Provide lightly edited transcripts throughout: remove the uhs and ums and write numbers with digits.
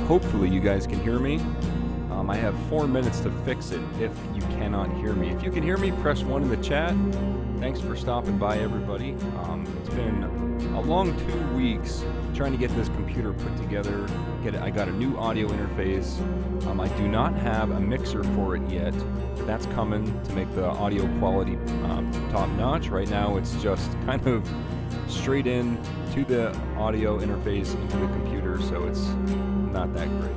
Hopefully you guys can hear me. I have 4 minutes to fix it if you cannot hear me. If you can hear me, press 1 in the chat. Thanks for stopping by, everybody. It's been a long 2 weeks trying to get this computer put together. I got a new audio interface. I do not have a mixer for it yet. That's coming to make the audio quality top notch. Right now it's just kind of straight in to the audio interface into the computer, so it's not that great.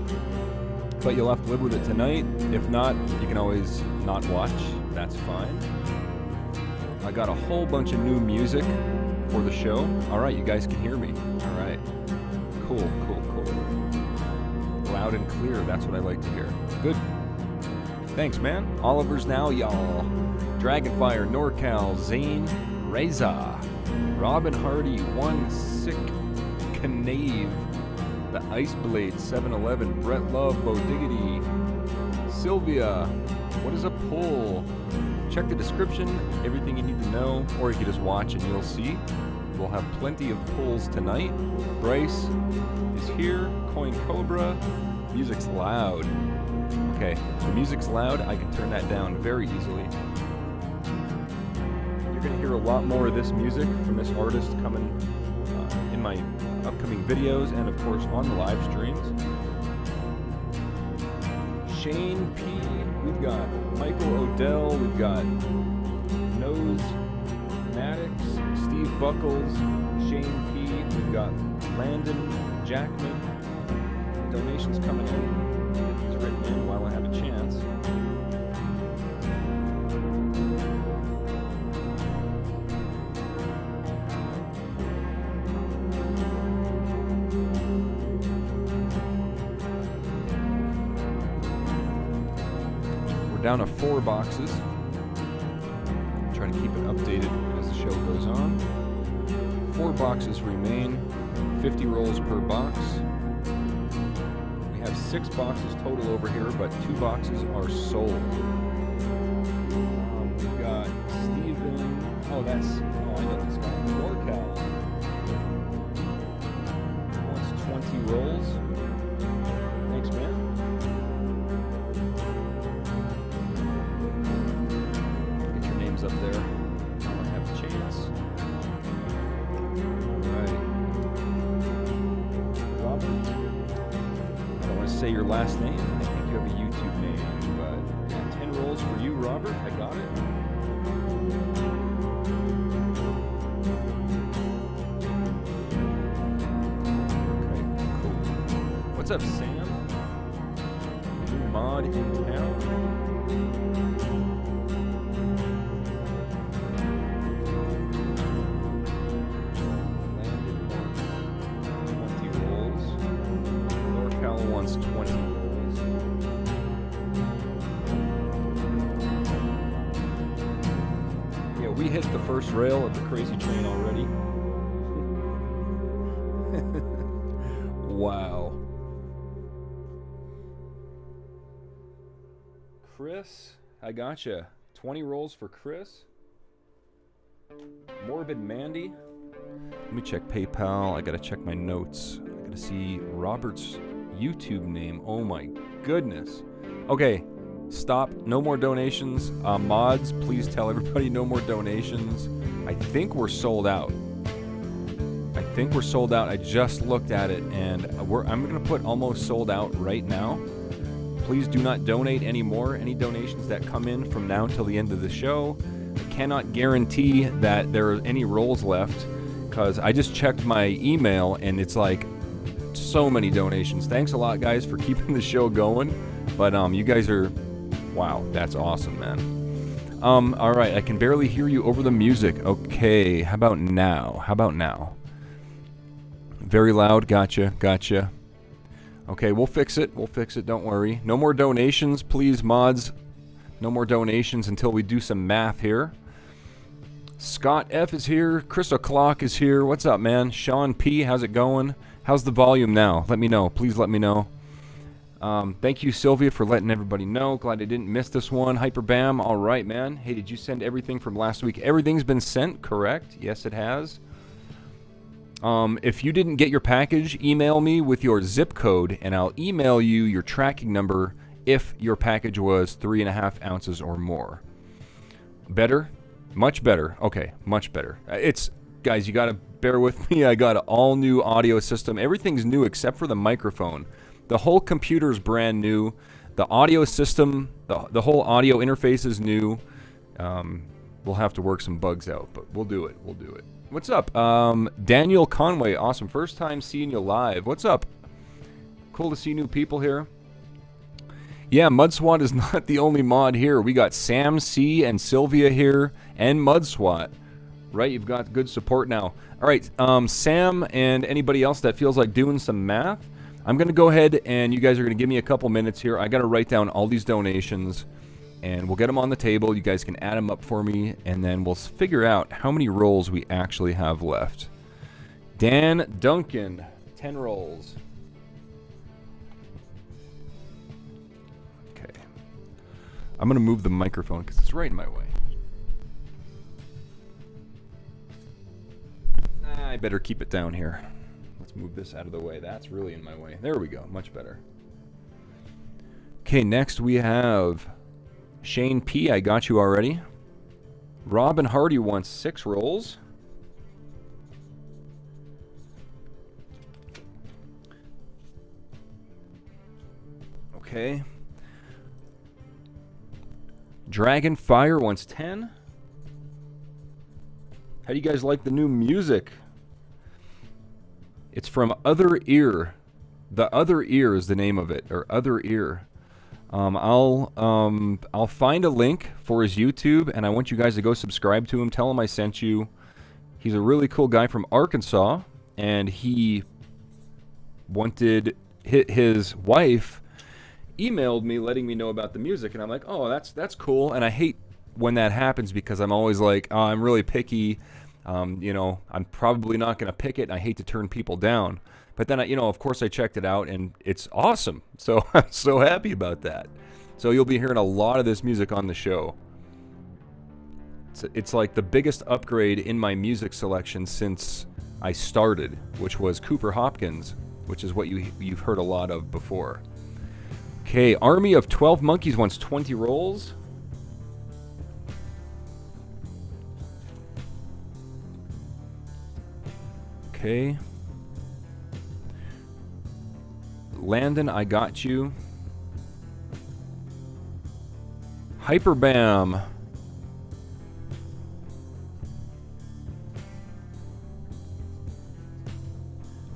But you'll have to live with it tonight. If not, you can always not watch. That's fine. I got a whole bunch of new music for the show. All right, you guys can hear me. All right. Cool. Loud and clear. That's what I like to hear. Good. Thanks, man. Oliver's now, y'all. Dragonfire, NorCal, Zane, Reza, Robin Hardy, One Sick Canave, The Ice Blade, 7-Eleven, Brett Love, Bo Diggity, Sylvia, What is a Pull? Check the description, everything you need to know, or you can just watch and you'll see. We'll have plenty of pulls tonight. Bryce is here, Coin Cobra, music's loud. Okay, the music's loud, I can turn that down very easily. You're gonna hear a lot more of this music from this artist coming in my upcoming videos and of course on the live streams. Shane P, we've got Michael Odell, we've got Nose Maddox, Steve Buckles, Shane P, we've got Landon Jackman. Donations coming in. It's written in while I have a chance. Down to 4 boxes. Try to keep it updated as the show goes on. 4 boxes remain, 50 rolls per box. We have 6 boxes total over here, but 2 boxes are sold. We've got Steven. I know this guy. NorCal wants 20 rolls. Thanks, man. Up there. I don't have a chance. Alright. Robert. I don't want to say your last name. I think you have a YouTube name, but 10 rolls for you, Robert. I got it. Okay, cool. What's up, Sam? New mod in town. Wants 20 rolls. Yeah, we hit the first rail of the crazy train already. Wow. Chris, I gotcha. 20 rolls for Chris. Morbid Mandy. Let me check PayPal. I gotta check my notes. I gotta see Robert's YouTube name. Oh my goodness. Okay, stop. No more donations. Mods, please tell everybody no more donations. I think we're sold out. I just looked at it and I'm going to put almost sold out right now. Please do not donate anymore. Any donations that come in from now till the end of the show. I cannot guarantee that there are any rolls left because I just checked my email and it's like so many donations. Thanks a lot, guys, for keeping the show going. But you guys are, wow, that's awesome, man. All right, I can barely hear you over the music. Okay, how about now? Very loud. Gotcha. Okay, we'll fix it. Don't worry. No more donations, please, mods. No more donations until we do some math here. Scott F is here. Chris O'Clock is here. What's up, man? Sean P, how's it going? How's the volume now? Let me know. Please let me know. Thank you, Sylvia, for letting everybody know. Glad I didn't miss this one. Hyperbam, all right, man. Hey, did you send everything from last week? Everything's been sent, correct? Yes, it has. If you didn't get your package, email me with your zip code, and I'll email you your tracking number if your package was 3.5 ounces or more. Better? Much better. Okay, much better. Guys, you gotta bear with me. I got an all new audio system. Everything's new except for the microphone. The whole computer's brand new. The audio system, the whole audio interface is new. We'll have to work some bugs out, but we'll do it. We'll do it. What's up? Daniel Conway, awesome. First time seeing you live. What's up? Cool to see new people here. Yeah, MudSwat is not the only mod here. We got Sam C and Sylvia here and MudSwat. Right, you've got good support now. All right, Sam and anybody else that feels like doing some math, I'm going to go ahead and you guys are going to give me a couple minutes here. I got to write down all these donations and we'll get them on the table. You guys can add them up for me and then we'll figure out how many rolls we actually have left. Dan Duncan, 10 rolls. Okay. I'm going to move the microphone because it's right in my way. I better keep it down here. Let's move this out of the way. That's really in my way. There we go. Much better. Okay, next we have Shane P. I got you already. Robin Hardy wants 6 rolls. Okay. Dragon Fire wants 10. How do you guys like the new music? It's from Other Ear. The Other Ear is the name of it, or Other Ear. I'll find a link for his YouTube, and I want you guys to go subscribe to him. Tell him I sent you. He's a really cool guy from Arkansas, and he wanted his wife emailed me letting me know about the music, and I'm like, oh, that's cool. And I hate when that happens because I'm always like, oh, I'm really picky. You know, I'm probably not going to pick it, and I hate to turn people down. But then, you know, of course I checked it out, and it's awesome. So I'm so happy about that. So you'll be hearing a lot of this music on the show. It's like the biggest upgrade in my music selection since I started, which was Cooper Hopkins, which is what you've heard a lot of before. Okay, Army of 12 Monkeys wants 20 rolls. Okay. Landon, I got you. Hyperbam.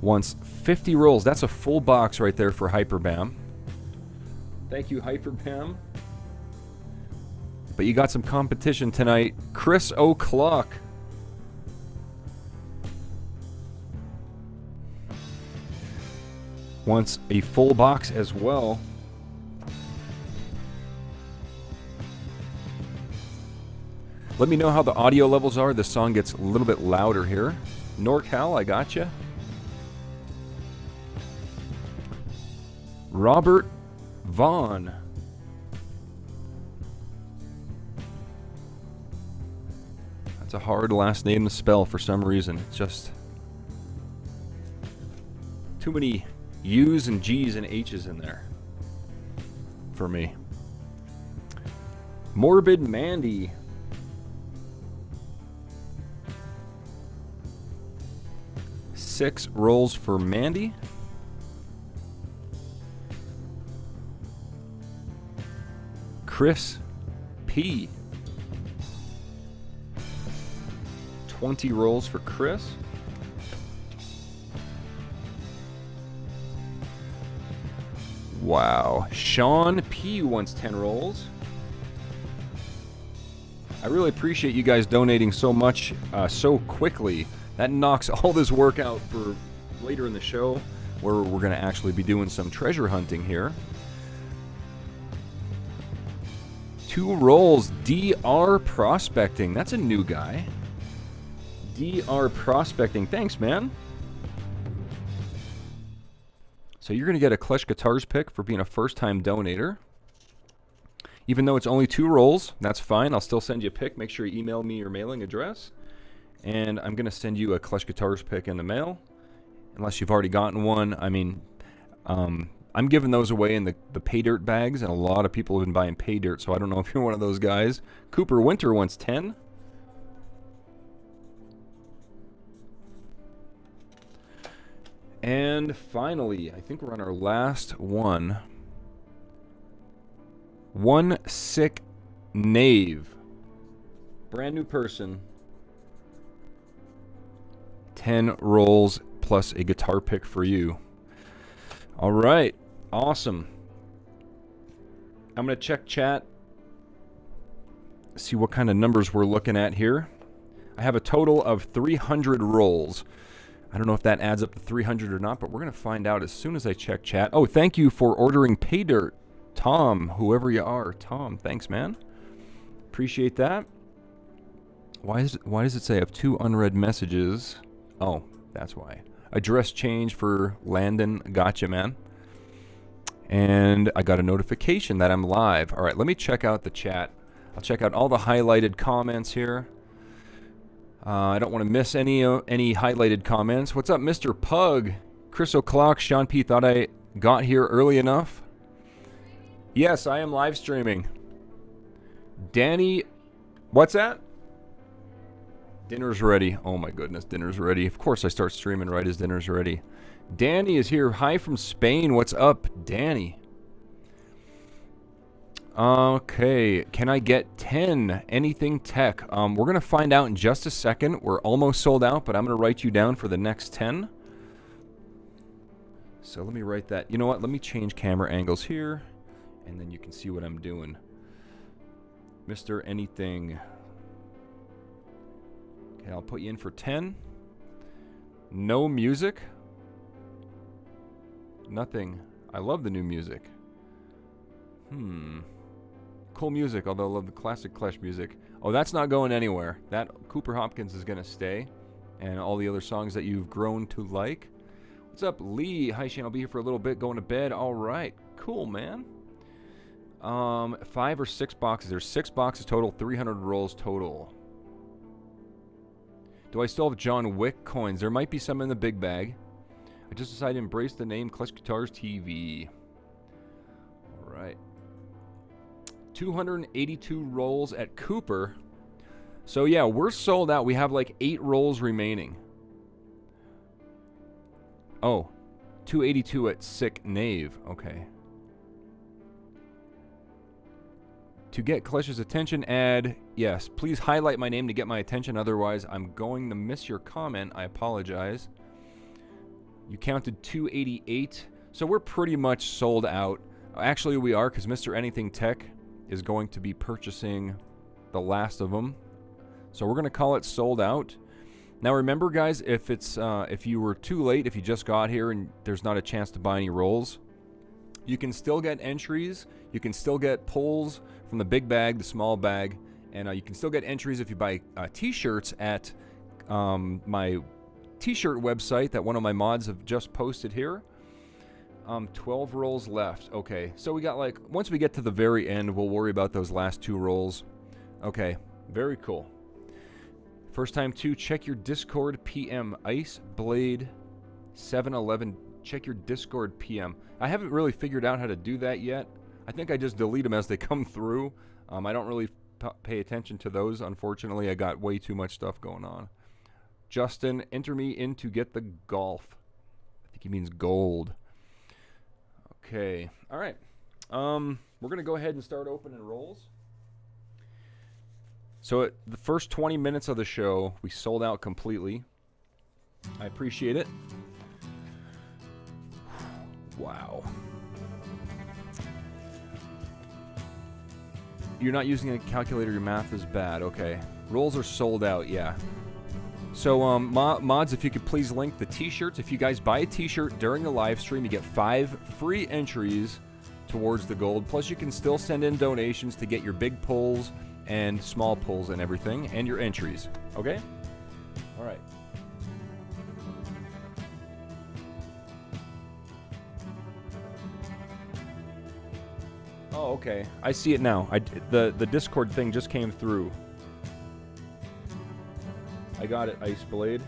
Wants 50 rolls. That's a full box right there for Hyperbam. Thank you, Hyperbam. But you got some competition tonight. Chris O'Clock. Wants a full box as well. Let me know how the audio levels are. This song gets a little bit louder here. NorCal, I gotcha. Robert Vaughn. That's a hard last name to spell for some reason. It's just too many U's and G's and H's in there for me. Morbid Mandy. Six rolls for Mandy. Chris P. 20 rolls for Chris. Wow. Sean P wants 10 rolls. I really appreciate you guys donating so much so quickly. That knocks all this work out for later in the show, where we're going to actually be doing some treasure hunting here. 2 rolls. DR Prospecting. That's a new guy. DR Prospecting. Thanks, man. So you're going to get a KleshGuitars pick for being a first-time donator. Even though it's only 2 rolls, that's fine. I'll still send you a pick. Make sure you email me your mailing address. And I'm going to send you a KleshGuitars pick in the mail. Unless you've already gotten one. I mean, I'm giving those away in the pay dirt bags, and a lot of people have been buying pay dirt, so I don't know if you're one of those guys. Cooper Winter wants 10. And finally, I think we're on our last one. One Sick Knave. Brand new person. 10 rolls plus a guitar pick for you. All right. Awesome. I'm going to check chat. See what kind of numbers we're looking at here. I have a total of 300 rolls. I don't know if that adds up to 300 or not, but we're going to find out as soon as I check chat. Oh, thank you for ordering pay dirt, Tom, whoever you are. Tom, thanks, man. Appreciate that. Why does it say I have 2 unread messages? Oh, that's why. Address change for Landon. Gotcha, man. And I got a notification that I'm live. All right, let me check out the chat. I'll check out all the highlighted comments here. I don't want to miss any highlighted comments. What's up, Mr. Pug? Chris O'Clock, Sean P. Thought I got here early enough. Yes, I am live streaming. Danny, what's that? Dinner's ready. Oh my goodness, dinner's ready. Of course I start streaming right as dinner's ready. Danny is here. Hi from Spain. What's up, Danny? Okay, can I get 10? Anything tech? We're going to find out in just a second. We're almost sold out, but I'm going to write you down for the next 10. So let me write that. You know what? Let me change camera angles here, and then you can see what I'm doing. Mr. Anything. Okay, I'll put you in for 10. No music. Nothing. I love the new music. Cool music, although I love the classic Klesh music. Oh, that's not going anywhere. That Cooper Hopkins is going to stay. And all the other songs that you've grown to like. What's up, Lee? Hi, Shane. I'll be here for a little bit. Going to bed. All right. Cool, man. 5 or 6 boxes. There's 6 boxes total. 300 rolls total. Do I still have John Wick coins? There might be some in the big bag. I just decided to embrace the name KleshGuitars TV. All right. 282 rolls at Cooper. So yeah, we're sold out. We have like 8 rolls remaining. Oh, 282 at Sick Knave. Okay. To get Klesh's attention, add, yes, please highlight my name to get my attention. Otherwise, I'm going to miss your comment. I apologize. You counted 288. So we're pretty much sold out. Actually, we are, because Mr. Anything Tech is going to be purchasing the last of them. So we're going to call it sold out. Now remember, guys, if you were too late, if you just got here and there's not a chance to buy any rolls, you can still get entries. You can still get pulls from the big bag, the small bag, and you can still get entries if you buy t-shirts at my t-shirt website that one of my mods have just posted here. 12 rolls left. Okay, so we got like, once we get to the very end, we'll worry about those last 2 rolls. Okay, very cool. First time to check your Discord PM. Ice Blade 711. Check your Discord PM. I haven't really figured out how to do that yet. I think I just delete them as they come through. I don't really pay attention to those. Unfortunately, I got way too much stuff going on. Justin, enter me in to get the golf. I think he means gold. Okay. All right. We're going to go ahead and start opening rolls. So at the first 20 minutes of the show, we sold out completely. I appreciate it. Wow. You're not using a calculator, your math is bad. Okay. Rolls are sold out, yeah. So, mods, if you could please link the t-shirts. If you guys buy a t-shirt during the live stream, you get 5 free entries towards the gold. Plus, you can still send in donations to get your big pulls and small pulls and everything, and your entries. Okay? All right. Oh, okay. I see it now. The Discord thing just came through. I got it, Ice Blade.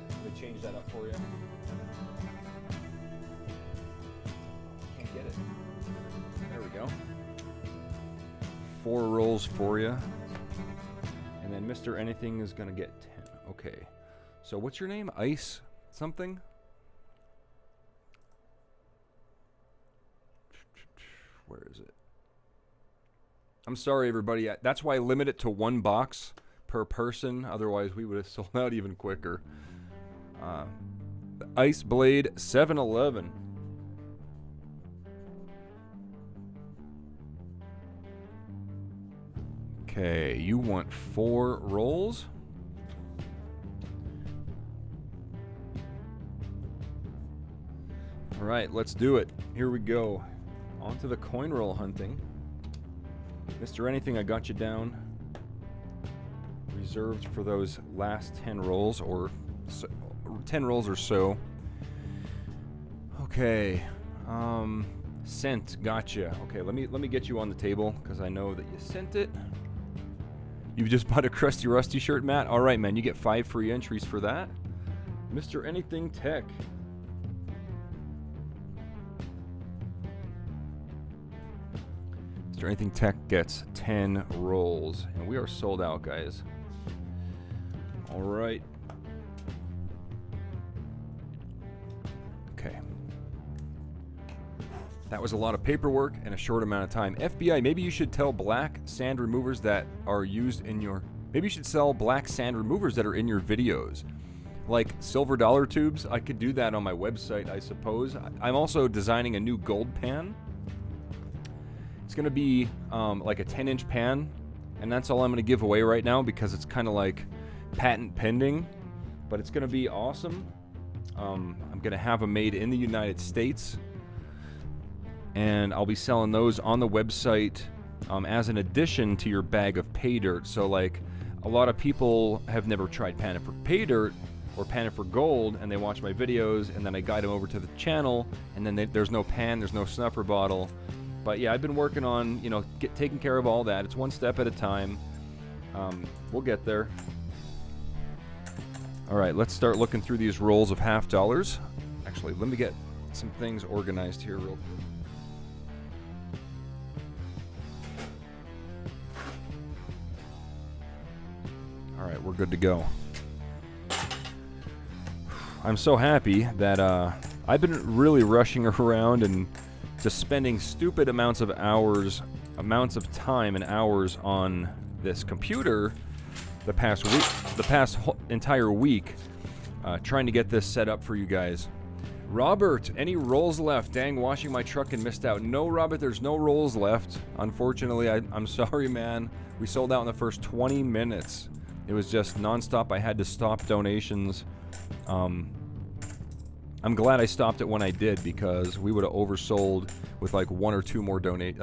Let me change that up for you. Can't get it. There we go. 4 rolls for you. And then Mr. Anything is going to get 10. Okay. So what's your name? Ice something? Where is it? I'm sorry, everybody. That's why I limit it to 1 box per person. Otherwise, we would have sold out even quicker. The Ice Blade 711. Okay, you want 4 rolls? All right, let's do it. Here we go. On to the coin roll hunting. Mr. Anything, I got you down. Reserved for those last 10 rolls, or 10 rolls or so. Okay. Sent, gotcha. Okay, let me get you on the table because I know that you sent it. You've just bought a Crusty Rusty shirt, Matt? All right, man. You get 5 free entries for that. Mr. Anything Tech. Mr. Anything Tech gets 10 rolls. And we are sold out, guys. All right. Okay. That was a lot of paperwork and a short amount of time. FBI, maybe you should tell black sand removers that are used in your... Maybe you should sell black sand removers that are in your videos. Like silver dollar tubes. I could do that on my website, I suppose. I'm also designing a new gold pan. It's going to be like a 10-inch pan. And that's all I'm going to give away right now because it's kind of like patent pending. But it's going to be awesome. I'm going to have them made in the United States. And I'll be selling those on the website as an addition to your bag of pay dirt. So like a lot of people have never tried panning for pay dirt or panning for gold, and they watch my videos, and then I guide them over to the channel, and then there's no pan, there's no snuffer bottle. But yeah, I've been working on, you know, taking care of all that. It's one step at a time. We'll get there. All right, let's start looking through these rolls of $50. Actually, let me get some things organized here real quick. All right, we're good to go. I'm so happy that I've been really rushing around and just spending stupid amounts of time and hours on this computer the past entire week, trying to get this set up for you guys. Robert, any rolls left? Dang, washing my truck and missed out. No, Robert, there's no rolls left. Unfortunately, I'm sorry, man. We sold out in the first 20 minutes. It was just nonstop. I had to stop donations. I'm glad I stopped it when I did because we would have oversold with like 1 or 2 more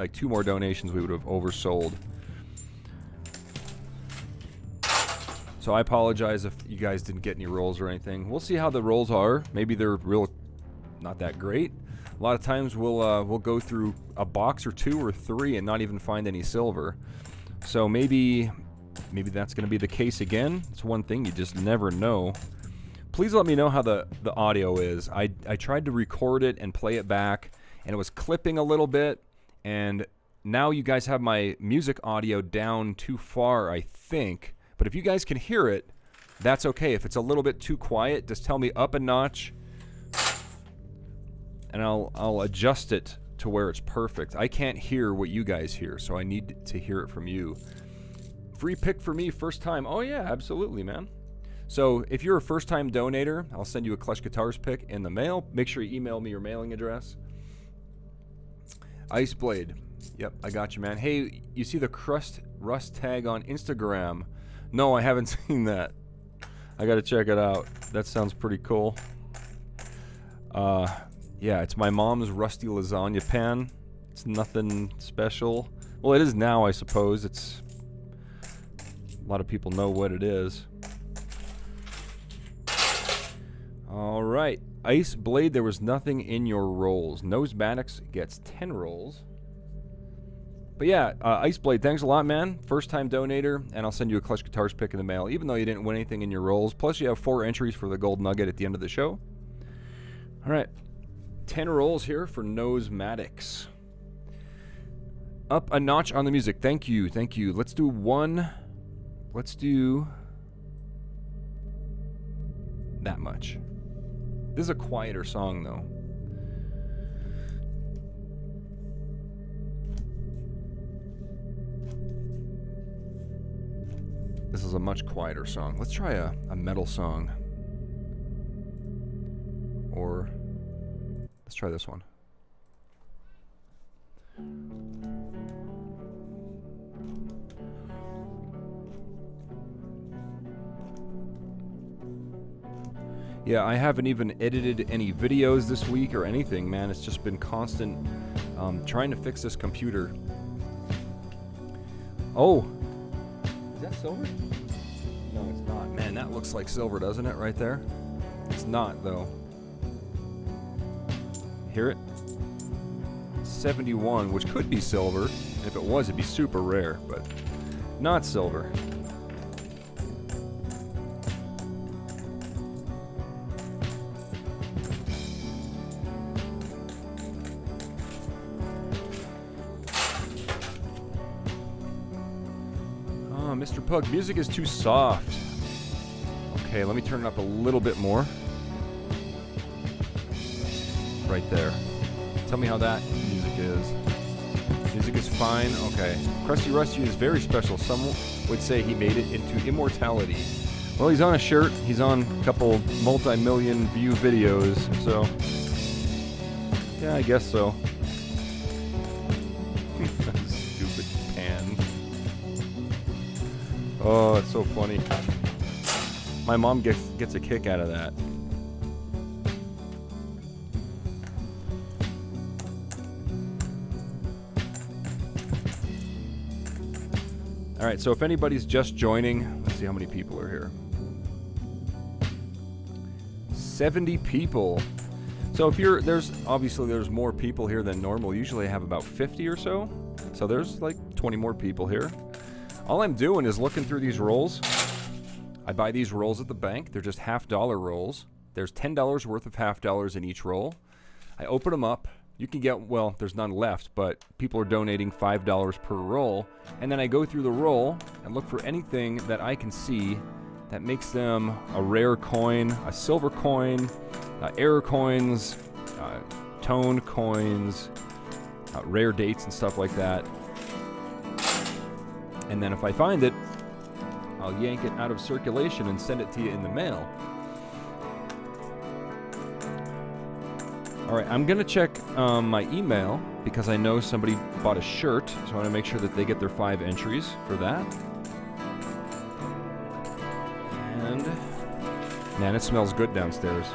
two more donations. We would have oversold. So I apologize if you guys didn't get any rolls or anything. We'll see how the rolls are. Maybe they're not that great. A lot of times we'll go through a box or 2 or 3 and not even find any silver. So maybe that's going to be the case again. It's one thing you just never know. Please let me know how the audio is. I tried to record it and play it back, and it was clipping a little bit. And now you guys have my music audio down too far, I think. But if you guys can hear it, that's okay. If it's a little bit too quiet, just tell me up a notch, and I'll adjust it to where it's perfect. I can't hear what you guys hear, so I need to hear it from you. Free pick for me, first time. Oh yeah, absolutely, man. So if you're a first-time donator, I'll send you a KleshGuitars pick in the mail. Make sure you email me your mailing address. Ice Blade. Yep, I got you, man. Hey, you see the Rust tag on Instagram? No, I haven't seen that. I got to check it out. That sounds pretty cool. Yeah, it's my mom's rusty lasagna pan. It's nothing special. Well, it is now, I suppose. It's... A lot of people know what it is. All right. Ice Blade, there was nothing in your rolls. Nose Maddox gets 10 rolls. But yeah, Iceblade, thanks a lot, man. First time donator, and I'll send you a KleshGuitars pick in the mail, even though you didn't win anything in your rolls. Plus, you have 4 entries for the gold nugget at the end of the show. All right, 10 rolls here for Nosematics. Up a notch on the music. Thank you, thank you. Let's do one. Let's do that much. This is a quieter song, though. This is a much quieter song. Let's try a metal song. Or let's try this one. Yeah, I haven't even edited any videos this week or anything, man. It's just been constant trying to fix this computer. Oh! Is that silver? No, it's not. Man, that looks like silver, doesn't it, right there? It's not, though. Hear it? 71, which could be silver. If it was, it'd be super rare, but not silver. Mr. Pug, music is too soft. Okay, let me turn it up a little bit more. Right there. Tell me how that music is. Music is fine. Okay. Krusty Rusty is very special. Some would say he made it into immortality. Well, he's on a shirt. He's on a couple multi-million view videos. So, yeah, I guess so. Stupid pan. Oh, it's so funny. My mom gets a kick out of that. All right, so if anybody's just joining, let's see how many people are here. 70 people. So if you're, there's more people here than normal. Usually I have about 50 or so. So there's like 20 more people here. All I'm doing is looking through these rolls. I buy these rolls at the bank. They're just $half-dollar rolls. There's $10 worth of $half-dollars in each roll. I open them up. You can get, well, there's none left, but people are donating $5 per roll. And then I go through the roll and look for anything that I can see that makes them a rare coin, a silver coin, error coins, tone coins, rare dates and stuff like that. And then if I find it, I'll yank it out of circulation and send it to you in the mail. All right, I'm gonna check my email because I know somebody bought a shirt, so I want to make sure that they get their 5 entries for that. And man, it smells good downstairs.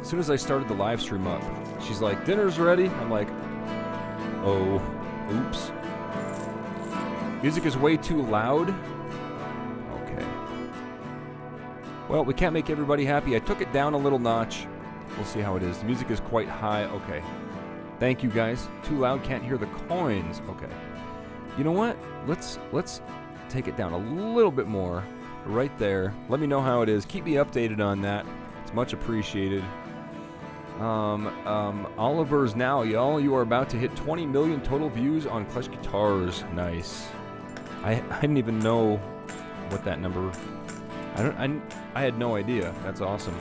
As soon as I started the live stream up, she's like, "Dinner's ready." I'm like, "Oh, oops." Music is way too loud. Okay. Well, we can't make everybody happy. I took it down a little notch. We'll see how it is. The music is quite high. Okay. Thank you, guys. Too loud, can't hear the coins. Okay. You know what? Let's take it down a little bit more. Right there. Let me know how it is. Keep me updated on that. It's much appreciated. Oliver's now, y'all. You are about to hit 20 million total views on KleshGuitars. Nice. I didn't even know what that number. I had no idea. That's awesome.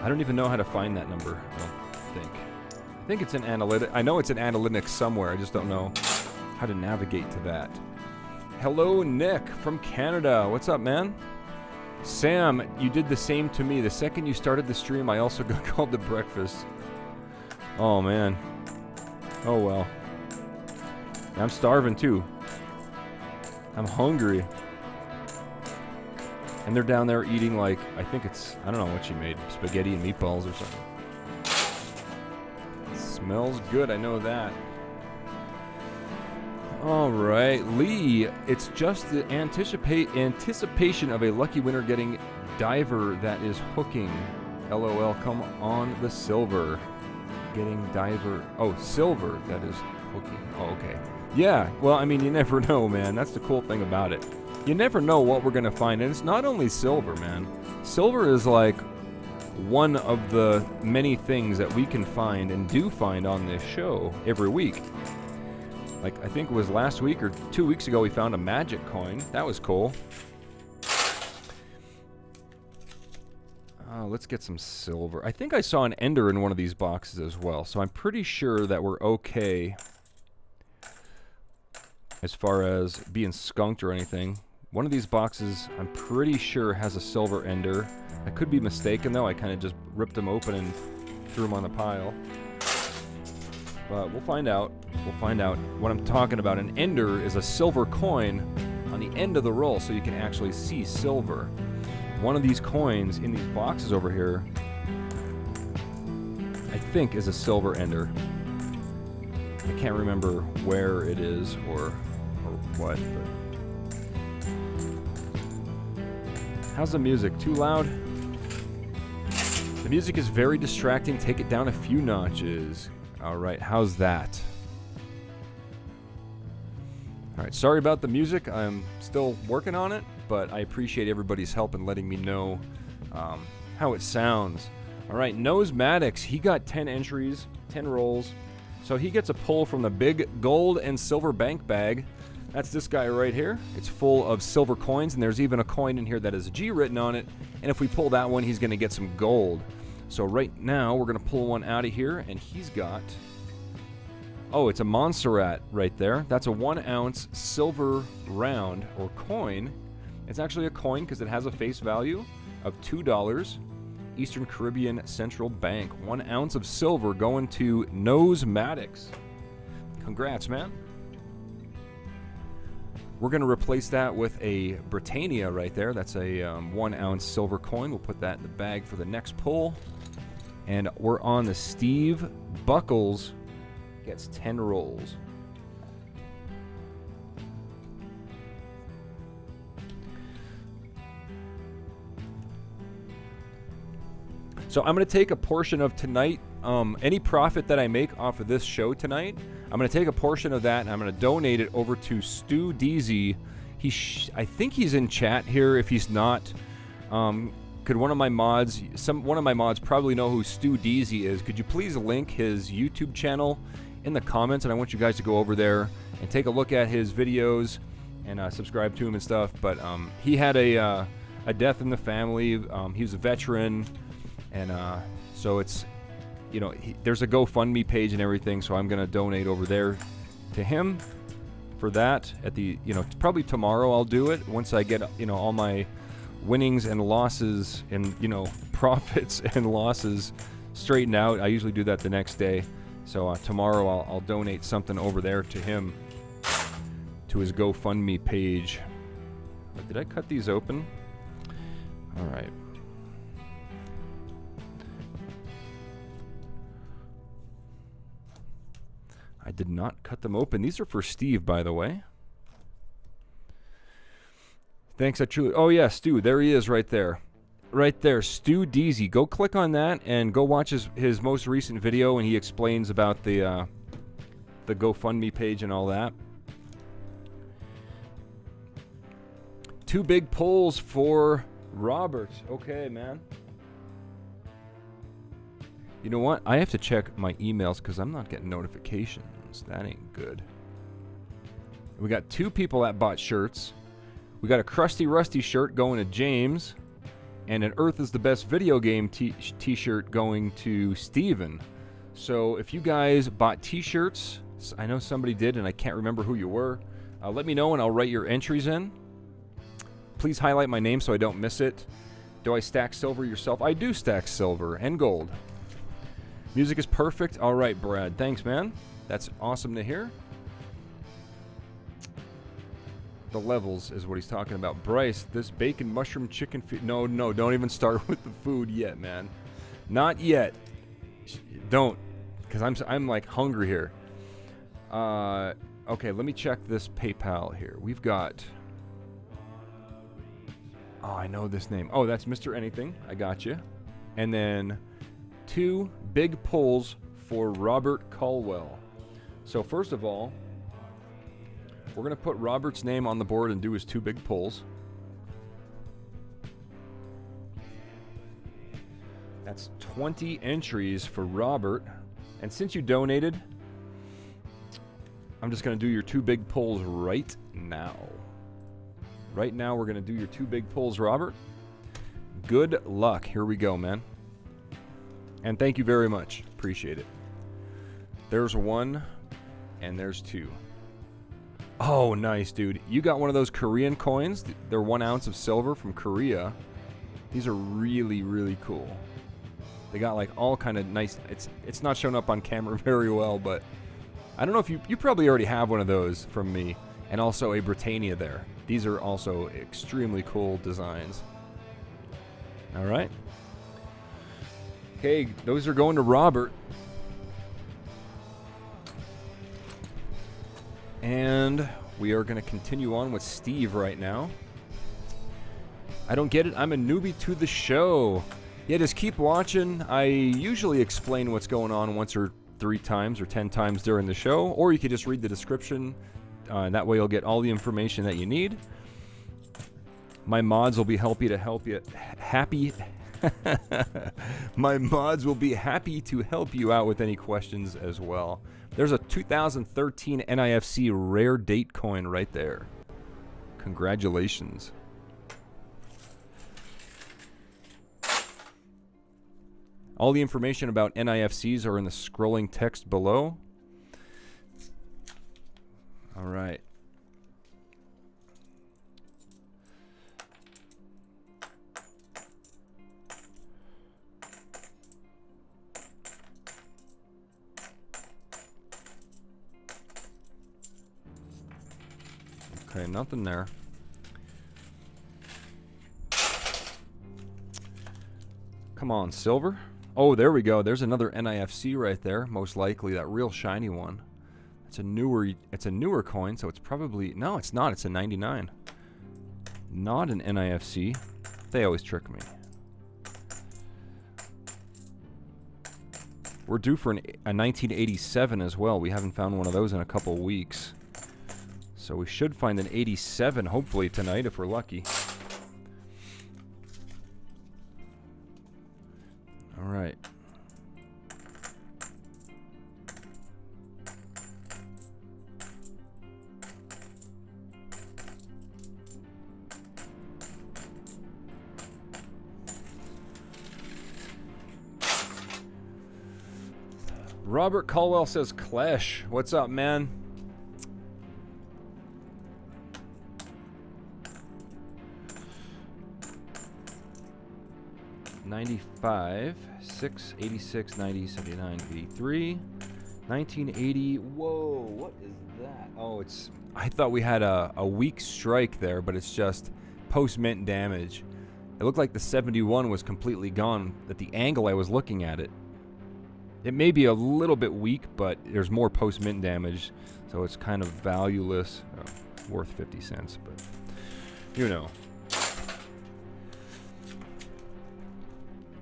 I don't even know how to find that number. I don't think. I think it's in analytics. I know it's in analytics somewhere. I just don't know how to navigate to that. Hello, Nick from Canada. What's up, man? Sam, you did the same to me. The second you started the stream, I also got called to breakfast. Oh, man. Oh, well. I'm starving, too. I'm hungry. And they're down there eating, like, I think it's, I don't know what she made. Spaghetti and meatballs or something. Smells good, I know that. All right, Lee, it's just the anticipation of a lucky winner getting diver that is hooking. LOL, come on the silver. getting diver. Oh, silver. That is hooking. Oh, okay. Yeah. Well, I mean, you never know, man. That's the cool thing about it. You never know what we're gonna find, and it's not only silver, man. Silver is like one of the many things that we can find and do find on this show every week. Like, I think it was last week or 2 weeks ago we found a magic coin. That was cool. Let's get some silver. I think I saw an ender in one of these boxes as well, so I'm pretty sure that we're okay as far as being skunked or anything. One of these boxes, I'm pretty sure, has a silver ender. I could be mistaken, though. I kind of just ripped them open and threw them on the pile. But we'll find out. We'll find out what I'm talking about. An ender is a silver coin on the end of the roll, so you can actually see silver. One of these coins in these boxes over here, I think, is a silver ender. I can't remember where it is or what, but... How's the music? Too loud? The music is very distracting. Take it down a few notches. Alright, how's that? Alright, sorry about the music. I'm still working on it, but I appreciate everybody's help in letting me know how it sounds. Alright, Maddox, he got 10 entries, 10 rolls. So he gets a pull from the big gold and silver bank bag. That's this guy right here. It's full of silver coins, and there's even a coin in here that has a G written on it. And if we pull that one, he's going to get some gold. So right now, we're going to pull one out of here, and he's got... Oh, it's a Montserrat right there. That's a 1 ounce silver round, or coin. It's actually a coin because it has a face value of $2. Eastern Caribbean Central Bank. 1 ounce of silver going to Maddox. Congrats, man. We're going to replace that with a Britannia right there. That's a 1 ounce silver coin. We'll put that in the bag for the next pull. And we're on the Steve Buckles. Gets 10 rolls. So I'm going to take a portion of tonight, any profit that I make off of this show tonight, I'm going to take a portion of that and I'm going to donate it over to Stu Deasy. I think he's in chat here. If he's not, could one of my mods, probably know who Stu Deasy is. Could you please link his YouTube channel in the comments? And I want you guys to go over there and take a look at his videos and subscribe to him and stuff. But he had a death in the family. He was a veteran. And so it's, you know, there's a GoFundMe page and everything, so I'm going to donate over there to him for that. At the, you know, probably tomorrow I'll do it once I get, you know, all my winnings and losses and, you know, profits and losses straightened out. I usually do that the next day. So tomorrow I'll donate something over there to him, to his GoFundMe page. Did I cut these open? All right. I did not cut them open. These are for Steve, by the way. Thanks, I truly... Oh, yeah, Stu. There he is right there. Right there, Stu Deasy. Go click on that and go watch his most recent video, and he explains about the GoFundMe page and all that. 2 big pulls for Robert. Okay, man. You know what? I have to check my emails because I'm not getting notifications. That ain't good. We got 2 people that bought shirts. We got a Crusty Rusty shirt going to James. And an Earth is the Best Video Game t-shirt going to Steven. So if you guys bought t-shirts, I know somebody did and I can't remember who you were. Let me know and I'll write your entries in. Please highlight my name so I don't miss it. Do I stack silver yourself? I do stack silver and gold. Music is perfect. All right, Brad. Thanks, man. That's awesome to hear. The levels is what he's talking about. Bryce, this bacon mushroom chicken feed. No, don't even start with the food yet, man. Not yet. Don't, because I'm like hungry here. Okay, let me check this PayPal here. We've got... Oh, I know this name. Oh, that's Mr. Anything. I got you. And then 2 big pulls for Robert Caldwell. So first of all, we're going to put Robert's name on the board and do his 2 big pulls. That's 20 entries for Robert. And since you donated, I'm just going to do your 2 big pulls right now. Right now, we're going to do your 2 big pulls, Robert. Good luck. Here we go, man. And thank you very much. Appreciate it. There's 1, and there's 2. Oh, nice, dude. You got one of those Korean coins. They're 1 ounce of silver from Korea. These are really, really cool. They got like all kind of nice. It's not showing up on camera very well, but I don't know if you probably already have one of those from me, and also a Britannia there. These are also extremely cool designs. All right. Okay, those are going to Robert. And we are going to continue on with Steve right now. I don't get it. I'm a newbie to the show. Yeah, just keep watching. I usually explain what's going on once or 3 times or 10 times during the show, or you could just read the description. That way you'll get all the information that you need. My mods will be happy to help you. My mods will be happy to help you out with any questions as well. There's a 2013 NIFC rare date coin right there. Congratulations. All the information about NIFCs are in the scrolling text below. All right. Okay, nothing there. Come on, silver. Oh, there we go. There's another NIFC right there. Most likely that real shiny one. It's a newer coin, so it's probably no, it's not. It's a 99. Not an NIFC. They always trick me. We're due for a 1987 as well. We haven't found one of those in a couple weeks. So we should find an 87 hopefully tonight if we're lucky. All right. Robert Caldwell says, Klesh, what's up, man? $95, $6, $86, $90, $79, $83, $19.80. Whoa, what is that? Oh, it's. I thought we had a weak strike there, but it's just post-mint damage. It looked like the 71 was completely gone at the angle I was looking at it. It may be a little bit weak, but there's more post-mint damage, so it's kind of valueless. Oh, worth 50 cents, but you know.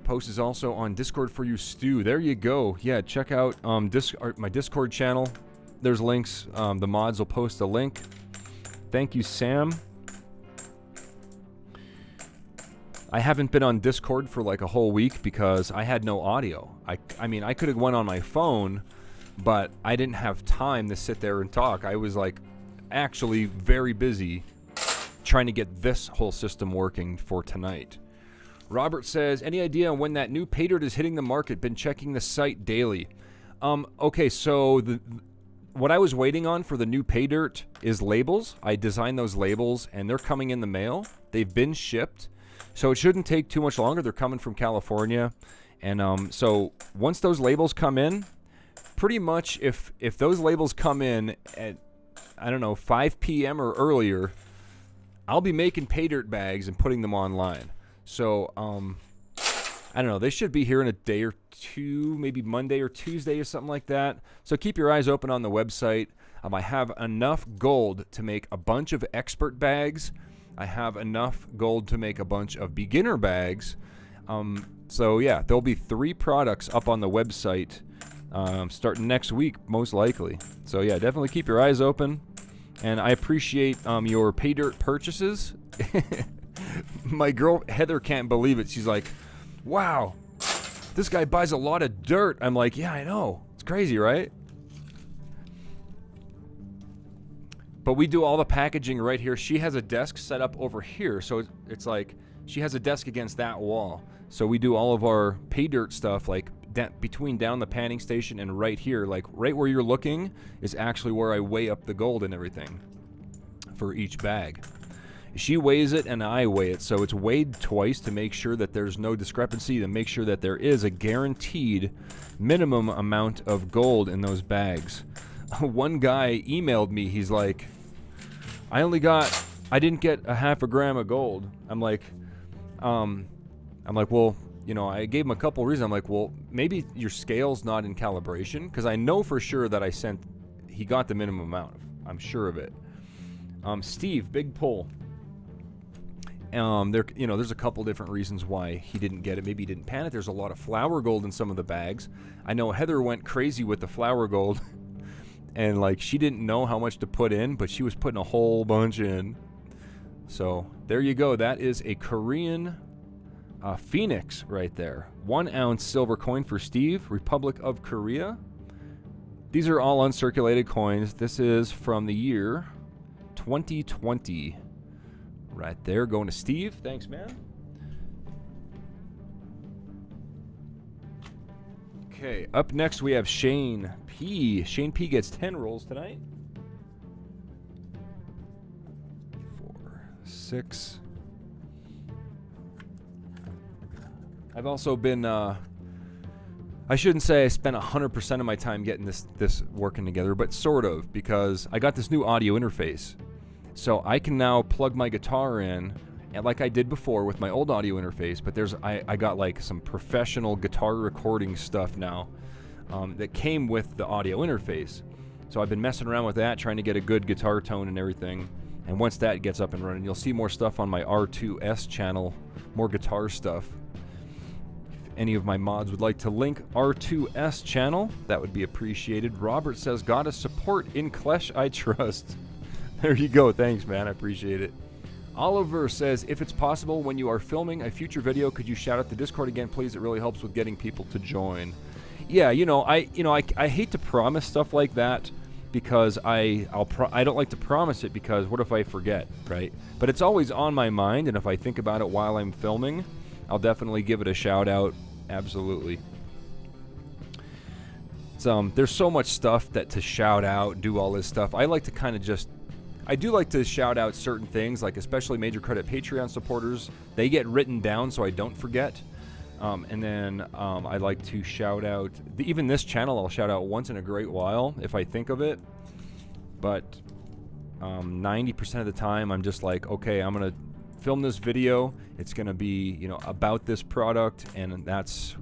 Post is also on Discord for you, Stu. There you go. Yeah, check out my Discord channel. There's links. The mods will post a link. Thank you, Sam. I haven't been on Discord for like a whole week because I had no audio. I mean, I could have went on my phone, but I didn't have time to sit there and talk. I was like actually very busy trying to get this whole system working for tonight. Robert says, any idea on when that new pay dirt is hitting the market? Been checking the site daily. Okay, so what I was waiting on for the new pay dirt is labels. I designed those labels, and they're coming in the mail. They've been shipped, so it shouldn't take too much longer. They're coming from California, and so once those labels come in, pretty much if those labels come in at, I don't know, 5 p.m. or earlier, I'll be making pay dirt bags and putting them online. So, I don't know. They should be here in a day or two, maybe Monday or Tuesday or something like that. So keep your eyes open on the website. I have enough gold to make a bunch of expert bags. I have enough gold to make a bunch of beginner bags. So, yeah, there'll be 3 products up on the website starting next week, most likely. So yeah, definitely keep your eyes open. And I appreciate your pay dirt purchases. My girl Heather can't believe it. She's like, wow, this guy buys a lot of dirt. I'm like, yeah, I know. It's crazy, right? But we do all the packaging right here. She has a desk set up over here. So it's like she has a desk against that wall. So we do all of our pay dirt stuff like between down the panning station and right here. Like right where you're looking is actually where I weigh up the gold and everything for each bag. She weighs it and I weigh it. So it's weighed twice to make sure that there's no discrepancy, to make sure that there is a guaranteed minimum amount of gold in those bags. One guy emailed me. He's like, I didn't get a half a gram of gold. I'm like, well, you know, I gave him a couple reasons. I'm like, well, maybe your scale's not in calibration, because I know for sure that he got the minimum amount. I'm sure of it. Steve, big pull. There's a couple different reasons why he didn't get it. Maybe he didn't pan it. There's a lot of flour gold in some of the bags. I know Heather went crazy with the flour gold. And like she didn't know how much to put in, but she was putting a whole bunch in. So there you go. That is a Korean Phoenix right there. 1 ounce silver coin for Steve, Republic of Korea. These are all uncirculated coins. This is from the year 2020. Right there, going to Steve. Thanks, man. Okay, up next we have Shane P. Shane P gets 10 rolls tonight. 4, 6. I've also been, I shouldn't say I spent 100% of my time getting this working together, but sort of, because I got this new audio interface. So I can now plug my guitar in, and like I did before with my old audio interface, but I got like some professional guitar recording stuff now that came with the audio interface. So I've been messing around with that, trying to get a good guitar tone and everything. And once that gets up and running, you'll see more stuff on my R2S channel, more guitar stuff. If any of my mods would like to link R2S channel, that would be appreciated. Robert says, gotta support in Klesh I trust. There you go. Thanks, man. I appreciate it. Oliver says, if it's possible, when you are filming a future video, could you shout out the Discord again, please? It really helps with getting people to join. Yeah, I hate to promise stuff like that because I don't like to promise it because what if I forget, right? But it's always on my mind, and if I think about it while I'm filming, I'll definitely give it a shout out. Absolutely. There's so much stuff to shout out, do all this stuff. I like to kind of I do like to shout out certain things, like especially Major Credit Patreon supporters. They get written down so I don't forget. And then I like to shout out, even this channel I'll shout out once in a great while if I think of it. But 90% of the time I'm just like, okay, I'm going to film this video. It's going to be, about this product, and that's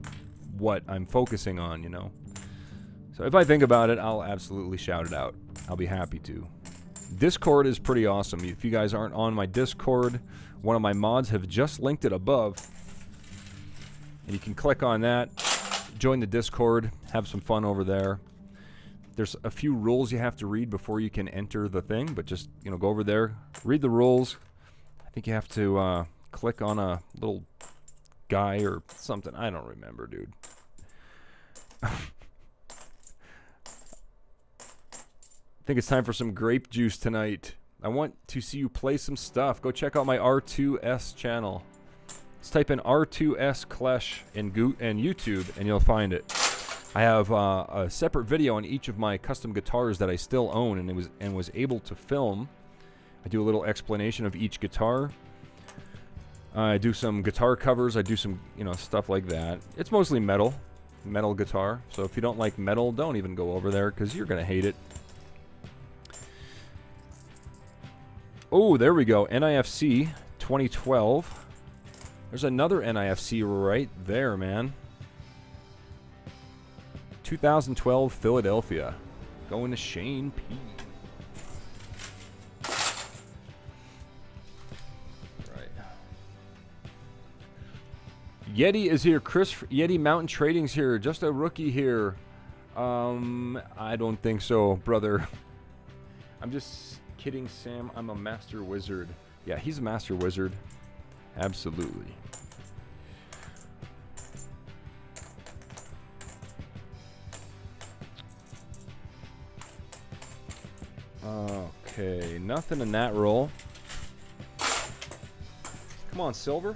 what I'm focusing on, So if I think about it, I'll absolutely shout it out. I'll be happy to. Discord is pretty awesome. If you guys aren't on my Discord, one of my mods have just linked it above. And you can click on that, join the Discord, have some fun over there. There's a few rules you have to read before you can enter the thing, but just, go over there, read the rules. I think you have to click on a little guy or something. I don't remember, dude. I think it's time for some grape juice tonight. I want to see you play some stuff. Go check out my R2S channel. Just type in R2S Klesh in YouTube and you'll find it. I have a separate video on each of my custom guitars that I still own and was able to film. I do a little explanation of each guitar. I do some guitar covers. I do some stuff like that. It's mostly metal guitar. So if you don't like metal, don't even go over there because you're gonna hate it. Oh, there we go. NIFC 2012. There's another NIFC right there, man. 2012 Philadelphia. Going to Shane P. Right. Yeti is here. Chris Yeti Mountain Trading's here. Just a rookie here. I don't think so, brother. I'm just kidding, Sam. I'm a master wizard. Yeah, he's a master wizard. Absolutely. Okay, nothing in that roll. Come on, silver.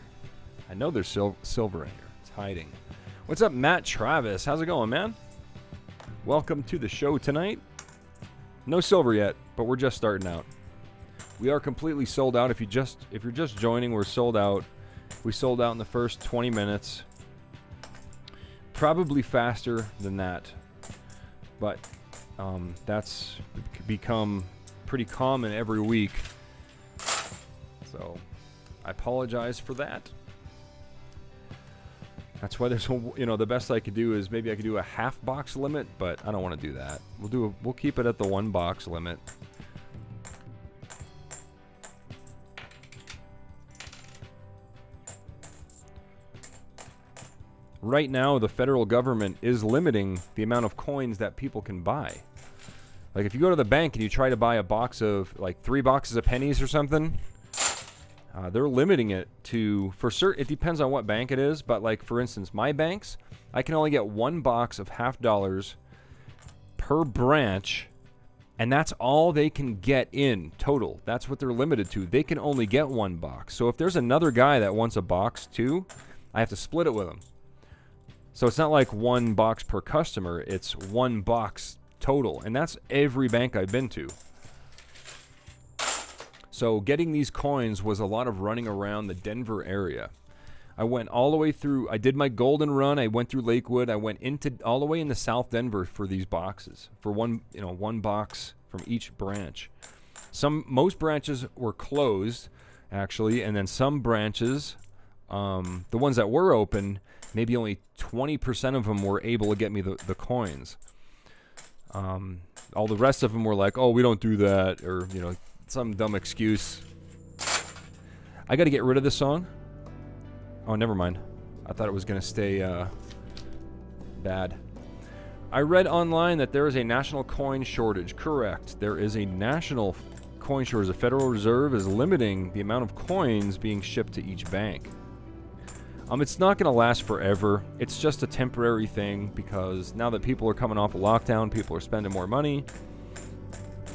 I know there's silver in here. It's hiding. What's up, Matt Travis? How's it going, man? Welcome to the show tonight. No silver yet, but we're just starting out. We are completely sold out. If you're just joining, we're sold out. We sold out in the first 20 minutes. Probably faster than that, but that's become pretty common every week. So I apologize for that. That's why there's, the best I could do is maybe I could do a half box limit, but I don't want to do that. We'll keep it at the 1 box limit. Right now, the federal government is limiting the amount of coins that people can buy. Like if you go to the bank and you try to buy a box of like 3 boxes of pennies or something, they're limiting it to, for certain, it depends on what bank it is, but like for instance, my banks, I can only get 1 box of $50 per branch, and that's all they can get in total. That's what they're limited to. They can only get 1 box. So if there's another guy that wants a box too, I have to split it with him. So it's not like 1 box per customer, it's 1 box total, and that's every bank I've been to. So getting these coins was a lot of running around the Denver area. I went all the way through, I did my golden run, I went through Lakewood, I went into all the way into South Denver for these boxes, for one box from each branch. Most branches were closed, actually, and then some branches, the ones that were open, maybe only 20% of them were able to get me the coins. All the rest of them were like, oh, we don't do that, or, some dumb excuse. I got to get rid of this song. Oh, never mind. I thought it was going to stay bad. I read online that there is a national coin shortage. Correct. There is a national coin shortage. The Federal Reserve is limiting the amount of coins being shipped to each bank. It's not going to last forever. It's just a temporary thing because now that people are coming off of lockdown, people are spending more money.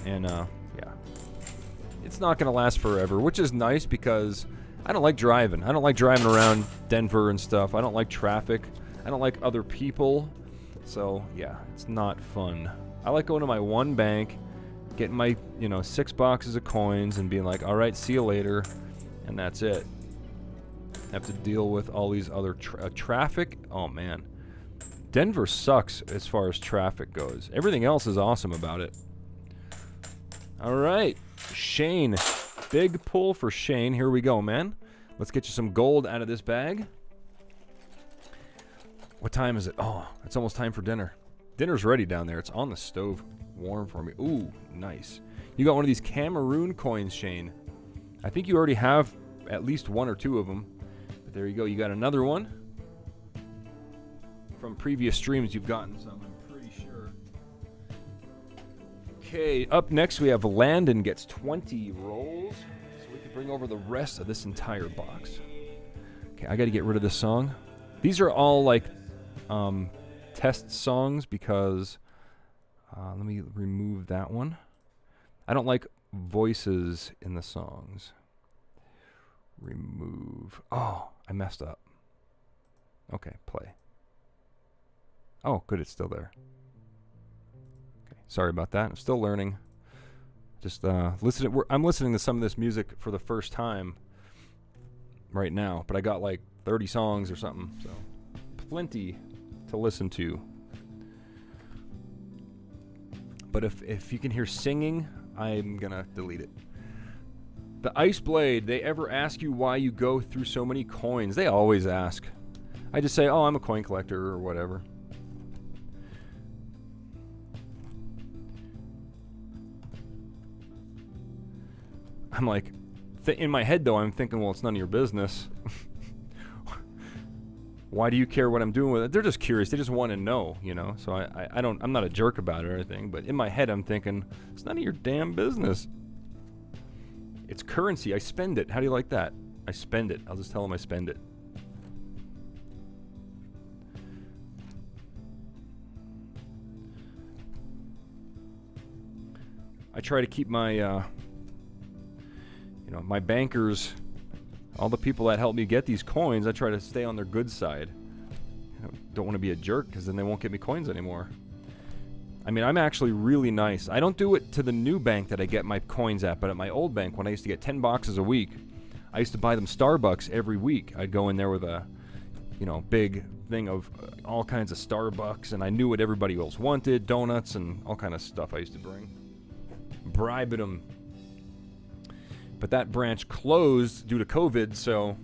And, yeah. It's not going to last forever, which is nice because I don't like driving. I don't like driving around Denver and stuff. I don't like traffic. I don't like other people. So, yeah, it's not fun. I like going to my one bank, getting my, 6 boxes of coins and being like, all right, see you later. And that's it. Have to deal with all these other traffic. Oh man, Denver sucks as far as traffic goes. Everything else is awesome about it. All right, Shane, big pull for Shane. Here we go, man. Let's get you some gold out of this bag. What time is it? Oh, it's almost time for dinner. Dinner's ready down there. It's on the stove, warm for me. Ooh, nice. You got one of these Cameroon coins, Shane. I think you already have at least 1 or 2 of them. There you go. You got another one. From previous streams, you've gotten some, I'm pretty sure. Okay, up next we have Landon gets 20 rolls. So we can bring over the rest of this entire box. Okay, I got to get rid of this song. These are all like test songs because... let me remove that one. I don't like voices in the songs. Remove. Oh, I messed up. Okay, play. Oh, good, it's still there. Okay, sorry about that. I'm still learning. Just listening. I'm listening to some of this music for the first time right now, but I got like 30 songs or something, so plenty to listen to. But if you can hear singing, I'm gonna delete it. The Ice Blade, they ever ask you why you go through so many coins? They always ask. I just say, oh, I'm a coin collector or whatever. I'm like, in my head though, I'm thinking, well, it's none of your business. why do you care what I'm doing with it? They're just curious. They just want to know, you know. So I'm not a jerk about it or anything, but in my head I'm thinking, it's none of your damn business. It's currency. I spend it. How do you like that? I spend it. I'll just tell them I spend it. I try to keep my, you know, my bankers, all the people that help me get these coins, I try to stay on their good side. I don't want to be a jerk, because then they won't get me coins anymore. I mean, I'm actually really nice. I don't do it to the new bank that I get my coins at, but at my old bank, when I used to get 10 boxes a week, I used to buy them Starbucks every week. I'd go in there with a, you know, big thing of all kinds of Starbucks, and I knew what everybody else wanted, donuts and all kind of stuff I used to bring. Bribing them. But that branch closed due to COVID, so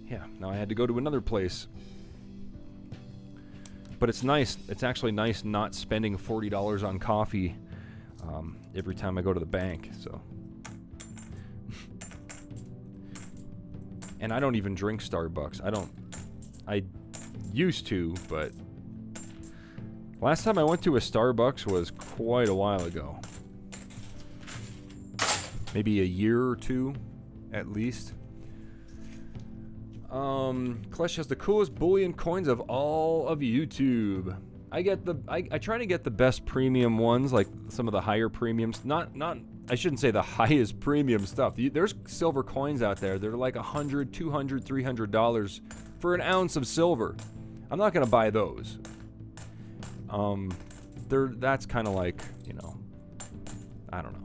yeah, now I had to go to another place. But it's nice. It's actually nice not spending $40 on coffee every time I go to the bank. So, and I don't even drink Starbucks. I used to, but last time I went to a Starbucks was quite a while ago. Maybe a year or two, at least. Klesh has the coolest bullion coins of all of YouTube. I try to get the best premium ones, like some of the higher premiums. I shouldn't say the highest premium stuff. There's silver coins out there. They're like $100, $200, $300 for an ounce of silver. I'm not gonna buy those. That's kind of like, you know, I don't know.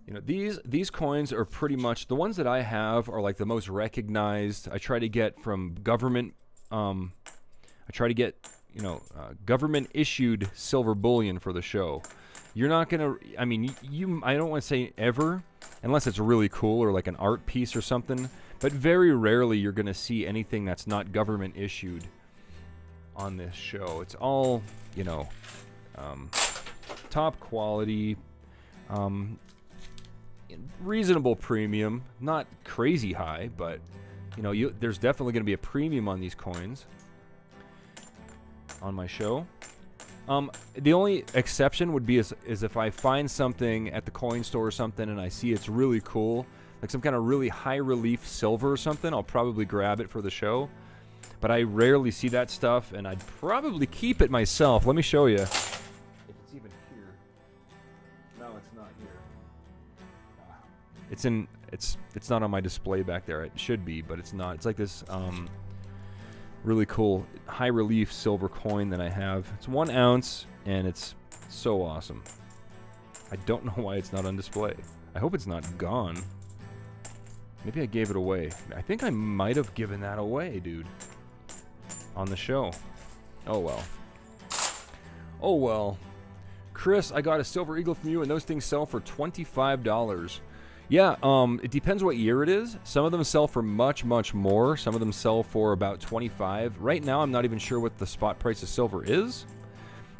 You know, these coins are pretty much, the ones that I have are like the most recognized. I try to get from government, I try to get, you know, government issued silver bullion for the show. You're not gonna, I mean, I don't want to say ever, unless it's really cool or like an art piece or something, but very rarely you're gonna see anything that's not government issued on this show. It's all, you know, top quality, reasonable premium, not crazy high, but you know, there's definitely going to be a premium on these coins on my show. The only exception would be is if I find something at the coin store or something and I see it's really cool, like some kind of really high relief silver or something, I'll probably grab it for the show. But I rarely see that stuff, and I'd probably keep it myself. Let me show you. If it's even here. No, it's not here. It's not on my display back there. It should be, but it's not. It's like this really cool high relief silver coin that I have. It's 1 ounce, and it's so awesome. I don't know why it's not on display. I hope it's not gone. Maybe I gave it away. I think I might have given that away, dude, on the show. Oh well. Oh well. Chris, I got a silver eagle from you, and those things sell for $25. Yeah, it depends what year it is. Some of them sell for much, much more. Some of them sell for about $25. Right now, I'm not even sure what the spot price of silver is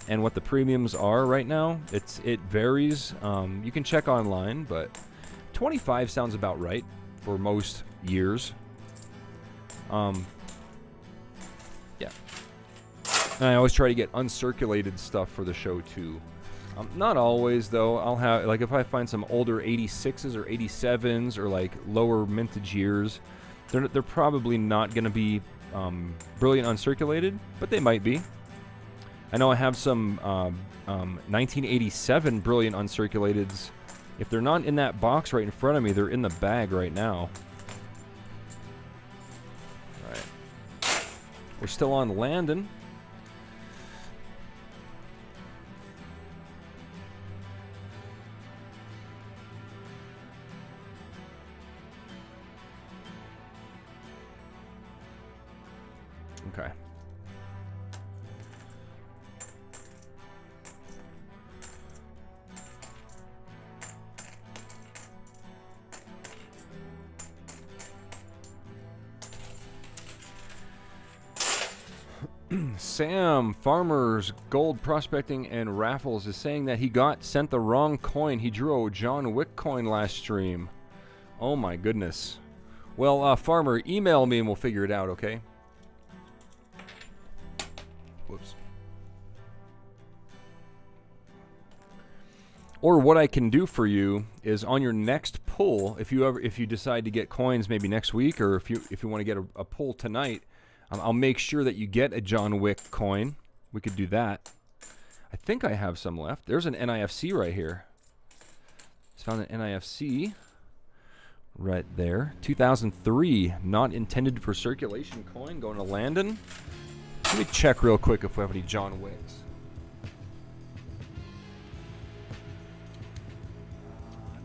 and what the premiums are right now. It varies. You can check online, but $25 sounds about right for most years. Yeah. And I always try to get uncirculated stuff for the show too. Not always though. I'll have, like, if I find some older 86s or 87s or like lower mintage years, they're probably not going to be brilliant uncirculated, but they might be. I know I have some 1987 brilliant uncirculateds. If they're not in that box right in front of me, they're in the bag right now. All right. We're still on Landon. Okay. Sam, Farmers, Gold Prospecting, and Raffles is saying that he sent the wrong coin. He drew a John Wick coin last stream. Oh my goodness. Well, Farmer, email me and we'll figure it out, okay? Whoops. Or what I can do for you is on your next pull, if you decide to get coins maybe next week, or if you want to get a pull tonight, I'll make sure that you get a John Wick coin. We could do that. I think I have some left. There's an NIFC right here. Just found an NIFC right there. 2003, not intended for circulation coin, going to Landon. Let me check real quick if we have any John Wicks.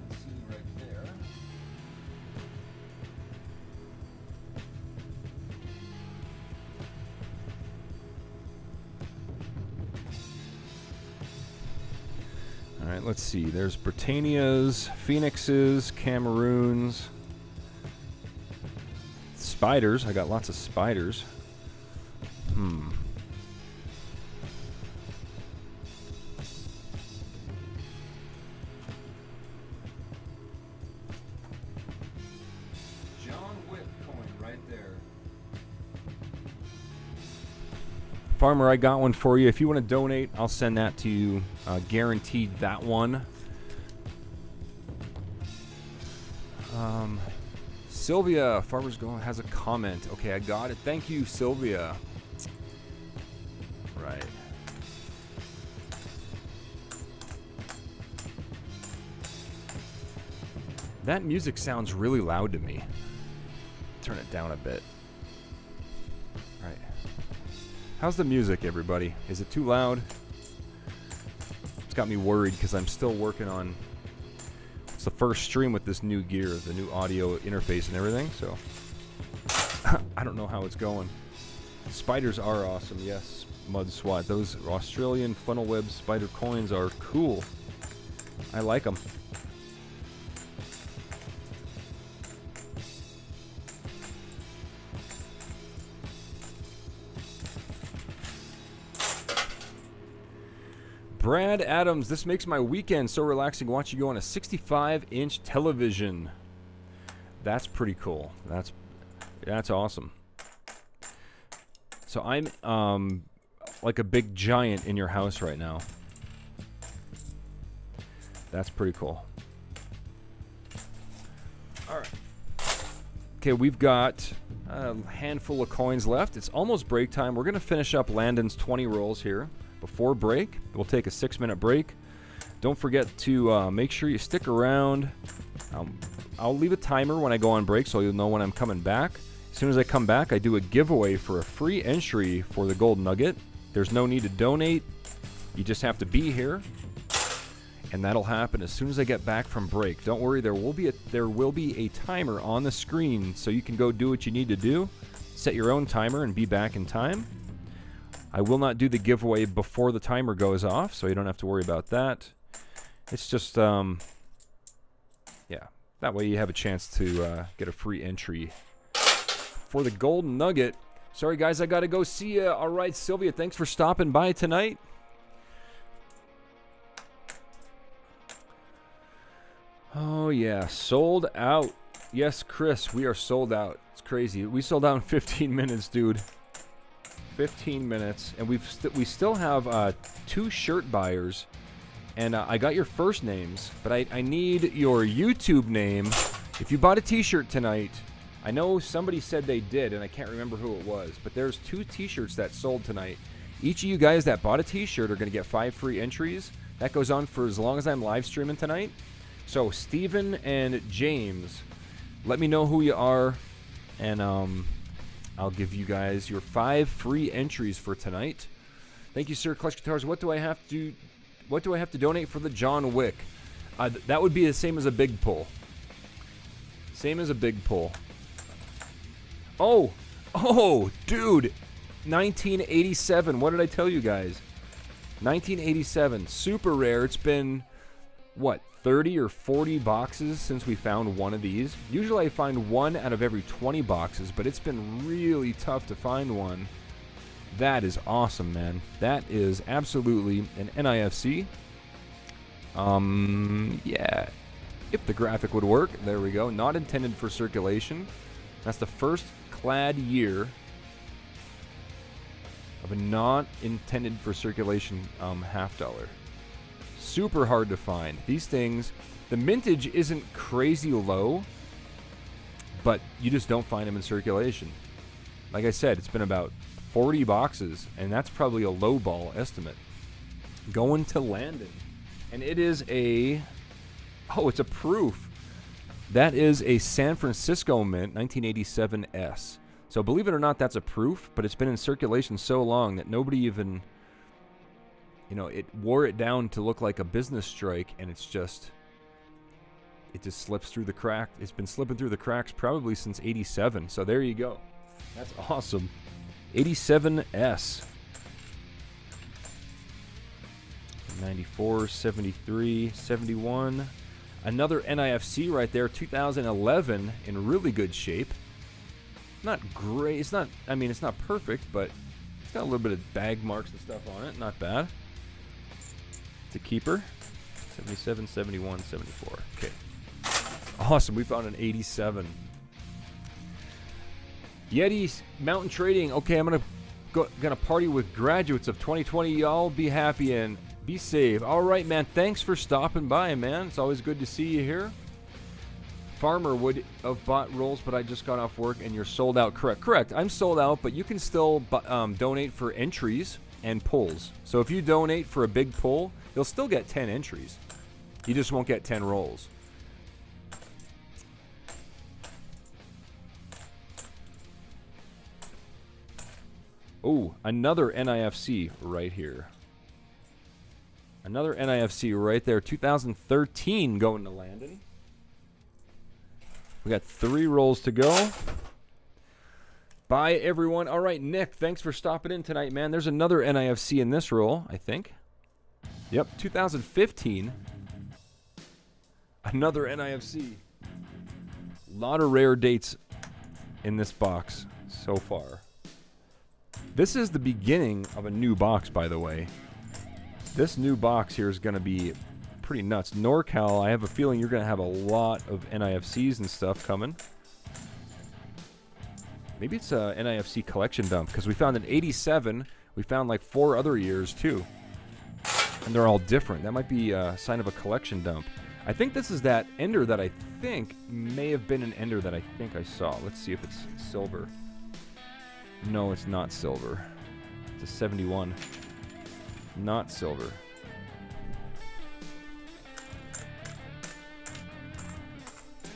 Let's see right there. All right, let's see. There's Britannias, Phoenixes, Cameroons, spiders. I got lots of spiders. John Wick coin right there. Farmer, I got one for you. If you want to donate, I'll send that to you. Guaranteed that one. Sylvia, Farmer's Going has a comment. Okay, I got it. Thank you, Sylvia. Right. That music sounds really loud to me. Turn it down a bit. All right. How's the music, everybody? Is it too loud? It's got me worried because I'm still working on... It's the first stream with this new gear, the new audio interface and everything, so... I don't know how it's going. Spiders are awesome, yes, Mud Swat. Those Australian funnel web spider coins are cool. I like them. Brad Adams, this makes my weekend so relaxing watching you on a 65-inch television. That's pretty cool. That's awesome. So I'm like a big giant in your house right now. That's pretty cool. All right. Okay, we've got a handful of coins left. It's almost break time. We're going to finish up Landon's 20 rolls here before break. We'll take a 6-minute break. Don't forget to make sure you stick around. I'll leave a timer when I go on break so you'll know when I'm coming back. As soon as I come back, I do a giveaway for a free entry for the Gold Nugget. There's no need to donate. You just have to be here. And that'll happen as soon as I get back from break. Don't worry, there will be a timer on the screen so you can go do what you need to do. Set your own timer and be back in time. I will not do the giveaway before the timer goes off, so you don't have to worry about that. It's just, yeah, that way you have a chance to get a free entry for the Gold Nugget. Sorry, guys, I got to go see you. All right, Sylvia, thanks for stopping by tonight. Oh, yeah, sold out. Yes, Chris, we are sold out. It's crazy. We sold out in 15 minutes, dude. 15 minutes, and we still have 2 shirt buyers, and I got your first names, but I need your YouTube name. If you bought a t-shirt tonight, I know somebody said they did, and I can't remember who it was, but there's 2 t-shirts that sold tonight. Each of you guys that bought a t-shirt are going to get 5 free entries. That goes on for as long as I'm live streaming tonight. So Steven and James, let me know who you are, and I'll give you guys your 5 free entries for tonight. Thank you, sir. KleshGuitars. What do I have to donate for the John Wick? That would be the same as a big pull. Same as a big pull. Oh, dude. 1987. What did I tell you guys? 1987. Super rare. It's been, what, 30 or 40 boxes since we found one of these. Usually I find one out of every 20 boxes, but it's been really tough to find one. That is awesome, man. That is absolutely an NIFC. Yeah. If the graphic would work. There we go. Not intended for circulation. That's the first clad year of a not intended for circulation half dollar. Super hard to find. These things, the mintage isn't crazy low, but you just don't find them in circulation. Like I said, it's been about 40 boxes, and that's probably a low ball estimate. Going to Landon. And it is a... Oh, it's a proof. That is a San Francisco Mint 1987 S. So believe it or not, that's a proof, but it's been in circulation so long that nobody even... You know, it wore it down to look like a business strike, and it's just... It just slips through the crack. It's been slipping through the cracks probably since 87. So there you go. That's awesome. 87S. 94, 73, 71. Another NIFC right there, 2011, in really good shape. Not great. It's not, I mean, it's not perfect, but it's got a little bit of bag marks and stuff on it. Not bad. It's a keeper. 77, 71, 74. Okay. Awesome. We found an 87. Yeti Mountain Trading. Okay, I'm gonna party with graduates of 2020. Y'all be happy and be safe. All right, man. Thanks for stopping by, man. It's always good to see you here. Farmer would have bought rolls, but I just got off work and you're sold out. Correct. I'm sold out, but you can still donate for entries and pulls. So if you donate for a big pull, you'll still get 10 entries. You just won't get 10 rolls. Oh, another NIFC right here. Another NIFC right there. 2013 going to Landon. We got 3 rolls to go. Bye, everyone. All right, Nick, thanks for stopping in tonight, man. There's another NIFC in this roll, I think. Yep, 2015. Another NIFC. A lot of rare dates in this box so far. This is the beginning of a new box, by the way. This new box here is going to be pretty nuts. NorCal, I have a feeling you're going to have a lot of NIFCs and stuff coming. Maybe it's a NIFC collection dump, because we found an 87. We found like 4 other years, too. And they're all different. That might be a sign of a collection dump. I think this is that ender that I think may have been an ender that I think I saw. Let's see if it's silver. No, it's not silver. It's a 71. Not silver.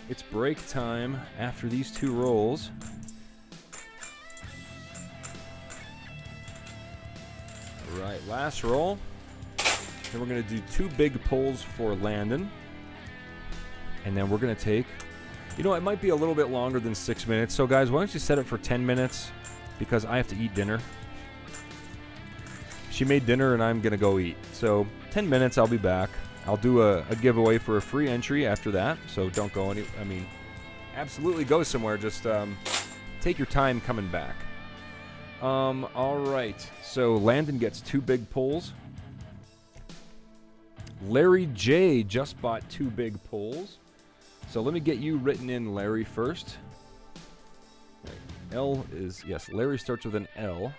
It's break time after these 2 rolls. All right, last roll. Then we're going to do 2 big pulls for Landon. And then we're going to take... You know, it might be a little bit longer than 6 minutes. So, guys, why don't you set it for 10 minutes? Because I have to eat dinner. She made dinner and I'm going to go eat. So 10 minutes, I'll be back. I'll do a giveaway for a free entry after that. So don't go any... I mean, absolutely go somewhere. Just take your time coming back. All right. So Landon gets 2 big pulls. Larry J just bought 2 big pulls. So let me get you written in, Larry, first. L is, yes, Larry starts with an L.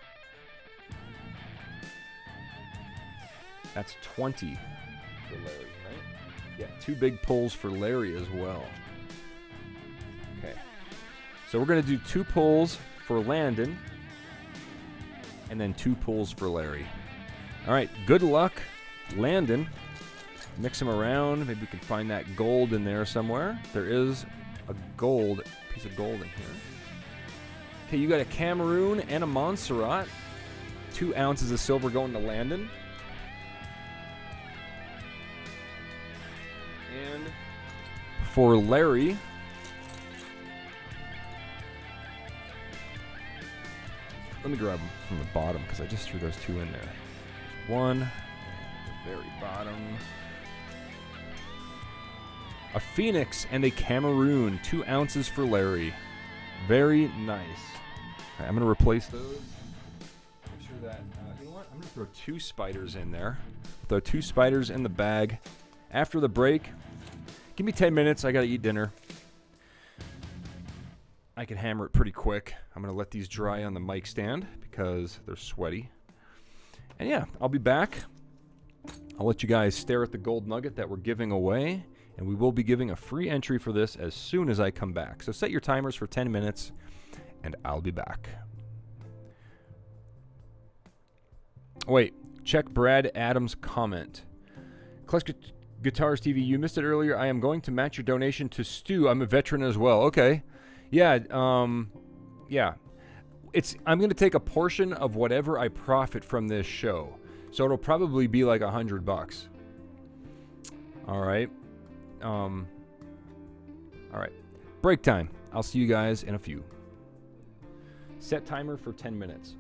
That's 20 for Larry, right? Yeah, 2 big pulls for Larry as well. Okay. So we're going to do 2 pulls for Landon. And then 2 pulls for Larry. All right, good luck, Landon. Mix them around. Maybe we can find that gold in there somewhere. There is a piece of gold in here. Okay, you got a Cameroon and a Montserrat. 2 ounces of silver going to Landon. And for Larry, let me grab them from the bottom because I just threw those 2 in there. 1 at the very bottom. A Phoenix and a Cameroon. 2 ounces for Larry. Very nice. All right, I'm going to replace those. Make sure that, you know what? I'm going to throw 2 spiders in there. Throw 2 spiders in the bag. After the break, give me 10 minutes. I got to eat dinner. I can hammer it pretty quick. I'm going to let these dry on the mic stand because they're sweaty. And yeah, I'll be back. I'll let you guys stare at the gold nugget that we're giving away, and we will be giving a free entry for this as soon as I come back. So set your timers for 10 minutes, and I'll be back. Wait, check Brad Adams' comment. KleshGuitars TV, you missed it earlier. I am going to match your donation to Stu. I'm a veteran as well. Okay. Yeah, yeah. I'm going to take a portion of whatever I profit from this show. So it'll probably be like $100. All right. All right. Break time. I'll see you guys in a few. Set timer for 10 minutes.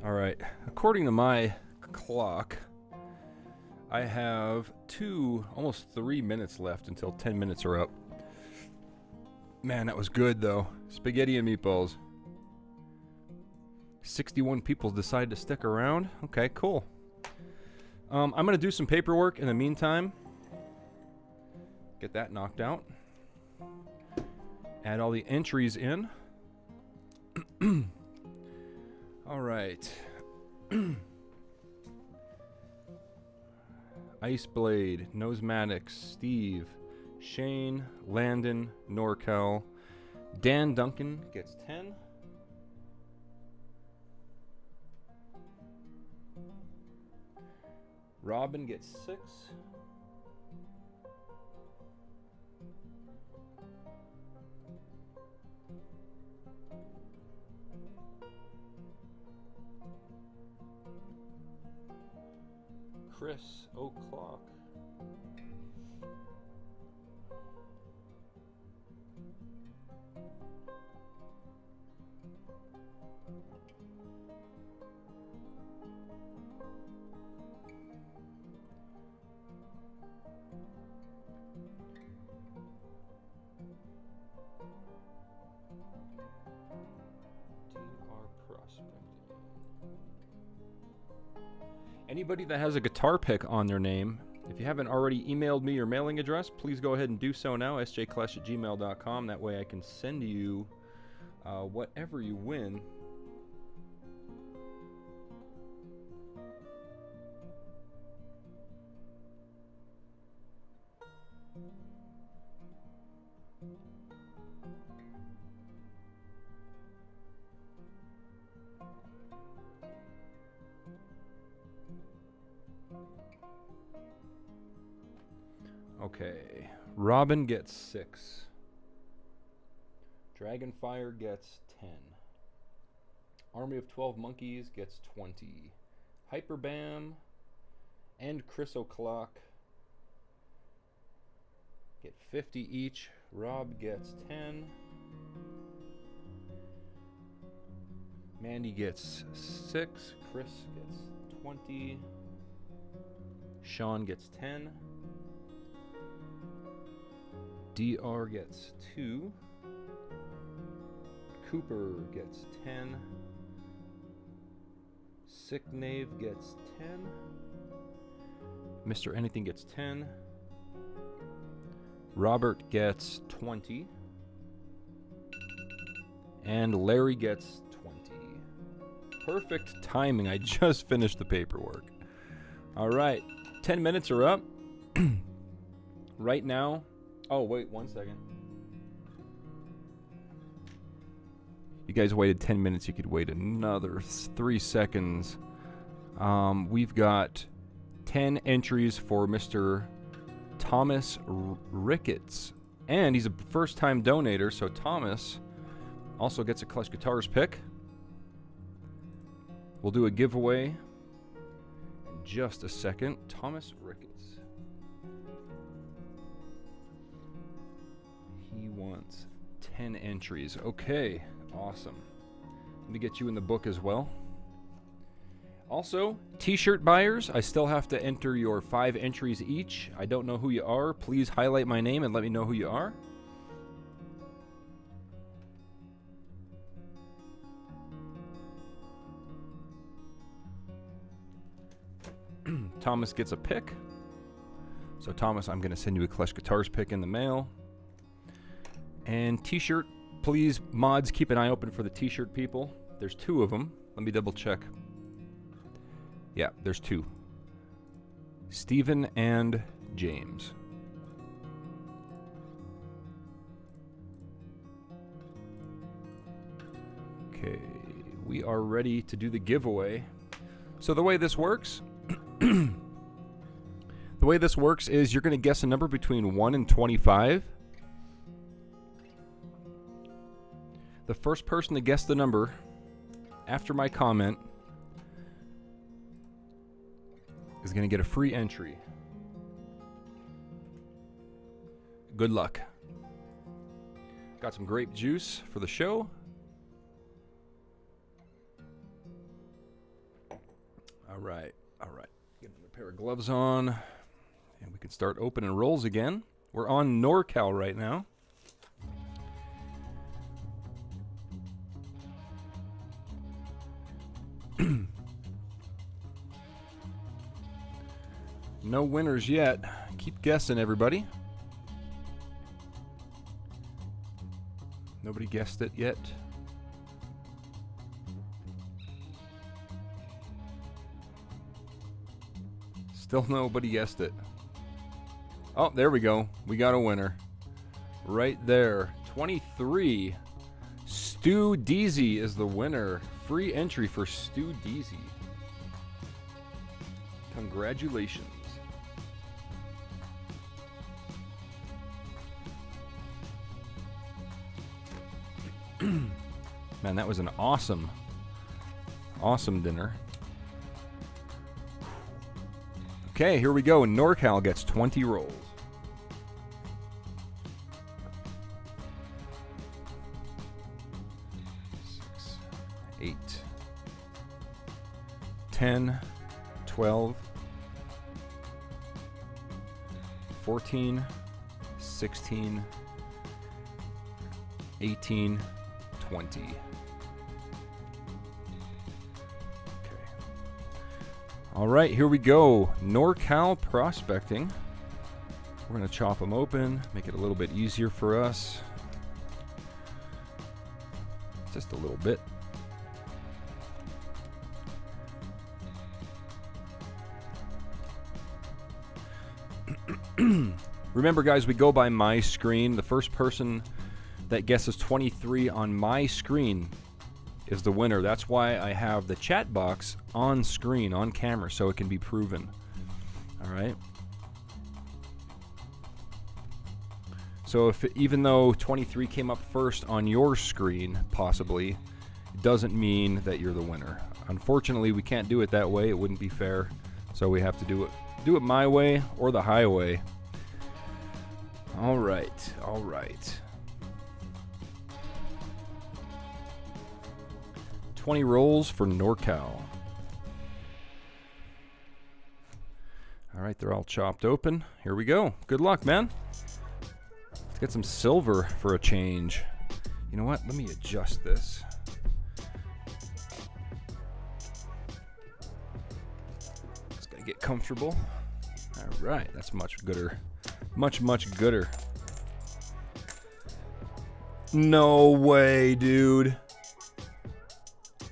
All right. According to my clock, I have almost 3 minutes left until 10 minutes are up. Man, that was good, though. Spaghetti and meatballs. 61 people decided to stick around. Okay, cool. I'm going to do some paperwork in the meantime. Get that knocked out. Add all the entries in. All right. Iceblade, Nosematics, Steve, Shane, Landon, Norcal. Dan Duncan gets 10. Robin gets 6. Chris O'Clock. Anybody that has a guitar pick on their name, if you haven't already emailed me your mailing address, please go ahead and do so now, sjklesh@gmail.com. That way I can send you whatever you win. Okay, Robin gets 6. Dragonfire gets 10. Army of 12 Monkeys gets 20. Hyperbam and Chris O'Clock get 50 each. Rob gets 10. Mandy gets 6. Chris gets 20. Sean gets 10. DR gets 2. Cooper gets 10. Sick Knave gets 10. Mr. Anything gets 10. Robert gets 20. And Larry gets 20. Perfect timing. I just finished the paperwork. All right. 10 minutes are up. Right now. Oh, wait 1 second. You guys waited 10 minutes. You could wait another 3 seconds. We've got 10 entries for Mr. Thomas Ricketts. And he's a first-time donator, so Thomas also gets a KleshGuitars pick. We'll do a giveaway in just a second. Thomas Ricketts. He wants 10 entries. Okay, awesome. Let me get you in the book as well. Also, t-shirt buyers, I still have to enter your 5 entries each. I don't know who you are. Please highlight my name and let me know who you are. Thomas gets a pick. So Thomas, I'm going to send you a KleshGuitars pick in the mail. And t-shirt, please, mods, keep an eye open for the t-shirt people. There's 2 of them. Let me double check. Yeah, there's 2. Stephen and James. Okay, we are ready to do the giveaway. So the way this works, the way this works is you're going to guess a number between 1 and 25. The first person to guess the number after my comment is going to get a free entry. Good luck. Got some grape juice for the show. All right. Get another pair of gloves on, and we can start opening rolls again. We're on NorCal right now. No winners yet. Keep guessing, everybody. Nobody guessed it yet. Still nobody guessed it. Oh, there we go. We got a winner. Right there. 23. Stu Deasy is the winner. Free entry for Stu Deasy. Congratulations. Man, that was an awesome dinner. Okay, here we go. NorCal gets 20 rolls. Six, 8, 10, 12, 14, 16, 18, 20. Okay. All right, here we go. NorCal prospecting. We're going to chop them open, make it a little bit easier for us. Just a little bit. Remember, guys, we go by my screen. The first person that guesses 23 on my screen is the winner. That's why I have the chat box on screen, on camera, so it can be proven. All right. So even though 23 came up first on your screen, possibly, it doesn't mean that you're the winner. Unfortunately, we can't do it that way. It wouldn't be fair. So we have to do it my way or the highway. All right. All right. 20 rolls for NorCal. All right, they're all chopped open. Here we go. Good luck, man. Let's get some silver for a change. You know what? Let me adjust this. Just gotta get comfortable. All right, that's much gooder. Much, much gooder. No way, dude.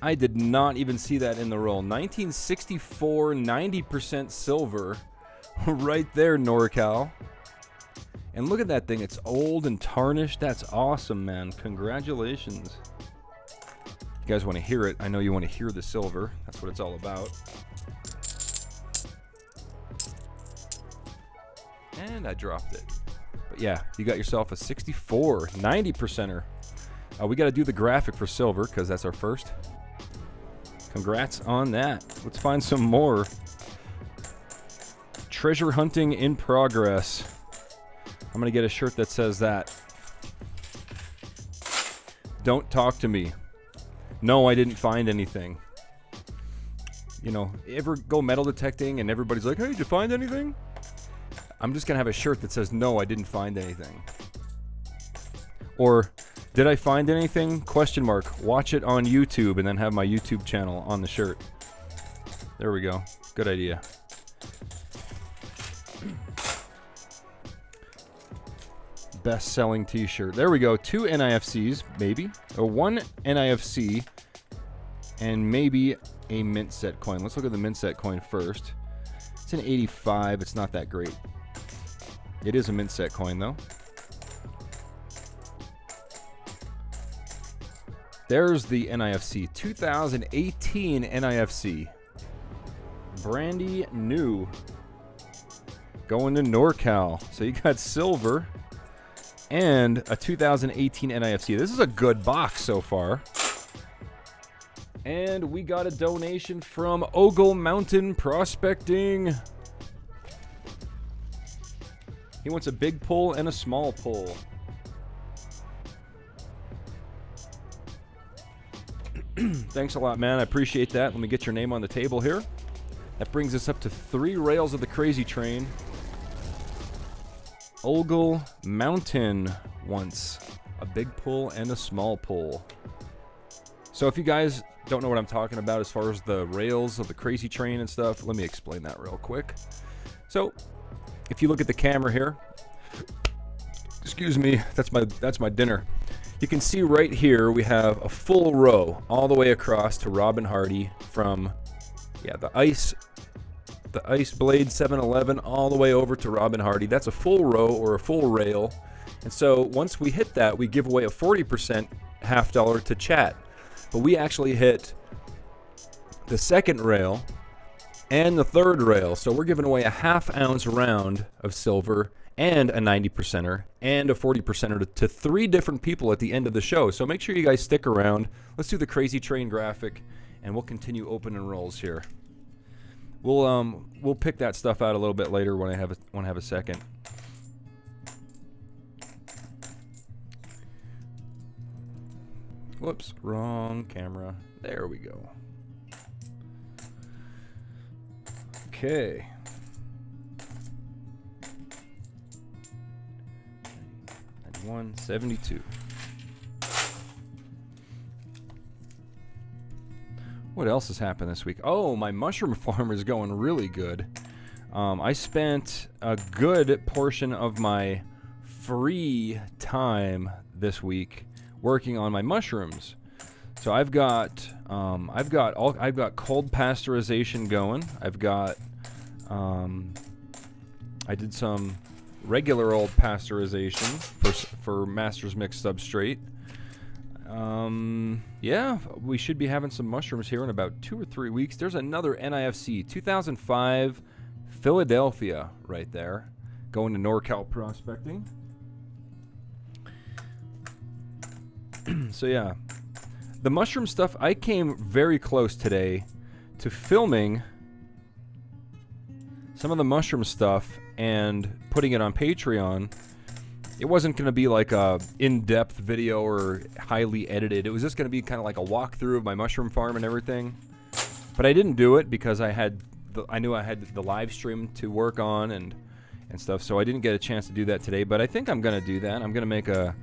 I did not even see that in the roll. 1964, 90% silver. Right there, NorCal. And look at that thing. It's old and tarnished. That's awesome, man. Congratulations. You guys want to hear it. I know you want to hear the silver. That's what it's all about. And I dropped it. But yeah, you got yourself a 64, 90%er. We got to do the graphic for silver because that's our first. Congrats on that. Let's find some more. Treasure hunting in progress. I'm going to get a shirt that says that. Don't talk to me. No, I didn't find anything. You know, ever go metal detecting and everybody's like, hey, did you find anything? I'm just going to have a shirt that says, no, I didn't find anything. Or, did I find anything? Question mark. Watch it on YouTube and then have my YouTube channel on the shirt. There we go. Good idea. Best-selling t-shirt. There we go. 2 NIFCs, maybe. Or 1 NIFC and maybe a mint set coin. Let's look at the mint set coin first. It's an 85. It's not that great. It is a mint set coin, though. There's the NIFC. 2018 NIFC. Brandy new. Going to NorCal. So you got silver and a 2018 NIFC. This is a good box so far. And we got a donation from Ogle Mountain Prospecting. He wants a big pull and a small pull. Thanks a lot, man. I appreciate that. Let me get your name on the table here. That brings us up to 3 rails of the crazy train. Ogle Mountain once. A big pull and a small pull. So if you guys don't know what I'm talking about as far as the rails of the crazy train and stuff, let me explain that real quick. So if you look at the camera here, excuse me, that's my dinner. You can see right here we have a full row all the way across to Robin Hardy from the Ice Blade 711 all the way over to Robin Hardy. That's a full row or a full rail. And so once we hit that, we give away a 40% half dollar to chat. But we actually hit the second rail and the third rail. So we're giving away a ½ ounce round of silver and a 90%er and a 40%er to 3 different people at the end of the show. So make sure you guys stick around. Let's do the crazy train graphic and we'll continue opening rolls here. We'll pick that stuff out a little bit later when I have a second. Whoops, wrong camera. There we go. Okay. 91.72. What else has happened this week? Oh, my mushroom farm is going really good. I spent a good portion of my free time this week working on my mushrooms. So I've got cold pasteurization going. I've got I did some regular old pasteurization for Master's Mix substrate. Yeah, we should be having some mushrooms here in about 2 or 3 weeks. There's another NIFC 2005 Philadelphia right there, going to NorCal prospecting. So yeah, the mushroom stuff, I came very close today to filming some of the mushroom stuff and putting it on Patreon. It wasn't going to be like a in-depth video or highly edited. It was just going to be kind of like a walkthrough of my mushroom farm and everything. But I didn't do it because I knew I had the live stream to work on and stuff, so I didn't get a chance to do that today. But I think I'm going to do that. I'm going to make a,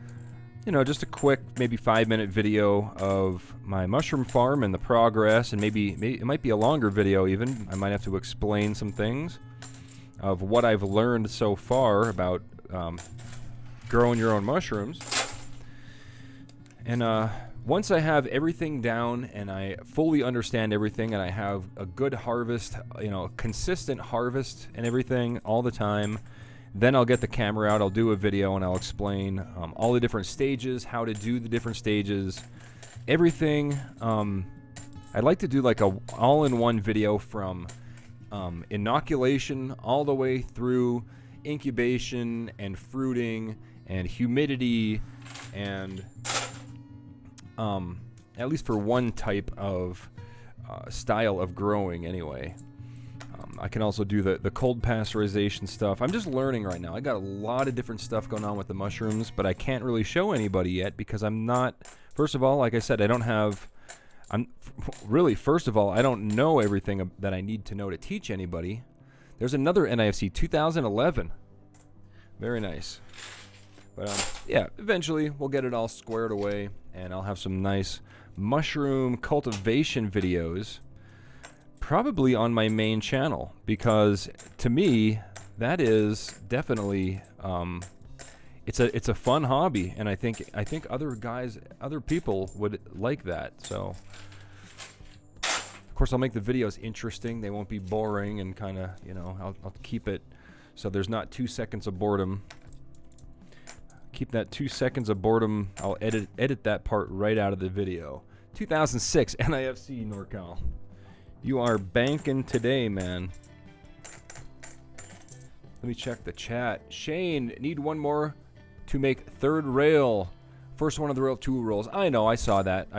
just a quick, maybe 5-minute video of my mushroom farm and the progress, and maybe it might be a longer video even. I might have to explain some things of what I've learned so far about growing your own mushrooms. And once I have everything down and I fully understand everything and I have a good harvest, consistent harvest and everything all the time, then I'll get the camera out, I'll do a video, and I'll explain all the different stages, how to do the different stages, everything. I'd like to do like a all-in-one video from inoculation all the way through incubation and fruiting and humidity, and at least for one type of style of growing anyway. I can also do the cold pasteurization stuff. I'm just learning right now. I got a lot of different stuff going on with the mushrooms, but I can't really show anybody yet because I'm not, first of all, like I said, I don't know everything that I need to know to teach anybody. There's another NIFC 2011. Very nice. But yeah, eventually we'll get it all squared away and I'll have some nice mushroom cultivation videos probably on my main channel, because to me that is definitely it's a fun hobby, and I think other people would like that. So of course I'll make the videos interesting. They won't be boring, and kind of, I'll keep it so there's not 2 seconds of boredom. Keep that 2 seconds of boredom. I'll edit that part right out of the video. 2006 NIFC NorCal. You are banking today, man. Let me check the chat. Shane, need one more to make third rail. First one of the rail, 2 rolls. I know, I saw that.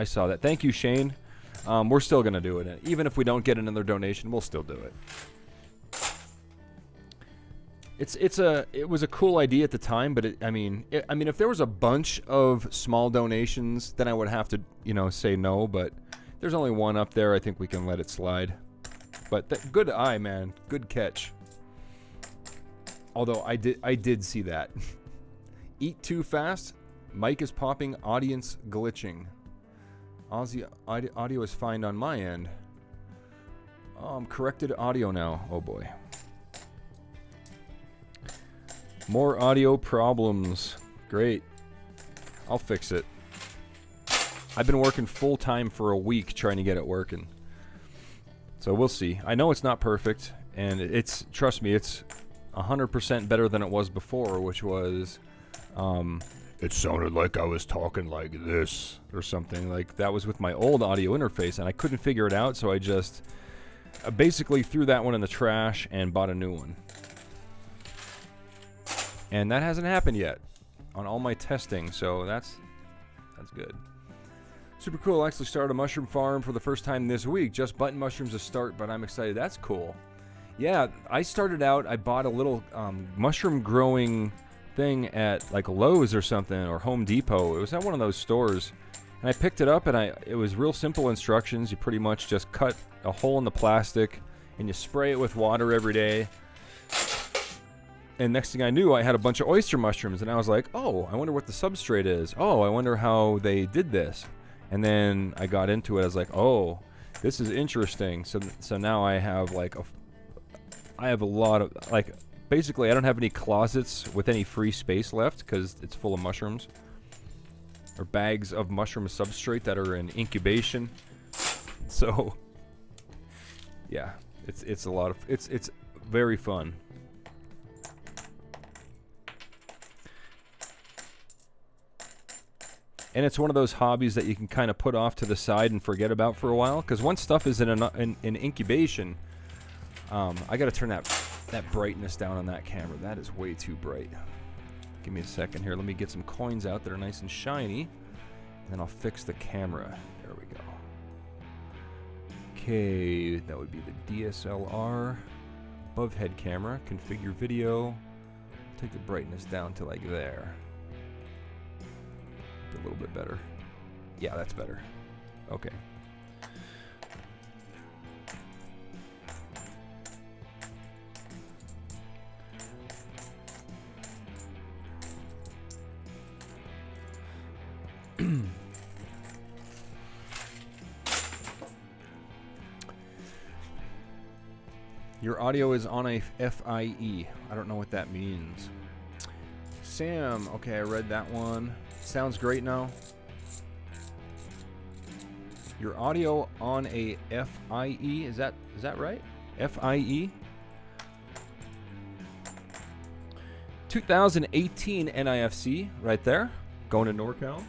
Thank you, Shane. We're still going to do it. Even if we don't get another donation, we'll still do it. It was a cool idea at the time, but I mean, if there was a bunch of small donations, then I would have to, say no, but there's only one up there. I think we can let it slide. But good eye, man. Good catch. Although I did see that. Eat too fast. Mic is popping. Audience glitching. Aussie audio is fine on my end. Corrected audio now. Oh boy. More audio problems. Great. I'll fix it. I've been working full time for a week trying to get it working. So we'll see. I know it's not perfect, and it's, trust me, it's 100% better than it was before, which was, it sounded like I was talking like this or something. Like that was with my old audio interface, and I couldn't figure it out, so I just basically threw that one in the trash and bought a new one. And that hasn't happened yet on all my testing, so that's good. Super cool. I actually started a mushroom farm for the first time this week. Just button mushrooms to start, but I'm excited. That's cool. Yeah, I started out, I bought a little mushroom growing thing at like Lowe's or something, or Home Depot. It was at one of those stores. And I picked it up, and it was real simple instructions. You pretty much just cut a hole in the plastic, and you spray it with water every day. And next thing I knew, I had a bunch of oyster mushrooms, and I was like, oh, I wonder what the substrate is. Oh, I wonder how they did this. And then I got into it. I was like, oh, this is interesting. So now I have like I have a lot of, like, basically I don't have any closets with any free space left because it's full of mushrooms, or bags of mushroom substrate that are in incubation. So yeah, it's a lot of, it's very fun. And it's one of those hobbies that you can kind of put off to the side and forget about for a while, because once stuff is in incubation, I got to turn that brightness down on that camera. That is way too bright. Give me a second here. Let me get some coins out that are nice and shiny, and then I'll fix the camera. There we go. Okay, that would be the DSLR above head camera. Configure video. Take the brightness down to like there. A little bit better. Yeah, that's better. Okay. Your audio is on a FIE. I don't know what that means. Sam, okay, I read that one. Sounds great now. Your audio on a FIE, is that right? FIE? 2018 NIFC right there. Going to NorCal.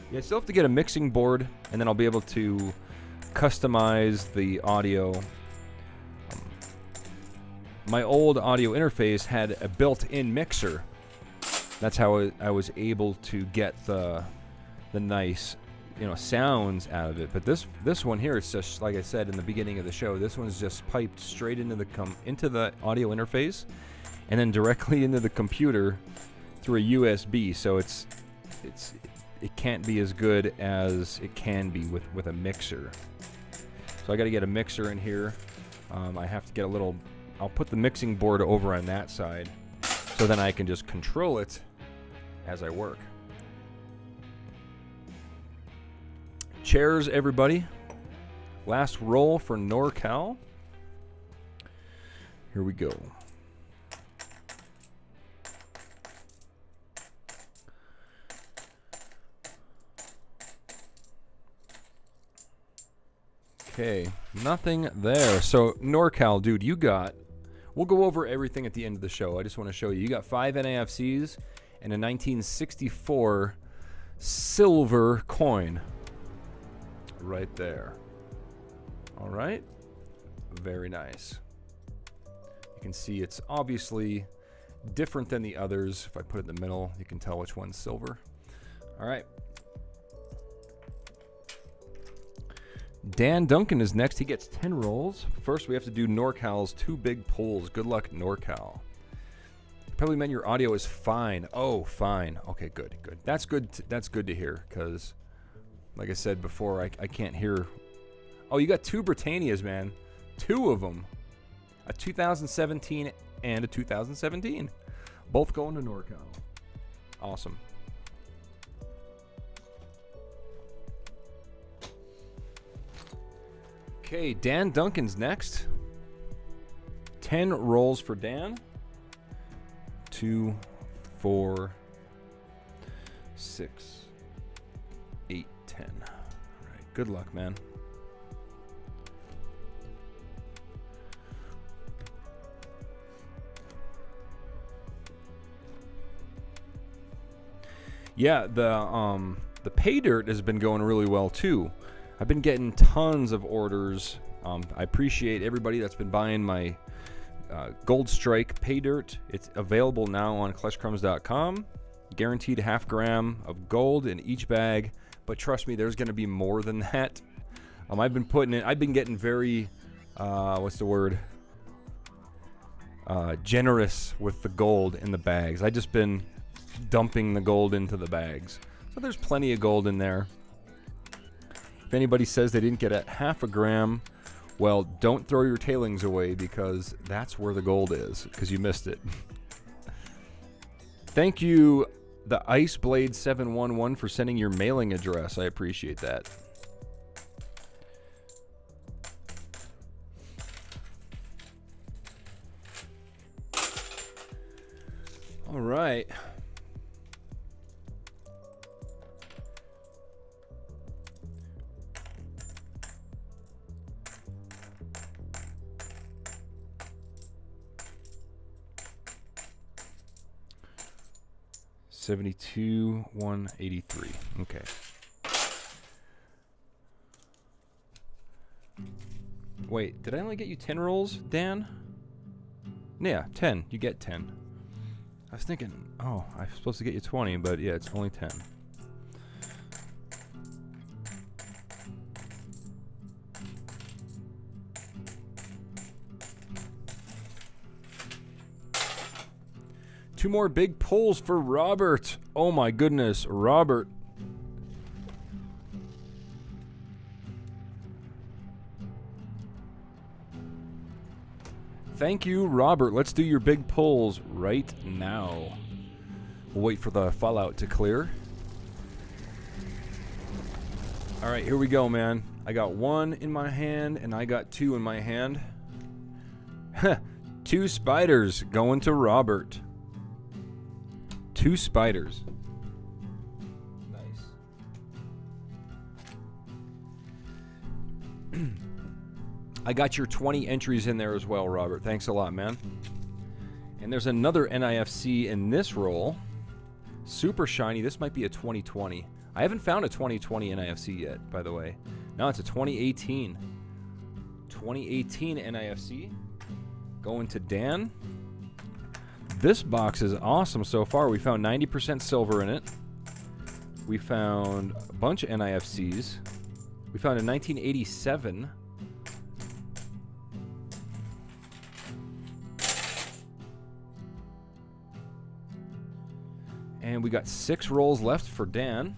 Yeah, I still have to get a mixing board, and then I'll be able to customize the audio. My old audio interface had a built-in mixer. That's how I was able to get the nice, sounds out of it. But this one here, it's just like I said in the beginning of the show. This one's just piped straight into the audio interface, and then directly into the computer through a USB. So it can't be as good as it can be with a mixer. So I got to get a mixer in here. I have to get a little. I'll put the mixing board over on that side, so then I can just control it as I work. Chairs, everybody. Last roll for NorCal. Here we go. Okay, nothing there. So NorCal, dude, you got... We'll go over everything at the end of the show. I just want to show you. You got 5 NIFCs and a 1964 silver coin. Right there. All right. Very nice. You can see it's obviously different than the others. If I put it in the middle, you can tell which one's silver. All right. Dan Duncan is next. He gets 10 rolls. First, we have to do NorCal's 2 big pulls. Good luck, NorCal. Probably meant your audio is fine. Oh, fine. Okay, good, good. That's good. That's good to hear, because, like I said before, I can't hear. Oh, you got 2 Britannias, man. 2 of them. A 2017 and a 2017. Both going to NorCal. Awesome. Okay, Dan Duncan's next. 10 rolls for Dan. 2, 4, 6, 8, 10. All right, good luck, man. Yeah, the pay dirt has been going really well too. I've been getting tons of orders. I appreciate everybody that's been buying my Gold Strike pay dirt. It's available now on KleshCrumbs.com. Guaranteed 0.5 gram of gold in each bag. But trust me, there's going to be more than that. I've been getting very, what's the word? Generous with the gold in the bags. I just been dumping the gold into the bags. So there's plenty of gold in there. If anybody says they didn't get a 0.5 gram, well, don't throw your tailings away, because that's where the gold is, because you missed it. Thank you, the Iceblade 711, for sending your mailing address. I appreciate that. All right. $72, $183. Okay. Wait, did I only get you 10 rolls, Dan? Yeah, 10. You get 10. I was thinking, oh, I'm supposed to get you 20, but yeah, it's only 10. Two more big pulls for Robert. Oh my goodness, Robert. Thank you, Robert. Let's do your big pulls right now. We'll wait for the fallout to clear. All right, here we go, man. I got 1 in my hand, and I got 2 in my hand. 2 spiders going to Robert. 2 spiders. Nice. I got your 20 entries in there as well, Robert. Thanks a lot, man. And there's another NIFC in this roll. Super shiny. This might be a 2020. I haven't found a 2020 NIFC yet, by the way. No, it's a 2018. 2018 NIFC. Going to Dan. This box is awesome so far. We found 90% silver in it. We found a bunch of NIFCs. We found a 1987. And we got 6 rolls left for Dan.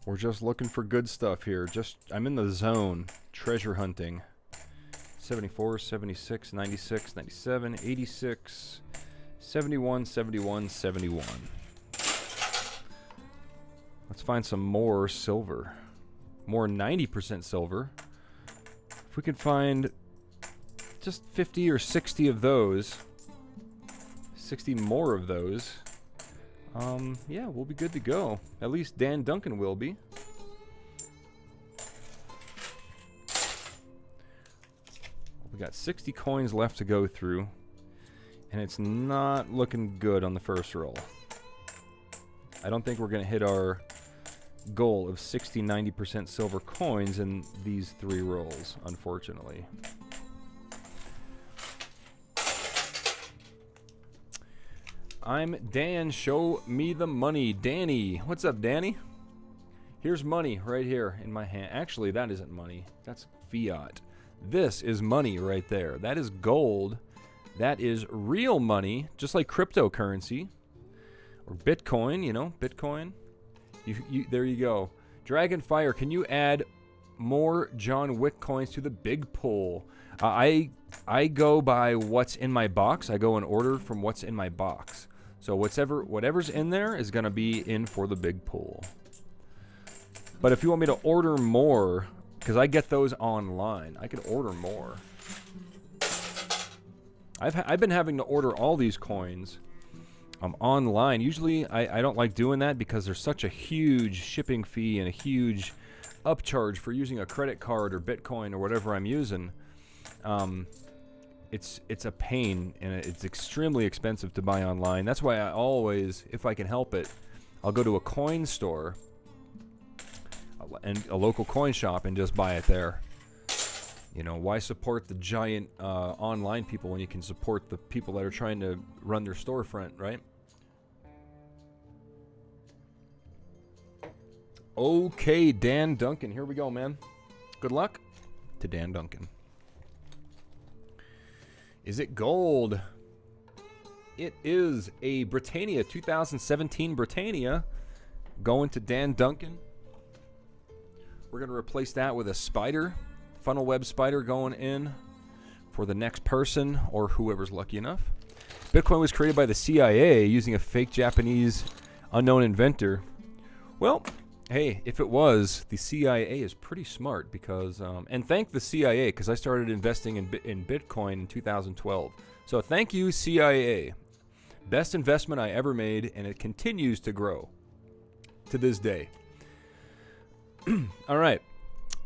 We're just looking for good stuff here. I'm in the zone. Treasure hunting. 74, 76, 96, 97, 86, 71, 71, 71. Let's find some more silver. More 90% silver. If we can find just 50 or 60 of those, 60 more of those, yeah, we'll be good to go. At least Dan Duncan will be. We got 60 coins left to go through, and it's not looking good on the first roll. I don't think we're going to hit our goal of 60-90% silver coins in these 3 rolls, unfortunately. I'm Dan. Show me the money. Danny. What's up, Danny? Here's money right here in my hand. Actually, that isn't money. That's fiat. This is money right there. That is gold. That is real money, just like cryptocurrency. Or Bitcoin, you know, Bitcoin. There you go. Dragonfire, can you add more John Wick coins to the big pool? I go by what's in my box. I go in order from what's in my box. So whatever's in there is going to be in for the big pool. But if you want me to order more, because I get those online, I can order more. I've been having to order all these coins online. Usually I don't like doing that because there's such a huge shipping fee and a huge upcharge for using a credit card or Bitcoin or whatever I'm using. It's a pain, and it's extremely expensive to buy online. That's why I always, if I can help it, I'll go to a coin store and a local coin shop and just buy it there. You know, why support the giant online people when you can support the people that are trying to run their storefront, right? Okay, Dan Duncan. Here we go, man. Good luck to Dan Duncan. Is it gold? It is a Britannia, 2017 Britannia, going to Dan Duncan. We're going to replace that with a spider, funnel web spider going in for the next person or whoever's lucky enough. Bitcoin was created by the CIA using a fake Japanese unknown inventor. Well, hey, if it was, the CIA is pretty smart because, and thank the CIA because I started investing in Bitcoin in 2012. So thank you, CIA. Best investment I ever made, and it continues to grow to this day. All right.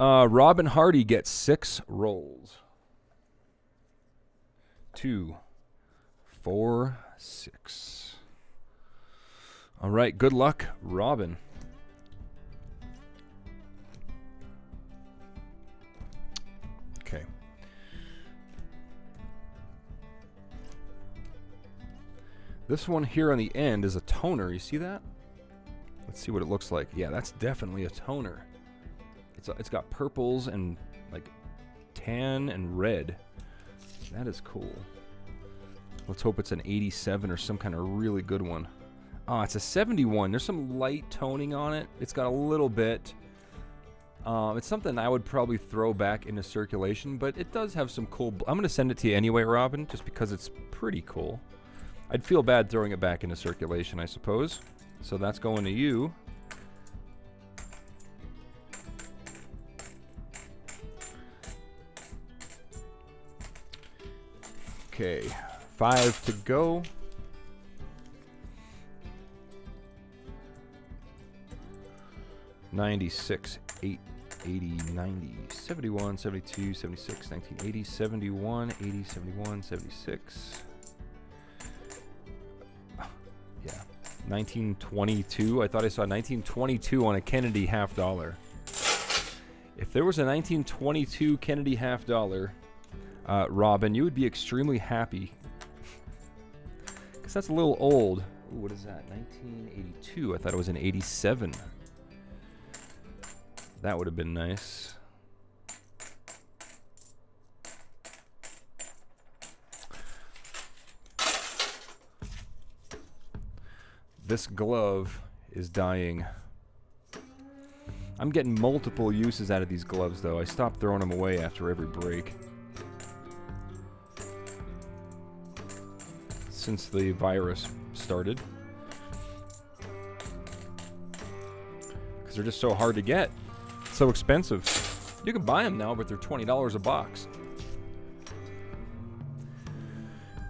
Robin Hardy gets 6 rolls. 2, 4, 6. All right. Good luck, Robin. Okay. This one here on the end is a toner. You see that? Let's see what it looks like. Yeah, that's definitely a toner. It's got purples and like tan and red. That is cool. Let's hope it's an 87 or some kind of really good one. Oh, it's a 71. There's some light toning on it. It's got a little bit. It's something I would probably throw back into circulation, but it does have some cool... I'm going to send it to you anyway, Robin, just because it's pretty cool. I'd feel bad throwing it back into circulation, I suppose. So that's going to you. Okay, 5 to go. $96, 8, 80, 90, 71, 72, 76, 1980, 71, 80, 71, 76. Yeah, 1922. I thought I saw 1922 on a Kennedy half dollar. If there was a 1922 Kennedy half dollar, Robin, you would be extremely happy. Because that's a little old. Ooh, what is that? 1982. I thought it was an 87. That would have been nice. This glove is dying. I'm getting multiple uses out of these gloves, though. I stopped throwing them away after every break. Since the virus started. Because they're just so hard to get. So expensive. You can buy them now, but they're $20 a box.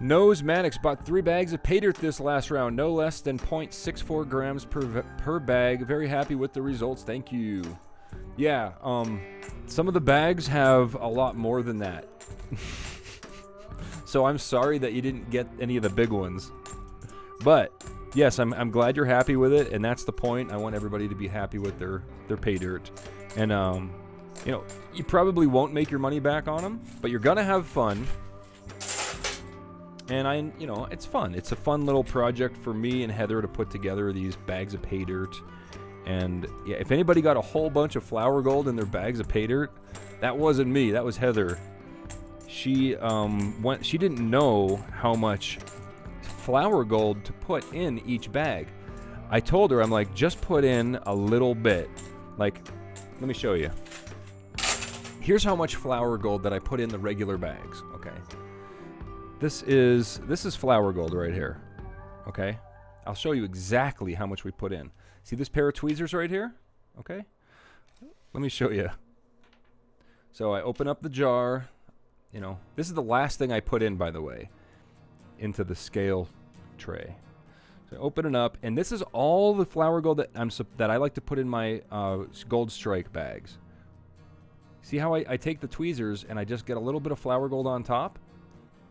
Nose Maddox bought 3 bags of pay dirt this last round. No less than 0.64 grams per bag. Very happy with the results. Thank you. Yeah, some of the bags have a lot more than that. So I'm sorry that you didn't get any of the big ones. But, yes, I'm glad you're happy with it, and that's the point. I want everybody to be happy with their pay dirt. And, you know, you probably won't make your money back on them, but you're going to have fun. And you know, it's fun. It's a fun little project for me and Heather to put together these bags of pay dirt. And yeah, if anybody got a whole bunch of flour gold in their bags of pay dirt, that wasn't me. That was Heather. She she didn't know how much flour gold to put in each bag. I told her, I'm like, just put in a little bit. Like, let me show you. Here's how much flour gold that I put in the regular bags. Okay. This is flour gold right here. Okay. I'll show you exactly how much we put in. See this pair of tweezers right here? Okay. Let me show you. So I open up the jar. You know, this is the last thing I put in, by the way, into the scale tray. So I open it up, and this is all the flour gold that I like to put in my gold strike bags. See how I take the tweezers and I just get a little bit of flour gold on top?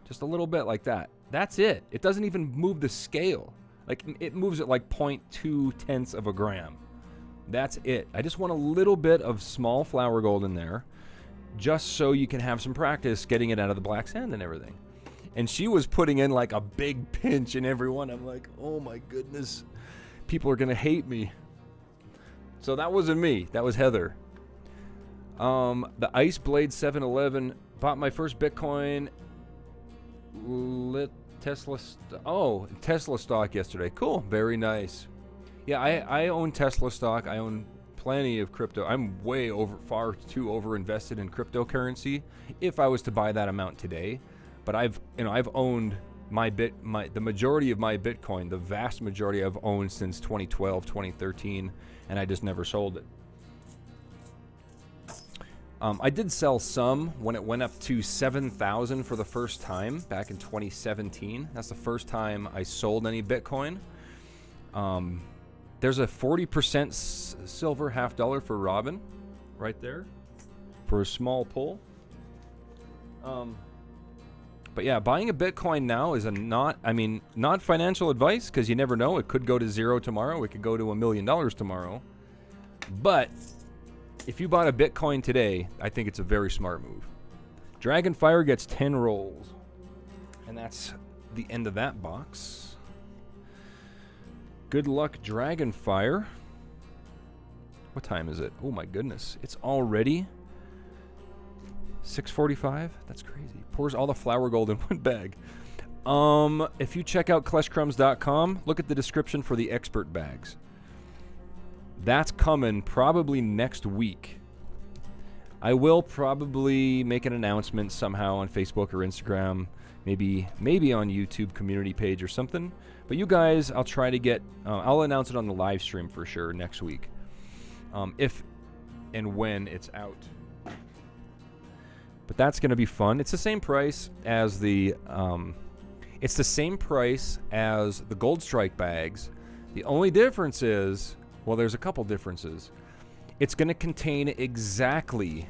Just a little bit like that. That's it. It doesn't even move the scale. Like, it moves at like 0.2 of a gram. That's it. I just want a little bit of small flour gold in there, just so you can have some practice getting it out of the black sand and everything. And she was putting in like a big pinch in every one. I'm like, oh my goodness, people are gonna hate me. So that wasn't me. That was Heather. The Ice Blade 711 bought my first Bitcoin. Tesla stock yesterday. Cool, very nice. Yeah, I own Tesla stock. I own plenty of crypto. I'm far too over invested in cryptocurrency if I was to buy that amount today. But I've owned the majority of my Bitcoin, the vast majority I've owned since 2012, 2013, and I just never sold it. I did sell some when it went up to 7,000 for the first time back in 2017. That's the first time I sold any Bitcoin. There's a 40% silver $half for Robin right there for a small pull. But yeah, buying a Bitcoin now is not financial advice, because you never know. It could go to zero tomorrow. It could go to $1 million tomorrow. But if you bought a Bitcoin today, I think it's a very smart move. Dragonfire gets 10 rolls. And that's the end of that box. Good luck, Dragonfire. What time is it? Oh my goodness. It's already 6:45? That's crazy. Pours all the flour gold in one bag. If you check out KleshCrumbs.com, look at the description for the expert bags. That's coming probably next week. I will probably make an announcement somehow on Facebook or Instagram, maybe on YouTube community page or something. But you guys, I'll try to get, I'll announce it on the live stream for sure next week, if and when it's out. But that's going to be fun. It's the same price as the Gold Strike bags. The only difference is, well, there's a couple differences. It's going to contain exactly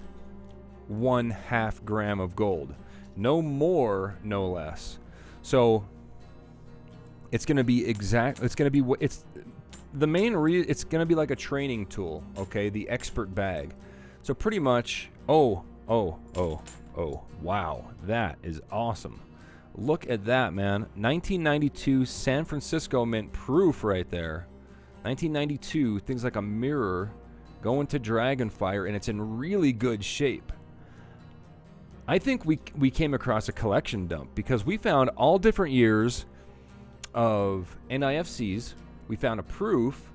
1/2 gram of gold. No more, no less. So it's going to be it's going to be, it's going to be like a training tool, okay? The expert bag. So pretty much, oh, wow. That is awesome. Look at that, man. 1992 San Francisco Mint proof right there. 1992, things like a mirror going to Dragonfire, and it's in really good shape. I think we came across a collection dump, because we found all different years of NIFCs. We found a proof.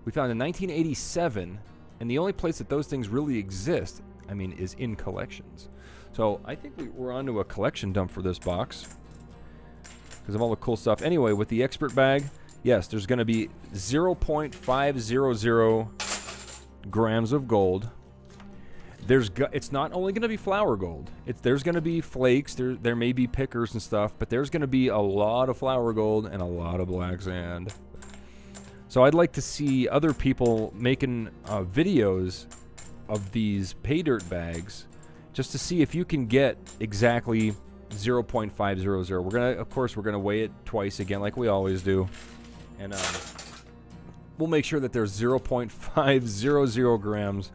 We found a 1987, and the only place that those things really exist, I mean, is in collections. So I think we're onto a collection dump for this box because of all the cool stuff. Anyway, with the expert bag, yes, there's going to be 0.500 grams of gold. It's not only going to be flour gold. There's going to be flakes. There may be pickers and stuff, but there's going to be a lot of flour gold and a lot of black sand. So I'd like to see other people making videos of these pay dirt bags, just to see if you can get exactly 0.500. Of course, we're gonna weigh it twice again, like we always do, and we'll make sure that there's 0.500 grams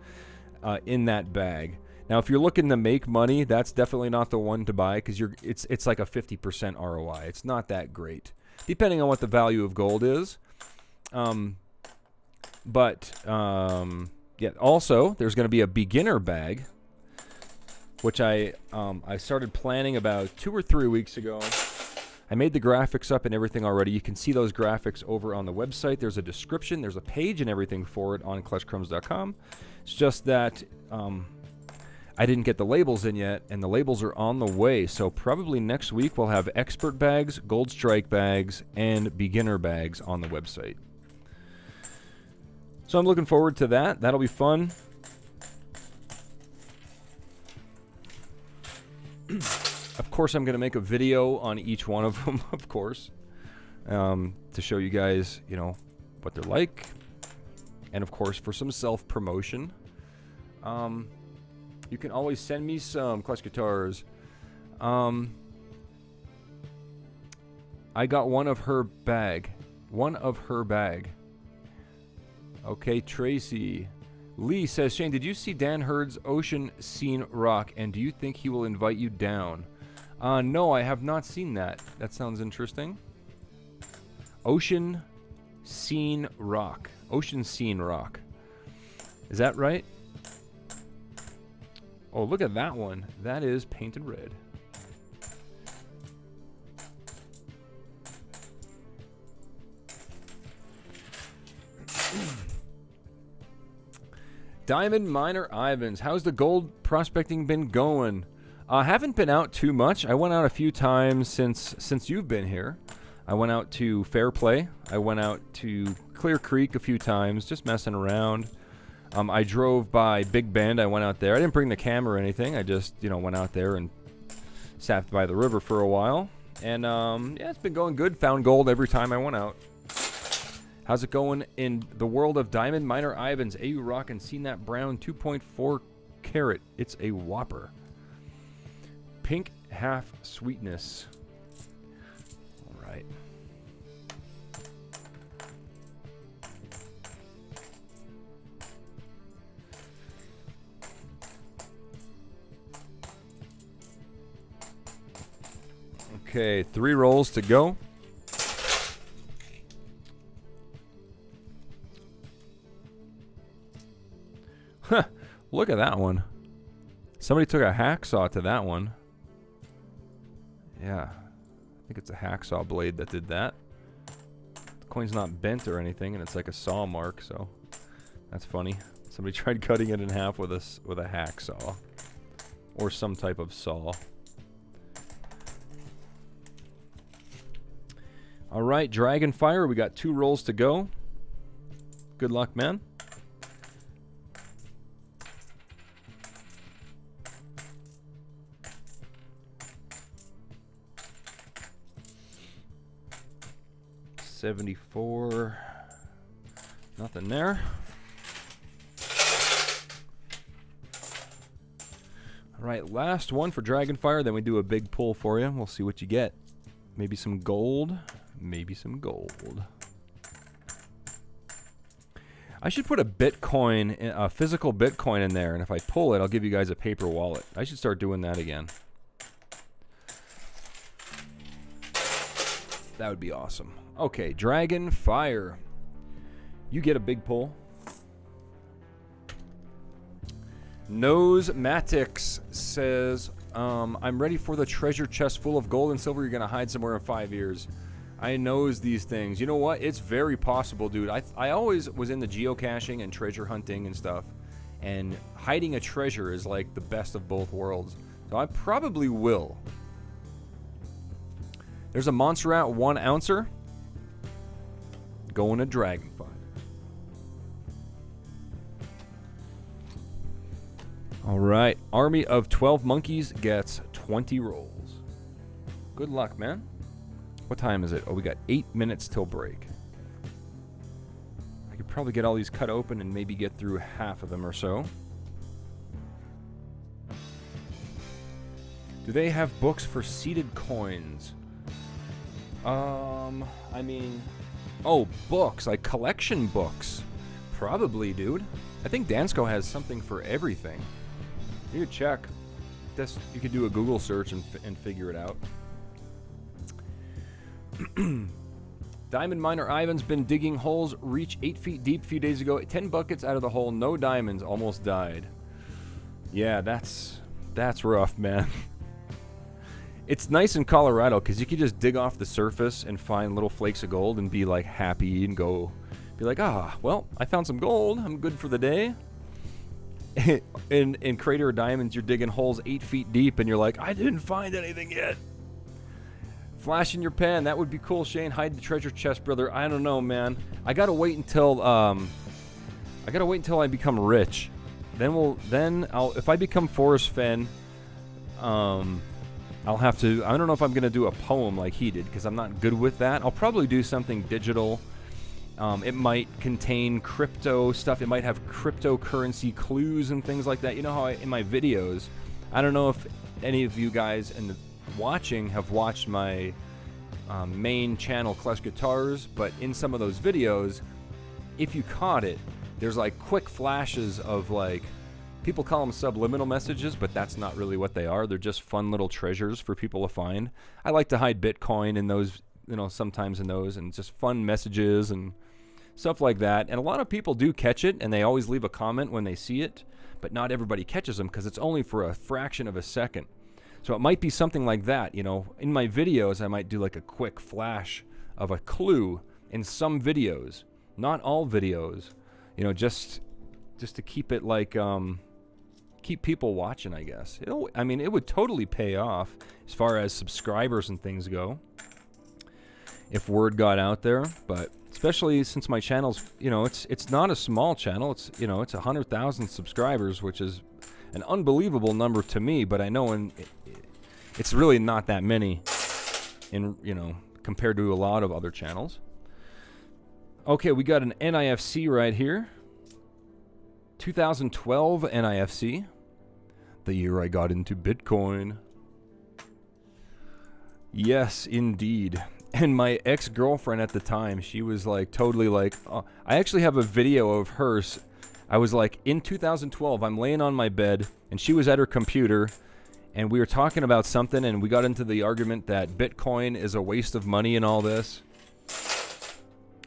in that bag. Now, if you're looking to make money, that's definitely not the one to buy because it's like a 50% ROI. It's not that great, depending on what the value of gold is. Yeah. Also, there's going to be a beginner bag, which I started planning about 2 or 3 weeks ago. I made the graphics up and everything already. You can see those graphics over on the website. There's a description. There's a page and everything for it on KleshCrumbs.com. It's just that I didn't get the labels in yet, and the labels are on the way. So probably next week we'll have expert bags, gold strike bags, and beginner bags on the website. So I'm looking forward to that. That'll be fun. Of course, I'm going to make a video on each one of them, of course, to show you guys, you know, what they're like. And, of course, for some self-promotion. You can always send me some KleshGuitars. I got one of her bag. One of her bag. Okay, Tracy. Lee says, Shane, did you see Dan Hurd's Ocean Scene Rock, and do you think he will invite you down? No, I have not seen that. That sounds interesting. Ocean Scene Rock. Ocean Scene Rock. Is that right? Oh, look at that one. That is painted red. Diamond Miner Ivans, how's the gold prospecting been going? I haven't been out too much. I went out a few times since you've been here. I went out to Fairplay. I went out to Clear Creek a few times, just messing around. I drove by Big Bend. I went out there. I didn't bring the camera or anything. I just, you know, went out there and sat by the river for a while. And, yeah, it's been going good. Found gold every time I went out. How's it going in the world of Diamond Miner Ivans? AU rockin', seen that brown 2.4 carat. It's a whopper. Pink half sweetness. All right. Okay, 3 rolls to go. Huh, look at that one. Somebody took a hacksaw to that one. Yeah, I think it's a hacksaw blade that did that. The coin's not bent or anything, and it's like a saw mark, so that's funny. Somebody tried cutting it in half with a hacksaw or some type of saw. All right, Dragonfire, we got 2 rolls to go. Good luck, man. $74. Nothing there. All right, last one for Dragonfire. Then we do a big pull for you. We'll see what you get. Maybe some gold. Maybe some gold. I should put a Bitcoin, a physical Bitcoin in there, and if I pull it, I'll give you guys a paper wallet. I should start doing that again. That would be awesome. Okay, Dragonfire. You get a big pull. Nosematics says, I'm ready for the treasure chest full of gold and silver you're going to hide somewhere in 5 years. I knows these things. You know what? It's very possible, dude. I always was in the geocaching and treasure hunting and stuff. And hiding a treasure is like the best of both worlds. So I probably will. There's a Montserrat 1 ouncer. Going to Dragonfire. All right. Army of 12 Monkeys gets 20 rolls. Good luck, man. What time is it? Oh, we got 8 minutes till break. I could probably get all these cut open and maybe get through half of them or so. Do they have books for seeded coins? I mean... Oh, books. Like collection books. Probably, dude. I think Dansko has something for everything. You could check. This, you could do a Google search and figure it out. Diamond miner Ivan's been digging holes reach 8 feet deep a few days ago. 10 buckets out of the hole, no diamonds, almost died. Yeah, that's rough, man. It's nice in Colorado because you can just dig off the surface and find little flakes of gold and be like happy and go be like, well, I found some gold. I'm good for the day. in Crater of Diamonds, you're digging holes 8 feet deep and you're like, I didn't find anything yet. Flash in your pan, that would be cool, Shane. Hide the treasure chest, brother. I don't know, man. I gotta wait until I become rich. Then I'll if I become Forrest Fenn, I'll have to. I don't know if I'm gonna do a poem like he did because I'm not good with that. I'll probably do something digital. It might contain crypto stuff. It might have cryptocurrency clues and things like that. You know how in my videos, I don't know if any of you guys in the watching have watched my main channel, KleshGuitars, but in some of those videos, if you caught it, there's like quick flashes of like, people call them subliminal messages, but that's not really what they are. They're just fun little treasures for people to find. I like to hide Bitcoin in those, sometimes in those, and just fun messages and stuff like that. And a lot of people do catch it, and they always leave a comment when they see it, but not everybody catches them because it's only for a fraction of a second. So it might be something like that, In my videos, I might do like a quick flash of a clue in some videos, not all videos, just to keep it like, keep people watching, I guess. It would totally pay off as far as subscribers and things go if word got out there, but especially since my channel's, it's not a small channel. It's, it's 100,000 subscribers, which is an unbelievable number to me, but I know it's really not that many compared to a lot of other channels. Okay, we got an NIFC right here. 2012 NIFC. The year I got into Bitcoin. Yes, indeed. And my ex-girlfriend at the time, she was like totally like, I actually have a video of hers. I was like, in 2012, I'm laying on my bed, and she was at her computer, and we were talking about something, and we got into the argument that Bitcoin is a waste of money and all this.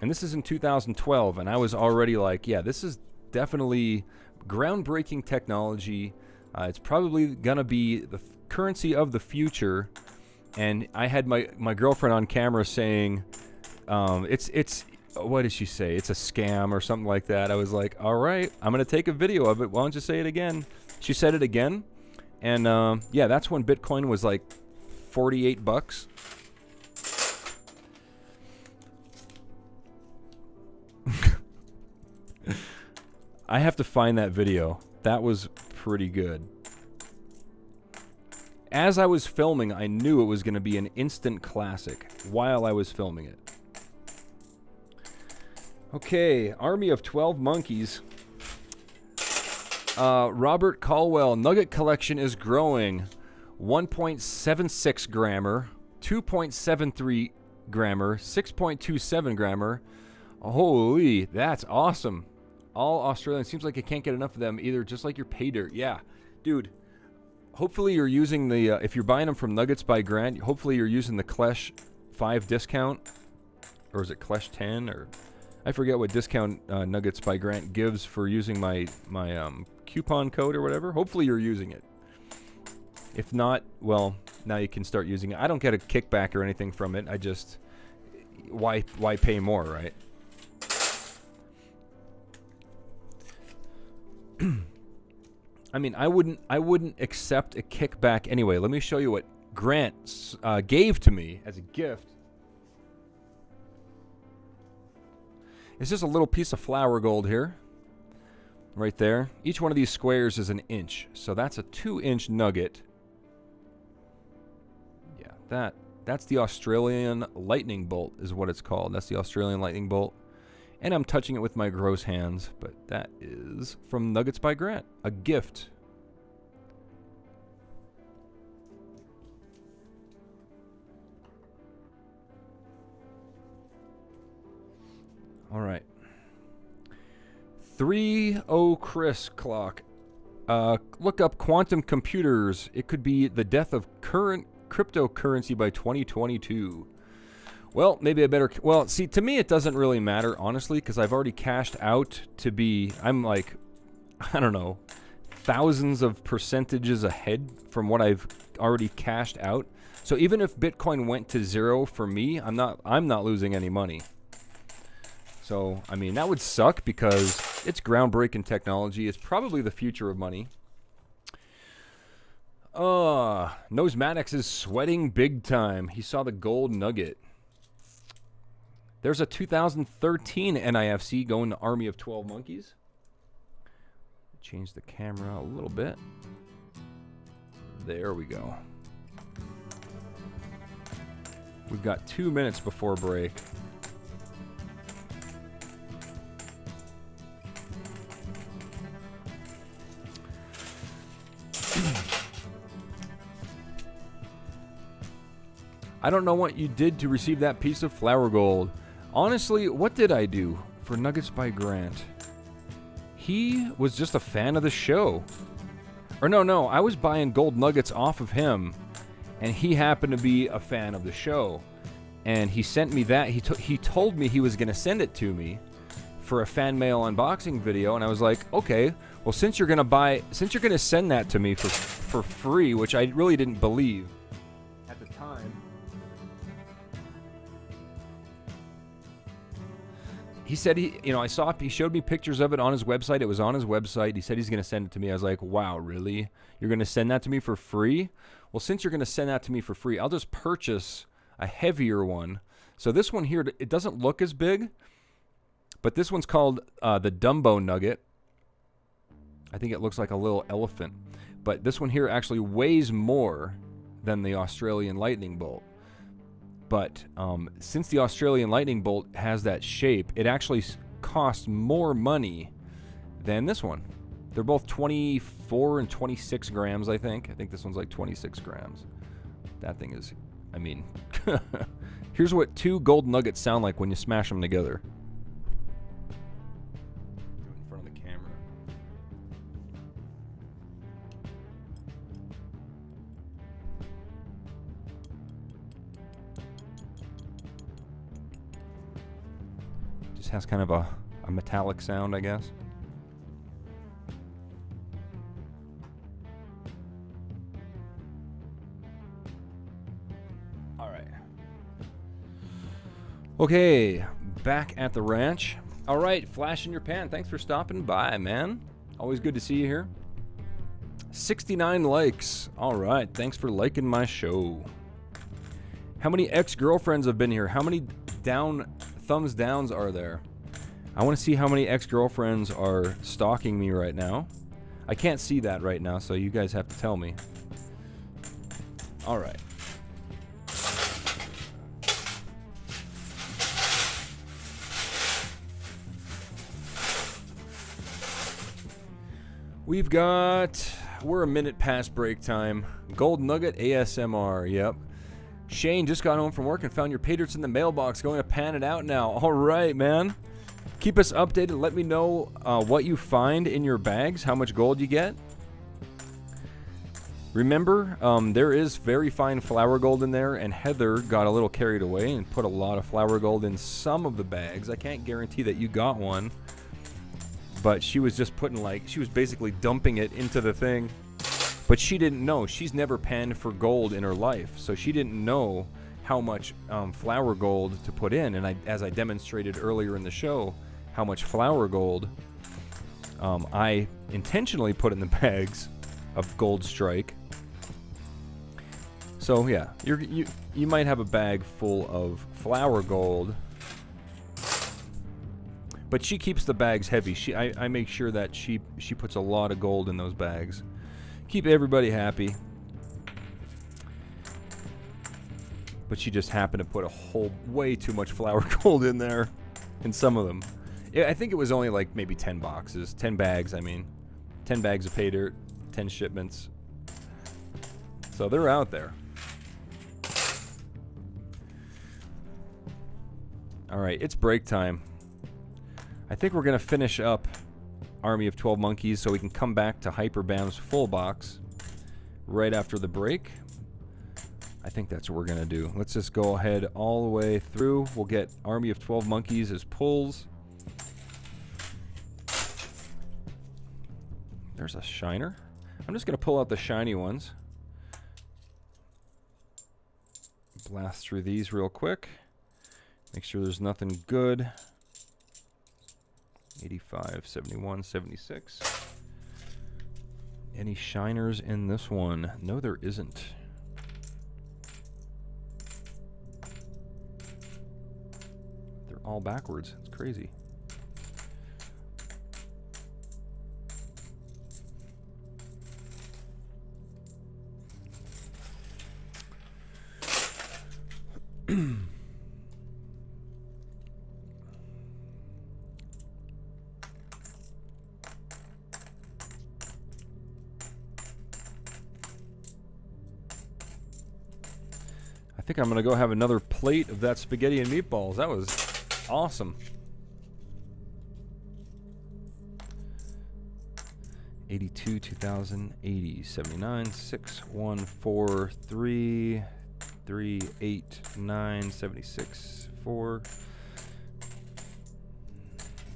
And this is in 2012, and I was already like, yeah, this is definitely groundbreaking technology. It's probably gonna be the currency of the future. And I had my girlfriend on camera saying, it's what did she say? It's a scam or something like that. I was like, all right, I'm gonna take a video of it. Why don't you say it again? She said it again, and yeah, that's when Bitcoin was like 48 bucks. I have to find that video. That was pretty good. As I was filming, I knew it was going to be an instant classic while I was filming it. Okay, Army of 12 Monkeys. Robert Caldwell, Nugget collection is growing. 1.76 grammer, 2.73 grammer, 6.27 grammer. Holy, that's awesome. All Australian. Seems like I can't get enough of them either, just like your pay dirt. Yeah, dude. Hopefully you're using the, if you're buying them from Nuggets by Grant, hopefully you're using the Klesh 5 discount. Or is it Klesh 10? Or I forget what discount Nuggets by Grant gives for using my coupon code or whatever. Hopefully you're using it. If not, well, now you can start using it. I don't get a kickback or anything from it. I just, why pay more, right? I mean, I wouldn't accept a kickback anyway. Let me show you what Grant gave to me as a gift. It's just a little piece of flour gold here, right there. Each one of these squares is an inch, so that's a 2-inch nugget. Yeah, that's the Australian lightning bolt is what it's called. That's the Australian lightning bolt. And I'm touching it with my gross hands, but that is from Nuggets by Grant, a gift. All right. 3-0 Chris clock. Look up quantum computers. It could be the death of current cryptocurrency by 2022. Well, maybe I better... Well, see, to me it doesn't really matter, honestly, because I've already cashed out to be... I'm like, I don't know, thousands of percentages ahead from what I've already cashed out. So even if Bitcoin went to zero for me, I'm not losing any money. So, I mean, that would suck because it's groundbreaking technology. It's probably the future of money. Nosematics is sweating big time. He saw the gold nugget. There's a 2013 NIFC going to Army of 12 Monkeys. Change the camera a little bit. There we go. We've got 2 minutes before break. I don't know what you did to receive that piece of flower gold. Honestly, what did I do for Nuggets by Grant? He was just a fan of the show. Or no, I was buying gold nuggets off of him, and he happened to be a fan of the show. And he sent me that. He told me he was going to send it to me for a fan mail unboxing video, and I was like, okay, well, since you're going to send that to me for free, which I really didn't believe at the time. He said I saw, he showed me pictures of it on his website. It was on his website. He said he's going to send it to me. I was like, wow, really? You're going to send that to me for free? Well, since you're going to send that to me for free, I'll just purchase a heavier one. So this one here, it doesn't look as big, but this one's called the Dumbo Nugget. I think it looks like a little elephant. But this one here actually weighs more than the Australian lightning bolt. But since the Australian lightning bolt has that shape, it actually costs more money than this one. They're both 24 and 26 grams, I think. I think this one's like 26 grams. That thing is, I mean, here's what 2 gold nuggets sound like when you smash them together. In front of the camera. Has kind of a metallic sound, I guess. All right. Okay, back at the ranch. All right, Flash in your pan. Thanks for stopping by, man. Always good to see you here. 69 likes. All right, thanks for liking my show. How many ex-girlfriends have been here? How many thumbs downs are there? I want to see how many ex-girlfriends are stalking me right now. I can't see that right now, so you guys have to tell me. All right. We're a minute past break time. Gold Nugget ASMR, yep. Shane just got home from work and found your paydirts in the mailbox. Going to pan it out now. All right, man. Keep us updated. Let me know what you find in your bags, how much gold you get. Remember, there is very fine flower gold in there, and Heather got a little carried away and put a lot of flower gold in some of the bags. I can't guarantee that you got one, but she was just she was basically dumping it into the thing. But she didn't know. She's never panned for gold in her life, so she didn't know how much flower gold to put in. And as I demonstrated earlier in the show, how much flower gold I intentionally put in the bags of Gold Strike. So yeah, you might have a bag full of flower gold, but she keeps the bags heavy. I make sure that she puts a lot of gold in those bags. Keep everybody happy. But she just happened to put way too much flower gold in there, in some of them. I think it was only like maybe 10 boxes, 10 bags, I mean. 10 bags of pay dirt, 10 shipments. So they're out there. All right, it's break time. I think we're going to finish up Army of 12 Monkeys so we can come back to Hyperbam's full box right after the break. I think that's what we're going to do. Let's just go ahead all the way through. We'll get Army of 12 Monkeys as pulls. There's a shiner. I'm just going to pull out the shiny ones. Blast through these real quick. Make sure there's nothing good. 85, 71, 76. Any shiners in this one? No, there isn't. They're all backwards. It's crazy. I think I'm going to go have another plate of that spaghetti and meatballs. That was awesome. 82, 2000, 80, 79, 6, 1, 4, 3, 3, 8, 9, 76, 4.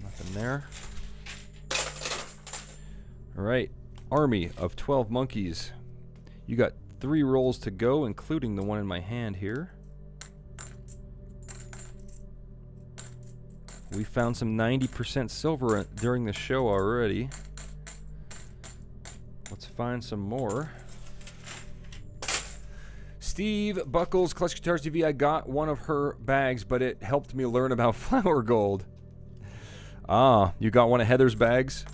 Nothing there. All right. Army of 12 Monkeys. You got 3 rolls to go, including the one in my hand here. We found some 90% silver during the show already. Let's find some more. Steve Buckles, KleshGuitars TV. I got one of her bags, but it helped me learn about flower gold. Ah, you got one of Heather's bags?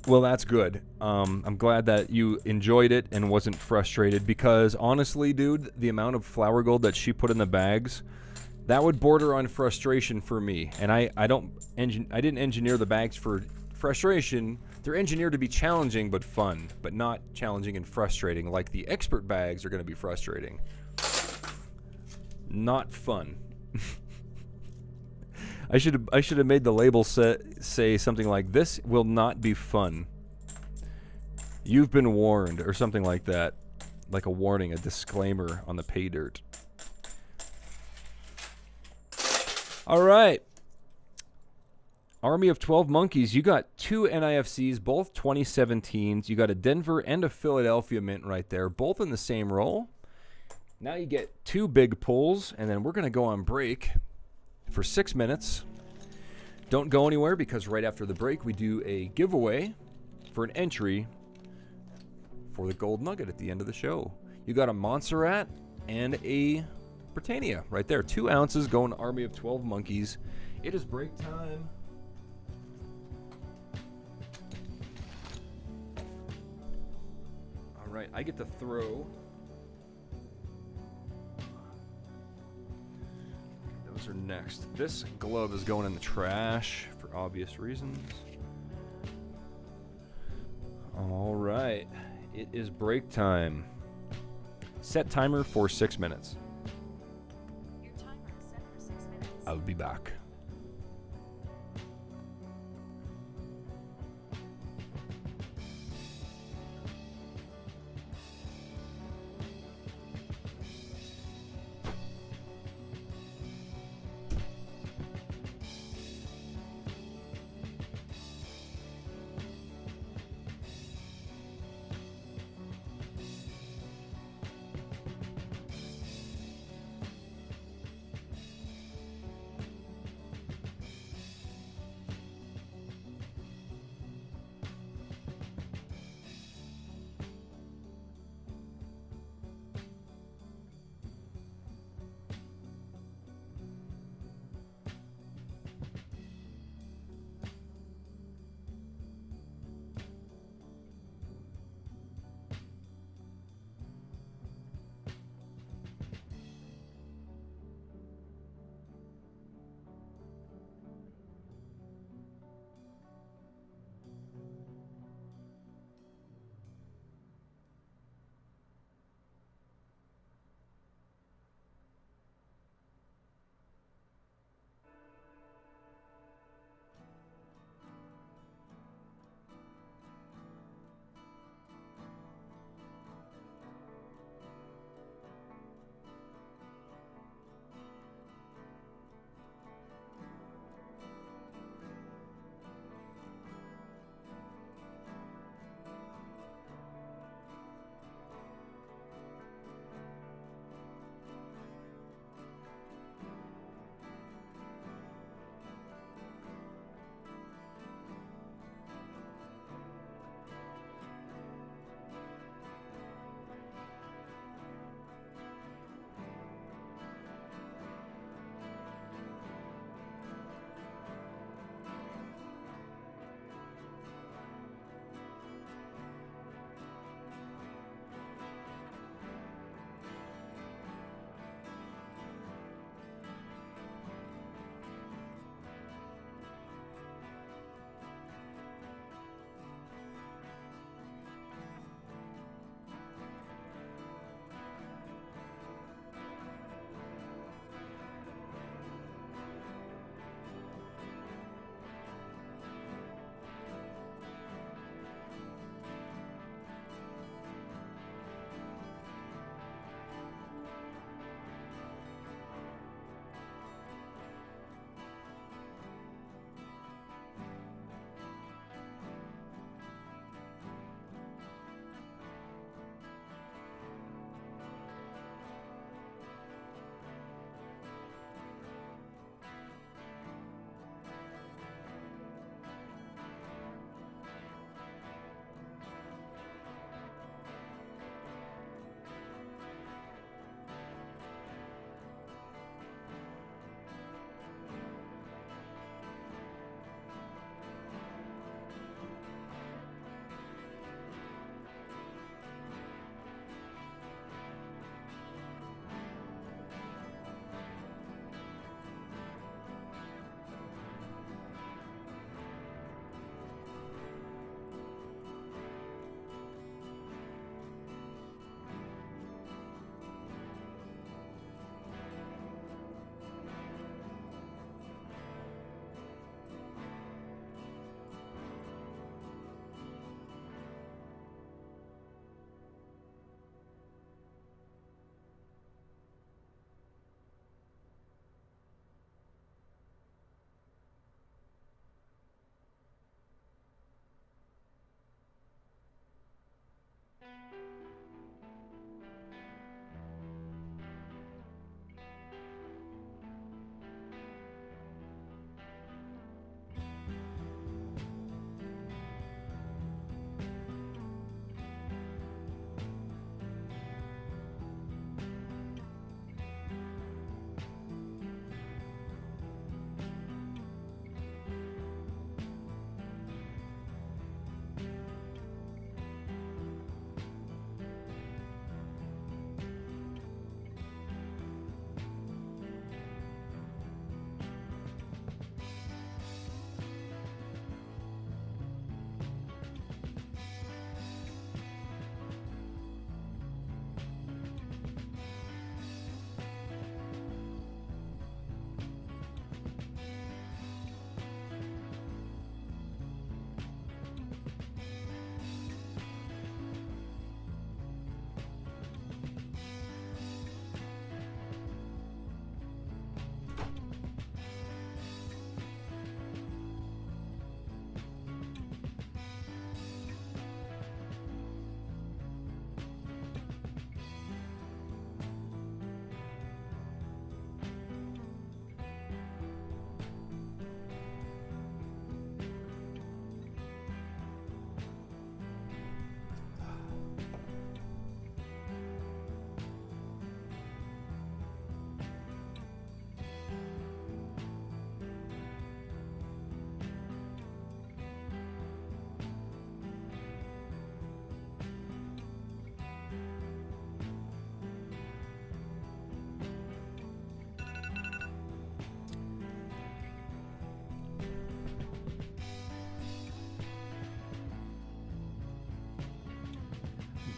Well, that's good. I'm glad that you enjoyed it and wasn't frustrated, because honestly, dude, the amount of flower gold that she put in the bags, that would border on frustration for me. And I didn't engineer the bags for frustration. They're engineered to be challenging but fun, but not challenging and frustrating like the expert bags are going to be frustrating. Not fun. I should have made the label say something like, "This will not be fun. You've been warned," or something like that. Like a warning, a disclaimer on the pay dirt. All right. Army of 12 Monkeys. You got 2 NIFCs, both 2017s. You got a Denver and a Philadelphia mint right there, both in the same roll. Now you get 2 big pulls, and then we're going to go on break for 6 minutes. Don't go anywhere, because right after the break we do a giveaway for an entry for the gold nugget at the end of the show. You got a Montserrat and a Britannia right there. 2 ounces going to Army of 12 Monkeys. It is break time. All right, I get to throw. Those are next. This glove is going in the trash for obvious reasons. All right. It is break time. Set timer for 6 minutes. Your timer is set for 6 minutes. I'll be back.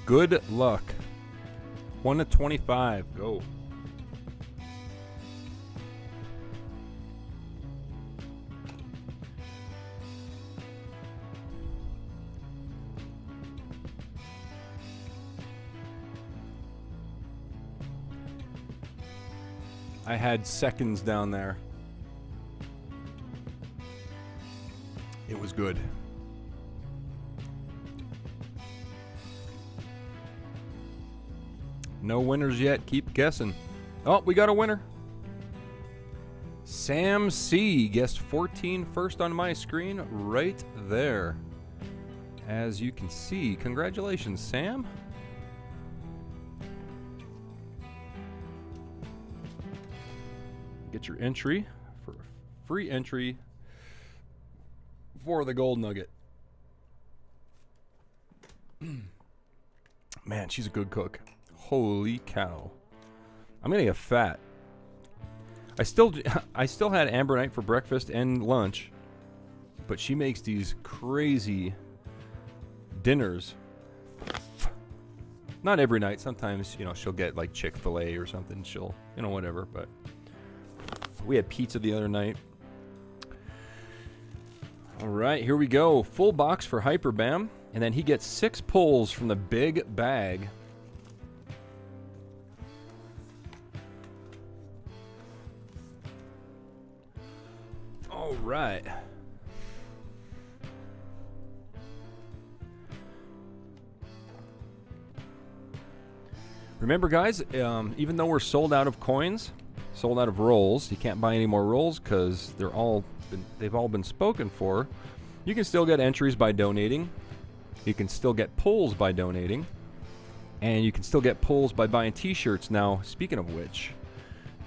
Good luck. 1 to 25. Go. I had seconds down there. It was good. No winners yet. Keep guessing. Oh, we got a winner. Sam C. guessed 14 first on my screen right there. As you can see. Congratulations, Sam. Get your entry for free entry for the gold nugget. Man, she's a good cook. Holy cow. I'm gonna get fat. I still had Amber Night for breakfast and lunch, but she makes these crazy dinners. Not every night. Sometimes, you know, she'll get like Chick-fil-A or something. She'll, you know, whatever, but we had pizza the other night. All right, here we go. Full box for Hyperbam. And then he gets 6 pulls from the big bag. All right. Remember, guys, even though we're sold out of coins, sold out of rolls, you can't buy any more rolls because they've all been spoken for. You can still get entries by donating. You can still get pulls by donating. And you can still get pulls by buying t-shirts. Now, speaking of which,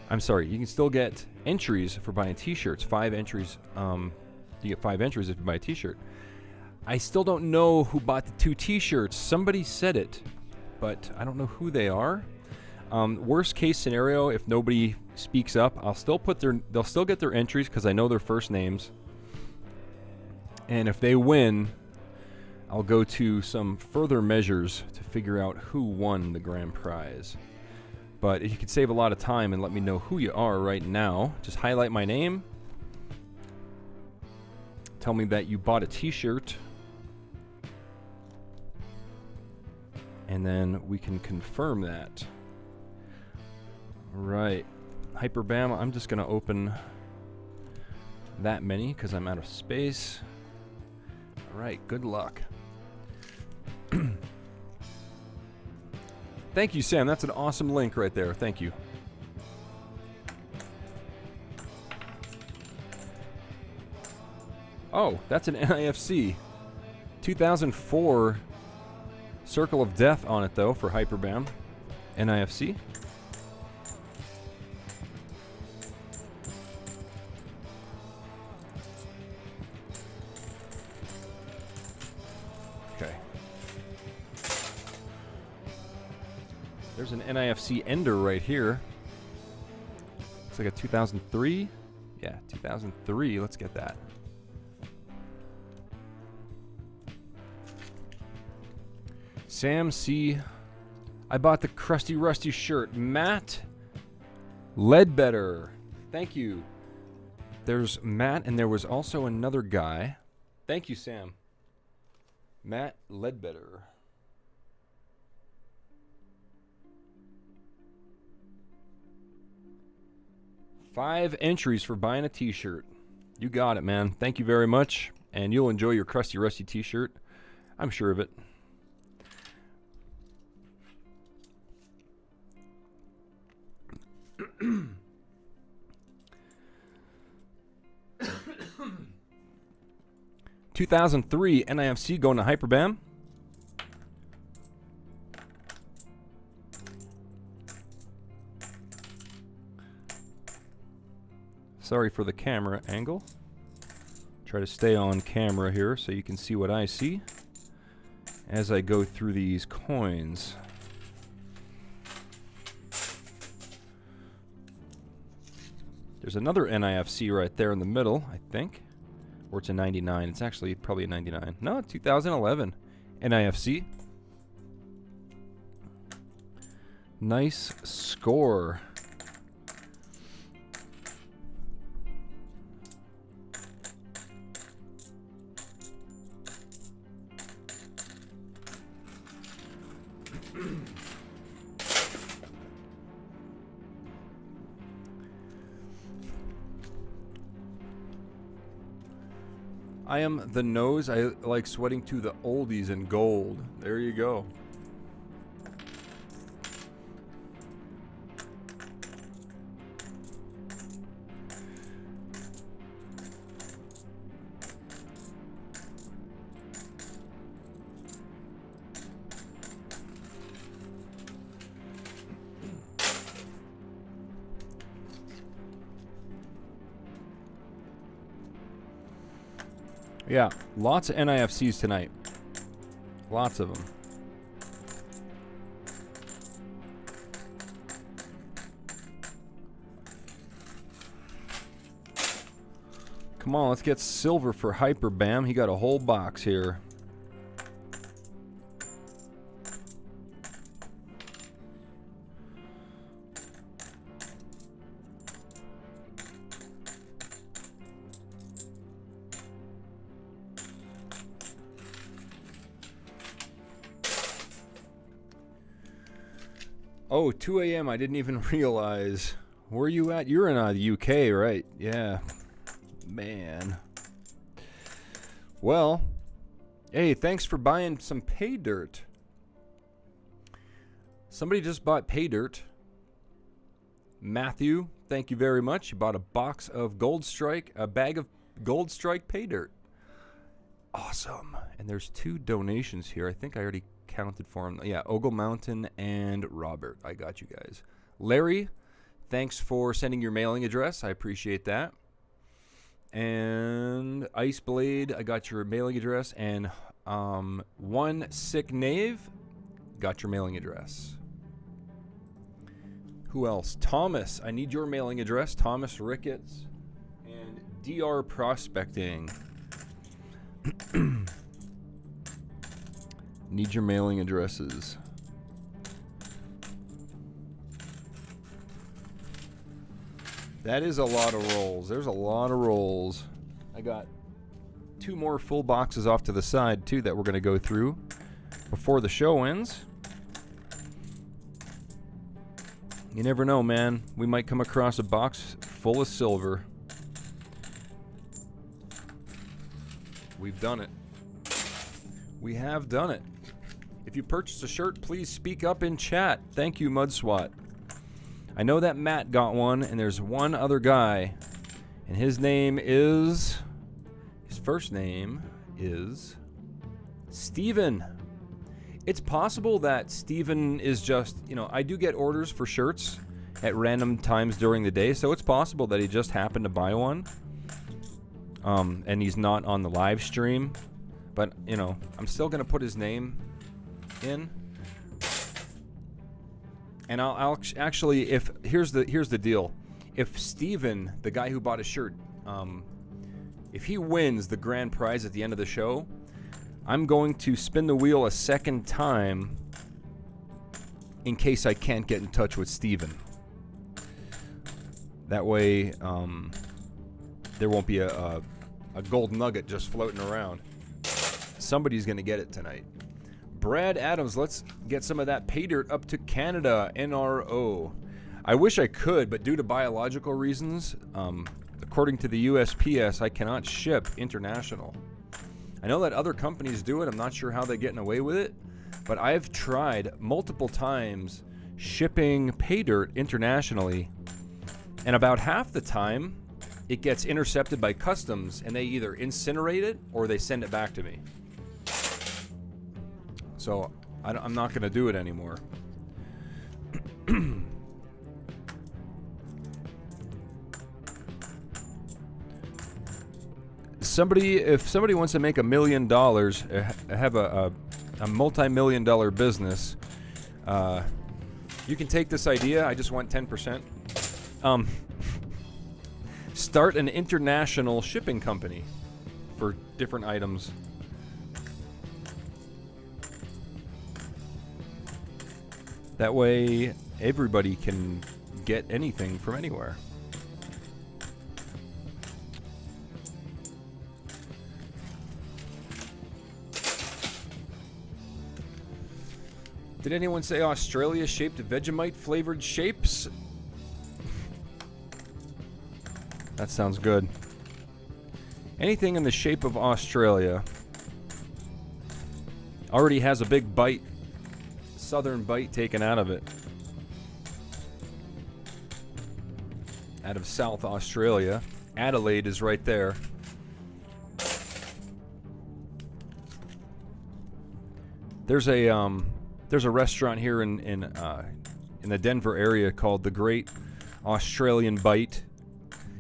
I'm sorry, you can still get entries for buying t-shirts. 5 entries. You get 5 entries if you buy a t-shirt. I still don't know who bought the 2 t-shirts. Somebody said it, but I don't know who they are. Worst case scenario, if nobody speaks up, they'll still get their entries because I know their first names. And if they win, I'll go to some further measures to figure out who won the grand prize. But if you could save a lot of time and let me know who you are right now, just highlight my name. Tell me that you bought a t-shirt. And then we can confirm that. All right. Hyperbam, I'm just going to open that many because I'm out of space. All right, good luck. Thank you, Sam. That's an awesome link right there. Thank you. Oh, that's an NIFC. 2004 Circle of Death on it, though, for Hyperbam. NIFC. Okay. There's an NIFC Ender right here. Looks like a 2003. Yeah, 2003. Let's get that. Sam C. I bought the Crusty Rusty shirt. Matt Ledbetter. Thank you. There's Matt, and there was also another guy. Thank you, Sam. Matt Ledbetter. Five entries for buying a t-shirt. You got it, man. Thank you very much. And you'll enjoy your Crusty Rusty t-shirt. I'm sure of it. (2003) NIFC going to Hyperbam. Sorry for the camera angle. Try to stay on camera here so you can see what I see as I go through these coins. There's another NIFC right there in the middle, I think. Or it's a 99. It's actually probably a 99. No, 2011 NIFC. Nice score. I am the nose. I like sweating to the oldies in gold. There you go. Yeah, lots of NIFCs tonight. Lots of them. Come on, let's get silver for Hyper Bam. He got a whole box here. Oh, 2 a.m. I didn't even realize. Where are you at? You're in the UK, right? Yeah. Man. Well, hey, thanks for buying some pay dirt. Somebody just bought pay dirt. Matthew, thank you very much. You bought a box of Gold Strike, a bag of Gold Strike pay dirt. Awesome. And there's 2 donations here. I think I already counted for them. Yeah, Ogle Mountain and Robert. I got you guys. Larry, thanks for sending your mailing address. I appreciate that. And Ice Blade, I got your mailing address. And One Sick Knave, got your mailing address. Who else? Thomas, I need your mailing address. Thomas Ricketts and DR Prospecting. Need your mailing addresses. That is a lot of rolls. There's a lot of rolls. I got 2 more full boxes off to the side, too, that we're going to go through before the show ends. You never know, man. We might come across a box full of silver. We've done it. We have done it. If you purchased a shirt, please speak up in chat. Thank you, Mudswat. I know that Matt got one, and there's one other guy, and his first name is Steven. It's possible that Steven is just, I do get orders for shirts at random times during the day, so it's possible that he just happened to buy one, and he's not on the live stream. But, I'm still going to put his name in. And I'll actually, here's the deal. If Steven, the guy who bought a shirt, if he wins the grand prize at the end of the show, I'm going to spin the wheel a second time in case I can't get in touch with Steven. That way, there won't be a gold nugget just floating around. Somebody's going to get it tonight. Brad Adams, let's get some of that pay dirt up to Canada, NRO. I wish I could, but due to biological reasons, according to the USPS, I cannot ship international. I know that other companies do it. I'm not sure how they're getting away with it, but I've tried multiple times shipping pay dirt internationally, and about half the time, it gets intercepted by customs, and they either incinerate it or they send it back to me. So I'm not going to do it anymore. If somebody wants to make $1 million, have a multi-million-dollar business, you can take this idea. I just want 10%. Start an international shipping company for different items. That way, everybody can get anything from anywhere. Did anyone say Australia shaped Vegemite flavored shapes? That sounds good. Anything in the shape of Australia already has a big bite, southern bite taken out of it. Out of South Australia. Adelaide is right there. There's a restaurant here in the Denver area called the Great Australian Bite.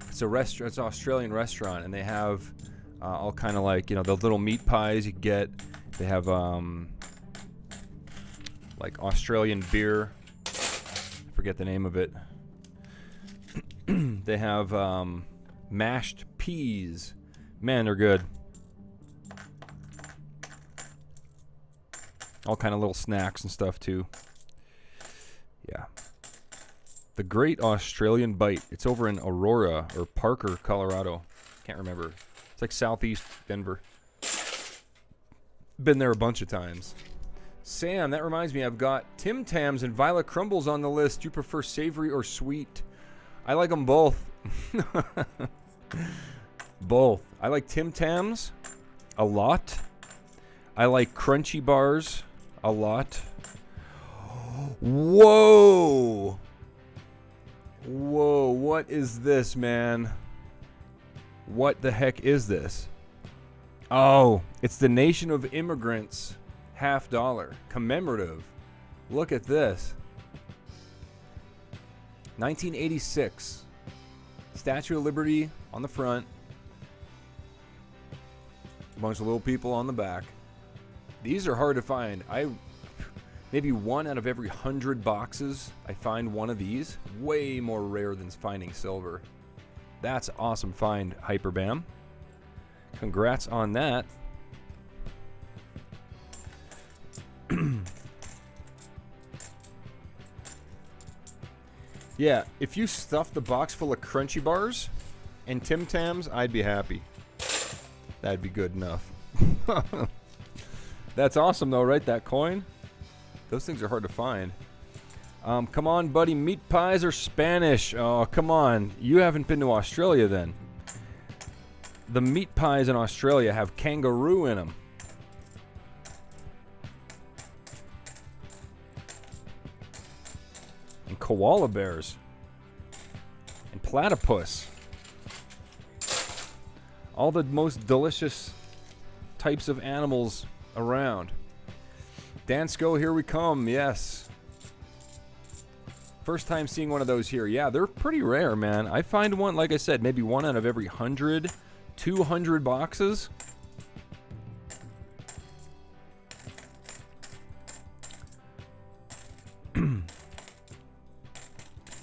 It's an Australian restaurant, and they have all kind of like, you know, the little meat pies you get. They have like Australian beer. I forget the name of it. They have mashed peas. Man, they're good. All kind of little snacks and stuff too. Yeah. The Great Australian Bite. It's over in Aurora or Parker, Colorado. Can't remember. It's like southeast Denver. Been there a bunch of times. Sam, that reminds me, I've got Tim Tams and Violet Crumbles on the list. Do you prefer savory or sweet? I like them both. Both. I like Tim Tams a lot. I like crunchy bars a lot. Whoa! Whoa, what is this, man? What the heck is this? Oh, it's the Nation of Immigrants $50 commemorative. Look at this. 1986. Statue of Liberty on the front. A bunch of little people on the back. These are hard to find. Maybe one out of every 100 boxes I find one of these. Way more rare than finding silver. That's awesome find, Hyperbam. Congrats on that. Yeah, if you stuffed the box full of crunchy bars and Tim Tams, I'd be happy. That'd be good enough. That's awesome though, right? That coin? Those things are hard to find. Come on, buddy. Meat pies are Spanish. Oh, come on. You haven't been to Australia then. The meat pies in Australia have kangaroo in them. And koala bears. And platypus. All the most delicious types of animals around. Dansko, here we come. Yes. First time seeing one of those here. Yeah, they're pretty rare, man. I find one, like I said, maybe one out of every 100, 200 boxes.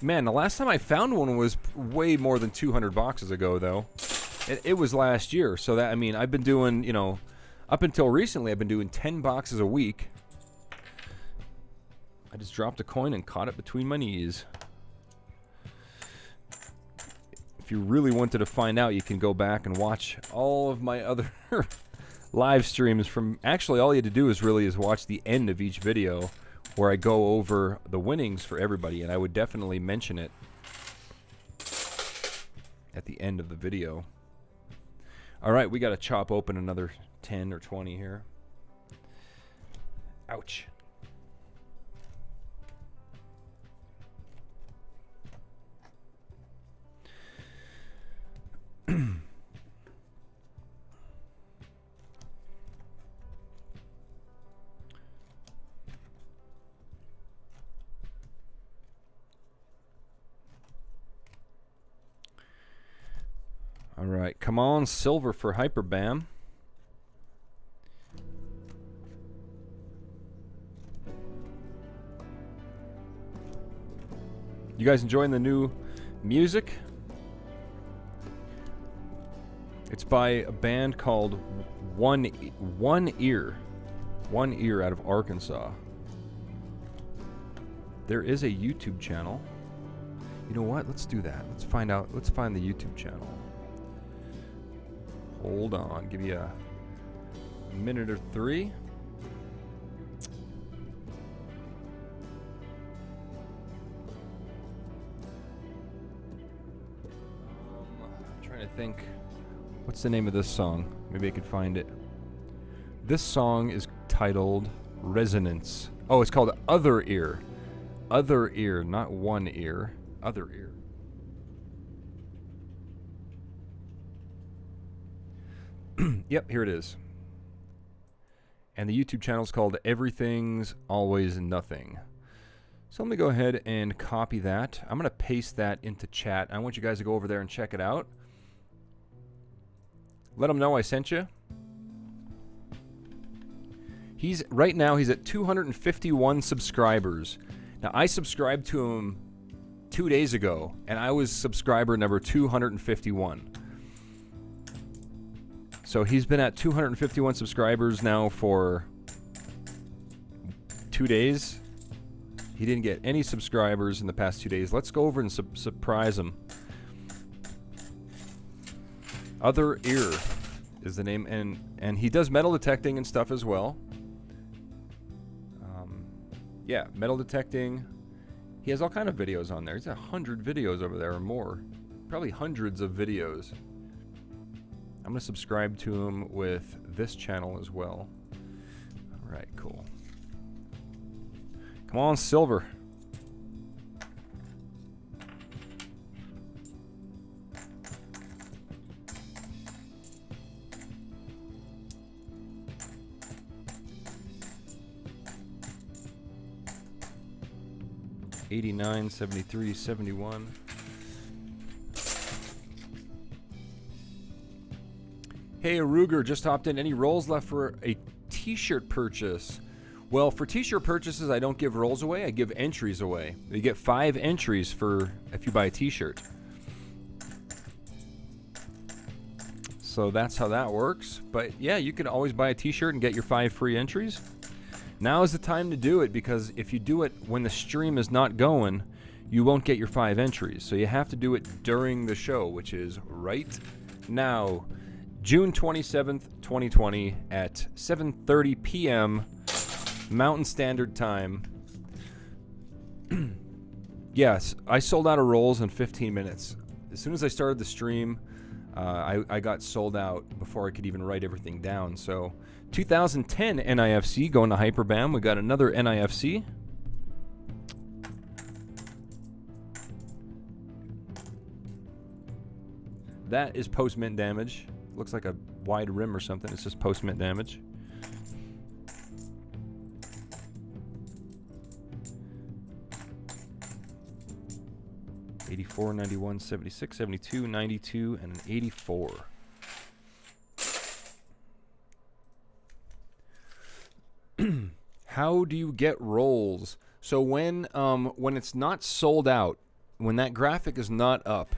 Man, the last time I found one was way more than 200 boxes ago, though. It was last year, so that, I mean, I've been doing, you know, up until recently, I've been doing 10 boxes a week. I just dropped a coin and caught it between my knees. If you really wanted to find out, you can go back and watch all of my other live streams from... Actually, all you had to do is watch the end of each video where I go over the winnings for everybody, and I would definitely mention it at the end of the video. All right, we got to chop open another 10 or 20 here. Ouch. All right, come on, silver for Hyperbam. You guys enjoying the new music? It's by a band called One Ear. One Ear out of Arkansas. There is a YouTube channel. You know what? Let's do that. Let's find out. Let's find the YouTube channel. Hold on. Give you a minute or three. I'm trying to think. What's the name of this song? Maybe I could find it. This song is titled Resonance. Oh, it's called Other Ear. Other Ear, not One Ear. Other Ear. Yep, here it is. And the YouTube channel is called Everything's Always Nothing. So let me go ahead and copy that. I'm going to paste that into chat. I want you guys to go over there and check it out. Let them know I sent you. Right now he's at 251 subscribers. Now I subscribed to him 2 days ago, and I was subscriber number 251. So he's been at 251 subscribers now for 2 days. He didn't get any subscribers in the past 2 days. Let's go over and surprise him. Other Ear is the name, and he does metal detecting and stuff as well. Yeah, metal detecting. He has all kind of videos on there. He's 100 videos over there or more. Probably hundreds of videos. I'm going to subscribe to him with this channel as well. All right, cool. Come on, Silver. $89, $73, $71. Hey, Ruger just hopped in. Any rolls left for a t-shirt purchase? Well, for t-shirt purchases, I don't give rolls away. I give entries away. You get 5 entries for if you buy a t-shirt. So that's how that works. But yeah, you can always buy a t-shirt and get your 5 free entries. Now is the time to do it, because if you do it when the stream is not going, you won't get your 5 entries. So you have to do it during the show, which is right now. June 27th, 2020 at 7:30 p.m. Mountain Standard Time. Yes, I sold out of rolls in 15 minutes. As soon as I started the stream, I got sold out before I could even write everything down. So 2010 NIFC going to Hyperbam. We got another NIFC. That is post-mint damage. Looks like a wide rim or something. It's just post-mint damage. $84, $91, $76, $72, $92, and an $84. How do you get rolls? So when it's not sold out, when that graphic is not up,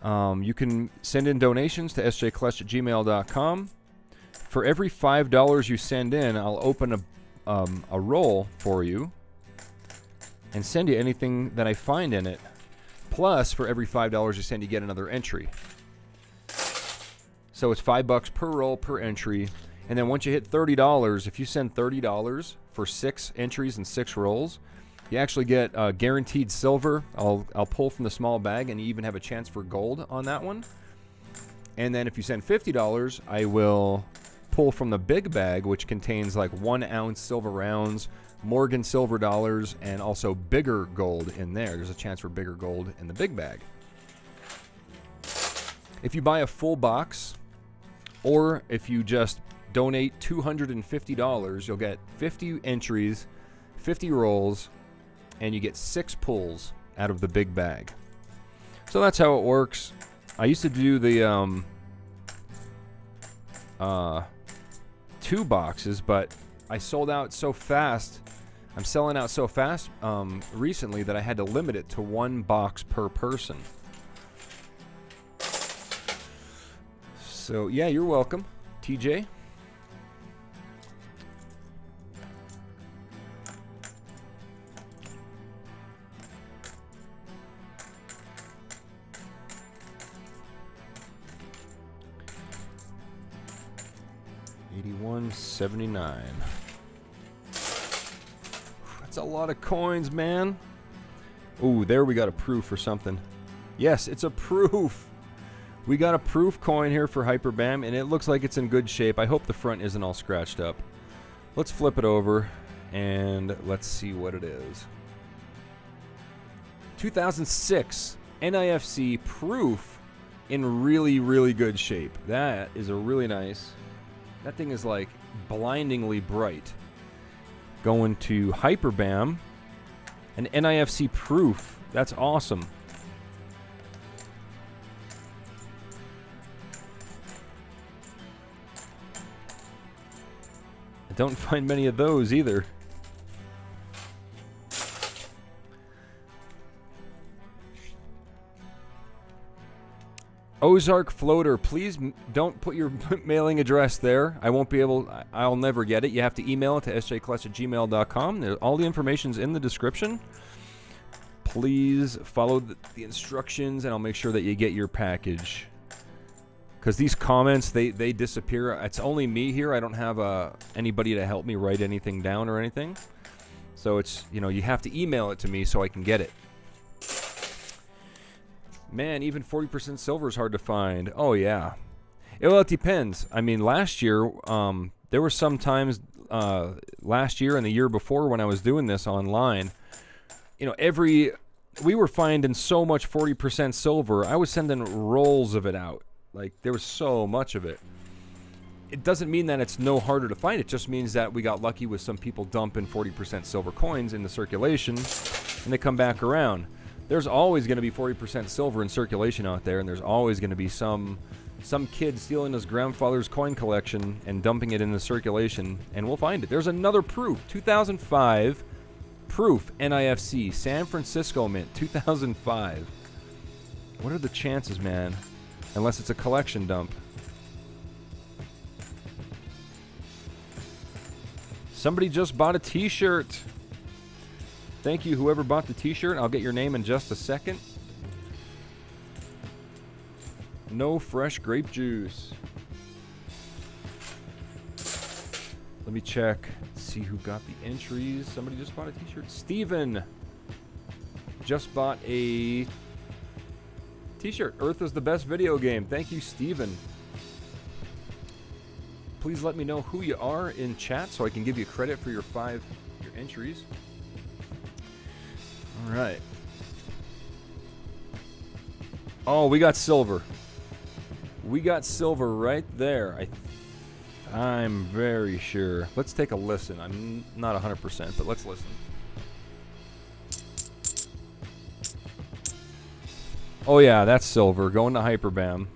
you can send in donations to sjklesh@gmail.com. For every $5 you send in, I'll open a roll for you and send you anything that I find in it. Plus, for every $5 you send, you get another entry. So it's $5 per roll per entry. And then once you hit $30, if you send $30 for 6 entries and 6 rolls, you actually get guaranteed silver. I'll pull from the small bag, and you even have a chance for gold on that one. And then if you send $50, I will pull from the big bag, which contains like 1 ounce silver rounds, Morgan silver dollars, and also bigger gold in there. There's a chance for bigger gold in the big bag. If you buy a full box, or if you just donate $250, you'll get 50 entries, 50 rolls, and you get 6 pulls out of the big bag. So that's how it works. I used to do the 2 boxes, but I sold out so fast. I'm selling out so fast recently that I had to limit it to 1 box per person. So yeah, you're welcome, TJ. 81.79. That's a lot of coins, man. Ooh, there we got a proof for something. Yes, it's a proof. We got a proof coin here for Hyperbam, and it looks like it's in good shape. I hope the front isn't all scratched up. Let's flip it over, and let's see what it is. 2006 NIFC proof in really, really good shape. That is a really nice... That thing is like blindingly bright. Going to Hyperbam. An NIFC proof. That's awesome. I don't find many of those either. Ozark Floater, please don't put your mailing address there. I won't be able, I'll never get it. You have to email it to sjklesh@gmail.com. All the information's in the description. Please follow the instructions, and I'll make sure that you get your package. Because these comments, they disappear. It's only me here. I don't have anybody to help me write anything down or anything. So it's, you know, you have to email it to me so I can get it. Man, even 40% silver is hard to find. Oh, yeah. Well, it depends. I mean, last year, there were some times last year and the year before when I was doing this online, you know, we were finding so much 40% silver. I was sending rolls of it out. Like, there was so much of it. It doesn't mean that it's no harder to find. It just means that we got lucky with some people dumping 40% silver coins into circulation, and they come back around. There's always going to be 40% silver in circulation out there, and there's always going to be some kid stealing his grandfather's coin collection and dumping it in the circulation, and we'll find it. There's another proof. 2005 proof NIFC San Francisco Mint 2005. What are the chances, man? Unless it's a collection dump. Somebody just bought a t-shirt. Thank you, whoever bought the t-shirt. I'll get your name in just a second. No fresh grape juice. Let me check. See who got the entries. Somebody just bought a t-shirt. Steven just bought a t-shirt. Earth is the best video game. Thank you, Steven. Please let me know who you are in chat so I can give you credit for your entries. All right. Oh, we got silver. We got silver right there. I'm very sure. Let's take a listen. I'm not 100%, but let's listen. Oh yeah, that's silver. Going to Hyperbam.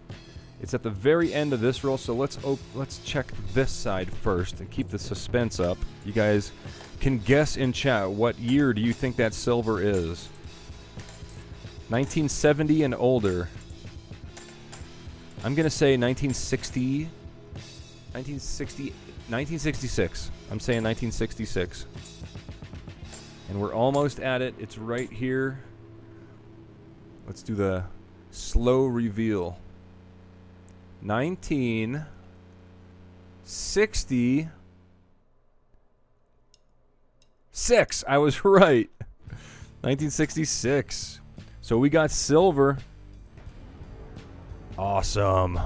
It's at the very end of this roll, so let's check this side first and keep the suspense up. You guys can guess in chat, what year do you think that silver is? 1970 and older. I'm gonna say 1966. I'm saying 1966. And we're almost at it. It's right here. Let's do the slow reveal. 1966. I was right. 1966. So we got silver. Awesome.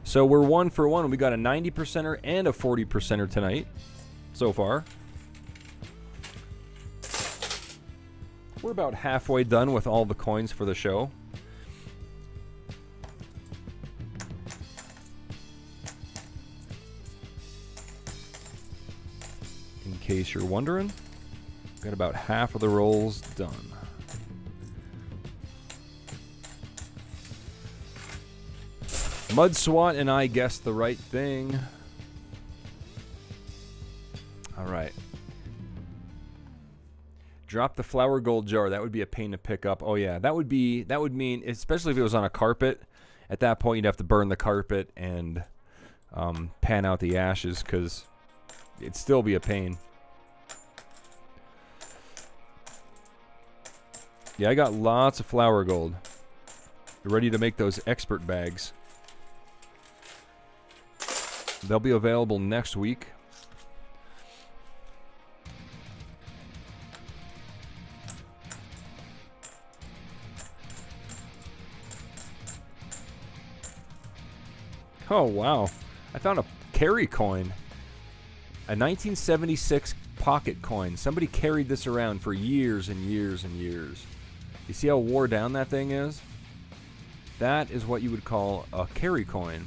So we're 1 for 1. We got a 90%er and a 40%er tonight so far. We're about halfway done with all the coins for the show. In case you're wondering, got about half of the rolls done. Mud Swat and I guessed the right thing. All right. Drop the flower gold jar. That would be a pain to pick up. Oh yeah, that would mean, especially if it was on a carpet. At that point, you'd have to burn the carpet and pan out the ashes because it'd still be a pain. Yeah, I got lots of flower gold. Ready to make those expert bags. They'll be available next week. Oh, wow. I found a carry coin. A 1976 pocket coin. Somebody carried this around for years and years and years. You see how wore down that thing is? That is what you would call a carry coin.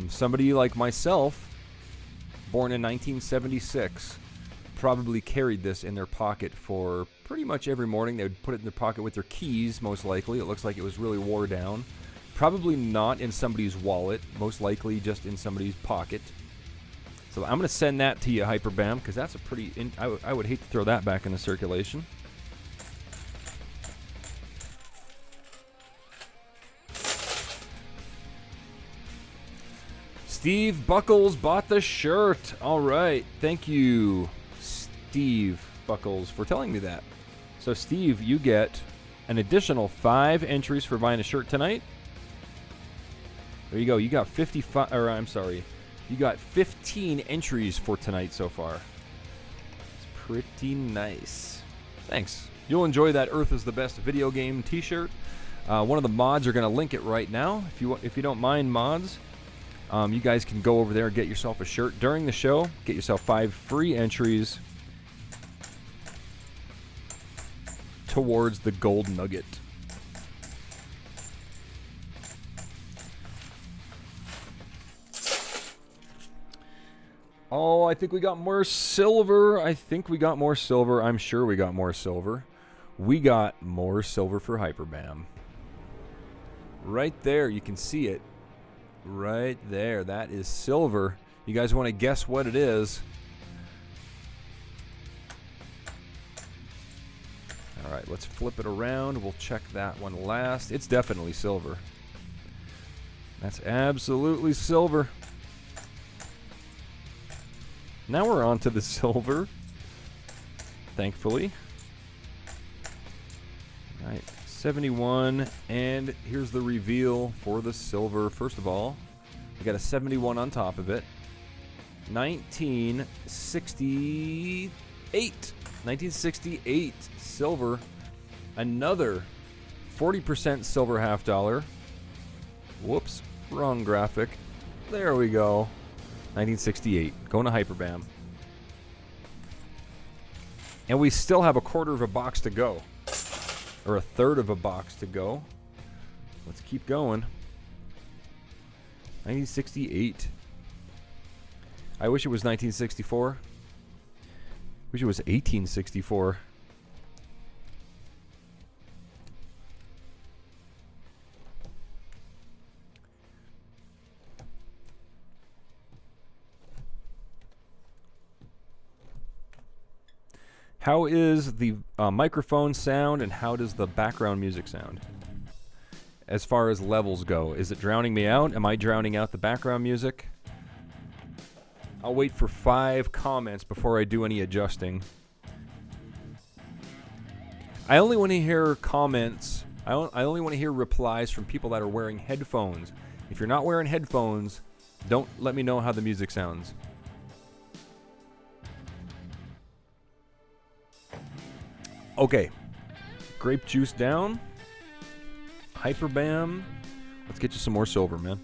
Somebody like myself, born in 1976, probably carried this in their pocket for pretty much every morning. They would put it in their pocket with their keys, most likely. It looks like it was really wore down. Probably not in somebody's wallet, most likely just in somebody's pocket. So I'm going to send that to you, Hyperbam, because that's a pretty... I would hate to throw that back into circulation. Steve Buckles bought the shirt. All right. Thank you, Steve Buckles, for telling me that. So, Steve, you get an additional 5 entries for buying a shirt tonight. There you go. You got 55, or I'm sorry. You got 15 entries for tonight so far. It's pretty nice. Thanks. You'll enjoy that Earth is the Best video game t-shirt. One of the mods are going to link it right now. If you don't mind, mods, you guys can go over there and get yourself a shirt during the show. Get yourself 5 free entries towards the gold nugget. Oh, I think we got more silver. I'm sure we got more silver. We got more silver for Hyperbam. Right there, you can see it. Right there, that is silver. You guys want to guess what it is? All right, let's flip it around. We'll check that one last. It's definitely silver. That's absolutely silver. Now we're on to the silver, thankfully. All right, 71, and here's the reveal for the silver. First of all, we got a 71 on top of it. 1968 silver. Another 40% silver half dollar. Whoops, wrong graphic. There we go. 1968, going to Hyperbam. And we still have a quarter of a box to go. Or a third of a box to go. Let's keep going. 1968. I wish it was 1964. Wish it was 1864. How is the microphone sound, and how does the background music sound? As far as levels go, is it drowning me out? Am I drowning out the background music? I'll wait for 5 comments before I do any adjusting. I only want to hear comments. I only want to hear replies from people that are wearing headphones. If you're not wearing headphones, don't let me know how the music sounds. Okay, grape juice down. Hyperbam. Let's get you some more silver, man.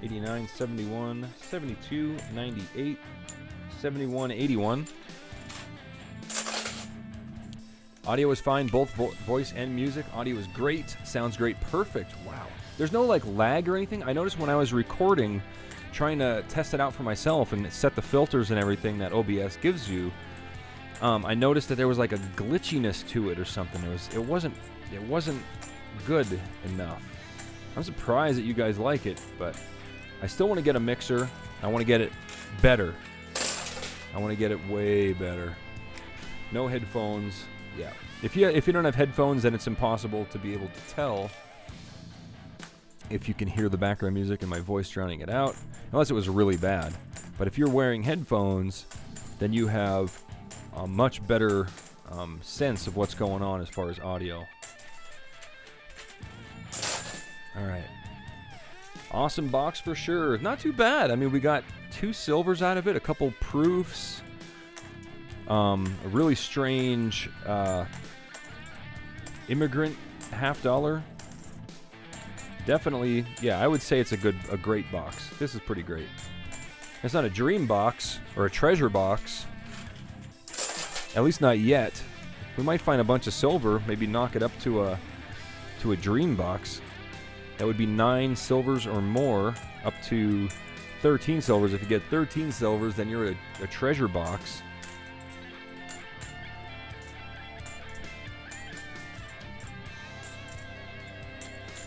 $89, $71, $72, $98, $71, $81. Audio is fine, both voice and music. Audio is great, sounds great, perfect. Wow. There's no like lag or anything. I noticed when I was recording, trying to test it out for myself and set the filters and everything that OBS gives you, I noticed that there was like a glitchiness to it or something. It wasn't good enough. I'm surprised that you guys like it, but I still want to get a mixer. I want to get it better. I want to get it way better. No headphones. Yeah. If you don't have headphones, then it's impossible to be able to tell if you can hear the background music and my voice drowning it out, unless it was really bad. But if you're wearing headphones, then you have a much better sense of what's going on as far as audio. All right. Awesome box for sure. Not too bad. I mean, we got 2 silvers out of it, a couple proofs, a really strange immigrant $50. Definitely, yeah, I would say it's a great box. This is pretty great. It's not a dream box or a treasure box. At least not yet. We might find a bunch of silver, maybe knock it up to a dream box. That would be 9 silvers or more, up to 13 silvers. If you get 13 silvers, then you're a treasure box.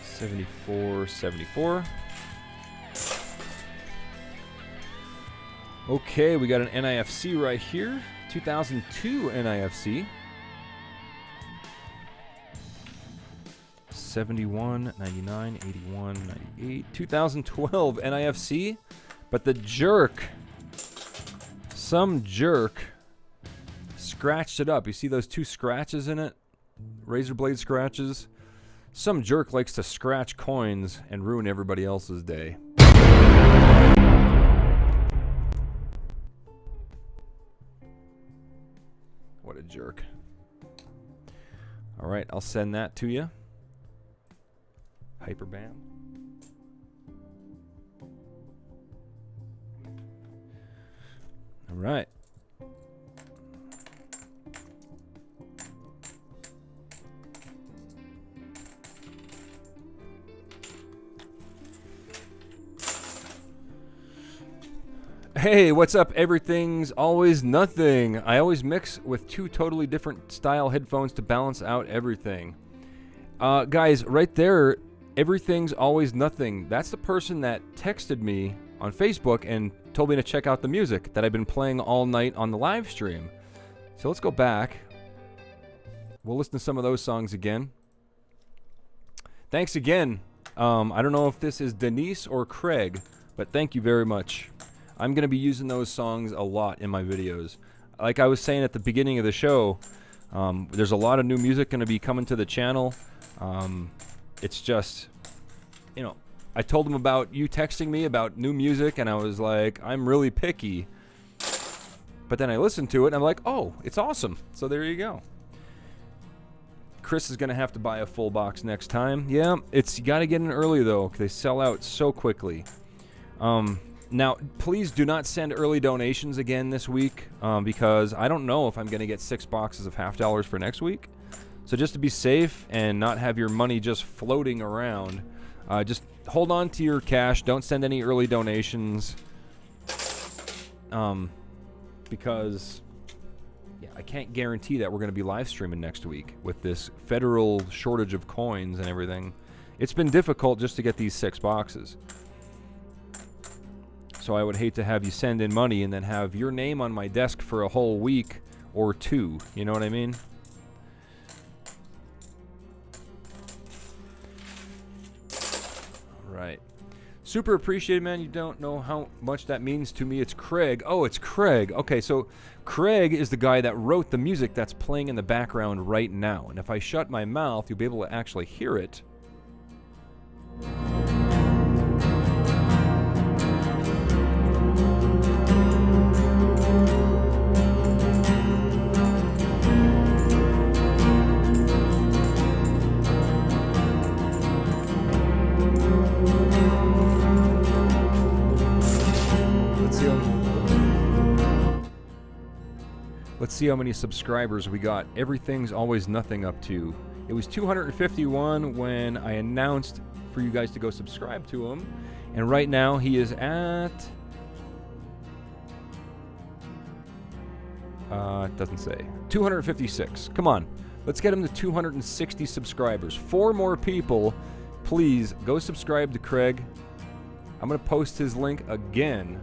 $74.74. Okay, we got an NIFC right here. 2002 NIFC. 71, 99, 81, 98. 2012 NIFC. But the jerk, some jerk, scratched it up. You see those 2 scratches in it? Razor blade scratches. Some jerk likes to scratch coins and ruin everybody else's day. What a jerk. All right, I'll send that to you. Hyperband. All right. Hey, what's up? Everything's always nothing. I always mix with 2 totally different style headphones to balance out everything. Guys, right there, everything's always nothing. That's the person that texted me on Facebook and told me to check out the music that I've been playing all night on the live stream. So let's go back. We'll listen to some of those songs again. Thanks again. I don't know if this is Denise or Craig, but thank you very much. I'm going to be using those songs a lot in my videos. Like I was saying at the beginning of the show, there's a lot of new music going to be coming to the channel. It's just, you know, I told them about you texting me about new music, and I was like, I'm really picky. But then I listened to it, and I'm like, oh, it's awesome. So there you go. Chris is going to have to buy a full box next time. Yeah, you got to get in early, though, because they sell out so quickly. Now, please do not send early donations again this week, because I don't know if I'm going to get 6 boxes of $50 for next week. So just to be safe and not have your money just floating around, just hold on to your cash. Don't send any early donations, because I can't guarantee that we're going to be live streaming next week with this federal shortage of coins and everything. It's been difficult just to get these 6 boxes. So I would hate to have you send in money and then have your name on my desk for a whole week or 2. You know what I mean? All right. Super appreciated, man. You don't know how much that means to me. It's Craig. Oh, it's Craig. Okay, so Craig is the guy that wrote the music that's playing in the background right now. And if I shut my mouth, you'll be able to actually hear it. Let's see how many subscribers we got. Everything's always nothing up to. It was 251 when I announced for you guys to go subscribe to him. And right now he is at... it doesn't say. 256. Come on. Let's get him to 260 subscribers. 4 more people. Please go subscribe to Craig. I'm going to post his link again.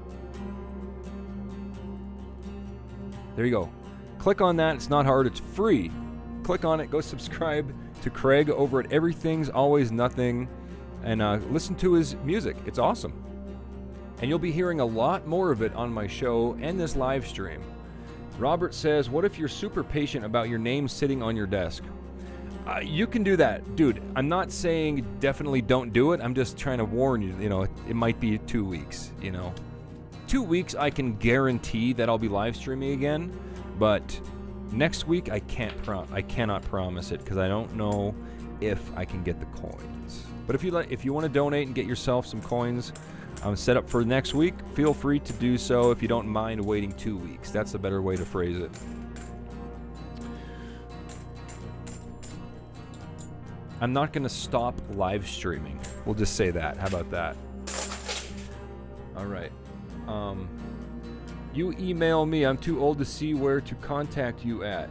There you go. Click on that. It's not hard. It's free. Click on it. Go subscribe to Craig over at Everything's Always Nothing, and listen to his music. It's awesome. And you'll be hearing a lot more of it on my show and this live stream. Robert says, what if you're super patient about your name sitting on your desk? You can do that. Dude, I'm not saying definitely don't do it. I'm just trying to warn you, you know, it might be 2 weeks, you know. 2 weeks I can guarantee that I'll be live streaming again, but next week I cannot promise it because I don't know if I can get the coins. But if you want to donate and get yourself some coins, I'm set up for next week. Feel free to do so if you don't mind waiting 2 weeks. That's a better way to phrase it. I'm not going to stop live streaming. We'll just say that. How about that? All right. You email me. I'm too old to see where to contact you at.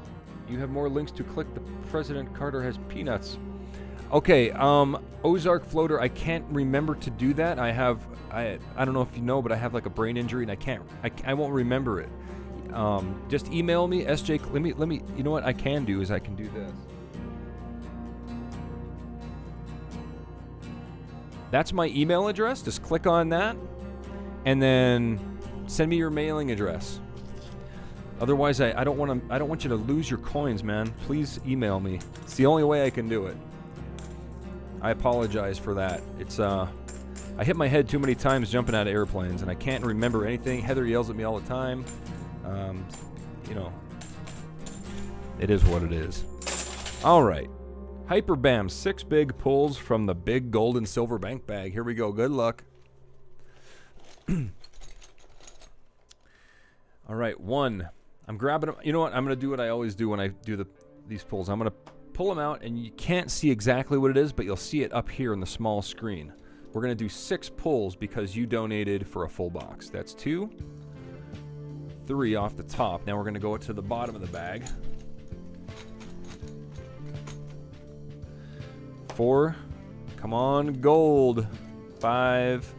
You have more links to click. The President Carter has peanuts. Okay, Ozark Floater, I can't remember to do that. I don't know if you know, but I have like a brain injury and I won't remember it. Just email me, SJ, let me, you know what I can do is I can do this. That's my email address. Just click on that and then send me your mailing address. Otherwise, I don't want you to lose your coins, man. Please email me. It's the only way I can do it. I apologize for that. It's I hit my head too many times jumping out of airplanes, and I can't remember anything. Heather yells at me all the time. You know, it is what it is. All right. Hyperbam, 6 big pulls from the big gold and silver bank bag. Here we go. Good luck. All right, 1. I'm grabbing them. You know what? I'm going to do what I always do when I do these pulls. I'm going to pull them out, and you can't see exactly what it is, but you'll see it up here in the small screen. We're going to do 6 pulls because you donated for a full box. That's 2, 3 off the top. Now we're going to go to the bottom of the bag. 4. Come on, gold. 5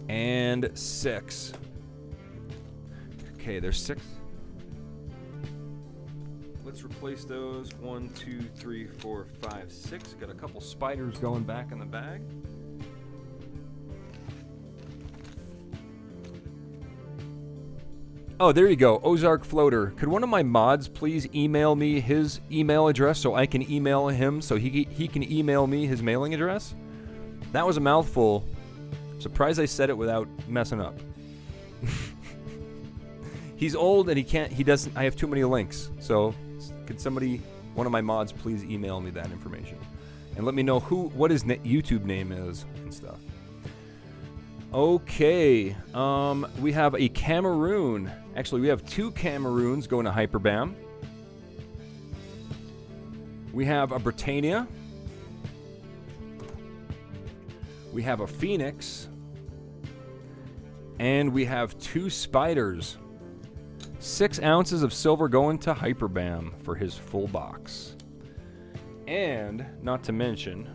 and 6. Okay, there's 6. Let's replace those. 1, 2, 3, 4, 5, 6. Got a couple spiders going back in the bag. Oh, there you go. Ozark Floater. Could one of my mods please email me his email address so I can email him so he can email me his mailing address? That was a mouthful. Surprised I said it without messing up. He's old and I have too many links. So could somebody, one of my mods, please email me that information and let me know what his YouTube name is and stuff. Okay, we have a Cameroon. Actually, we have 2 Cameroons going to Hyperbam. We have a Britannia. We have a Phoenix. And we have 2 spiders. 6 ounces of silver going to Hyperbam for his full box. And, not to mention,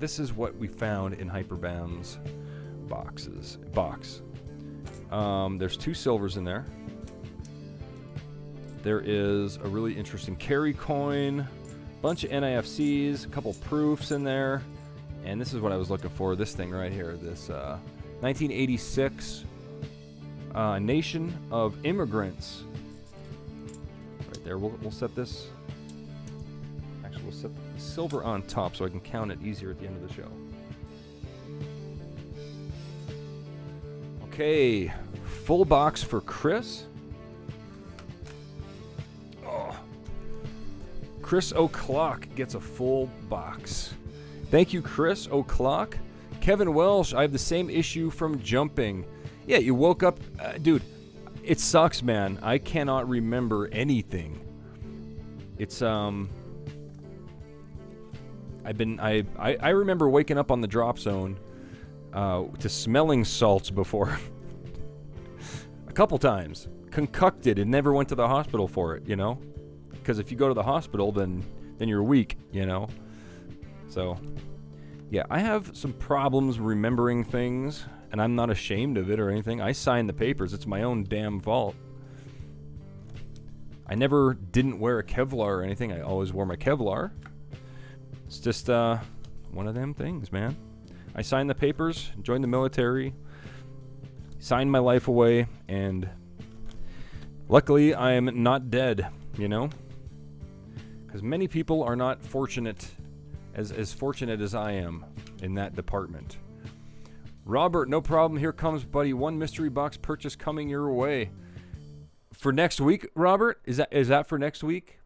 this is what we found in Hyperbam's box. There's 2 silvers in there. There is a really interesting carry coin, bunch of NIFCs, a couple proofs in there, and this is what I was looking for. This thing right here, this 1986 Nation of Immigrants. Right there. We'll set this. Actually, we'll set the silver on top so I can count it easier at the end of the show. Okay, full box for Chris. Oh. Chris O'Clock gets a full box. Thank you, Chris O'Clock. Kevin Welsh, I have the same issue from jumping. Yeah, you woke up, dude. It sucks, man. I cannot remember anything. It's I remember waking up on the drop zone to smelling salts before. A couple times. Concocted and never went to the hospital for it, you know? Because if you go to the hospital, then you're weak, you know? So, yeah, I have some problems remembering things, and I'm not ashamed of it or anything. I signed the papers. It's my own damn fault. I never didn't wear a Kevlar or anything. I always wore my Kevlar. It's just one of them things, man. I signed the papers, joined the military. signed my life away, and luckily I am not dead, you know? Because many people are not fortunate, as fortunate as I am in that department. Robert, no problem. Here comes, buddy. 1 mystery box purchase coming your way. For next week, Robert? Is that for next week?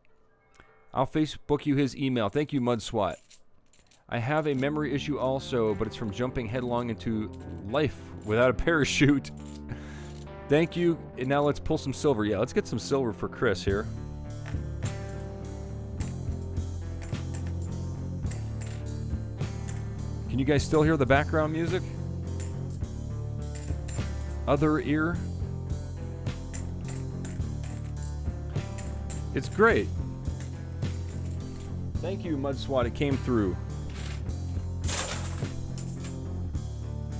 I'll Facebook you his email. Thank you, Mudswat. I have a memory issue also, but it's from jumping headlong into life without a parachute. Thank you. And now let's pull some silver. Yeah, let's get some silver for Chris here. Can you guys still hear the background music? Other ear? It's great. Thank you, Mudswat. It came through.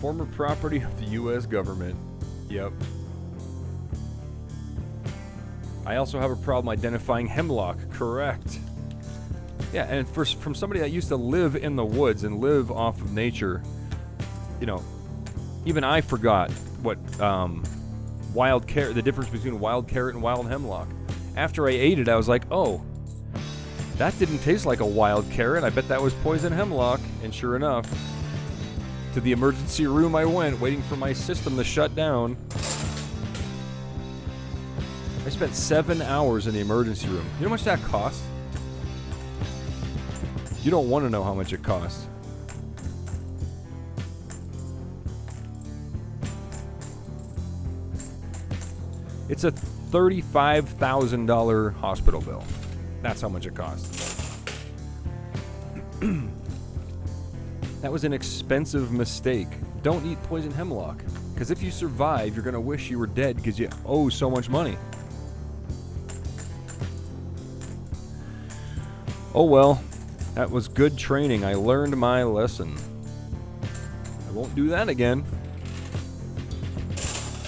Former property of the U.S. government. Yep. I also have a problem identifying hemlock. Correct. Yeah, and from somebody that used to live in the woods and live off of nature, you know, even I forgot what wild carrot, the difference between wild carrot and wild hemlock. After I ate it, I was like, oh, that didn't taste like a wild carrot. I bet that was poison hemlock. And sure enough, to the emergency room I went, waiting for my system to shut down. I spent 7 hours in the emergency room. You know how much that cost? You don't want to know how much it costs. It's a $35,000 hospital bill. That's how much it costs. That was an expensive mistake. Don't eat poison hemlock, because if you survive, you're going to wish you were dead because you owe so much money. Oh well. That was good training. I learned my lesson. I won't do that again.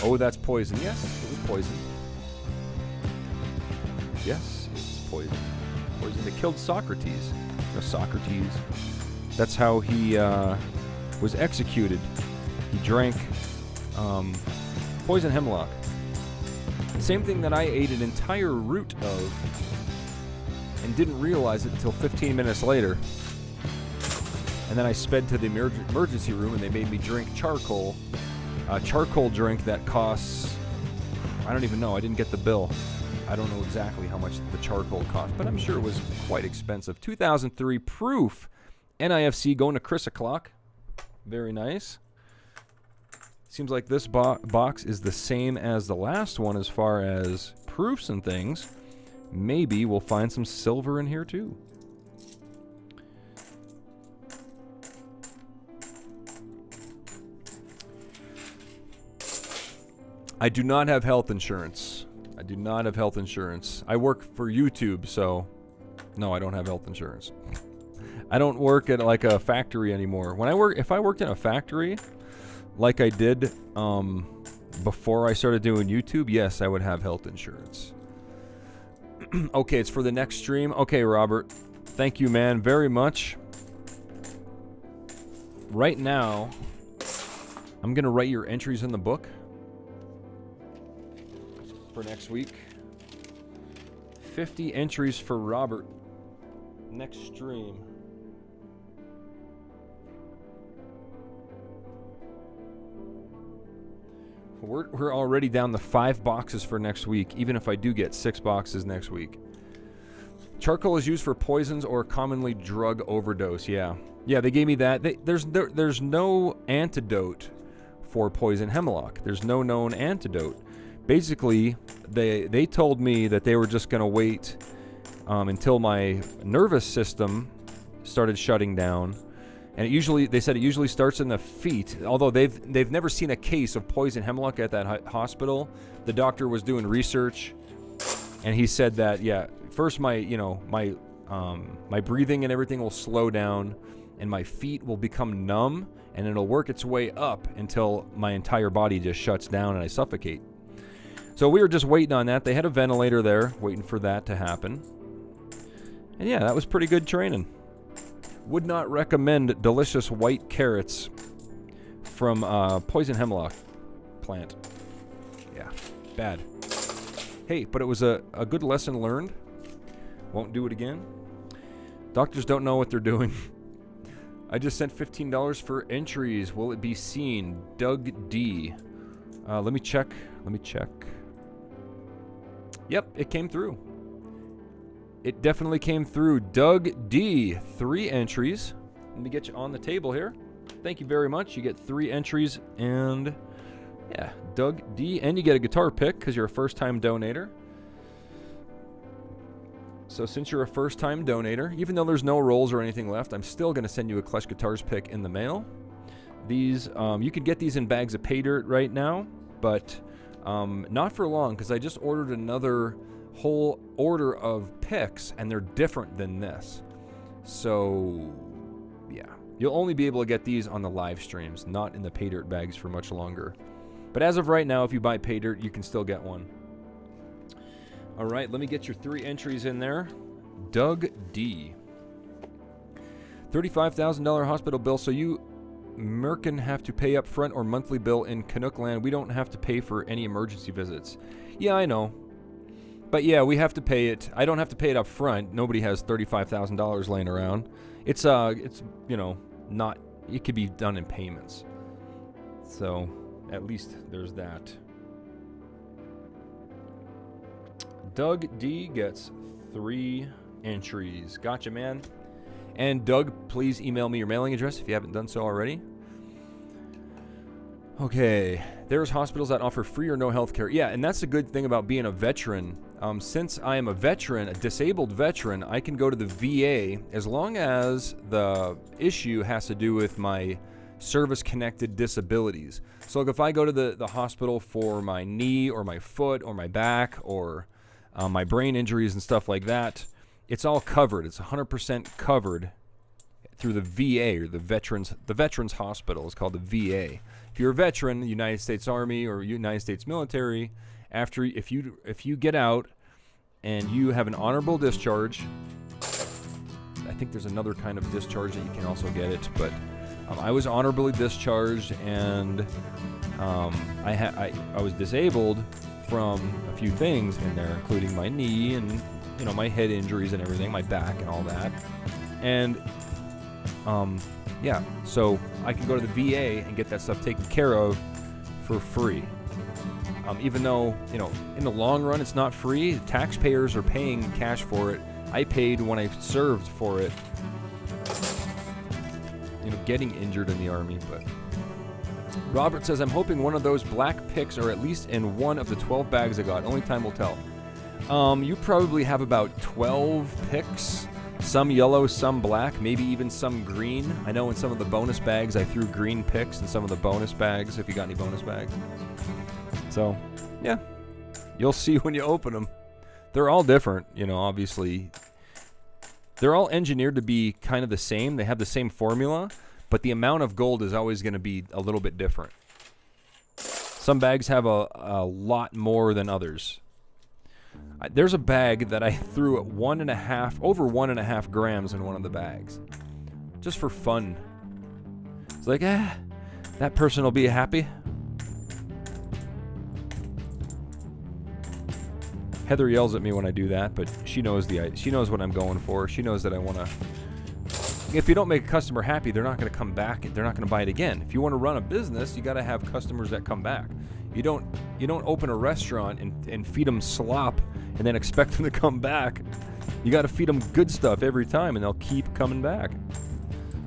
Oh, that's poison. Yes, it was poison. Yes, it's poison. Poison that killed Socrates. No, Socrates. That's how he was executed. He drank poison hemlock. Same thing that I ate an entire root of and didn't realize it until 15 minutes later. And then I sped to the emergency room and they made me drink charcoal. A charcoal drink that costs, I don't even know, I didn't get the bill. I don't know exactly how much the charcoal cost, but I'm sure it was quite expensive. 2003 proof. NIFC going to Chris o'clock. Very nice. Seems like this box is the same as the last one as far as proofs and things. Maybe we'll find some silver in here too. I do not have health insurance. I do not have health insurance. I work for YouTube, so no, I don't have health insurance. I don't work at like a factory anymore. If I worked in a factory, like I did before I started doing YouTube, yes, I would have health insurance. Okay, it's for the next stream. Okay, Robert. Thank you, man, very much. Right now, I'm going to write your entries in the book for next week. 50 entries for Robert next stream. We're already down to 5 boxes for next week, even if I do get 6 boxes next week. Charcoal is used for poisons or commonly drug overdose. Yeah, they gave me that. There's no antidote for poison hemlock. There's no known antidote. Basically, they told me that they were just going to wait until my nervous system started shutting down. And they said it usually starts in the feet. Although they've never seen a case of poison hemlock at that hospital. The doctor was doing research, and he said that first my breathing and everything will slow down, and my feet will become numb, and it'll work its way up until my entire body just shuts down and I suffocate. So we were just waiting on that. They had a ventilator there, waiting for that to happen. And yeah, that was pretty good training. Would not recommend delicious white carrots from poison hemlock. plant. Yeah, bad. Hey, but it was a good lesson learned. Won't do it again. Doctors don't know what they're doing. I just sent $15 for entries. Will it be seen? Doug D. Let me check. Yep, it came through. It definitely came through. Doug D. 3 entries. Let me get you on the table here. Thank you very much. You get 3 entries and yeah, Doug D. And you get a guitar pick because you're a first-time donator. So since you're a first-time donator, even though there's no rolls or anything left, I'm still going to send you a KleshGuitars pick in the mail. These, you could get these in bags of pay dirt right now, but not for long because I just ordered another whole order of picks and they're different than this. So yeah, you'll only be able to get these on the live streams, not in the pay dirt bags for much longer. But as of right now, if you buy pay dirt, you can still get one. All right, let me get your 3 entries in there. Doug D. $35,000 hospital bill. So you, Merkin, have to pay up front or monthly bill in Canuck land. We don't have to pay for any emergency visits. Yeah, I know. But yeah, we have to pay it. I don't have to pay it up front. Nobody has $35,000 laying around. It's you know, not, it could be done in payments. So at least there's that. Doug D gets 3 entries. Gotcha, man. And Doug, please email me your mailing address if you haven't done so already. Okay, there's hospitals that offer free or no health care. Yeah, and that's the good thing about being a veteran. Since I am a veteran, a disabled veteran, I can go to the VA as long as the issue has to do with my service-connected disabilities. So like if I go to the hospital for my knee or my foot or my back or my brain injuries and stuff like that, it's all covered. It's 100% covered through the VA or the Veterans Hospital. It's called the VA. If you're a veteran, the United States Army or United States military, if you get out and you have an honorable discharge, I think there's another kind of discharge that you can also get it, but I was honorably discharged and I was disabled from a few things in there, including my knee and my head injuries and everything, my back and all that. And yeah, so I can go to the VA and get that stuff taken care of for free. Even though, in the long run it's not free, the taxpayers are paying cash for it. I paid when I served for it, getting injured in the Army, but Robert says, I'm hoping one of those black picks are at least in one of the 12 bags I got. Only time will tell. You probably have about 12 picks. Some yellow, some black, maybe even some green. I know in some of the bonus bags I threw green picks in some of the bonus bags, if you got any bonus bags. So, yeah. You'll see when you open them. They're all different, obviously. They're all engineered to be kind of the same. They have the same formula, but the amount of gold is always going to be a little bit different. Some bags have a lot more than others. There's a bag that I threw at over 1.5 grams in one of the bags. Just for fun. It's like, that person will be happy. Heather yells at me when I do that, but she knows what I'm going for. She knows that I want to. If you don't make a customer happy, they're not going to come back. They're not going to buy it again. If you want to run a business, you got to have customers that come back. You don't open a restaurant and feed them slop and then expect them to come back. You got to feed them good stuff every time, and they'll keep coming back.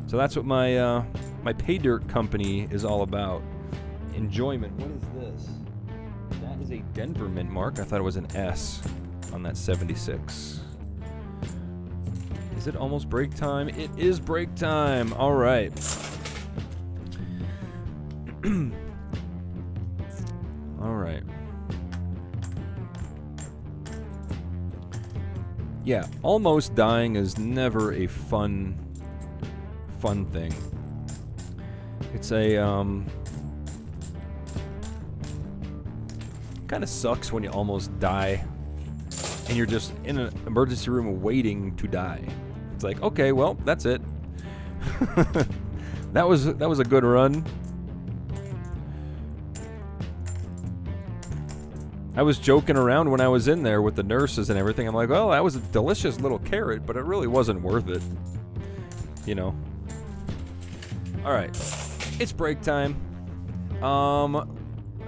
So that's what my pay dirt company is all about. Enjoyment. What is this? That is a Denver mint mark. I thought it was an S on that 76. Is it almost break time? It is break time. All right. All right. Yeah, almost dying is never a fun thing. It's a kind of sucks when you almost die and you're just in an emergency room waiting to die. It's like, okay, well, that's it. That was a good run. I was joking around when I was in there with the nurses and everything. I'm like, well, that was a delicious little carrot, but it really wasn't worth it. You know. All right. It's break time.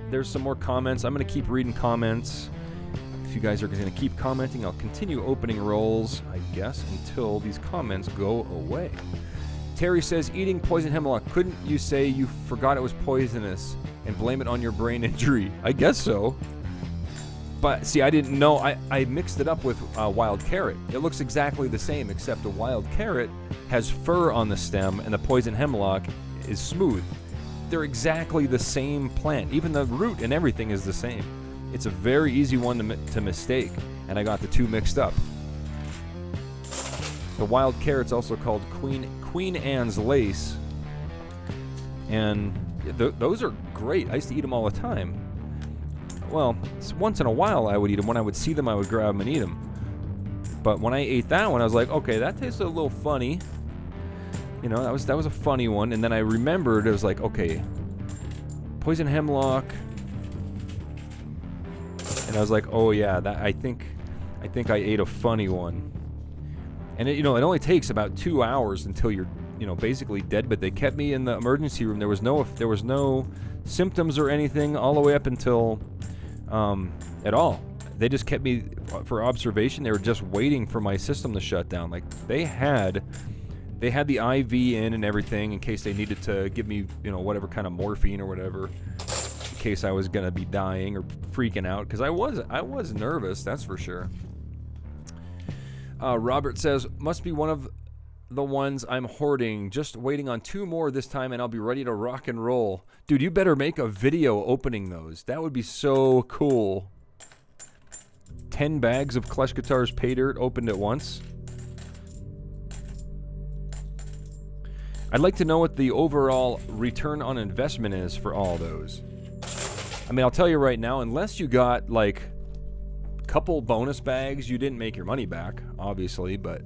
There's some more comments. I'm going to keep reading comments. If you guys are going to keep commenting, I'll continue opening rolls, I guess, until these comments go away. Terry says, eating poison hemlock, couldn't you say you forgot it was poisonous and blame it on your brain injury? I guess so. But, see, I didn't know. I mixed it up with wild carrot. It looks exactly the same, except a wild carrot has fur on the stem, and the poison hemlock is smooth. They're exactly the same plant. Even the root and everything is the same. It's a very easy one to mistake, and I got the two mixed up. The wild carrot's also called Queen Anne's lace, and those are great. I used to eat them all the time. Well, once in a while I would eat them. When I would see them, I would grab them and eat them. But when I ate that one, I was like, okay, that tasted a little funny. You know, that was a funny one. And then I remembered, it was like, okay, poison hemlock. And I was like, oh yeah, that I think I ate a funny one. And it, you know, it only takes about 2 hours until you're, you know, basically dead. But they kept me in the emergency room. There was no symptoms or anything all the way up until at all. They just kept me for observation. They were just waiting for my system to shut down. Like they had the IV in and everything in case they needed to give me, you know, whatever kind of morphine or whatever, in case I was gonna be dying or freaking out, because I was nervous, that's for sure. Robert says, must be one of the ones I'm hoarding. Just waiting on 2 more this time and I'll be ready to rock and roll. Dude, you better make a video opening those. That would be so cool. 10 bags of KleshGuitars pay dirt opened at once. I'd like to know what the overall return on investment is for all those. I mean, I'll tell you right now, unless you got like a couple bonus bags, you didn't make your money back, obviously, but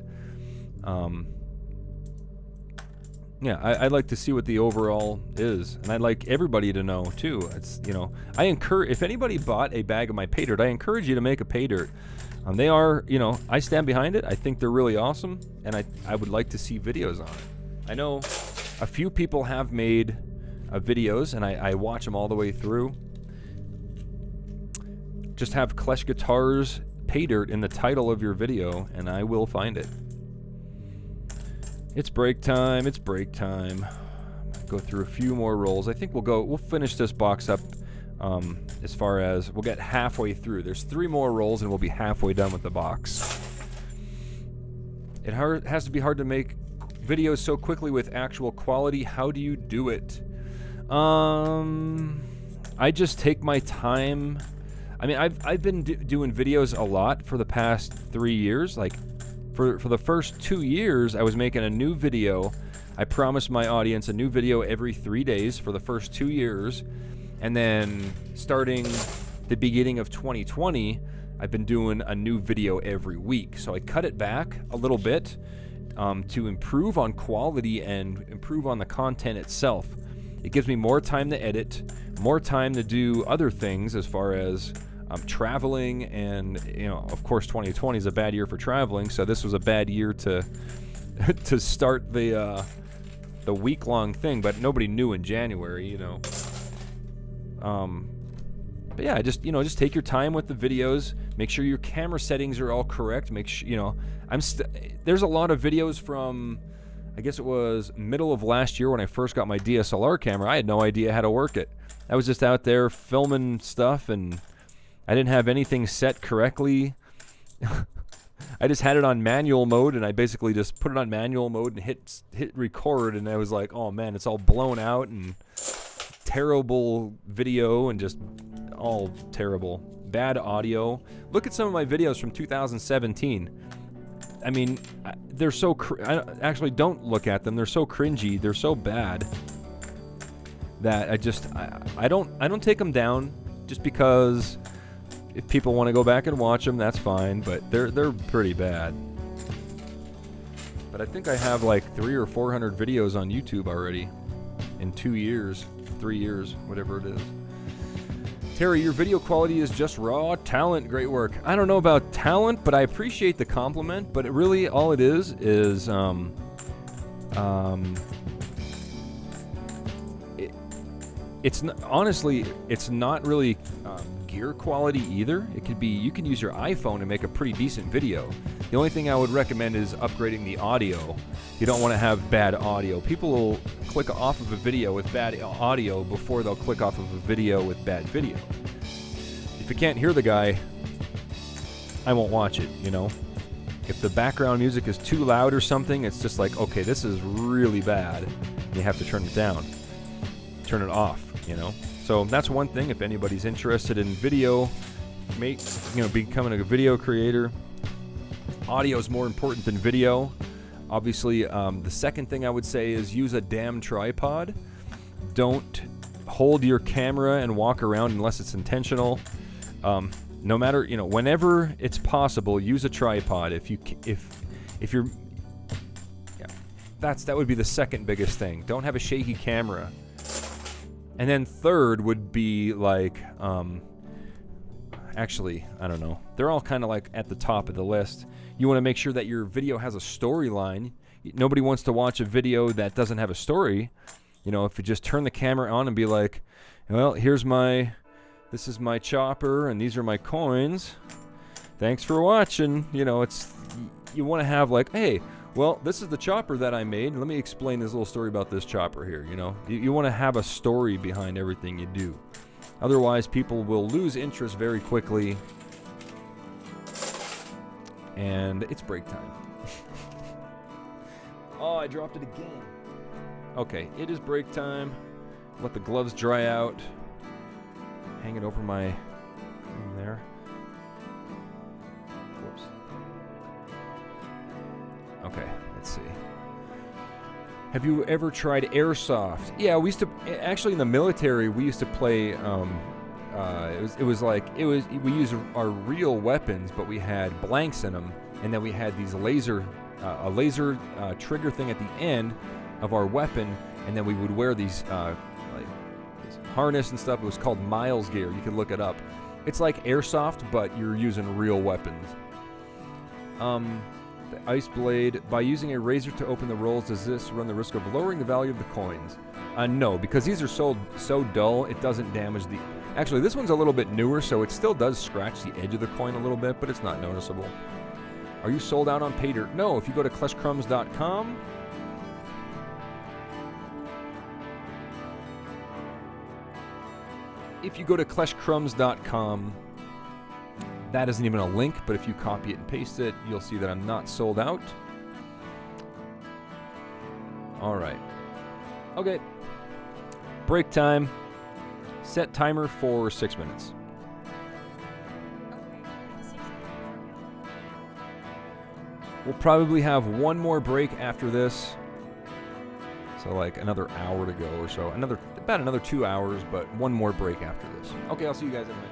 yeah, I'd like to see what the overall is, and I'd like everybody to know too. It's, you know, I encourage, if anybody bought a bag of my pay dirt, I encourage you to make a pay dirt. They are, you know, I stand behind it. I think they're really awesome, and I would like to see videos on it. I know a few people have made videos, and I watch them all the way through. Just have KleshGuitars pay dirt in the title of your video, and I will find it. It's break time. It's break time. Go through a few more rolls. I think we'll finish this box up as far as we'll get halfway through. There's 3 more rolls, and we'll be halfway done with the box. It has to be hard to make videos so quickly with actual quality. How do you do it? I just take my time. I mean, I've been doing videos a lot for the past 3 years. Like for the first 2 years, I was making a new video. I promised my audience a new video every 3 days for the first 2 years. And then starting the beginning of 2020, I've been doing a new video every week. So I cut it back a little bit to improve on quality and improve on the content itself. It gives me more time to edit, more time to do other things as far as traveling, and, you know, of course 2020 is a bad year for traveling, so this was a bad year to to start the week-long thing, but nobody knew in January, you know. But yeah, just take your time with the videos. Make sure your camera settings are all correct. Make sure, you know, there's a lot of videos from, I guess it was middle of last year when I first got my DSLR camera. I had no idea how to work it. I was just out there filming stuff, and I didn't have anything set correctly. I just had it on manual mode, and I basically just put it on manual mode and hit record, and I was like, oh man, it's all blown out and terrible video and just all terrible. Bad audio. Look at some of my videos from 2017. I mean, they're so actually don't look at them. They're so cringy. They're so bad that I don't take them down just because if people want to go back and watch them, that's fine, but they're pretty bad. But I think I have like 300 or 400 videos on YouTube already in 2 years, 3 years, whatever it is. Terry, your video quality is just raw talent. Great work. I don't know about talent, but I appreciate the compliment. But really, all it is it's not, honestly, it's not really gear quality either. It could be, you can use your iPhone to make a pretty decent video. The only thing I would recommend is upgrading the audio. You don't want to have bad audio. People will click off of a video with bad audio before they'll click off of a video with bad video. If you can't hear the guy, I won't watch it, you know? If the background music is too loud or something, it's just like, okay, this is really bad. You have to turn it down. Turn it off, you know? So that's one thing. If anybody's interested in video, becoming a video creator, audio is more important than video. Obviously, the second thing I would say is use a damn tripod. Don't hold your camera and walk around unless it's intentional. No matter, whenever it's possible, use a tripod. If you're, yeah, that would be the second biggest thing. Don't have a shaky camera. And then third would be like, actually, I don't know. They're all kind of like at the top of the list. You want to make sure that your video has a storyline. Nobody wants to watch a video that doesn't have a story. If you just turn the camera on and be like, well, this is my chopper and these are my coins. Thanks for watching. You want to have like, hey, well, this is the chopper that I made. Let me explain this little story about this chopper here, You want to have a story behind everything you do. Otherwise, people will lose interest very quickly. And it's break time. Oh, I dropped it again. Okay, it is break time. Let the gloves dry out. Hang it over my thing there. Whoops. Okay, let's see. Have you ever tried airsoft? Yeah, we used to. Actually, in the military, we used to play. We used our real weapons, but we had blanks in them, and then we had these laser trigger thing at the end of our weapon, and then we would wear these this harness and stuff. It was called Miles gear. You can look it up. It's like airsoft, but you're using real weapons. The ice blade. By using a razor to open the rolls, does this run the risk of lowering the value of the coins? No, because these are so dull, it doesn't damage the... Actually, this one's a little bit newer, so it still does scratch the edge of the coin a little bit, but it's not noticeable. Are you sold out on pay dirt? No, if you go to KleshCrumbs.com... If you go to KleshCrumbs.com, that isn't even a link, but if you copy it and paste it, you'll see that I'm not sold out. All right. Okay. Break time. Set timer for 6 minutes. We'll probably have one more break after this. So like another hour to go or so. About another 2 hours, but one more break after this. Okay, I'll see you guys in a minute.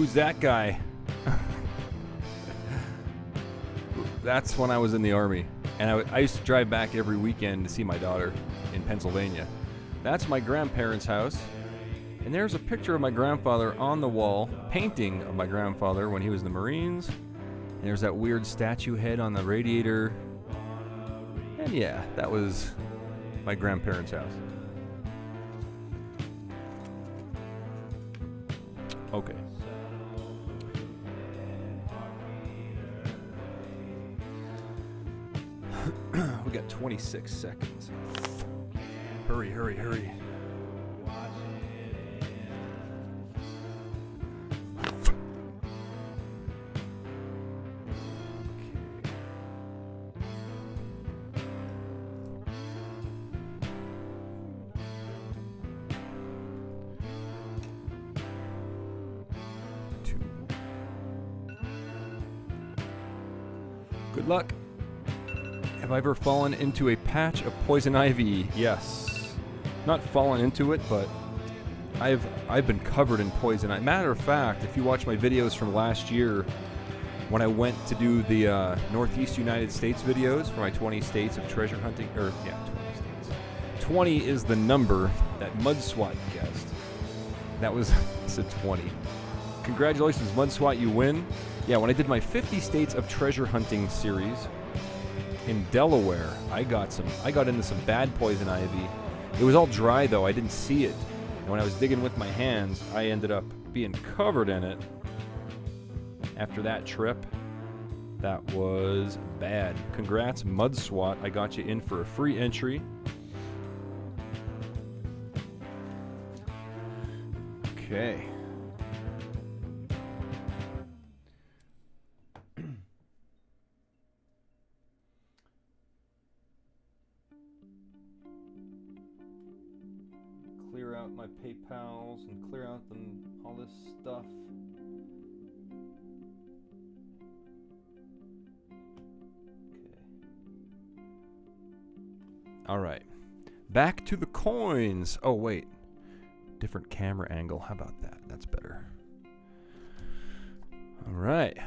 Who's that guy? That's when I was in the Army. And I used to drive back every weekend to see my daughter in Pennsylvania. That's my grandparents' house. And there's a picture of my grandfather on the wall, painting of my grandfather when he was in the Marines. And there's that weird statue head on the radiator. And yeah, that was my grandparents' house. Okay. We got 26 seconds. Hurry, hurry, hurry. Good luck. Have I ever fallen into a patch of poison ivy? Yes. Not fallen into it, but I've been covered in poison ivy. Matter of fact, if you watch my videos from last year, when I went to do the Northeast United States videos for my 20 states of treasure hunting, 20 states. 20 is the number that Mud SWAT guessed. That was, I said 20. Congratulations, Mud SWAT, you win. Yeah, when I did my 50 states of treasure hunting series in Delaware, I got into some bad poison ivy. It was all dry though, I didn't see it. And when I was digging with my hands, I ended up being covered in it. After that trip, that was bad. Congrats, Mud SWAT. I got you in for a free entry. Okay. Clear out my PayPals and clear out all this stuff. All right, back to the coins. Oh wait, different camera angle. How about that? That's better. All right.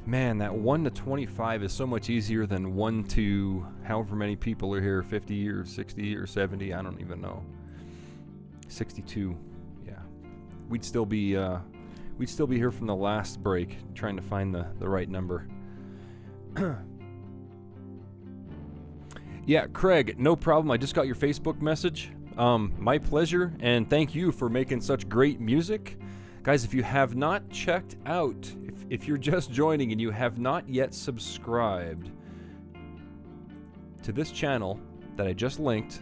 Man, that 1 to 25 is so much easier than 1 to however many people are here, 50 or 60 or 70, I don't even know. 62, yeah. We'd still be here from the last break, trying to find the right number. Yeah, Craig, no problem. I just got your Facebook message. My pleasure, and thank you for making such great music. Guys, if you have not checked out, if you're just joining and you have not yet subscribed to this channel that I just linked,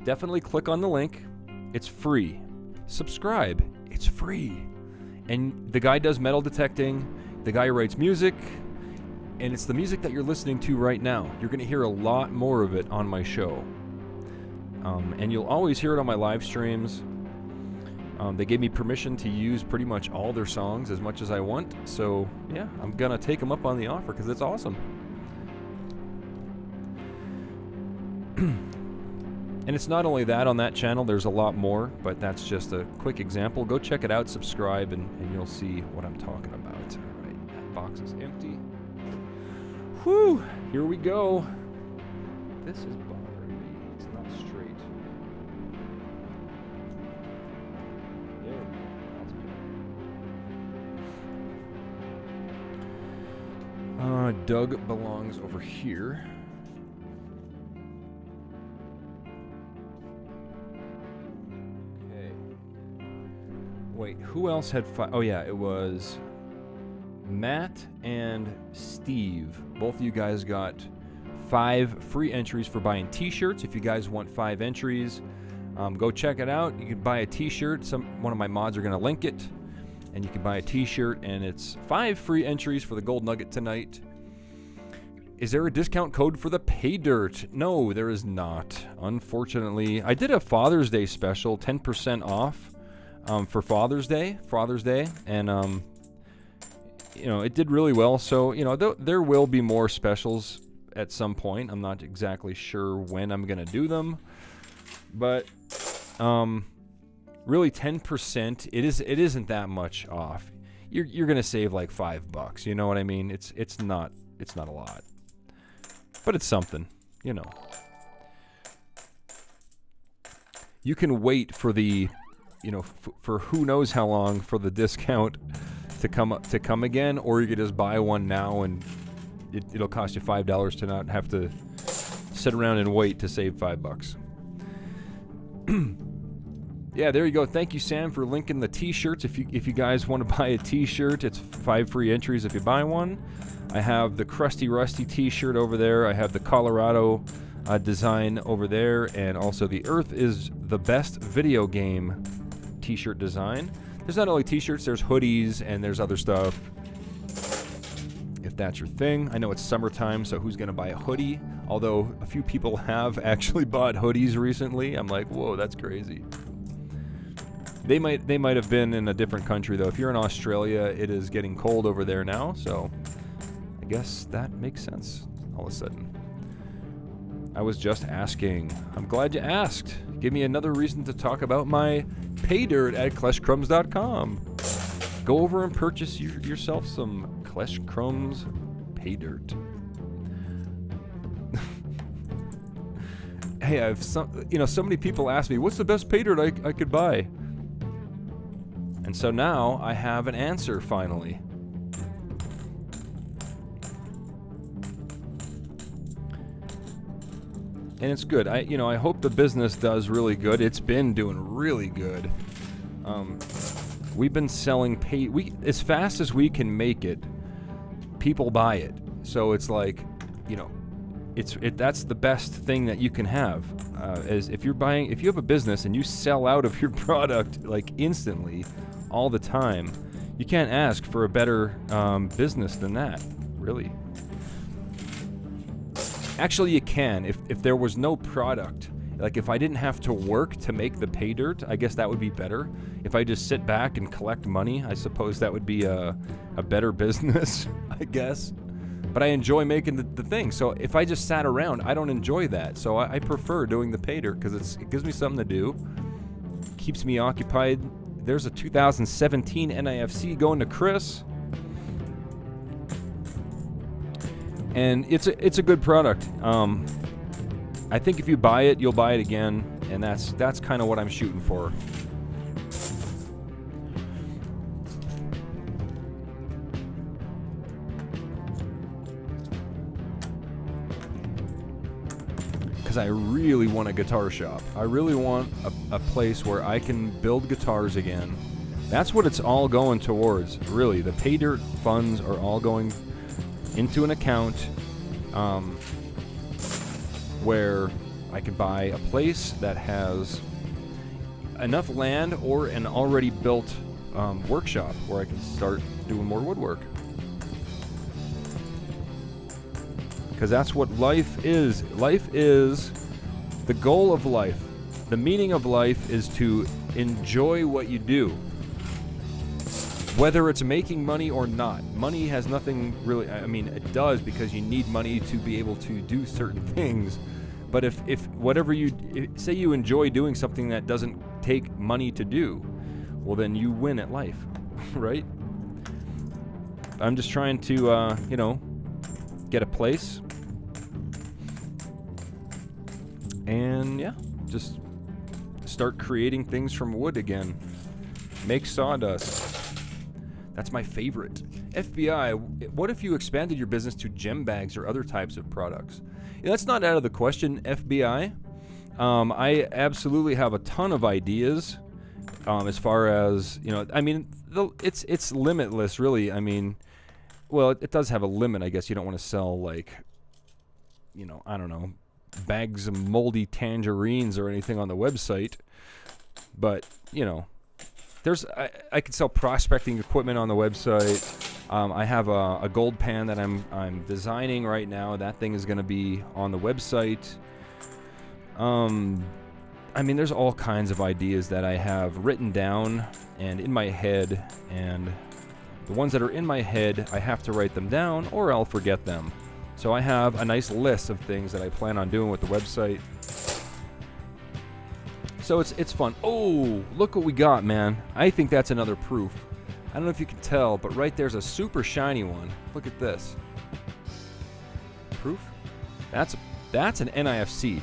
definitely click on the link. It's free. Subscribe. It's free. And the guy does metal detecting, the guy writes music, and it's the music that you're listening to right now. You're going to hear a lot more of it on my show. And you'll always hear it on my live streams. They gave me permission to use pretty much all their songs as much as I want. So, yeah, I'm going to take them up on the offer because it's awesome. And it's not only that on that channel, there's a lot more, but that's just a quick example. Go check it out, subscribe, and you'll see what I'm talking about. All right, that box is empty. Whew, here we go. This is bothering me. It's not straight. There we go. That's better. Doug belongs over here. Wait, who else had 5? Oh yeah, it was Matt and Steve. Both of you guys got 5 free entries for buying t-shirts. If you guys want 5 entries, go check it out. You can buy a t-shirt. One of my mods are going to link it. And you can buy a t-shirt, and it's 5 free entries for the Gold Nugget tonight. Is there a discount code for the pay dirt? No, there is not. Unfortunately, I did a Father's Day special, 10% off. For Father's Day, and you know, it did really well. So, you know, there will be more specials at some point. I'm not exactly sure when I'm gonna do them, but really 10%. It isn't that much off. You're gonna save like $5. You know what I mean? It's not a lot, but it's something. You know. You can wait for the, you know, for who knows how long for the discount to come again, or you could just buy one now and it'll cost you $5 to not have to sit around and wait to save $5. Yeah, there you go. Thank you, Sam, for linking the t-shirts. If you guys want to buy a t-shirt, it's 5 free entries if you buy one. I have the Crusty Rusty t-shirt over there. I have the Colorado design over there, and also the Earth is the Best video game t-shirt design. There's not only t-shirts, there's hoodies, and there's other stuff. If that's your thing. I know it's summertime, so who's going to buy a hoodie? Although a few people have actually bought hoodies recently. I'm like, whoa, that's crazy. They might have been in a different country, though. If you're in Australia, it is getting cold over there now, so I guess that makes sense all of a sudden. I was just asking. I'm glad you asked. Give me another reason to talk about my pay dirt at KleshCrumbs.com. Go over and purchase yourself some Klesh Crumbs pay dirt. Hey, I've so many people ask me, what's the best pay dirt I could buy? And so now I have an answer finally. And it's good. I hope the business does really good. It's been doing really good. We've been selling as fast as we can make it. People buy it. So it's like, that's the best thing that you can have. As if you have a business and you sell out of your product like instantly, all the time, you can't ask for a better business than that, really. Actually, you can. If there was no product, like if I didn't have to work to make the pay dirt, I guess that would be better. If I just sit back and collect money, I suppose that would be a better business, I guess. But I enjoy making the thing. So if I just sat around, I don't enjoy that. So I prefer doing the pay dirt because it gives me something to do, keeps me occupied. There's a 2017 NIFC going to Chris. And it's a good product. I think if you buy it, you'll buy it again, and that's kind of what I'm shooting for. Because I really want a guitar shop. I really want a place where I can build guitars again. That's what it's all going towards, really. The pay dirt funds are all going into an account where I can buy a place that has enough land or an already built workshop where I can start doing more woodwork. Because that's what life is. Life is the goal of life. The meaning of life is to enjoy what you do. Whether it's making money or not. Money has nothing really, I mean, it does because you need money to be able to do certain things. But if whatever say you enjoy doing something that doesn't take money to do, well then you win at life, right? I'm just trying to, get a place. And yeah, just start creating things from wood again. Make sawdust. That's my favorite. FBI, what if you expanded your business to gem bags or other types of products? Yeah, that's not out of the question, FBI. I absolutely have a ton of ideas as far as, I mean, it's limitless, really. I mean, well, it does have a limit, I guess. You don't want to sell, like, I don't know, bags of moldy tangerines or anything on the website. But, I could sell prospecting equipment on the website. I have a gold pan that I'm designing right now. That thing is going to be on the website. I mean, there's all kinds of ideas that I have written down and in my head, and the ones that are in my head, I have to write them down or I'll forget them. So I have a nice list of things that I plan on doing with the website. So it's fun. Oh, look what we got, man. I think that's another proof. I don't know if you can tell, but right there's a super shiny one. Look at this. Proof? That's an NIFC.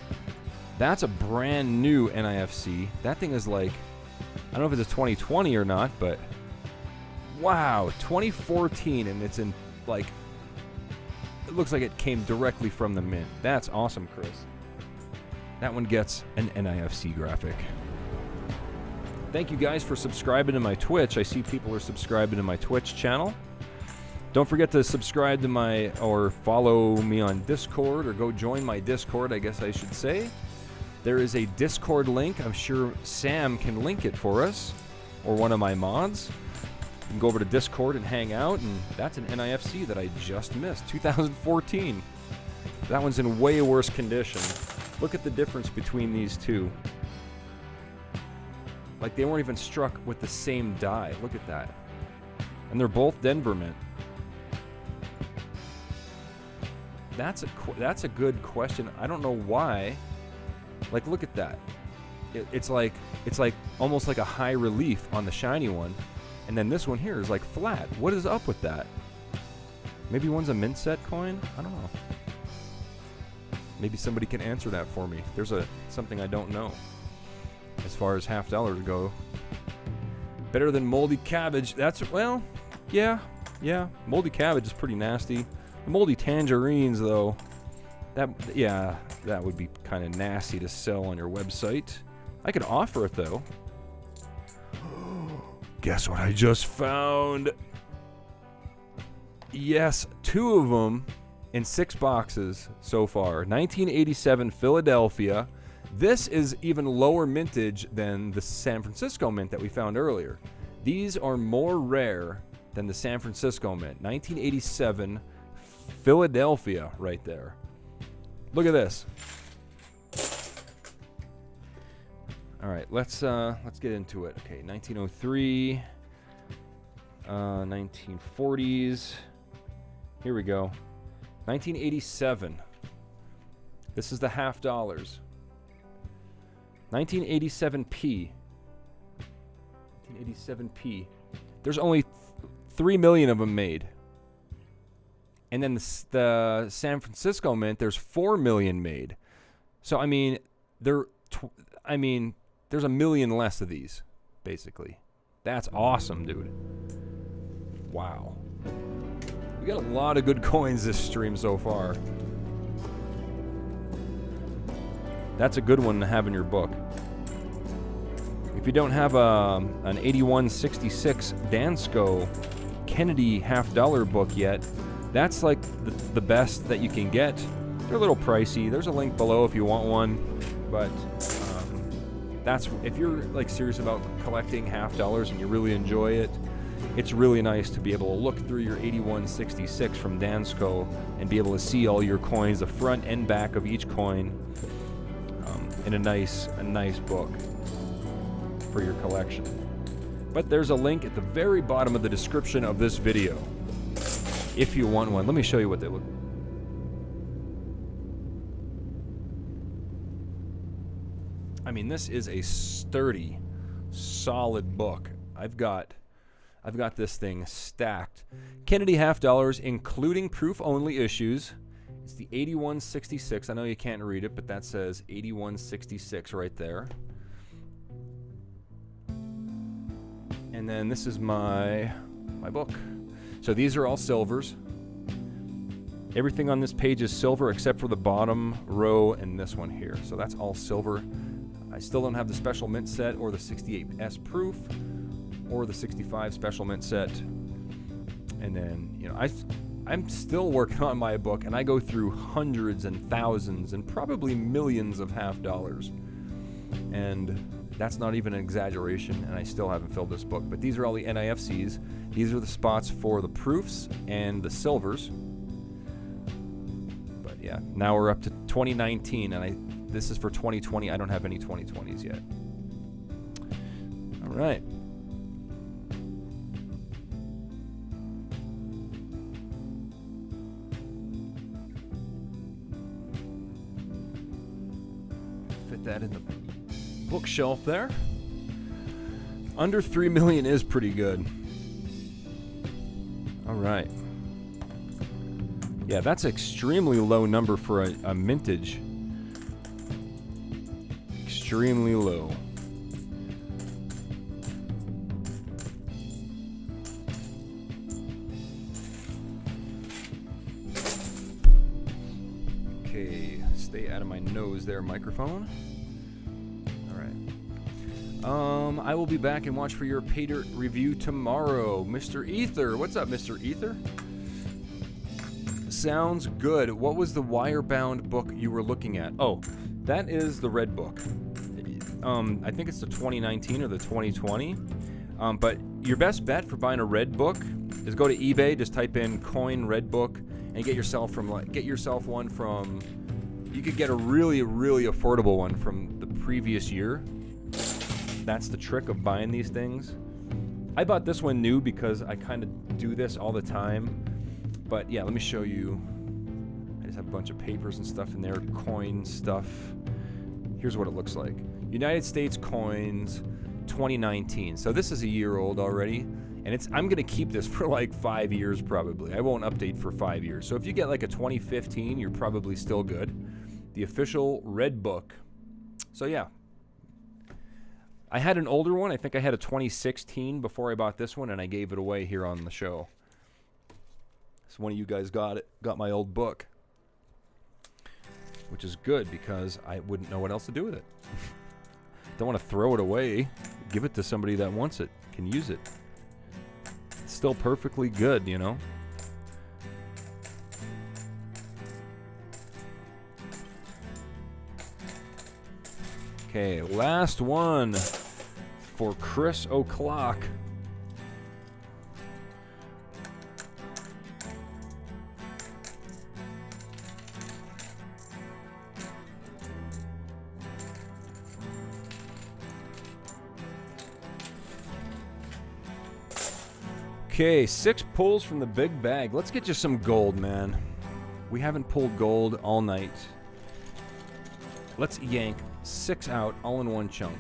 That's a brand new NIFC. That thing is like, I don't know if it's a 2020 or not, but wow, 2014, and it's in like, it looks like it came directly from the mint. That's awesome, Chris. That one gets an NIFC graphic. Thank you guys for subscribing to my Twitch. I see people are subscribing to my Twitch channel. Don't forget to subscribe to or follow me on Discord, or go join my Discord, I guess I should say. There is a Discord link. I'm sure Sam can link it for us, or one of my mods. You can go over to Discord and hang out, and that's an NIFC that I just missed, 2014. That one's in way worse condition. Look at the difference between these two. Like, they weren't even struck with the same die. Look at that. And they're both Denver mint. That's a good question. I don't know why. Like, look at that. It's like almost like a high relief on the shiny one, and then this one here is like flat. What is up with that? Maybe one's a mint set coin? I don't know. Maybe somebody can answer that for me. There's something I don't know as far as $half go. Better than moldy cabbage. Well, yeah. Moldy cabbage is pretty nasty. The moldy tangerines, though, that would be kind of nasty to sell on your website. I could offer it, though. Guess what I just found? Yes, 2 of them in 6 boxes so far. 1987 Philadelphia. This is even lower mintage than the San Francisco mint that we found earlier. These are more rare than the San Francisco mint. 1987 Philadelphia right there. Look at this. All right, let's get into it. Okay, 1903, 1940s. Here we go. 1987. This is the $half. 1987p. 1987p. There's only 3 million of them made. And then the San Francisco mint, there's 4 million made. So I mean, there's a million less of these, basically. That's awesome, dude. Wow. We got a lot of good coins this stream so far. That's a good one to have in your book. If you don't have an 8166 Dansko Kennedy $half book yet, that's like the best that you can get. They're a little pricey. There's a link below if you want one, but that's if you're like serious about collecting $half and you really enjoy it. It's really nice to be able to look through your 8166 from Dansko and be able to see all your coins, the front and back of each coin, in a nice book for your collection. But there's a link at the very bottom of the description of this video if you want one. Let me show you what they look like. I mean, this is a sturdy, solid book. I've got this thing stacked. Kennedy $half, including proof-only issues. It's the 8166. I know you can't read it, but that says 8166 right there. And then this is my book. So these are all silvers. Everything on this page is silver except for the bottom row and this one here. So that's all silver. I still don't have the special mint set or the 68S proof or the 65 special mint set. And then, you know, I'm still working on my book, and I go through hundreds and thousands and probably millions of $half. And that's not even an exaggeration, and I still haven't filled this book. But these are all the NIFCs. These are the spots for the proofs and the silvers. But yeah, now we're up to 2019, and this is for 2020. I don't have any 2020s yet. All right. Fit that in the bookshelf there. Under 3 million is pretty good. All right. Yeah, that's an extremely low number for a mintage. Extremely low. Okay, stay out of my nose there, microphone. All right. I will be back and watch for your pay dirt review tomorrow. Mr. Ether. What's up, Mr. Ether? Sounds good. What was the wire-bound book you were looking at? Oh, that is the red book. I think it's the 2019 or the 2020. But your best bet for buying a red book is go to eBay, just type in coin red book, and get yourself one from. You could get a really, really affordable one from the previous year. That's the trick of buying these things. I bought this one new because I kind of do this all the time. But yeah, let me show you. I just have a bunch of papers and stuff in there, coin stuff. Here's what it looks like. United States coins 2019. So this is a year old already. And I'm going to keep this for like 5 years probably. I won't update for 5 years. So if you get like a 2015, you're probably still good. The official red book. So yeah. I had an older one. I think I had a 2016 before I bought this one, and I gave it away here on the show. So one of you guys got my old book, which is good because I wouldn't know what else to do with it. Don't want to throw it away. Give it to somebody that wants it, can use it. It's still perfectly good, you know. Okay, last one for Chris O'Clock. Okay, 6 pulls from the big bag. Let's get you some gold, man. We haven't pulled gold all night. Let's yank 6 out all in one chunk.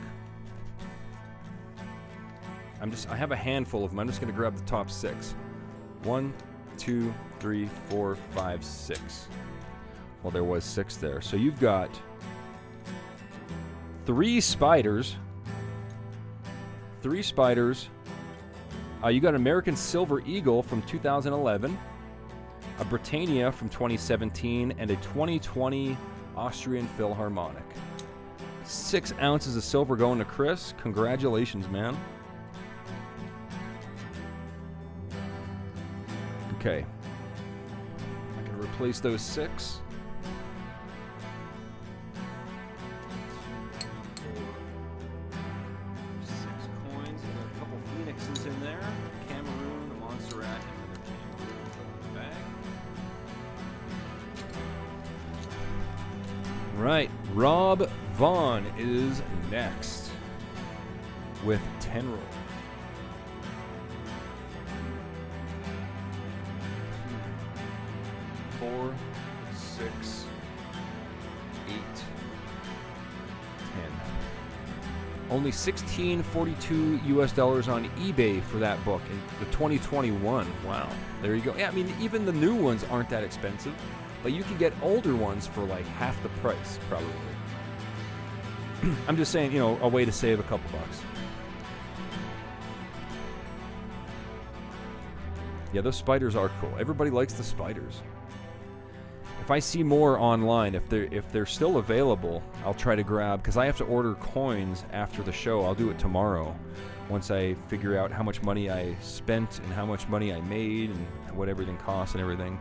I have a handful of them. I'm just going to grab the top 6. 1, 2, 3, 4, 5, 6. Well, there was 6 there. So you've got 3 spiders. 3 spiders. You got an American Silver Eagle from 2011, a Britannia from 2017, and a 2020 Austrian Philharmonic. 6 ounces of silver going to Chris. Congratulations, man. Okay. I can replace those 6. Right, Rob Vaughn is next with 10 roll. 4, 6, 8, 10. Only $16.42 US on eBay for that book in the 2021. Wow, there you go. Yeah, I mean, even the new ones aren't that expensive. But you can get older ones for like half the price, probably. I'm just saying, you know, a way to save a couple bucks. Yeah, those spiders are cool. Everybody likes the spiders. If I see more online, if they're still available, I'll try to grab, because I have to order coins after the show. I'll do it tomorrow, once I figure out how much money I spent and how much money I made and what everything costs and everything.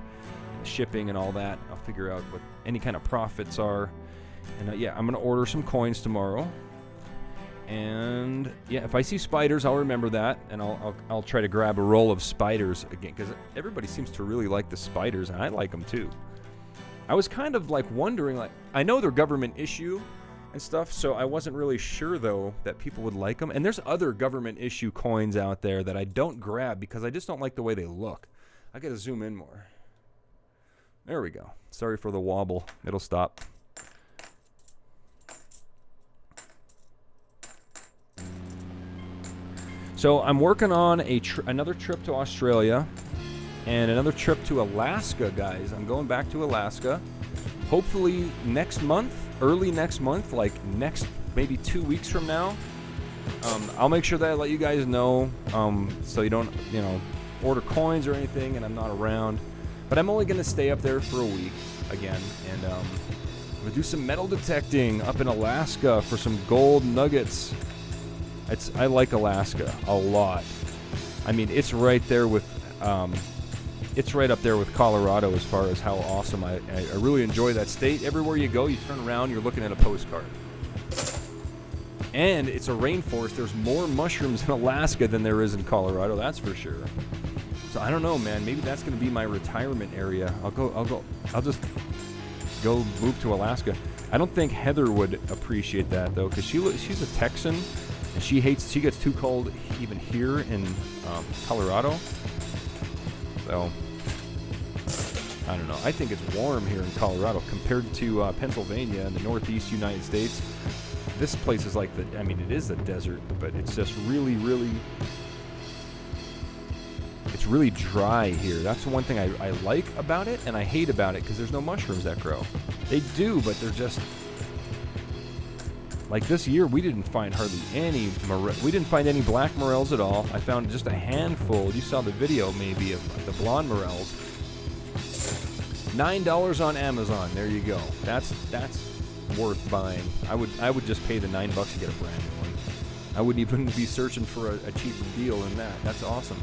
Shipping and all that. I'll figure out what any kind of profits are, and yeah, I'm gonna order some coins tomorrow. And yeah, if I see spiders, I'll remember that, and I'll try to grab a roll of spiders again, because everybody seems to really like the spiders, and I like them too. I was kind of like wondering, like, I know they're government issue and stuff, so I wasn't really sure though that people would like them. And there's other government issue coins out there that I don't grab because I just don't like the way they look. I gotta zoom in more. There we go. Sorry for the wobble. It'll stop. So I'm working on another trip to Australia and another trip to Alaska, guys. I'm going back to Alaska. Hopefully next month, early next month, like next maybe 2 weeks from now. I'll make sure that I let you guys know, so you don't, order coins or anything, and I'm not around. But I'm only going to stay up there for a week again, and I'm going to do some metal detecting up in Alaska for some gold nuggets. I like Alaska a lot. I mean, it's right there with, it's right up there with Colorado as far as how awesome I really enjoy that state. Everywhere you go, you turn around, you're looking at a postcard. And it's a rainforest. There's more mushrooms in Alaska than there is in Colorado, that's for sure. So I don't know, man. Maybe that's going to be my retirement area. I'll just go move to Alaska. I don't think Heather would appreciate that though, because she's a Texan, and she gets too cold even here in Colorado. So I don't know. I think it's warm here in Colorado compared to Pennsylvania and the Northeast United States. This place is like it is a desert, but it's just really, really, it's really dry here. That's the one thing I like about it, and I hate about it, because there's no mushrooms that grow. They do, but they're just, like this year, we didn't find hardly any, we didn't find any black morels at all. I found just a handful. You saw the video maybe of the blonde morels. $9 on Amazon. There you go. That's worth buying. I would just pay the $9 to get a brand new one. I wouldn't even be searching for a cheaper deal than that. That's awesome.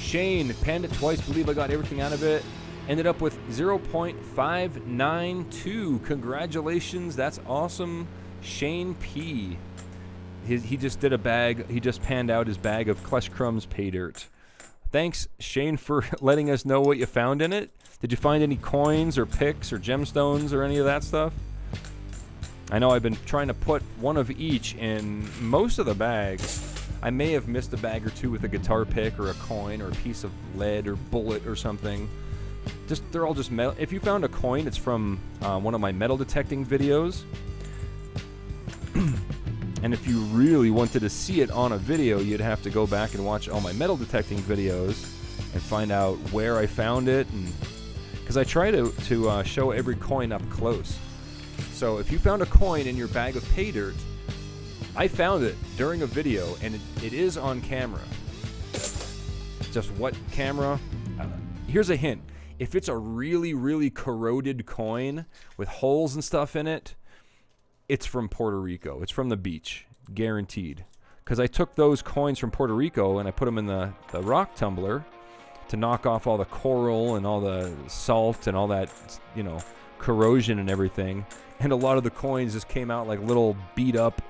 Shane, panned it twice. Believe I got everything out of it. Ended up with 0.592. Congratulations. That's awesome. Shane P. He just did a bag. He just panned out his bag of Klesh Crumbs pay dirt. Thanks, Shane, for letting us know what you found in it. Did you find any coins or picks or gemstones or any of that stuff? I know I've been trying to put one of each in most of the bags. I may have missed a bag or two with a guitar pick or a coin or a piece of lead or bullet or something. They're all just metal. If you found a coin, it's from one of my metal detecting videos. And if you really wanted to see it on a video, you'd have to go back and watch all my metal detecting videos and find out where I found it, and because I try to show every coin up close. So if you found a coin in your bag of pay dirt, I found it during a video, and it is on camera. Just what camera? Here's a hint. If it's a really, really corroded coin with holes and stuff in it, it's from Puerto Rico. It's from the beach, guaranteed. Because I took those coins from Puerto Rico and I put them in the rock tumbler to knock off all the coral and all the salt and all that, corrosion and everything. And a lot of the coins just came out like little beat up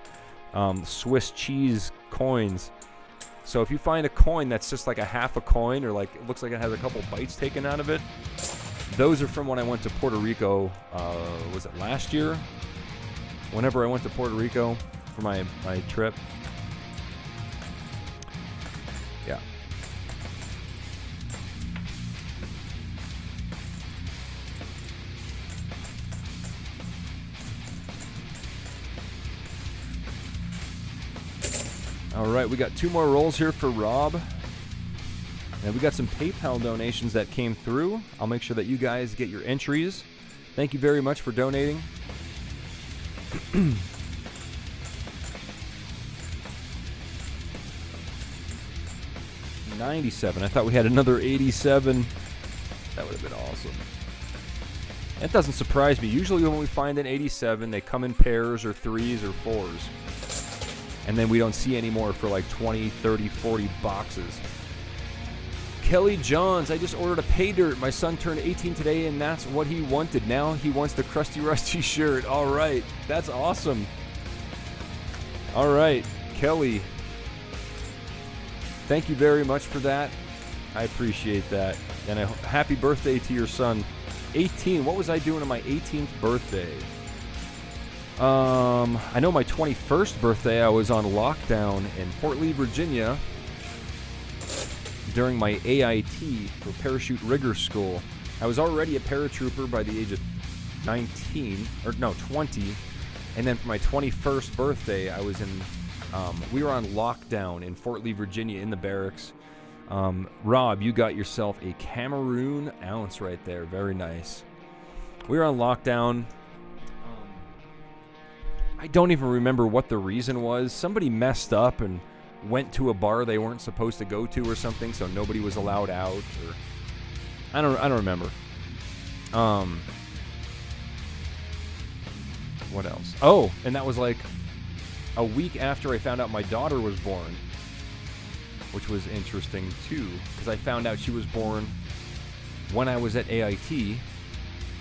Swiss cheese coins. So if you find a coin that's just like a half a coin, or like it looks like it has a couple bites taken out of it, those are from when I went to Puerto Rico. Was it last year? Whenever I went to Puerto Rico for my trip. Yeah. All right, we got 2 more rolls here for Rob. And we got some PayPal donations that came through. I'll make sure that you guys get your entries. Thank you very much for donating. 97. I thought we had another 87. That would have been awesome. That doesn't surprise me. Usually when we find an 87, they come in pairs or threes or fours. And then we don't see any more for like 20, 30, 40 boxes. Kelly Johns, I just ordered a pay dirt. My son turned 18 today, and that's what he wanted. Now he wants the Krusty Rusty shirt. All right. That's awesome. All right. Kelly, thank you very much for that. I appreciate that. And a happy birthday to your son. 18. What was I doing on my 18th birthday? I know my 21st birthday, I was on lockdown in Fort Lee, Virginia, during my AIT for Parachute Rigger School. I was already a paratrooper by the age of 20. And then for my 21st birthday, I was in We were on lockdown in Fort Lee, Virginia, in the barracks. Rob, you got yourself a Cameroon ounce right there. Very nice. We were on lockdown. I don't even remember what the reason was. Somebody messed up and went to a bar they weren't supposed to go to or something, so nobody was allowed out. Or I don't remember. What else? Oh, and that was like a week after I found out my daughter was born, which was interesting too, because I found out she was born when I was at AIT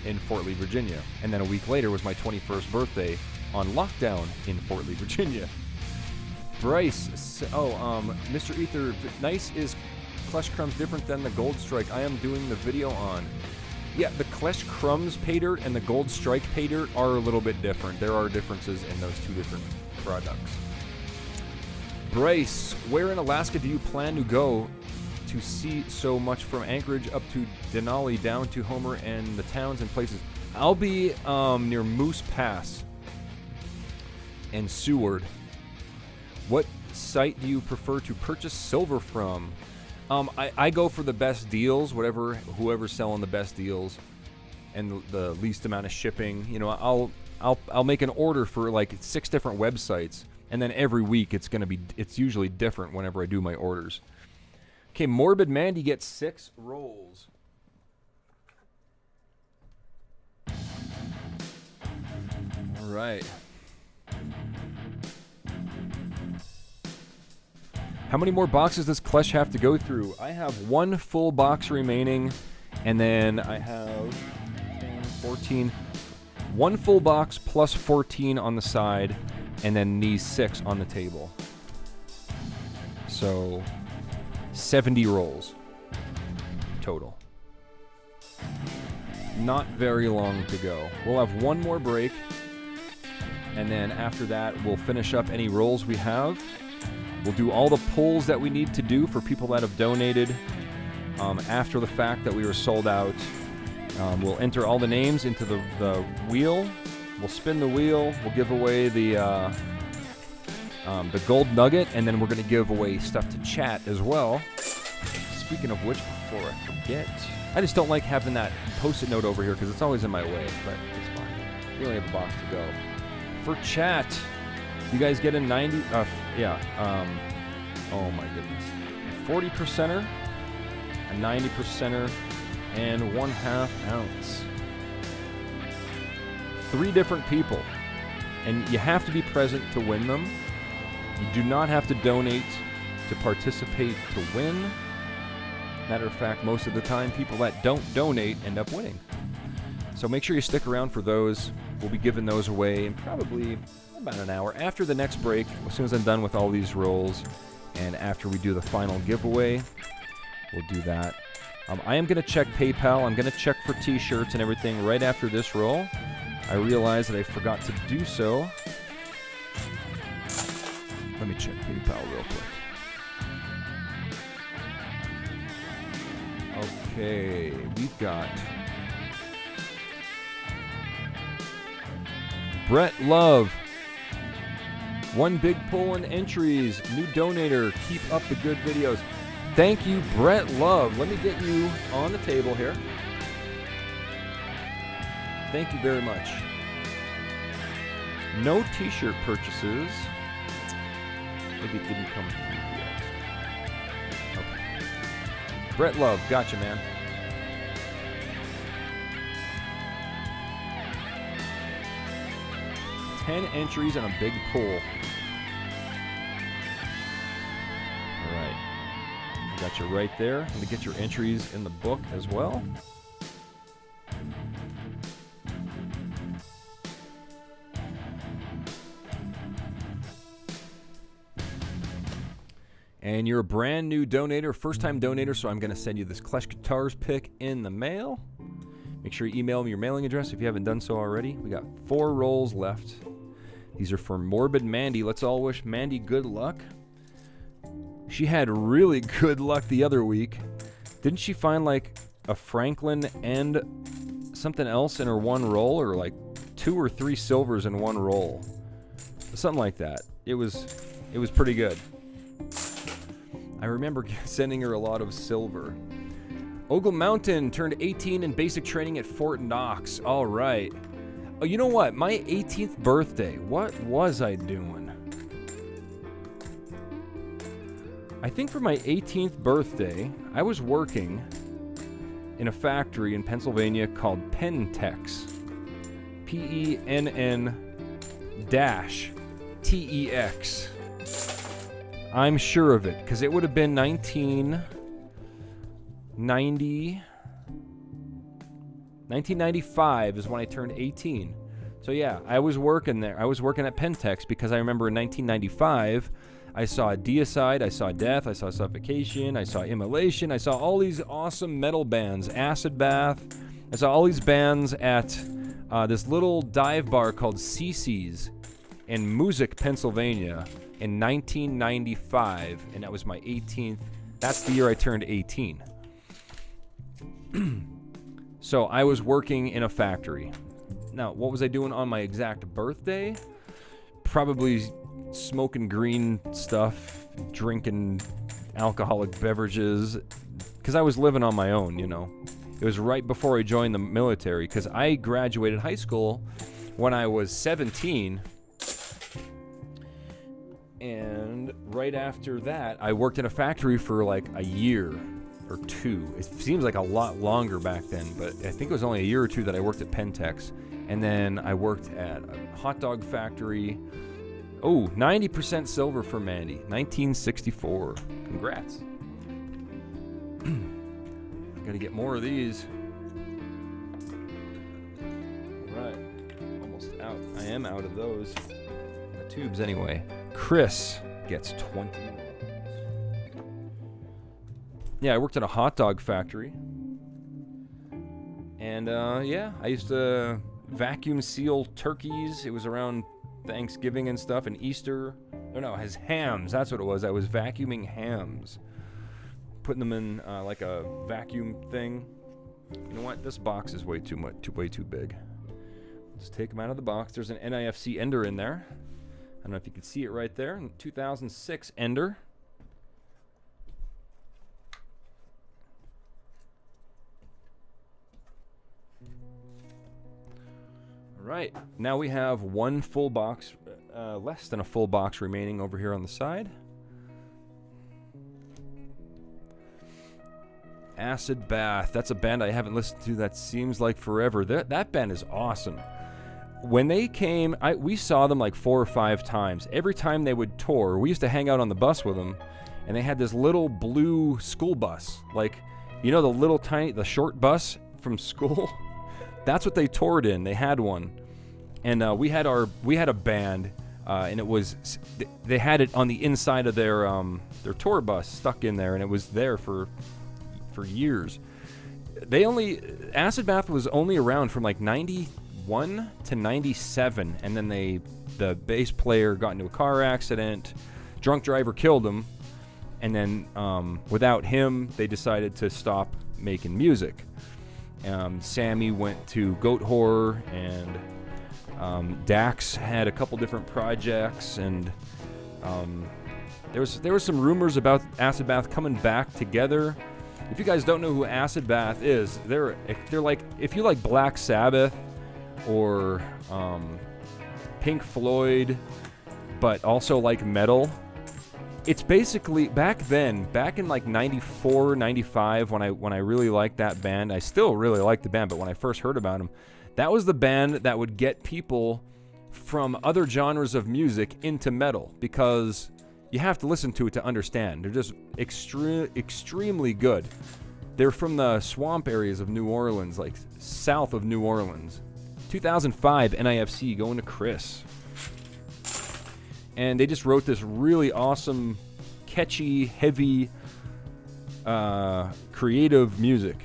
in Fort Lee, Virginia, and then a week later was my 21st birthday on lockdown in Fort Lee, Virginia. Bryce, Mr. Ether, nice. Is Klesh Crumbs different than the Gold Strike I am doing the video on? Yeah, the Klesh Crumbs pay dirt and the Gold Strike pay dirt are a little bit different. There are differences in those two different products. Bryce, where in Alaska do you plan to go to see so much from Anchorage up to Denali down to Homer and the towns and places? I'll be near Moose Pass and Seward. What site do you prefer to purchase silver from? I go for the best deals, whoever's selling the best deals and the least amount of shipping. You know, I'll make an order for like 6 different websites, and then every week it's usually different whenever I do my orders. Okay, Morbid Mandy gets 6 rolls. All right. How many more boxes does Klesh have to go through? I have 1 full box remaining, and then I have 10, 14. 1 full box plus 14 on the side, and then these 6 on the table. So 70 rolls total. Not very long to go. We'll have 1 more break, and then after that we'll finish up any rolls we have. We'll do all the pulls that we need to do for people that have donated after the fact that we were sold out. We'll enter all the names into the wheel. We'll spin the wheel. We'll give away the gold nugget, and then we're going to give away stuff to chat as well. Speaking of which, before I forget, I just don't like having that post-it note over here because it's always in my way, but it's fine. We only have a box to go. For chat, you guys get a 90, oh my goodness, 40%er, a 90%er, and 1/2 ounce. 3 different people, and you have to be present to win them. You do not have to donate to participate to win. Matter of fact, most of the time, people that don't donate end up winning. So make sure you stick around for those. We'll be giving those away in probably about an hour after the next break, as soon as I'm done with all these rolls, and after we do the final giveaway, we'll do that. I am going to check PayPal. I'm going to check for t-shirts and everything right after this roll. I realized that I forgot to do so. Let me check PayPal real quick. Okay, we've got Brett Love. 1 big pull in entries. New donator. Keep up the good videos. Thank you, Brett Love. Let me get you on the table here. Thank you very much. No t-shirt purchases. Maybe it didn't come through yet. Okay. Brett Love, gotcha, man. Ten entries and a big pull. All right. Got you right there. Let me get your entries in the book as well. And you're a brand new donator, first-time donator, so I'm going to send you this KleshGuitars pick in the mail. Make sure you email me your mailing address if you haven't done so already. We got 4 rolls left. These are for Morbid Mandy. Let's all wish Mandy good luck. She had really good luck the other week. Didn't she find like a Franklin and something else in her 1 roll, or like 2 or 3 silvers in 1 roll? Something like that. It was It was pretty good. I remember sending her a lot of silver. Ogle Mountain turned 18 in basic training at Fort Knox. All right. Oh, you know what? My 18th birthday. What was I doing? I think for my 18th birthday, I was working in a factory in Pennsylvania called Pentex. PENN-TEX. I'm sure of it, because it would have been 1995 is when I turned 18. So yeah, I was working there. I was working at Pentex because I remember in 1995, I saw Deicide, I saw Death, I saw Suffocation, I saw Immolation, I saw all these awesome metal bands, Acid Bath. I saw all these bands at this little dive bar called CC's in Music, Pennsylvania in 1995, and that was my 18th. That's the year I turned 18. So I was working in a factory. Now, what was I doing on my exact birthday? Probably smoking green stuff, drinking alcoholic beverages, because I was living on my own, you know. It was right before I joined the military, because I graduated high school when I was 17, and right after that, I worked in a factory for like a year or two. It seems like a lot longer back then, but I think it was only a year or two that I worked at Pentex. And then I worked at a hot dog factory. Oh, 90% silver for Mandy, 1964. Congrats. Gotta get more of these. All right, almost out. I am out of those. The tubes anyway. Chris gets 20. Yeah, I worked at a hot dog factory. And yeah, I used to vacuum seal turkeys. It was around Thanksgiving and stuff, and Easter. No, his hams. That's what it was. I was vacuuming hams, putting them in like a vacuum thing. You know what? This box is way too big. Just take them out of the box. There's an NIFC Ender in there. I don't know if you can see it right there. 2006 Ender. Right, now we have one full box, less than a full box remaining over here on the side. Acid Bath, that's a band I haven't listened to that seems like forever. That band is awesome. When they came, we saw them like 4 or 5 times. Every time they would tour, we used to hang out on the bus with them, and they had this little blue school bus. Like, you know, the short bus from school? That's what they toured in. They had one, and we had a band, and it was they had it on the inside of their tour bus stuck in there, and it was there for years. Acid Bath was only around from like 91 to 97, and then the bass player got into a car accident, drunk driver killed him, and then without him they decided to stop making music. Sammy went to Goat Horror, and Dax had a couple different projects, and there was some rumors about Acid Bath coming back together. If you guys don't know who Acid Bath is, they're like, if you like Black Sabbath or Pink Floyd, but also like metal. It's basically, back in like 94, 95, when I really liked that band. I still really like the band, but when I first heard about them, that was the band that would get people from other genres of music into metal, because you have to listen to it to understand. They're just extremely good. They're from the swamp areas of New Orleans, like south of New Orleans. 2005 NIFC going to Chris. And they just wrote this really awesome, catchy, heavy, creative music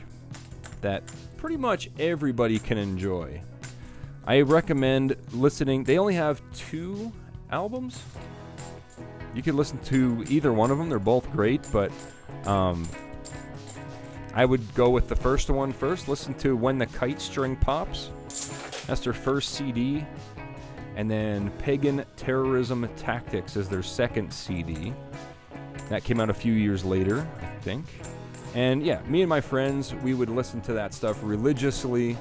that pretty much everybody can enjoy. I recommend listening. They only have 2 albums. You can listen to either one of them. They're both great, but I would go with the first one first. Listen to When the Kite String Pops. That's their first CD. And then Pagan Terrorism Tactics is their second CD. That came out a few years later, I think. And yeah, me and my friends, we would listen to that stuff religiously.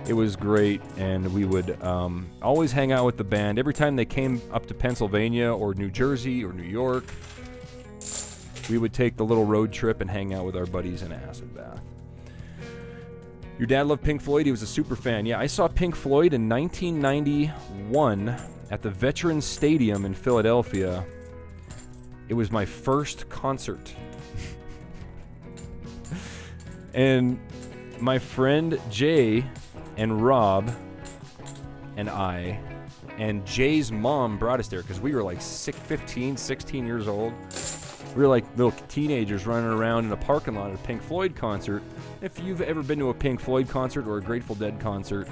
It was great, and we would always hang out with the band. Every time they came up to Pennsylvania or New Jersey or New York, we would take the little road trip and hang out with our buddies in Acid Bath. Your dad loved Pink Floyd. He was a super fan. Yeah, I saw Pink Floyd in 1991 at the Veterans Stadium in Philadelphia. It was my first concert. And my friend Jay and Rob and I and Jay's mom brought us there because we were like 15, 16 years old. We were like little teenagers running around in a parking lot at a Pink Floyd concert. If you've ever been to a Pink Floyd concert or a Grateful Dead concert,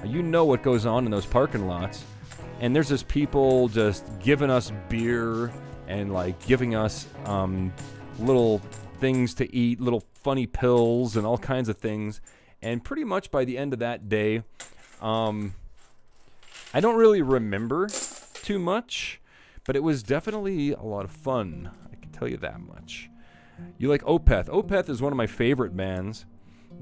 you know what goes on in those parking lots. And there's just people just giving us beer and like giving us little things to eat, little funny pills and all kinds of things. And pretty much by the end of that day, I don't really remember too much, but it was definitely a lot of fun. I can tell you that much. You like Opeth. Opeth is one of my favorite bands.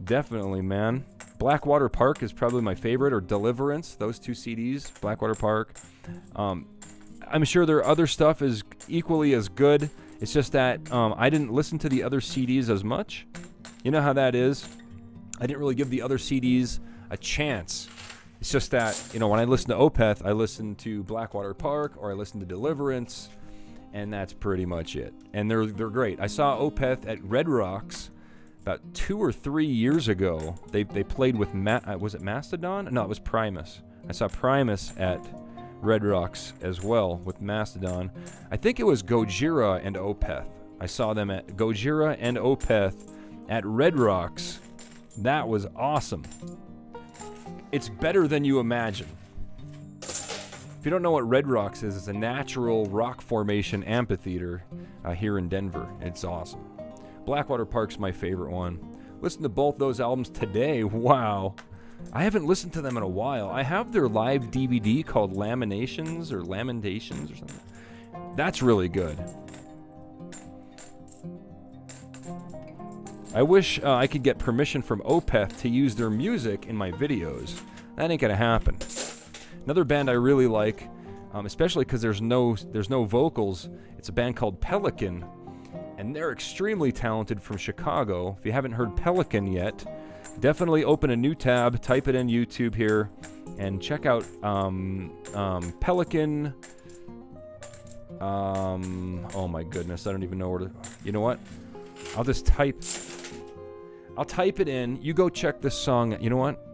Definitely, man. Blackwater Park is probably my favorite, or Deliverance, those two CDs, Blackwater Park. I'm sure their other stuff is equally as good. It's just that I didn't listen to the other CDs as much. You know how that is? I didn't really give the other CDs a chance. It's just that, you know, when I listen to Opeth, I listen to Blackwater Park or I listen to Deliverance, and that's pretty much it. And they're great. I saw Opeth at Red Rocks about 2 or 3 years ago. They played with, was it Mastodon? No, it was Primus. I saw Primus at Red Rocks as well with Mastodon. I think it was Gojira and Opeth. I saw them at Gojira and Opeth at Red Rocks. That was awesome. It's better than you imagine. If you don't know what Red Rocks is, it's a natural rock formation amphitheater here in Denver. It's awesome. Blackwater Park's my favorite one. Listen to both those albums today. Wow. I haven't listened to them in a while. I have their live DVD called Lamentations or something. That's really good. I wish I could get permission from Opeth to use their music in my videos. That ain't gonna happen. Another band I really like, especially because there's no vocals, it's a band called Pelican, and they're extremely talented from Chicago. If you haven't heard Pelican yet, definitely open a new tab, type it in YouTube here, and check out Pelican. Oh my goodness, I don't even know where to. You know what? I'll type it in. You go check this song. You know what?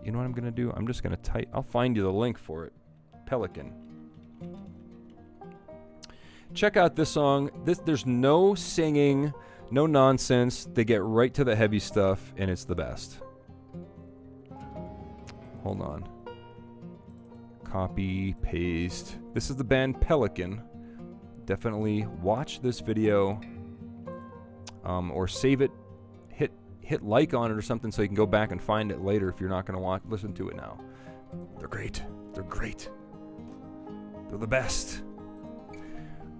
You know what I'm going to do? I'm just going to I'll find you the link for it. Pelican. Check out this song. There's no singing, no nonsense. They get right to the heavy stuff, and it's the best. Hold on. Copy, paste. This is the band Pelican. Definitely watch this video. Or save it, hit like on it or something so you can go back and find it later if you're not going to listen to it now. They're great. They're great. They're the best.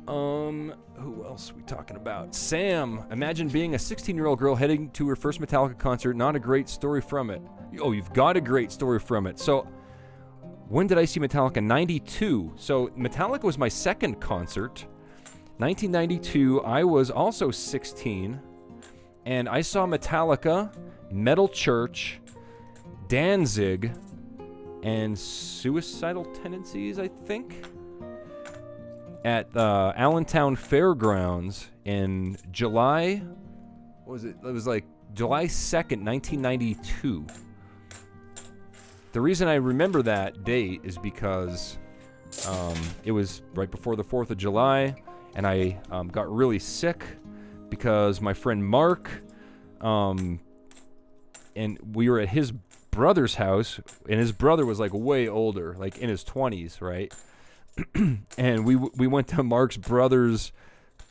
Who else are we talking about? Sam. Imagine being a 16-year-old girl heading to her first Metallica concert. Not a great story from it. Oh, you've got a great story from it. So, when did I see Metallica? 92. So, Metallica was my second concert. 1992, I was also 16, and I saw Metallica, Metal Church, Danzig, and Suicidal Tendencies, I think, at Allentown Fairgrounds in July, what was it? It was like July 2nd, 1992. The reason I remember that date is because it was right before the 4th of July, and I got really sick because my friend Mark, and we were at his brother's house, and his brother was like way older, like in his 20s, right? And we went to Mark's brother's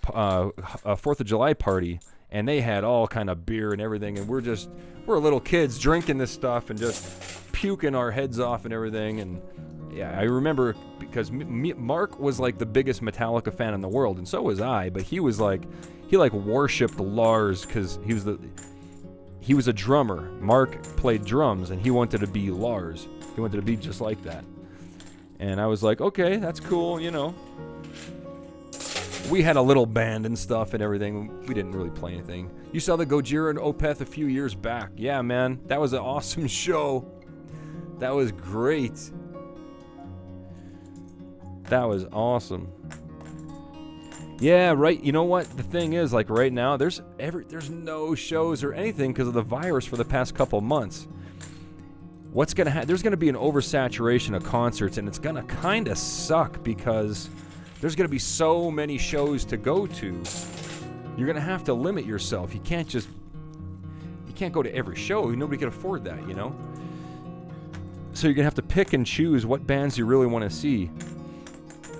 4th of July party, and they had all kind of beer and everything, and we're little kids drinking this stuff and just puking our heads off and everything, and yeah, I remember because Mark was like the biggest Metallica fan in the world, and so was I. But he was like, he like worshipped Lars because he was a drummer. Mark played drums, and he wanted to be Lars. He wanted to be just like that. And I was like, okay, that's cool, you know. We had a little band and stuff and everything. We didn't really play anything. You saw the Gojira and Opeth a few years back. Yeah, man, that was an awesome show. That was great. That was awesome. Yeah, right. You know what? The thing is, like right now, there's no shows or anything because of the virus for the past couple months. What's gonna happen? There's gonna be an oversaturation of concerts, and it's gonna kind of suck because there's gonna be so many shows to go to. You're gonna have to limit yourself. You can't go to every show. Nobody can afford that, you know. So you're gonna have to pick and choose what bands you really want to see.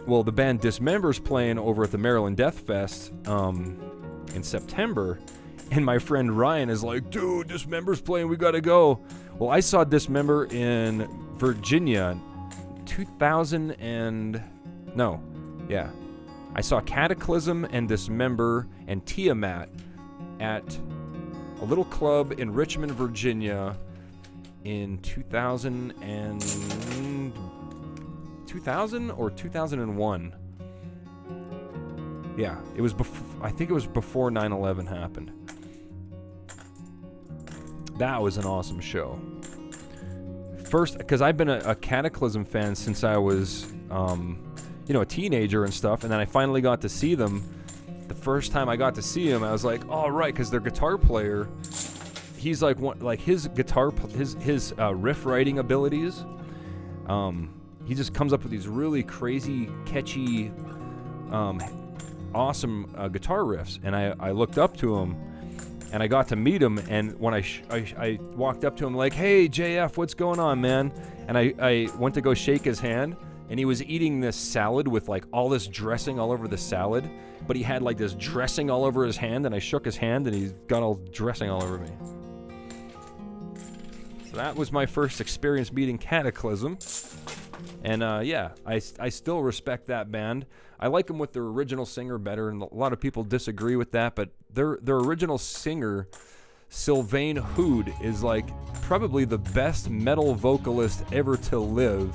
Well, the band Dismember's playing over at the Maryland Death Fest in September, and my friend Ryan is like, dude, Dismember's playing, we gotta go. Well, I saw Dismember in Virginia 2000 and... No. Yeah. I saw Cataclysm and Dismember and Tiamat at a little club in Richmond, Virginia in 2000 or 2001. Yeah, it was I think it was before 9/11 happened. That was an awesome show. First, because I've been a Cataclysm fan since I was, a teenager and stuff, and then I finally got to see them. The first time I got to see him, I was like, "Oh, right," because their guitar player, he's like his guitar, his riff writing abilities. He just comes up with these really crazy, catchy, awesome guitar riffs, and I looked up to him. And I got to meet him, and when I walked up to him like, "Hey, JF, what's going on, man?" And I went to go shake his hand, and he was eating this salad with like all this dressing all over the salad, but he had like this dressing all over his hand, and I shook his hand, and he got all dressing all over me. So that was my first experience meeting Cataclysm. And yeah, I still respect that band. I like them with their original singer better, and a lot of people disagree with that, but their original singer, Sylvain Hood, is like probably the best metal vocalist ever to live.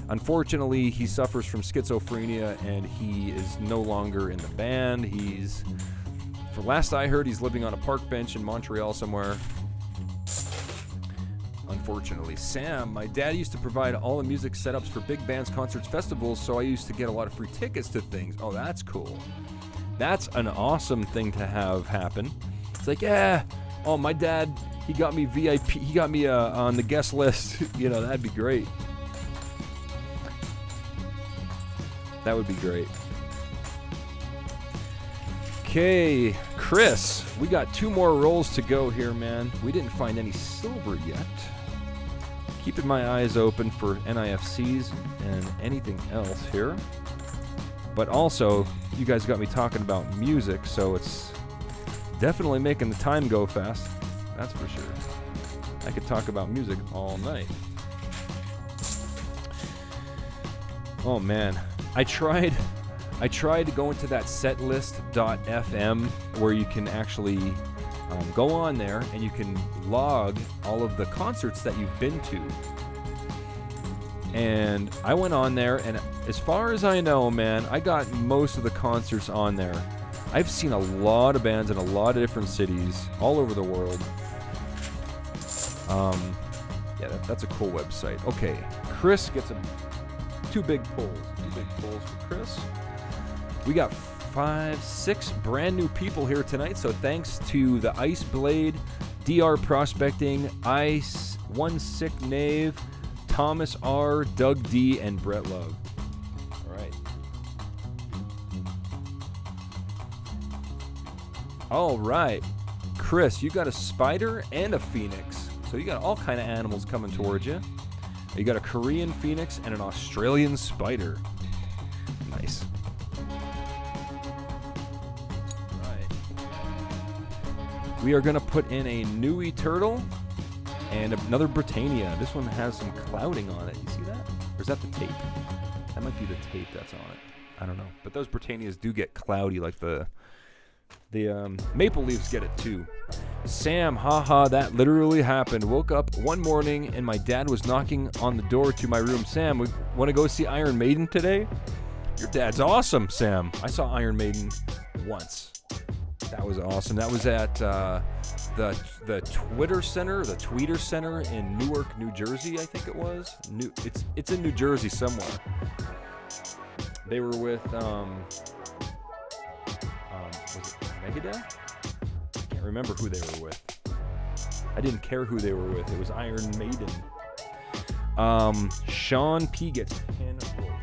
Unfortunately, he suffers from schizophrenia, and he is no longer in the band. For last I heard, he's living on a park bench in Montreal somewhere. Unfortunately. Sam, my dad used to provide all the music setups for big bands, concerts, festivals, so I used to get a lot of free tickets to things. Oh, that's cool. That's an awesome thing to have happen. It's like, yeah, oh, my dad, he got me VIP, he got me on the guest list. That'd be great. That would be great. Okay, Chris, we got 2 more rolls to go here, man. We didn't find any silver yet. Keeping my eyes open for NIFCs and anything else here. But also, you guys got me talking about music, so it's definitely making the time go fast. That's for sure. I could talk about music all night. Oh man, I tried to go into that setlist.fm where you can actually go on there and you can log all of the concerts that you've been to. And I went on there, and as far as I know, man, I got most of the concerts on there. I've seen a lot of bands in a lot of different cities all over the world. Yeah, that's a cool website. Okay, Chris gets 2 big pulls. 2 big pulls for Chris. We got 6 brand new people here tonight, so thanks to the Ice Blade, DR Prospecting, Ice, One Sick Knave, Thomas R, Doug D, and Brett Love. All right. All right. Chris, you got a spider and a phoenix, so you got all kind of animals coming towards you. You got a Korean phoenix and an Australian spider. Nice. We are going to put in a Nui turtle and another Britannia. This one has some clouding on it. You see that? is that the tape? That might be the tape that's on it. I don't know. But those Britannias do get cloudy, like the Maple Leafs get it too. Sam, haha, that literally happened. Woke up one morning and my dad was knocking on the door to my room. Sam, we want to go see Iron Maiden today? Your dad's awesome, Sam. I saw Iron Maiden once. That was awesome. That was at the Tweeter Center in Newark, New Jersey, I think it was. It's in New Jersey somewhere. They were with was it Megadeth? I can't remember who they were with. I didn't care who they were with. It was Iron Maiden. Sean P gets 10 votes.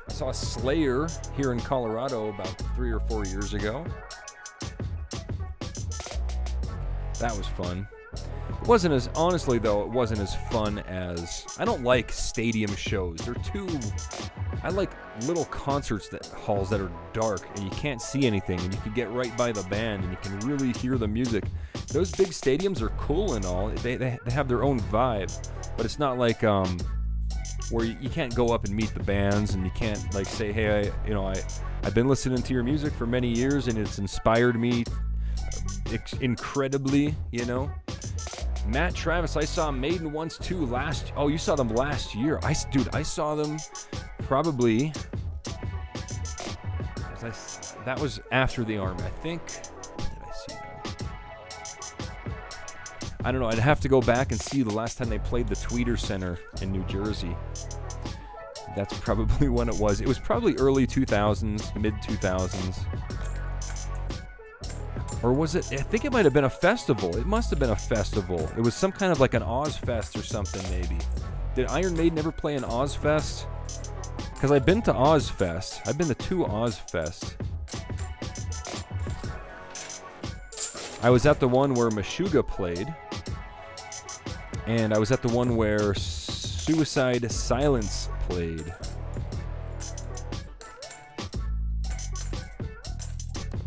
I saw Slayer here in Colorado about 3 or 4 years ago. That was fun. It wasn't as, honestly though, it wasn't as fun as, I don't like stadium shows. They're too, I like little concerts halls that are dark and you can't see anything and you can get right by the band and you can really hear the music. Those big stadiums are cool and all. They have their own vibe, but it's not like where you can't go up and meet the bands and you can't like say, hey, I've been listening to your music for many years and it's inspired me incredibly, Matt Travis, I saw Maiden once too oh, you saw them last year. I saw them probably, that was after the Army, I think. When did I see them? I don't know, I'd have to go back and see the last time they played the Tweeter Center in New Jersey. That's probably when it was. It was probably early 2000s, mid 2000s. Or was it? I think it might have been a festival. It must have been a festival. It was some kind of like an Ozfest or something, maybe. Did Iron Maiden ever play an Ozfest? Because I've been to Ozfest. I've been to 2 Ozfests. I was at the one where Meshuggah played. And I was at the one where Suicide Silence played.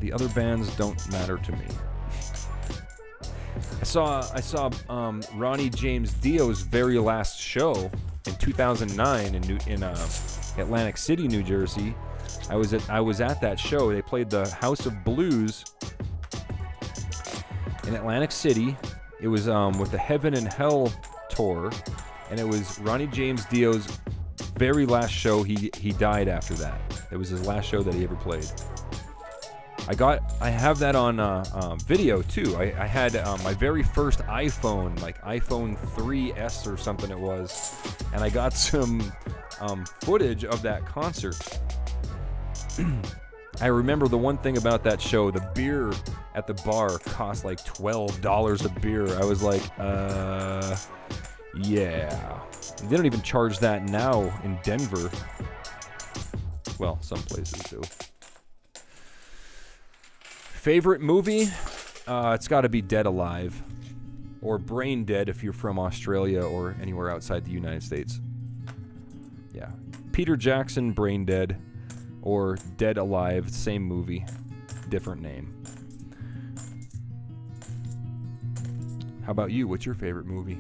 The other bands don't matter to me. I saw Ronnie James Dio's very last show in 2009 in Atlantic City, New Jersey. I was at that show. They played the House of Blues in Atlantic City. It was with the Heaven and Hell tour, and it was Ronnie James Dio's very last show. He died after that. It was his last show that he ever played. I have that on video too. I had my very first iPhone, like iPhone 3S or something it was, and I got some footage of that concert. I remember the one thing about that show, the beer at the bar cost like $12 a beer. I was like, yeah. They don't even charge that now in Denver. Well, some places do. Favorite movie? It's got to be Dead Alive. Or Brain Dead if you're from Australia or anywhere outside the United States. Yeah. Peter Jackson, Brain Dead. Or Dead Alive, same movie. Different name. How about you? What's your favorite movie?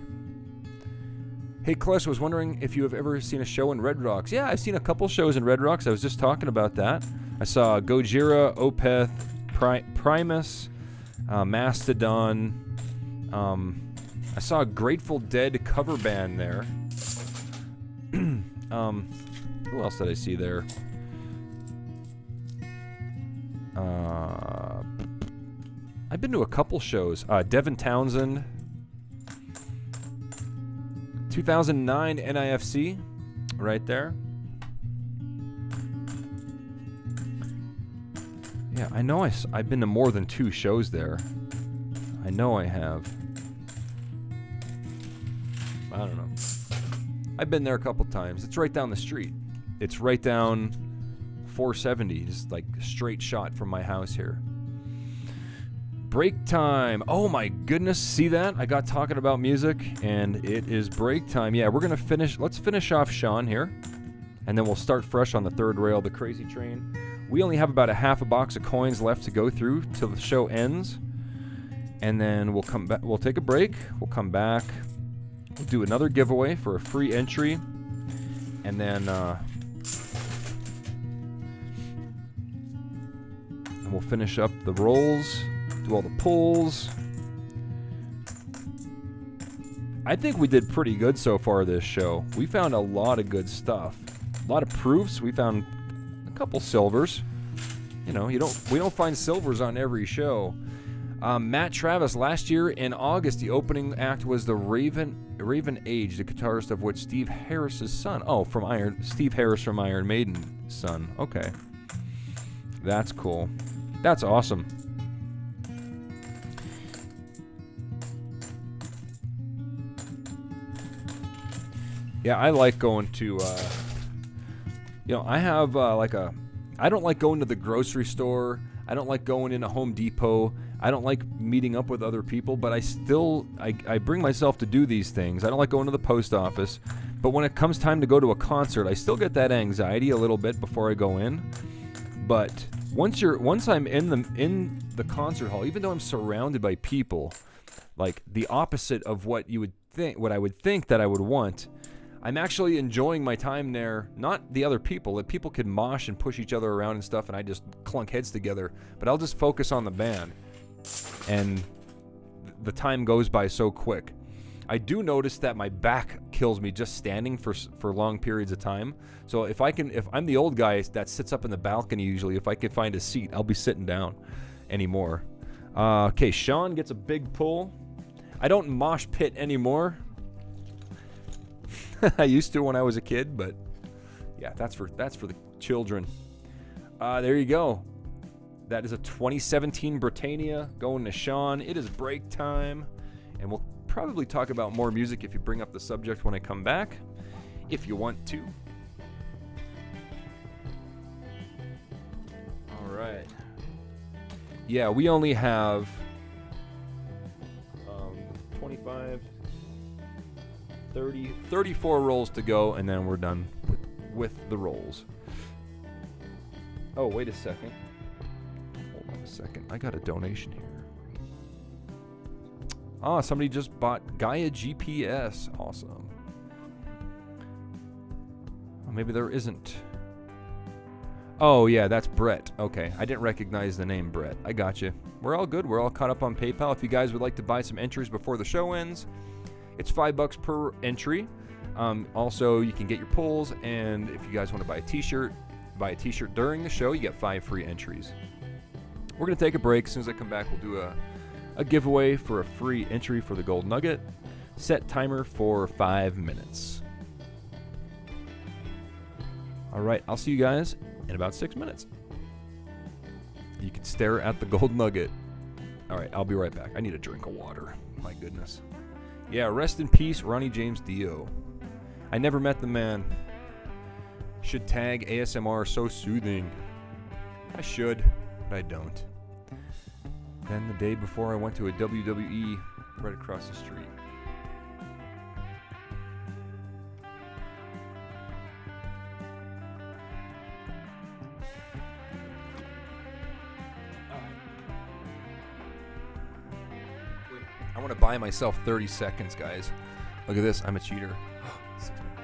Hey, Klesh, was wondering if you have ever seen a show in Red Rocks. Yeah, I've seen a couple shows in Red Rocks. I was just talking about that. I saw Gojira, Opeth, Primus, Mastodon. I saw a Grateful Dead cover band there. Who else did I see there? I've been to a couple shows. Devin Townsend. 2009 NIFC. Right there. Yeah, I know I've been to more than 2 shows there. I know I have. I don't know. I've been there a couple times. It's right down the street. It's right down 470, just like a straight shot from my house here. Break time. Oh my goodness, see that? I got talking about music, and it is break time. Yeah, we're going to finish. Let's finish off Sean here, and then we'll start fresh on the third rail, the Crazy Train. We only have about a half a box of coins left to go through till the show ends. And then we'll come back. We'll take a break. We'll come back. We'll do another giveaway for a free entry, and then we'll finish up the rolls, do all the pulls. I think we did pretty good so far this show. We found a lot of good stuff. A lot of proofs. We found a couple silvers. You know, we don't find silvers on every show. Matt Travis, last year in August, the opening act was the Raven Age, the guitarist of which Steve Harris's son. Oh, Steve Harris from Iron Maiden's son. Okay. That's cool. That's awesome. Yeah, I like going to, I have I don't like going to the grocery store. I don't like going into Home Depot. I don't like meeting up with other people, but I bring myself to do these things. I don't like going to the post office, but when it comes time to go to a concert, I still get that anxiety a little bit before I go in. But once I'm in the concert hall, even though I'm surrounded by people, like the opposite of what I would think that I would want, I'm actually enjoying my time there, not the other people. That people can mosh and push each other around and stuff, and I just clunk heads together. But I'll just focus on the band, and the time goes by so quick. I do notice that my back kills me just standing for long periods of time. So if I'm the old guy that sits up in the balcony usually, if I can find a seat, I'll be sitting down anymore. Okay, Sean gets a big pull. I don't mosh pit anymore. I used to when I was a kid, but yeah, that's for the children. There you go. That is a 2017 Britannia going to Sean. It is break time, and we'll probably talk about more music if you bring up the subject when I come back, if you want to. All right. Yeah, we only have 25... 34 rolls to go, and then we're done with the rolls. Oh, wait a second. Hold on a second. I got a donation here. Somebody just bought Gaia GPS. Awesome. Oh, maybe there isn't. Oh, yeah, that's Brett. Okay, I didn't recognize the name Brett. I got you. We're all good. We're all caught up on PayPal. If you guys would like to buy some entries before the show ends, it's $5 per entry. Also, you can get your pulls, and if you guys want to buy a t-shirt during the show, you get 5 free entries. We're going to take a break. As soon as I come back, we'll do a giveaway for a free entry for the Gold Nugget. Set timer for 5 minutes. All right, I'll see you guys in about 6 minutes. You can stare at the Gold Nugget. All right, I'll be right back. I need a drink of water. My goodness. Yeah, rest in peace, Ronnie James Dio. I never met the man. Should tag ASMR so soothing. I should, but I don't. Then the day before I went to a WWE right across the street. I want to buy myself 30 seconds, guys. Look at this. I'm a cheater. 6 minutes.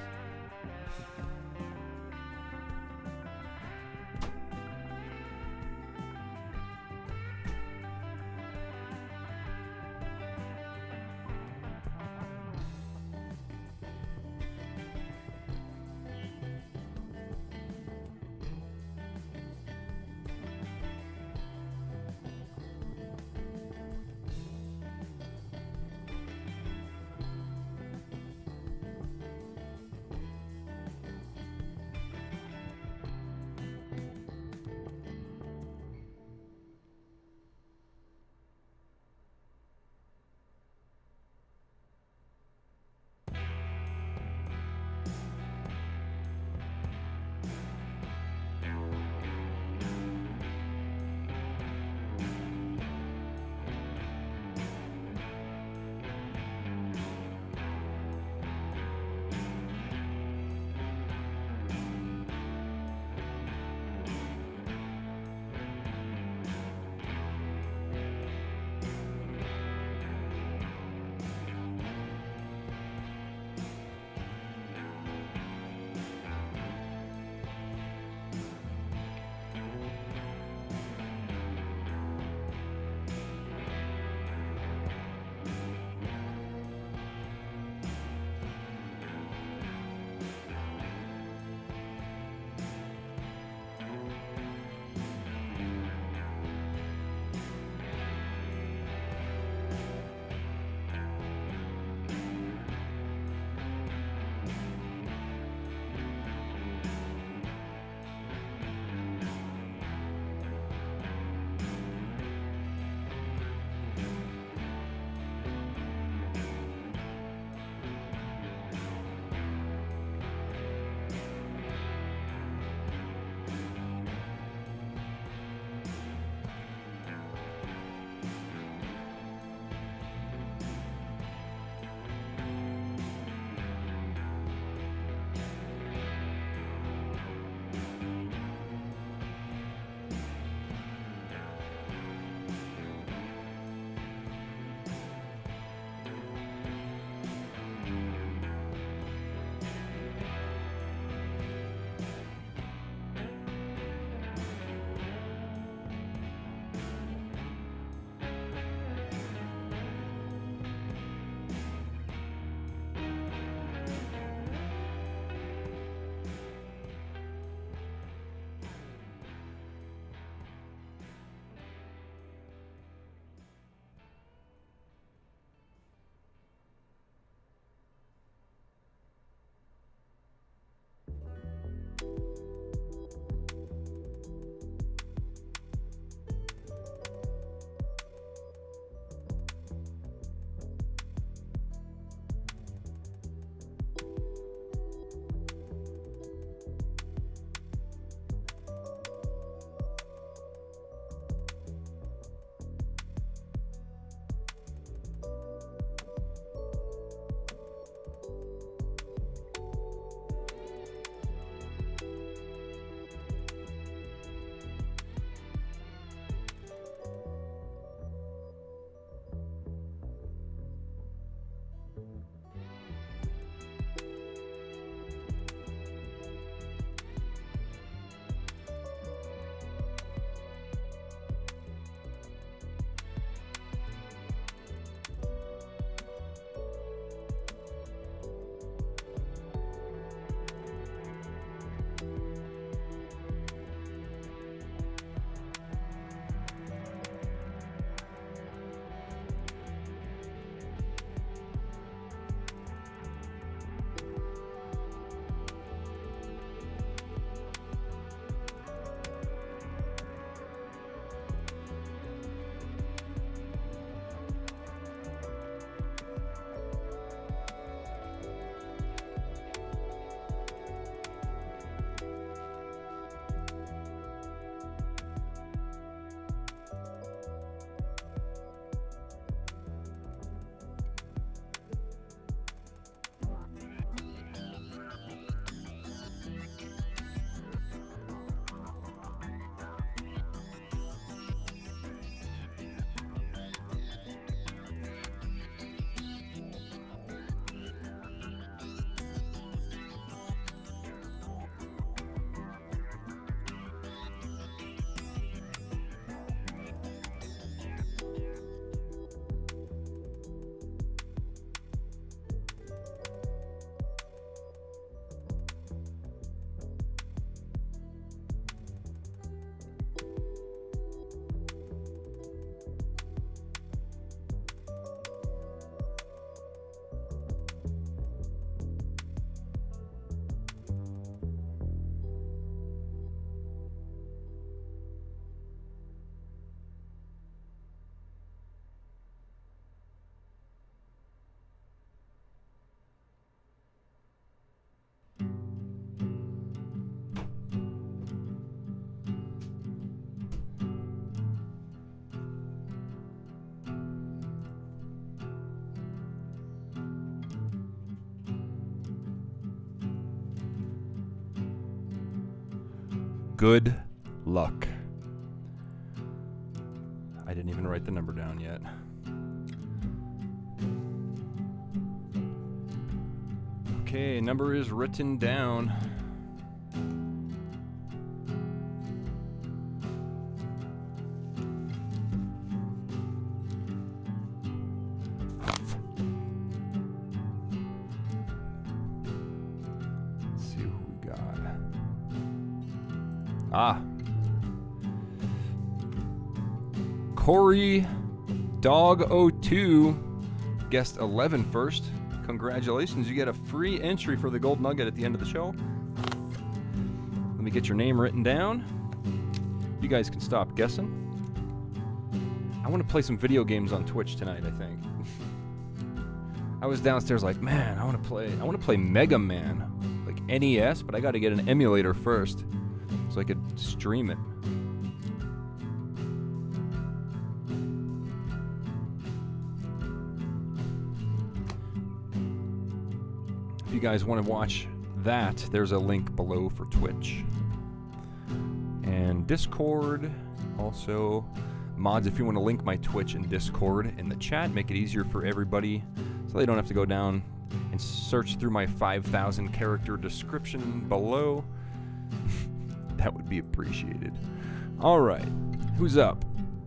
Good luck. I didn't even write the number down yet. Okay, number is written down. Let's see who we got. Corey Dog02 guessed 11 first. Congratulations, you get a free entry for the gold nugget at the end of the show. Let me get your name written down. You guys can stop guessing. I want to play some video games on Twitch tonight, I think. I was downstairs like, man, I want to play Mega Man, like NES, but I got to get an emulator first so I could stream it. If you guys want to watch that, there's a link below for Twitch. And Discord, also. Mods, if you want to link my Twitch and Discord in the chat, make it easier for everybody so they don't have to go down and search through my 5,000 character description below. That would be appreciated. All right, who's up?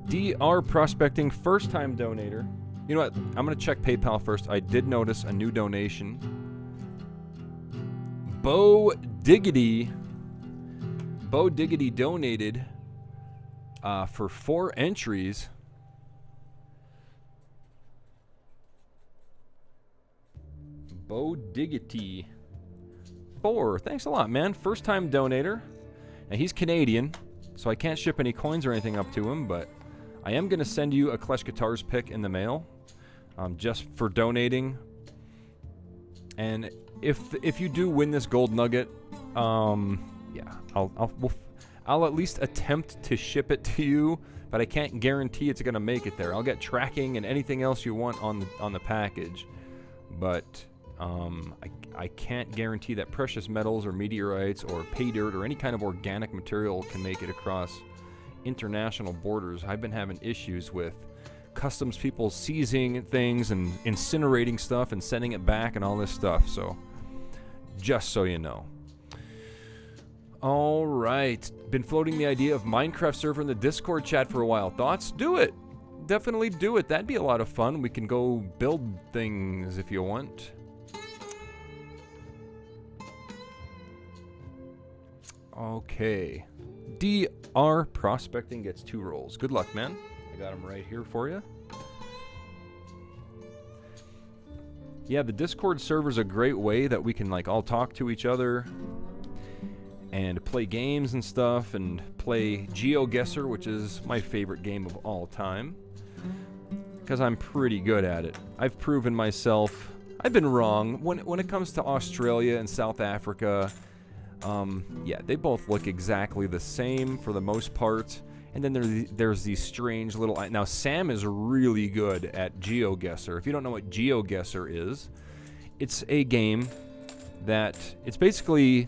DR Prospecting, first time donator. You know what? I'm going to check PayPal first. I did notice a new donation. Bo Diggity donated for 4 entries. Bo Diggity 4. Thanks a lot, man. First time donator. Now he's Canadian, so I can't ship any coins or anything up to him, but I am going to send you a KleshGuitars pick in the mail, just for donating. And if you do win this gold nugget, yeah, I'll at least attempt to ship it to you, but I can't guarantee it's going to make it there. I'll get tracking and anything else you want on the package, but I can't guarantee that precious metals or meteorites or pay dirt or any kind of organic material can make it across international borders. I've been having issues with customs people seizing things and incinerating stuff and sending it back and all this stuff, so just so you know. All right, been floating the idea of Minecraft server in the Discord chat for a while. Thoughts? Do it. Definitely do it. That'd be a lot of fun. We can go build things if you want. Okay. DR Prospecting gets 2 rolls. Good luck, man. I got them right here for you. Yeah, the Discord server's a great way that we can like all talk to each other and play games and stuff, and play GeoGuessr, which is my favorite game of all time, because I'm pretty good at it. I've proven myself. I've been wrong when it comes to Australia and South Africa. Yeah, they both look exactly the same for the most part. And then there's these strange little... Now, Sam is really good at GeoGuessr. If you don't know what GeoGuessr is, it's a game that... It's basically...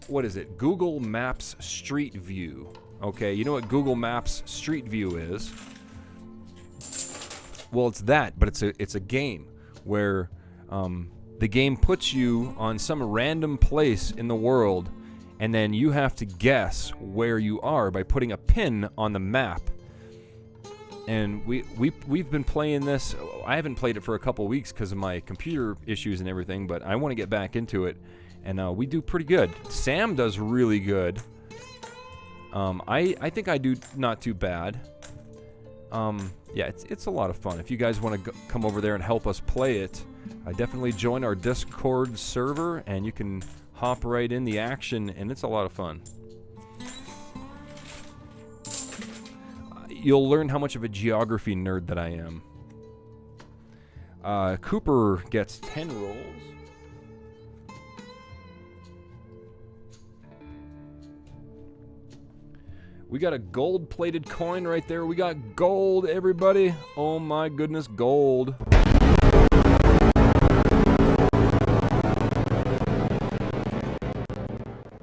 What is it? Google Maps Street View. Okay, you know what Google Maps Street View is? Well, it's that, but it's a game where the game puts you on some random place in the world, and then you have to guess where you are by putting a pin on the map. And we've been playing this. I haven't played it for a couple weeks because of my computer issues and everything, but I want to get back into it. And we do pretty good. Sam does really good. I think I do not too bad. Yeah, it's a lot of fun. If you guys want to come over there and help us play it, definitely join our Discord server, and you can hop right in the action, and it's a lot of fun. You'll learn how much of a geography nerd that I am. Cooper gets 10 rolls. We got a gold-plated coin right there. We got gold, everybody. Oh my goodness, gold.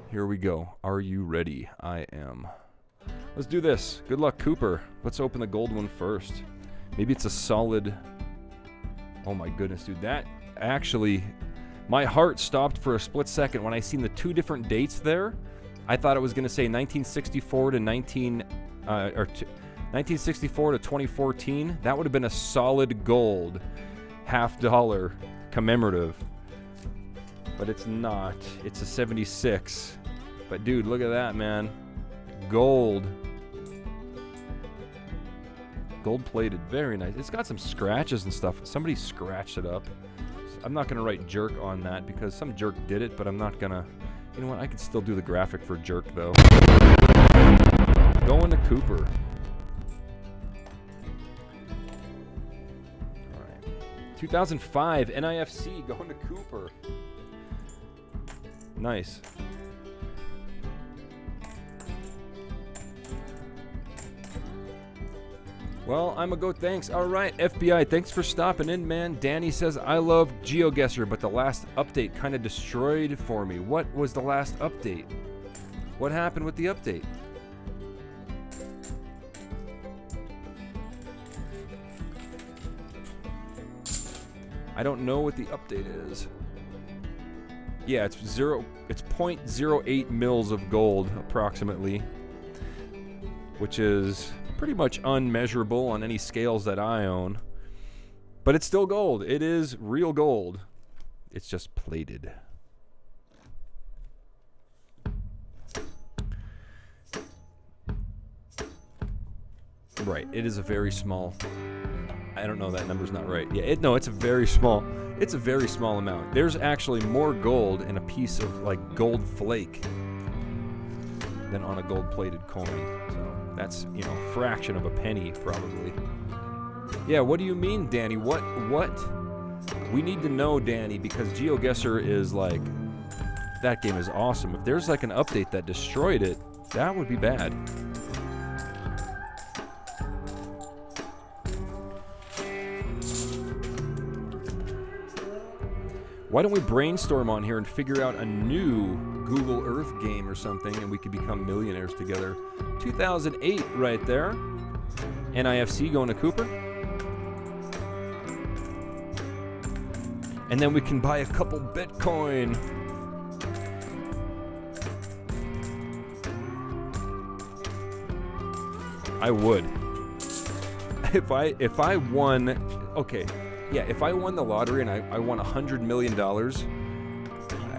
Here Here we go. Are you ready? I am. Let's do this. Good luck, Cooper. Let's open the gold one first. Maybe it's a solid... Oh my goodness, dude. That actually... My heart stopped for a split second when I seen the two different dates there. I thought it was going to say 1964 to 1964 to 2014. That would have been a solid gold $50 commemorative. But it's not. It's a 76. But dude, look at that, man. Gold. Gold plated. Very nice. It's got some scratches and stuff. Somebody scratched it up. I'm not going to write jerk on that because some jerk did it, but I'm not going to... You know what? I could still do the graphic for jerk, though. Going to Cooper. All right. 2005 NIFC going to Cooper. Nice. Well, I'm a go. Thanks. All right, FBI, thanks for stopping in, man. Danny says, I love GeoGuessr, but the last update kind of destroyed it for me. What was the last update? What happened with the update? I don't know what the update is. Yeah, it's 0.08 mils of gold, approximately, which is pretty much unmeasurable on any scales that I own. But it's still gold. It is real gold. It's just plated. Right. It is a very small... I don't know, that number's not right. Yeah, no, it's a very small... It's a very small amount. There's actually more gold in a piece of, like, gold flake than on a gold-plated coin. So that's, you know, a fraction of a penny, probably. Yeah, what do you mean, Danny? What? We need to know, Danny, because GeoGuessr is, like... That game is awesome. If there's, like, an update that destroyed it, that would be bad. Why don't we brainstorm on here and figure out a new Google Earth game or something, and we could become millionaires together. 2008 right there. NIFC going to Cooper. And then we can buy a couple Bitcoin. I would. If I won... Okay. Yeah, if I won the lottery and I won $100 million,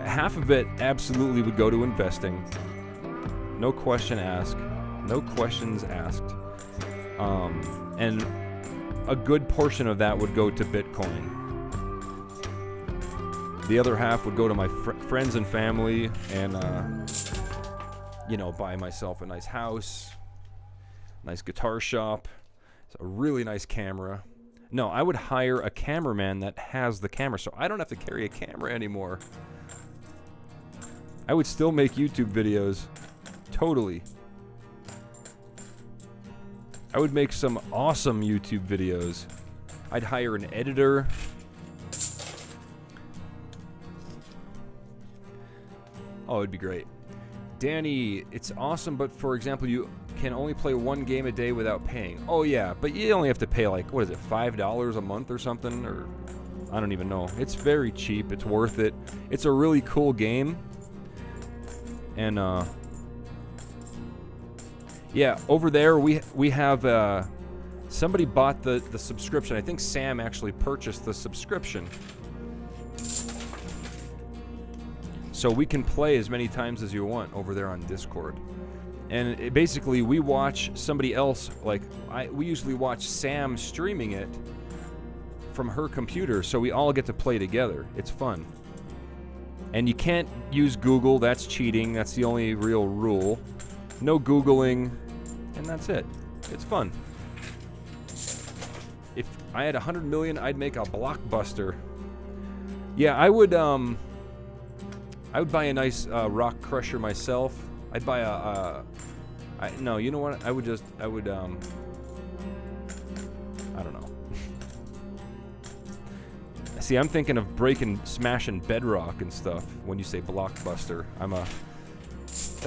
half of it absolutely would go to investing. No question asked. No questions asked. And a good portion of that would go to Bitcoin. The other half would go to my friends and family and, you know, buy myself a nice house, nice guitar shop, a really nice camera. No, I would hire a cameraman that has the camera, so I don't have to carry a camera anymore. I would still make YouTube videos. Totally. I would make some awesome YouTube videos. I'd hire an editor. Oh, it'd be great. Danny, it's awesome, but for example, you can only play one game a day without paying. Oh yeah, but you only have to pay like, what is it, $5 a month or something? Or I don't even know. It's very cheap. It's worth it. It's a really cool game. And yeah, over there we have somebody bought the subscription. I think Sam actually purchased the subscription. So we can play as many times as you want over there on Discord. And basically, we watch somebody else, like, we usually watch Sam streaming it from her computer, so we all get to play together. It's fun. And you can't use Google, that's cheating, that's the only real rule. No Googling, and that's it. It's fun. If I had 100 million, I'd make a blockbuster. Yeah, I would buy a nice rock crusher myself. I'd buy no, you know what? I would, I don't know. See, I'm thinking of smashing bedrock and stuff when you say blockbuster.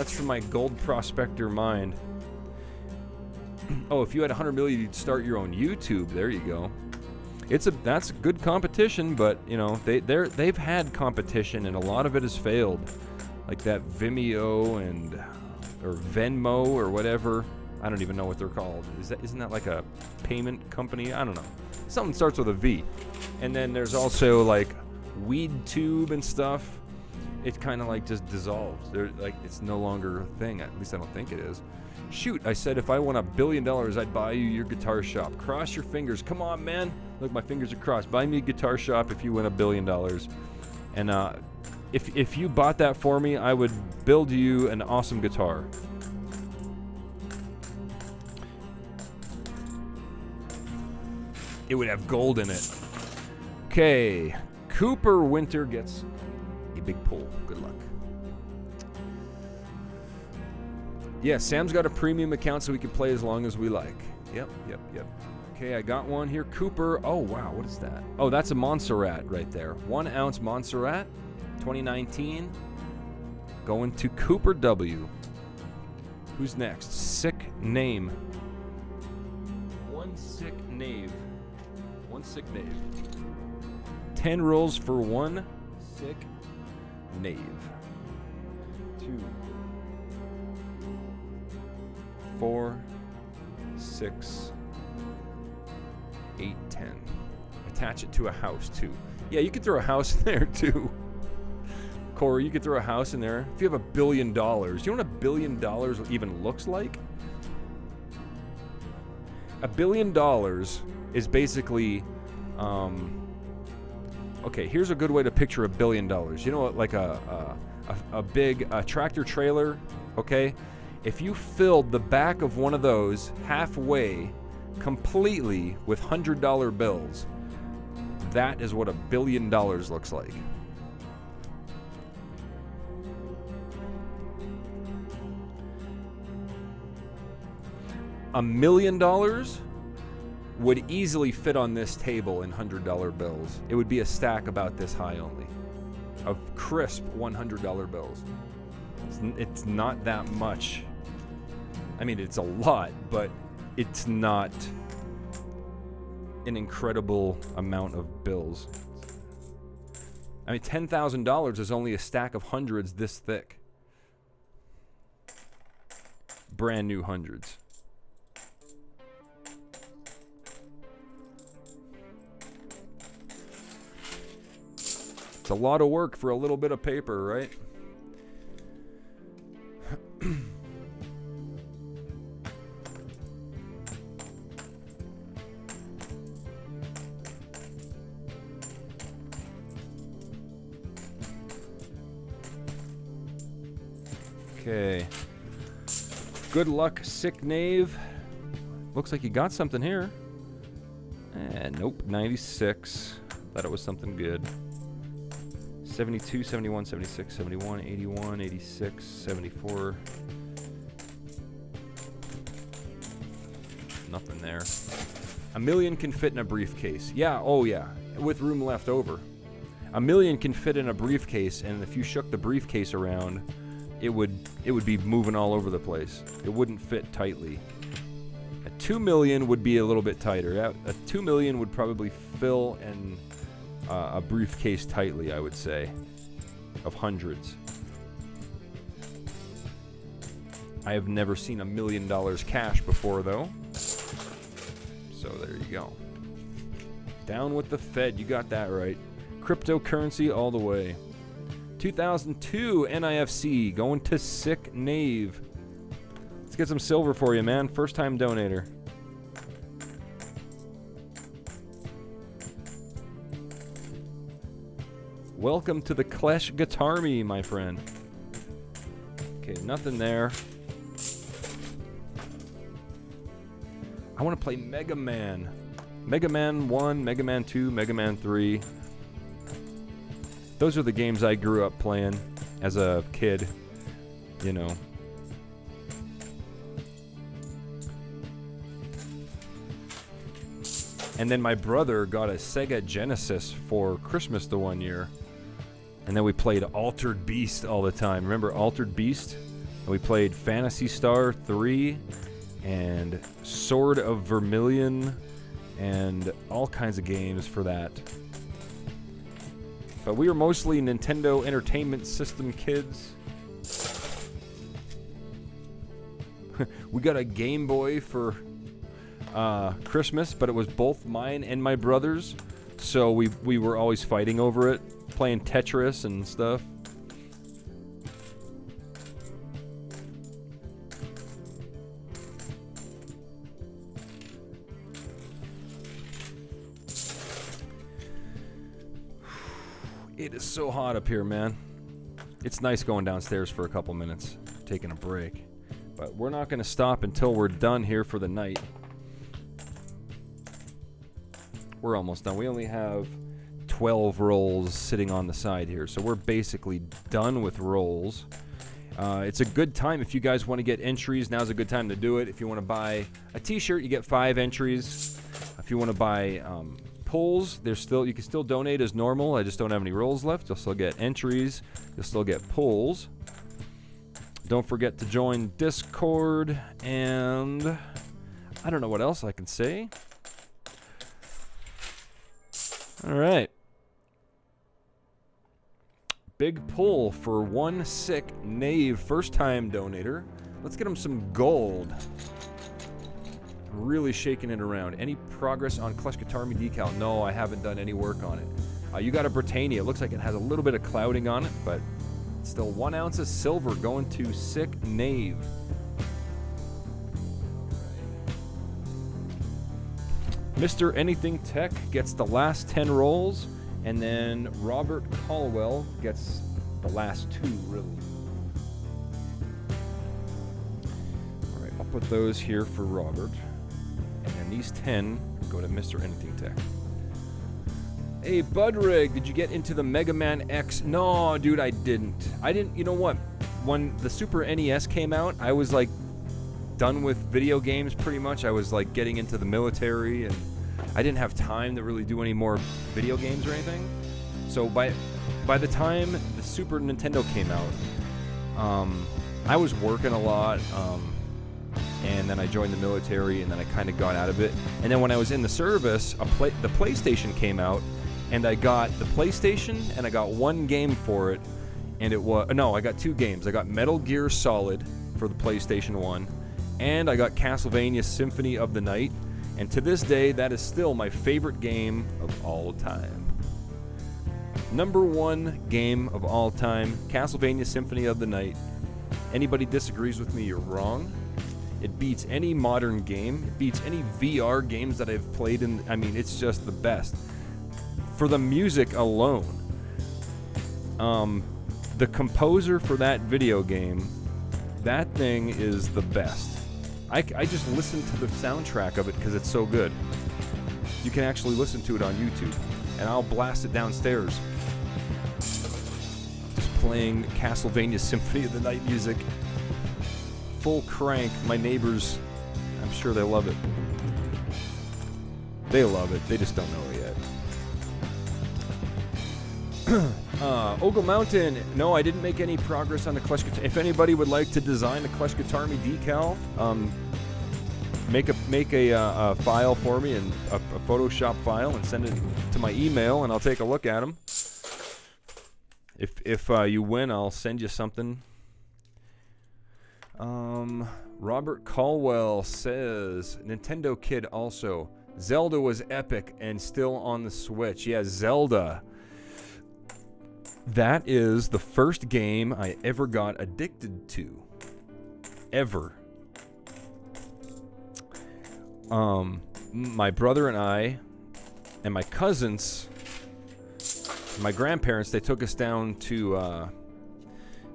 That's from my gold prospector mind. Oh, if you had 100 million, you'd start your own YouTube. There you go. That's good competition, but you know they've had competition and a lot of it has failed, like that Vimeo or Venmo or whatever. I don't even know what they're called. Isn't that like a payment company? I don't know. Something starts with a V. And then there's also like WeedTube and stuff. It kind of like just dissolved. It's no longer a thing. At least I don't think it is. Shoot, I said if I won $1 billion, I'd buy you your guitar shop. Cross your fingers. Come on, man. Look, my fingers are crossed. Buy me a guitar shop if you win $1 billion. And if you bought that for me, I would build you an awesome guitar. It would have gold in it. Okay. Cooper Winter gets a big pull. Good luck. Yeah, Sam's got a premium account so we can play as long as we like. Yep. Okay, I got one here. Cooper. Oh, wow. What is that? Oh, that's a Montserrat right there. 1 ounce Montserrat. 2019. Going to Cooper W. Who's next? Sick name. One sick knave. 10 rolls for 1 sick knave. 2, 4, 6, 8, 10. Attach it to a house too. Yeah, you could throw a house in there too. Corey, you could throw a house in there. If you have $1 billion, do you know what $1 billion even looks like? $1 billion is basically, okay, here's a good way to picture $1 billion. You know what, like a big tractor trailer, okay? If you filled the back of one of those halfway completely with $100 bills, that is what $1 billion looks like. $1 million would easily fit on this table in $100 bills. It would be a stack about this high only of crisp $100 bills. It's not that much. I mean, it's a lot, but it's not an incredible amount of bills. I mean, $10,000 is only a stack of hundreds this thick. Brand new hundreds. It's a lot of work for a little bit of paper, right? Okay. Good luck, sick knave. Looks like you got something here. Nope, 96. Thought it was something good. 72, 71, 76, 71, 81, 86, 74. Nothing there. $1 million can fit in a briefcase. Yeah, oh yeah, with room left over. $1 million can fit in a briefcase, and if you shook the briefcase around, it would be moving all over the place. It wouldn't fit tightly. A 2 million would be a little bit tighter. A 2 million would probably fill a briefcase tightly, I would say, of hundreds. I have never seen $1 million cash before, though. So there you go. Down with the Fed. You got that right. Cryptocurrency all the way. 2002 NIFC going to Sick Knave. Let's get some silver for you, man. First time donator. Welcome to the KleshGuitars, my friend. Okay, nothing there. I want to play Mega Man. Mega Man 1, Mega Man 2, Mega Man 3. Those are the games I grew up playing as a kid, you know. And then my brother got a Sega Genesis for Christmas the one year. And then we played Altered Beast all the time. Remember Altered Beast? We played Phantasy Star 3 and Sword of Vermilion and all kinds of games for that. But we were mostly Nintendo Entertainment System kids. We got a Game Boy for Christmas, but it was both mine and my brother's. So we were always fighting over it, playing Tetris and stuff. It is so hot up here, man. It's nice going downstairs for a couple minutes, taking a break. But we're not going to stop until we're done here for the night. We're almost done. We only have 12 rolls sitting on the side here, so we're basically done with rolls. It's a good time if you guys want to get entries. Now's a good time to do it. If you want to buy a t-shirt, you get 5 entries. If you want to buy pulls, you can still donate as normal. I just don't have any rolls left. You'll still get entries. You'll still get pulls. Don't forget to join Discord, and I don't know what else I can say. All right. Big pull for one sick knave first-time donator. Let's get him some gold. Really shaking it around. Any progress on KleshGuitars decal? No, I haven't done any work on it. You got a Britannia. It looks like it has a little bit of clouding on it, but still 1 ounce of silver going to sick knave. Mr. Anything Tech gets the last 10 rolls, and then Robert Caldwell gets the last 2, really. All right, I'll put those here for Robert. And then these 10 go to Mr. Anything Tech. Hey, Budrig, did you get into the Mega Man X? No, dude, I didn't. You know what? When the Super NES came out, I was like done with video games pretty much. I was like getting into the military, and I didn't have time to really do any more video games or anything. So by the time the Super Nintendo came out, I was working a lot. And then I joined the military, and then I kind of got out of it. And then when I was in the service, the PlayStation came out, and I got the PlayStation, and I got 1 game for it, and it was... No, I got 2 games. I got Metal Gear Solid for the PlayStation 1, and I got Castlevania Symphony of the Night, and to this day, that is still my favorite game of all time. Number 1 game of all time, Castlevania Symphony of the Night. Anybody disagrees with me, you're wrong. It beats any modern game. It beats any VR games that I've played in. I mean, it's just the best. For the music alone, the composer for that video game, that thing is the best. I just listen to the soundtrack of it because it's so good. You can actually listen to it on YouTube, and I'll blast it downstairs. Just playing Castlevania Symphony of the Night music. Full crank. My neighbors, I'm sure they love it. They love it. They just don't know it yet. Ogle Mountain. No, I didn't make any progress on the KleshGuitars. If anybody would like to design a KleshGuitars decal, make a file for me, and a Photoshop file, and send it to my email, and I'll take a look at them. If you win, I'll send you something. Robert Caldwell says, Nintendo Kid also. Zelda was epic and still on the Switch. Yeah, Zelda. That is the first game I ever got addicted to. Ever. My brother and I, and my cousins, my grandparents, they took us down to,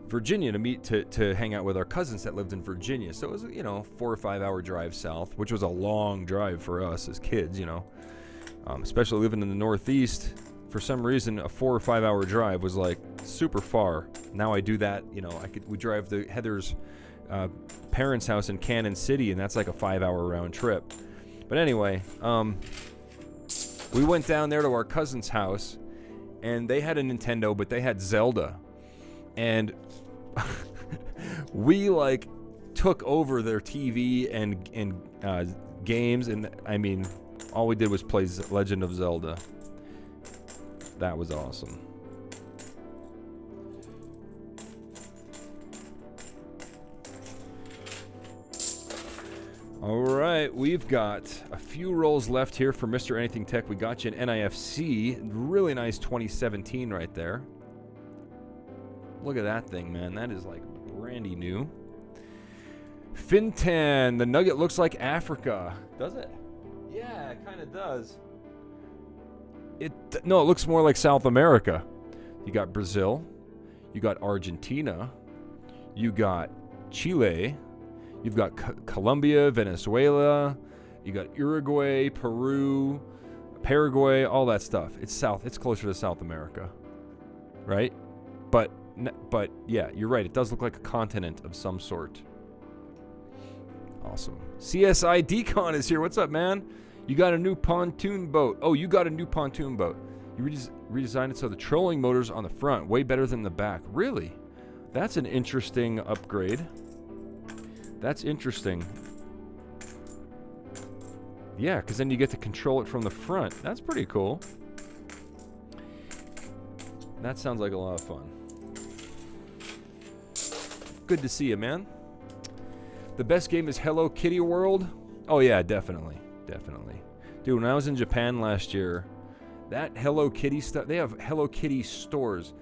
Virginia to hang out with our cousins that lived in Virginia. So it was, 4 or 5 hour drive south, which was a long drive for us as kids, especially living in the Northeast. For some reason, a 4 or 5 hour drive was like super far. Now I do that, we drive to Heather's parents' house in Cannon City, and that's like a 5 hour round trip. But anyway, we went down there to our cousin's house, and they had a Nintendo, but they had Zelda. And we like took over their TV and games, and I mean, all we did was play Legend of Zelda. That was awesome. All right, we've got a few rolls left here for Mr. Anything Tech. We got you an NIFC. Really nice 2017 right there. Look at that thing, man. That is like brandy new. Fintan. The Nugget looks like Africa. Does it? Yeah, it kind of does. No, it looks more like South America. You got Brazil. You got Argentina. You got Chile. You've got Colombia, Venezuela. You got Uruguay, Peru, Paraguay, all that stuff. It's closer to South America, right? But yeah, you're right. It does look like a continent of some sort. Awesome. CSI Decon is here. What's up, man? You got a new pontoon boat. Oh, you got a new pontoon boat. You redesigned it so the trolling motor's on the front, way better than the back. Really? That's an interesting upgrade. That's interesting. Yeah, because then you get to control it from the front. That's pretty cool. That sounds like a lot of fun. Good to see you, man. The best game is Hello Kitty World. Oh, yeah, definitely. Definitely. Dude, when I was in Japan last year, that Hello Kitty stuff, they have Hello Kitty stores.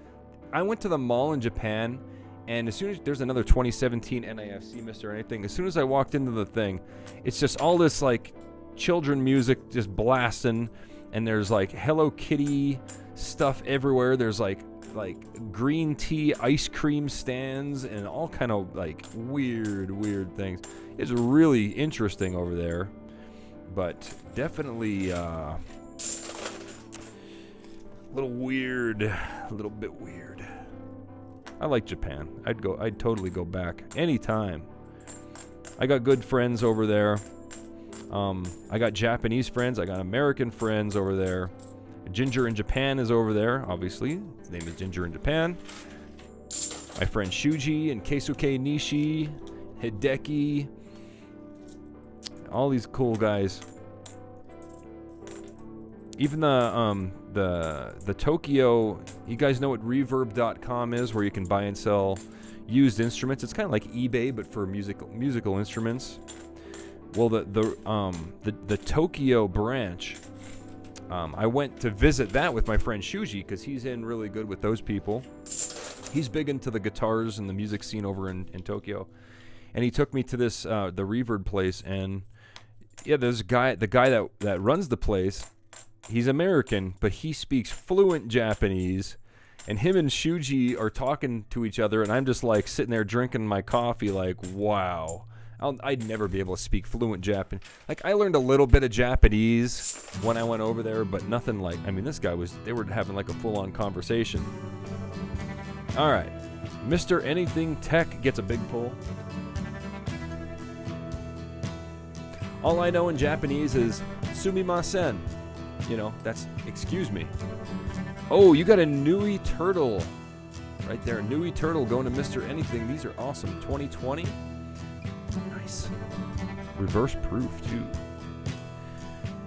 I went to the mall in Japan, and as soon as there's another 2017 NIFC Mr. Anything, as soon as I walked into the thing, it's just all this like children music just blasting, and there's like Hello Kitty stuff everywhere. There's like green tea ice cream stands and all kind of like weird things. It's really interesting over there, but definitely a little weird, a little bit weird. I like Japan. I'd totally go back anytime. I got good friends over there. I got Japanese friends. I got American friends over there. Ginger in Japan is over there, obviously. His name is Ginger in Japan. My friend Shuji and Keisuke Nishi, Hideki. All these cool guys. Even the Tokyo, you guys know what reverb.com is, where you can buy and sell used instruments. It's kind of like eBay, but for musical instruments. Well, the Tokyo branch, I went to visit that with my friend Shuji, because he's in really good with those people. He's big into the guitars and the music scene over in Tokyo. And he took me to this the Reverb place, and yeah, there's the guy that runs the place. He's American, but he speaks fluent Japanese, and him and Shuji are talking to each other, and I'm just like sitting there drinking my coffee like, wow. I'd never be able to speak fluent Japanese. Like, I learned a little bit of Japanese when I went over there, but nothing like, I mean, they were having like a full-on conversation. All right. Mr. Anything Tech gets a big pull. All I know in Japanese is sumimasen. You know, that's excuse me. Oh, you got a Nui Turtle right there. Nui Turtle going to Mr. Anything. These are awesome. 2020. Nice. Reverse proof, too.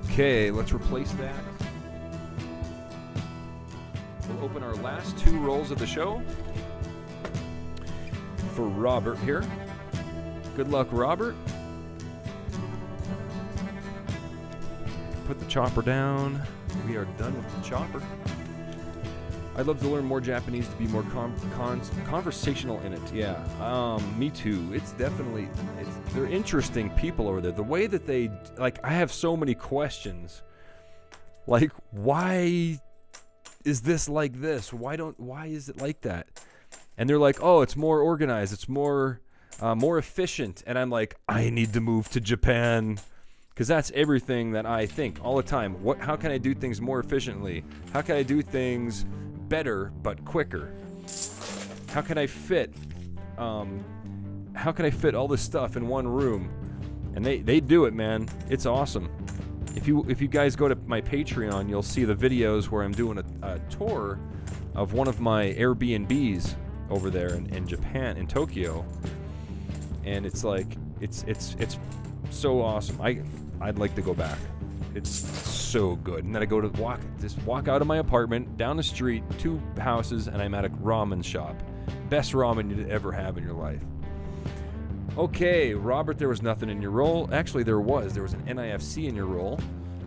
Okay, let's replace that. We'll open our last two rolls of the show for Robert here. Good luck, Robert. Put the chopper down. We are done with the chopper. I'd love to learn more Japanese to be more conversational in it. Yeah, me too. It's definitely, they're interesting people over there. The way that they, like, I have so many questions. Like, why is this like this? Why is it like that? And they're like, oh, it's more organized. It's more efficient. And I'm like, I need to move to Japan. Because that's everything that I think all the time. How can I do things more efficiently? How can I do things better but quicker? How can I fit all this stuff in one room? And they do it, man. It's awesome. If you guys go to my Patreon, you'll see the videos where I'm doing a tour of one of my Airbnbs over there in Japan, in Tokyo. and it's like it's so awesome. I'd like to go back. It's so good. And then I go to walk out of my apartment, down the street, 2 houses, and I'm at a ramen shop. Best ramen you'd ever have in your life. Okay, Robert, there was nothing in your role. Actually, there was an NIFC in your role.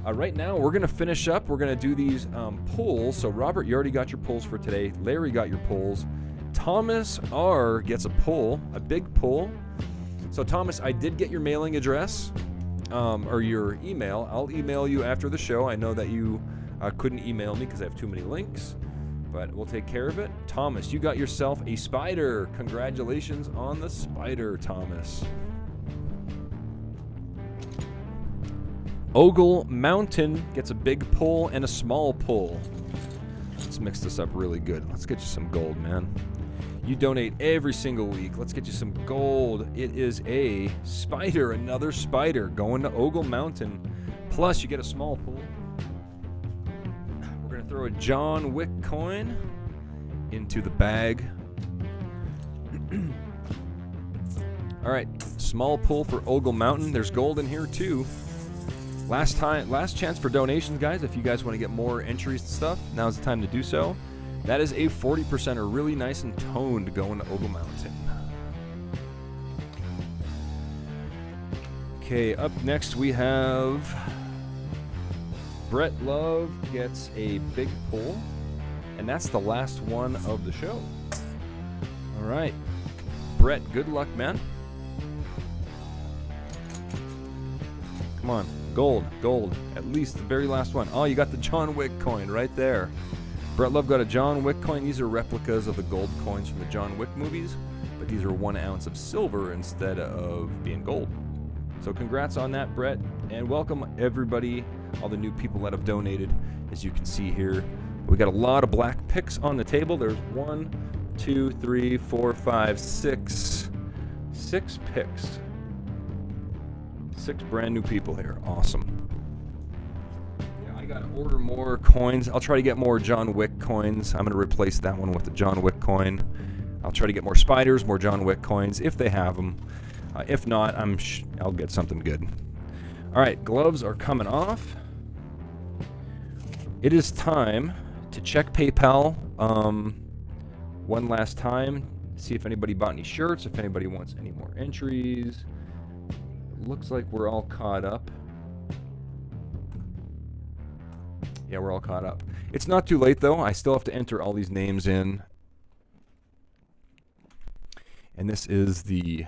Right now, we're going to finish up. We're going to do these pulls. So, Robert, you already got your pulls for today. Larry got your pulls. Thomas R. gets a pull, a big pull. So, Thomas, I did get your mailing address or your email. I'll email you after the show. I know that you couldn't email me because I have too many links, but we'll take care of it. Thomas, you got yourself a spider. Congratulations on the spider, Thomas. Ogle Mountain gets a big pull and a small pull. Let's mix this up really good. Let's get you some gold, man. You donate every single week. Let's get you some gold. It is a spider, another spider going to Ogle Mountain. Plus, you get a small pull. We're going to throw a John Wick coin into the bag. All right, small pull for Ogle Mountain. There's gold in here too. Last chance for donations, guys. If you guys want to get more entries and stuff, now's the time to do so. That is a 40%er, really nice and toned going to Ogle Mountain. Okay, up next we have Brett Love gets a big pull, and that's the last one of the show. All right, Brett, good luck, man. Come on. Gold, at least the very last one. Oh, you got the John Wick coin right there. Brett Love got a John Wick coin. These are replicas of the gold coins from the John Wick movies, but these are 1 ounce of silver instead of being gold. So congrats on that, Brett, and welcome everybody, all the new people that have donated. As you can see here, we got a lot of black picks on the table. There's 1, 2, 3, 4, 5, 6 picks. 6 brand new people here. Awesome. Yeah, I gotta order more coins. I'll try to get more John Wick coins. I'm gonna replace that one with the John Wick coin. I'll try to get more spiders, more John Wick coins if they have them. If not, I'll get something good. All right, gloves are coming off. It is time to check PayPal one last time. See if anybody bought any shirts. If anybody wants any more entries. Looks like we're all caught up. Yeah, we're all caught up. It's not too late, though. I still have to enter all these names in. And this is the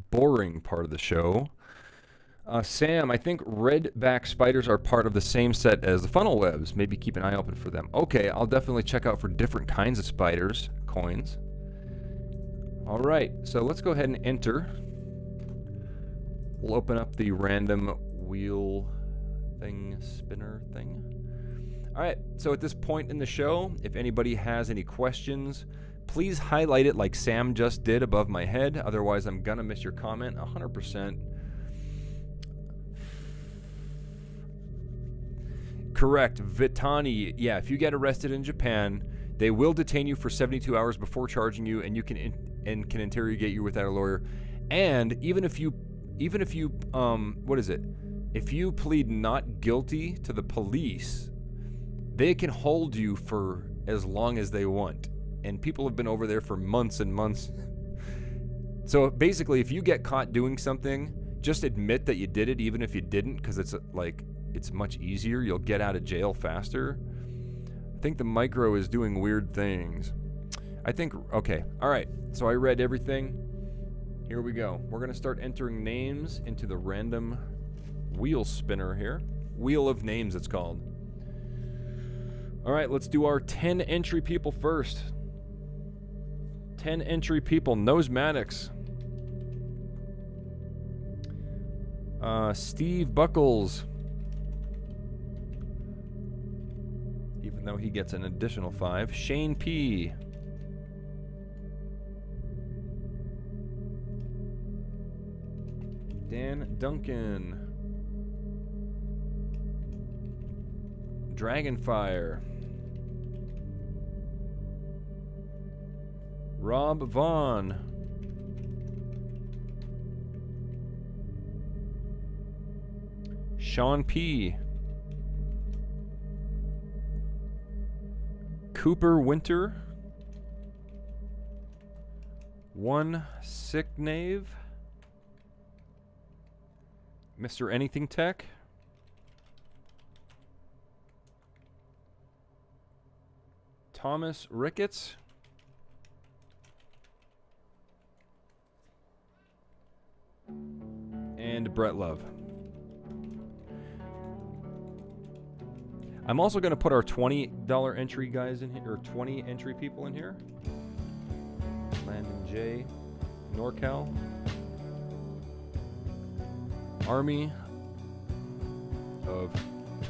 boring part of the show. Sam, I think redback spiders are part of the same set as the funnel webs. Maybe keep an eye open for them. Okay, I'll definitely check out for different kinds of spiders, coins. All right, so let's go ahead and enter. We'll open up the random wheel thing, spinner thing. All right, so at this point in the show, if anybody has any questions, please highlight it like Sam just did above my head. Otherwise, I'm going to miss your comment 100%. Correct, Vitani. Yeah, if you get arrested in Japan, they will detain you for 72 hours before charging you, and you can interrogate you without a lawyer. And even if you if you plead not guilty to the police, they can hold you for as long as they want. And people have been over there for months and months. So basically, if you get caught doing something, just admit that you did it, even if you didn't, because it's much easier. You'll get out of jail faster. I think the micro is doing weird things. Okay, all right. So I read everything. Here we go. We're going to start entering names into the random wheel spinner here. Wheel of names, it's called. All right, let's do our 10 entry people first. 10 entry people. Nosematics. Steve Buckles. Even though he gets an additional 5. Shane P. Dan Duncan. Dragonfire. Rob Vaughn. Sean P. Cooper Winter. One Sick Knave. Mr. Anything Tech. Thomas Ricketts. And Brett Love. I'm also going to put our $20 entry guys in here, or 20 entry people in here. Landon J. NorCal. Army of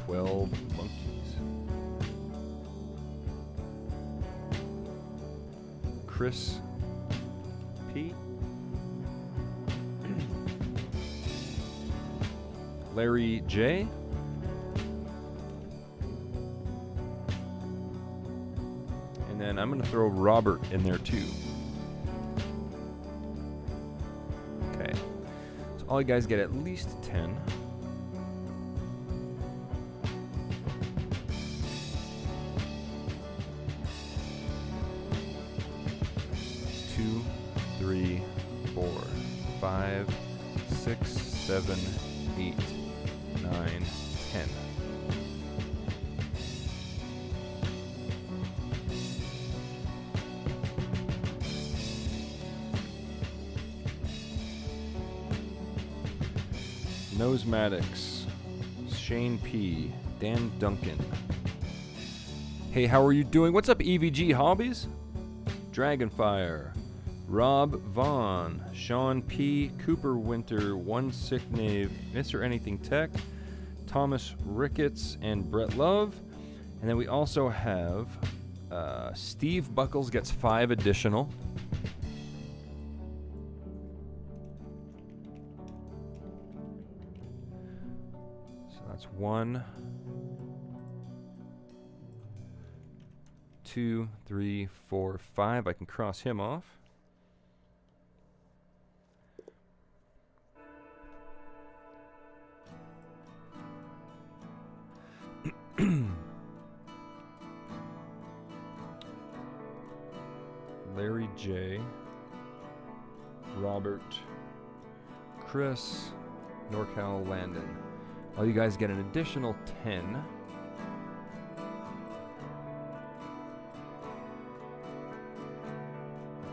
12 monkeys. Chris P. Larry J. And then I'm going to throw Robert in there too. Okay. So all you guys get at least 10. Two, 3, 4, 5, 6, 7, 8, 9, 10. Nosematics, Shane P, Dan Duncan. Hey, how are you doing? What's up, EVG Hobbies? Dragonfire, Rob Vaughn, Sean P, Cooper Winter, One Sick Knave, Mr. Anything Tech, Thomas Ricketts, and Brett Love. And then we also have Steve Buckles gets 5 additional. So that's 1, 2, 3, 4, 5. I can cross him off. Larry J, Robert, Chris, NorCal, Landon. All you guys get an additional 10.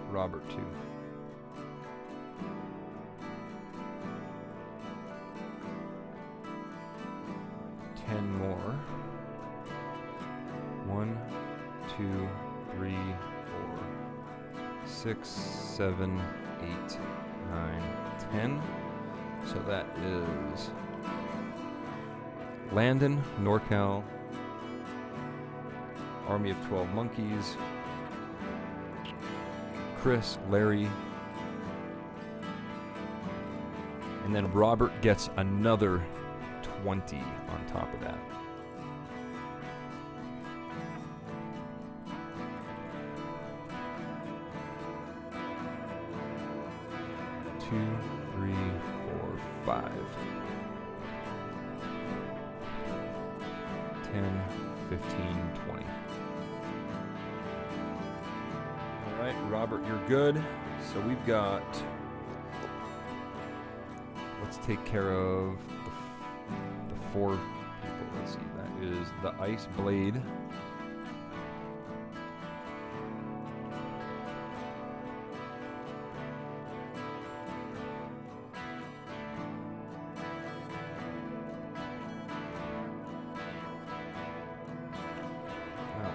Robert too. More. 1, 2, 3, 4, 6, 7, 8, 9, 10. So that is Landon, NorCal, Army of 12 Monkeys, Chris, Larry, and then Robert gets another 20 on top of that. Two, 3, 4, 5. 10, 15, 20. All right, Robert, you're good. So we've got, let's take care of the 4 people. Let's see, that is the Ice Blade.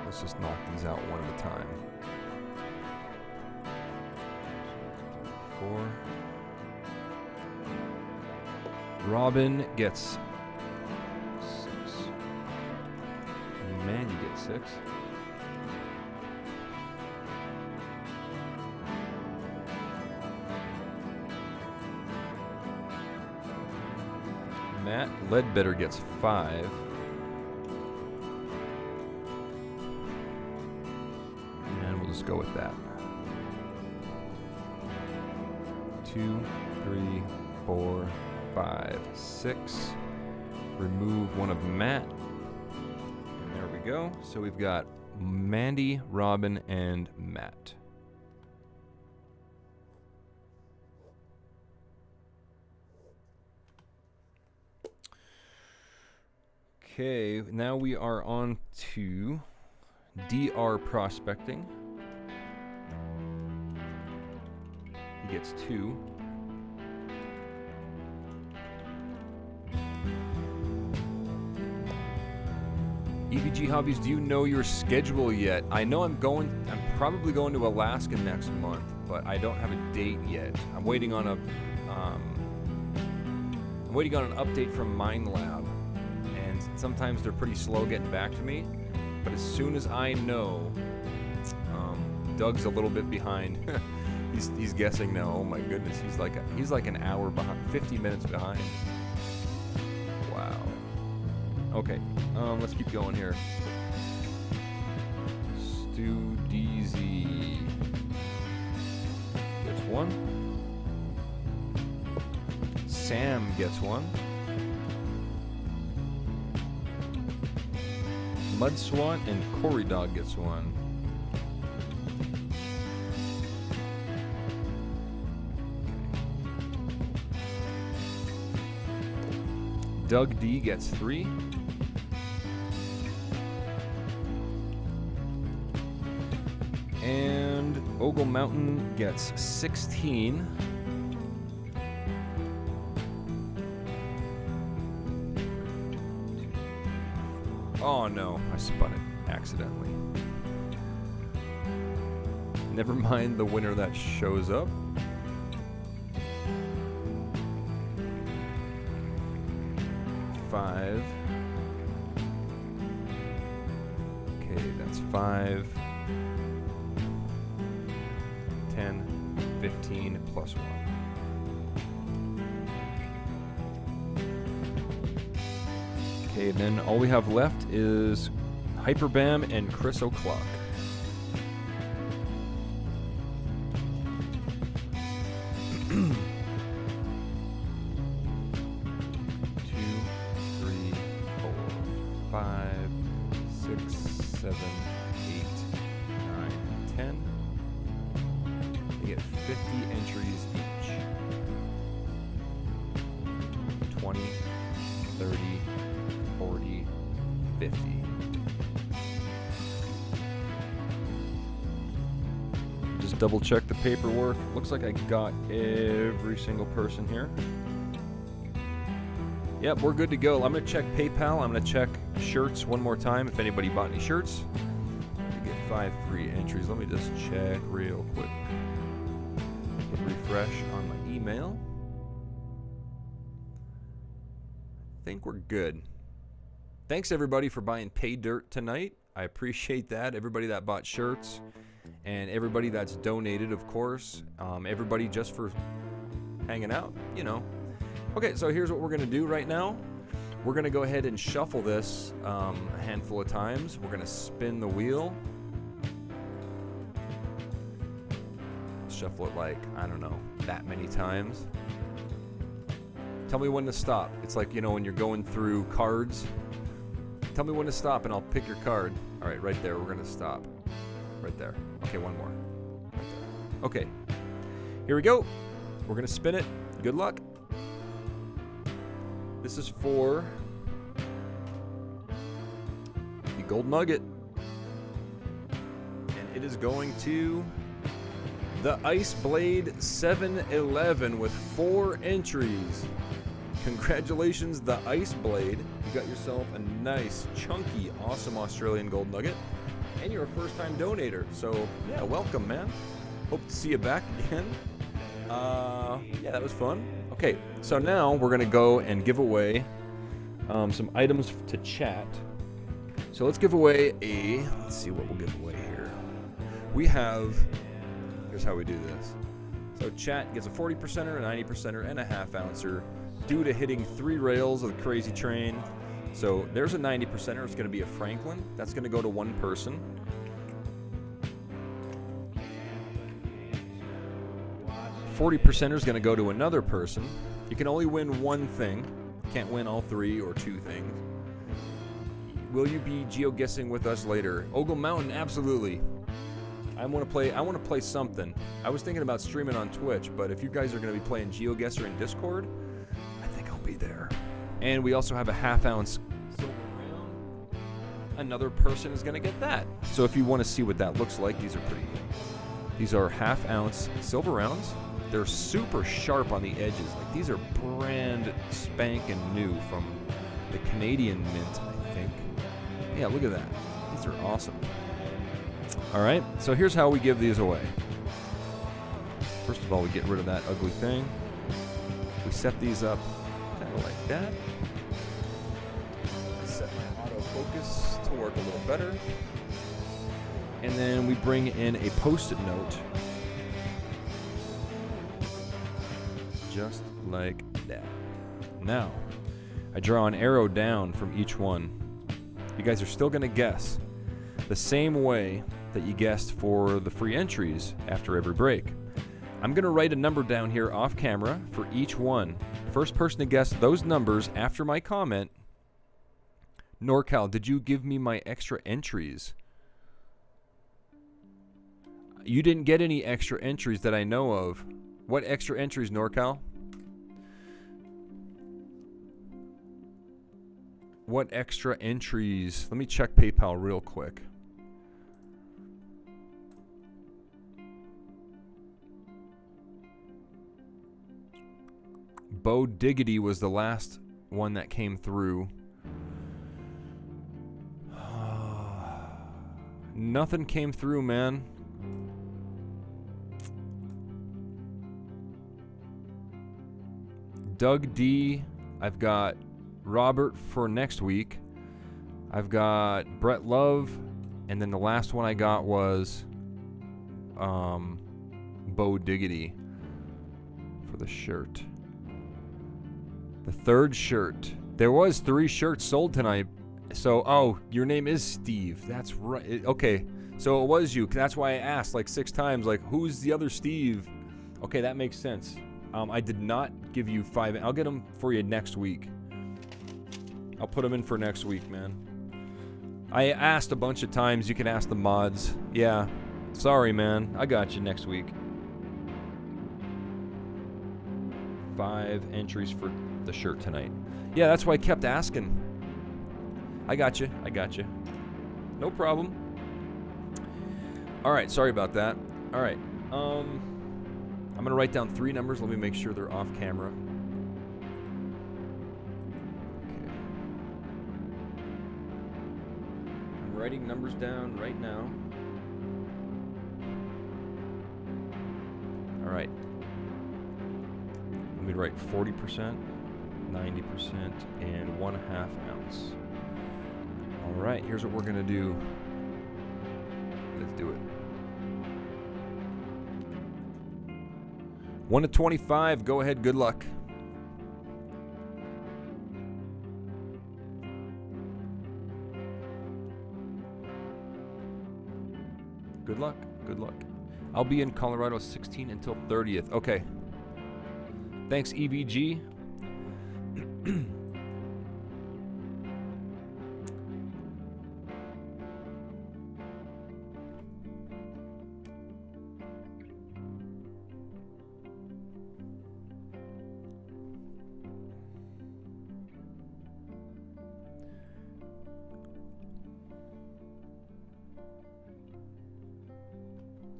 Let's just knock these out one at a time. 4. Robin gets 6. Man, you get 6. Matt Ledbetter gets 5. Just go with that. 2, 3, 4, 5, 6. remove one of Matt. And there we go. So we've got Mandy, Robin, and Matt. Okay, now we are on to DR prospecting. He gets 2. EBG Hobbies, do you know your schedule yet? I know I'm probably going to Alaska next month, but I don't have a date yet. I'm waiting on an update from MineLab, and sometimes they're pretty slow getting back to me. But as soon as I know, Doug's a little bit behind. he's guessing now. Oh my goodness, he's like an hour behind, 50 minutes behind. Wow. Okay, let's keep going here. Stu DZ gets 1. Sam gets 1. Mud Swat and Corey Dog gets 1. Doug D gets 3. And Ogle Mountain gets 16. Oh no, I spun it accidentally. Never mind the winner that shows up. Five. Okay, that's 5. 10, 15, plus 1. Okay, then all we have left is Hyperbam and Chris O'Clock. Double check the paperwork. Looks like I got every single person here. Yep, we're good to go. I'm going to check PayPal. I'm going to check shirts one more time if anybody bought any shirts. I get 5 free entries. Let me just check real quick. Hit refresh on my email. I think we're good. Thanks everybody for buying Pay Dirt tonight. I appreciate that. Everybody that bought shirts. And everybody that's donated, of course. Everybody just for hanging out, you know. Okay, so here's what we're going to do right now. We're going to go ahead and shuffle this a handful of times. We're going to spin the wheel. Shuffle it like, I don't know, that many times. Tell me when to stop. It's like, you know, when you're going through cards. Tell me when to stop and I'll pick your card. All right, right there, we're going to stop. Right there. Okay, one more. Right there. Okay. Here we go. We're going to spin it. Good luck. This is for the Gold Nugget. And it is going to the Ice Blade 711 with 4 entries. Congratulations, the Ice Blade. You got yourself a nice, chunky, awesome Australian Gold Nugget. And you're a first-time donator, so yeah, welcome, man. Hope to see you back again. Yeah, that was fun. Okay, so now we're gonna go and give away some items to chat. So let's give away let's see what we'll give away here. We have, here's how we do this. So chat gets a 40%er, a 90%er, and a half-ouncer due to hitting 3 rails of the Crazy Train. So there's a 90%er. It's going to be a Franklin. That's going to go to one person. $40%er is going to go to another person. You can only win one thing. can't win all 3 or 2 things. Will you be geo-guessing with us later? Ogle Mountain, absolutely. I want to play something. I was thinking about streaming on Twitch, but if you guys are going to be playing GeoGuessr in Discord, I think I'll be there. And we also have a half-ounce silver round. Another person is going to get that. So if you want to see what that looks like, these are pretty. These are half-ounce silver rounds. They're super sharp on the edges. Like, these are brand spanking new from the Canadian Mint, I think. Yeah, look at that. These are awesome. All right, so here's how we give these away. First of all, we get rid of that ugly thing. We set these up kind of like that. I set my autofocus to work a little better. And then we bring in a post-it note. Just like that. Now, I draw an arrow down from each one. You guys are still going to guess the same way that you guessed for the free entries after every break. I'm going to write a number down here off camera for each one. First person to guess those numbers after my comment. NorCal, did you give me my extra entries? You didn't get any extra entries that I know of. What extra entries, NorCal? What extra entries? Let me check PayPal real quick. Bo Diggity was the last one that came through. Nothing came through, man. Doug D. I've got Robert for next week. I've got Brett Love. And then the last one I got was Bo Diggity for the shirt. The third shirt. There was 3 shirts sold tonight. So, oh, your name is Steve. That's right. Okay, so it was you. That's why I asked like 6 times, like, who's the other Steve? Okay, that makes sense. I did not give you 5. I'll get them for you next week. I'll put them in for next week, man. I asked a bunch of times. You can ask the mods. Yeah. Sorry, man. I got you next week. 5 entries for the shirt tonight. Yeah, that's why I kept asking. I got you. I got you. No problem. All right. Sorry about that. All right. I'm going to write down 3 numbers. Let me make sure they're off camera. Okay. I'm writing numbers down right now. All right. Let me write 40%, 90%, and 1/2 ounce. All right, here's what we're going to do. Let's do it. 1 to 25. Go ahead. Good luck. Good luck. Good luck. I'll be in Colorado 16 until 30th. Okay. Thanks, EVG.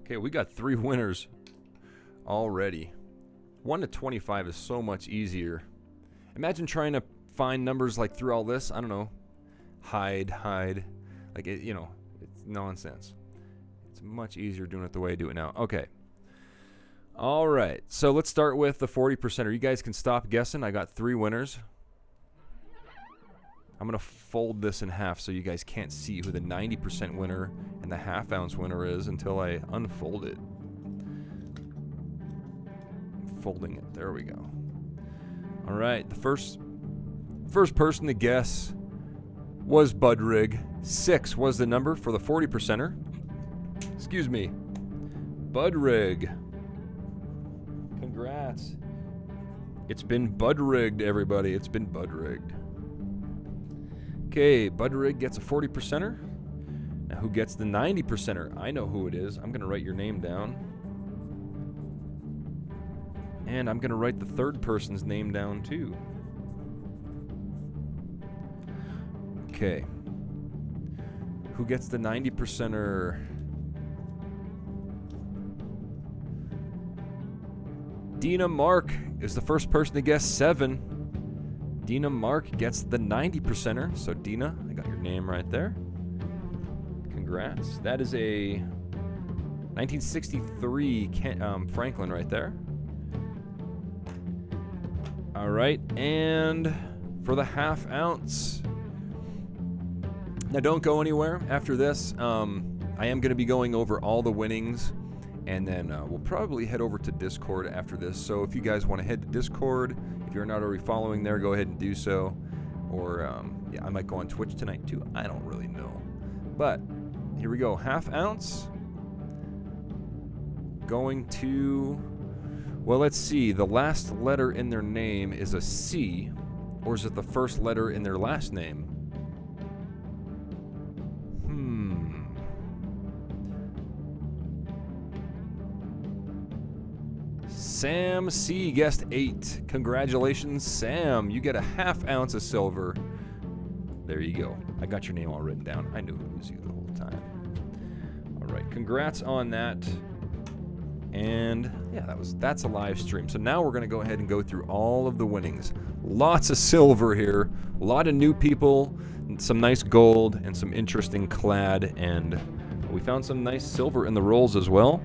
Okay, we got 3 winners already. 1 to 25 is so much easier. Imagine trying to find numbers like through all this. I don't know. Hide. Like, it, you know, it's nonsense. It's much easier doing it the way I do it now. Okay. All right. So let's start with the 40%er. You guys can stop guessing. I got 3 winners. I'm going to fold this in half so you guys can't see who the 90% winner and the 1/2 ounce winner is until I unfold it. Folding it. There we go. All right. The first person to guess was Budrig. 6 was the number for the 40%er. Excuse me. Budrig. Congrats. It's been bud rigged, everybody. It's been bud rigged. Okay, bud rig gets a 40%er. Now, who gets the 90%er? I know who it is. I'm going to write your name down. And I'm going to write the third person's name down, too. Okay. Who gets the 90%er? Dina Mark is the first person to guess 7. Dina Mark gets the 90%er. So, Dina, I got your name right there. Congrats. That is a 1963 Franklin right there. All right, and for the half ounce. Now, don't go anywhere after this. I am going to be going over all the winnings, and then we'll probably head over to Discord after this. So if you guys want to head to Discord, if you're not already following there, go ahead and do so. Or, yeah, I might go on Twitch tonight too. I don't really know. But here we go. Half ounce. Going to... Well, let's see. The last letter in their name is a C, or is it the first letter in their last name? Sam C guessed 8. Congratulations, Sam. You get a half ounce of silver. There you go. I got your name all written down. I knew it was you the whole time. All right. Congrats on that. And yeah, that's a live stream. So now we're going to go ahead and go through all of the winnings. Lots of silver here. A lot of new people, some nice gold, and some interesting clad. And we found some nice silver in the rolls as well.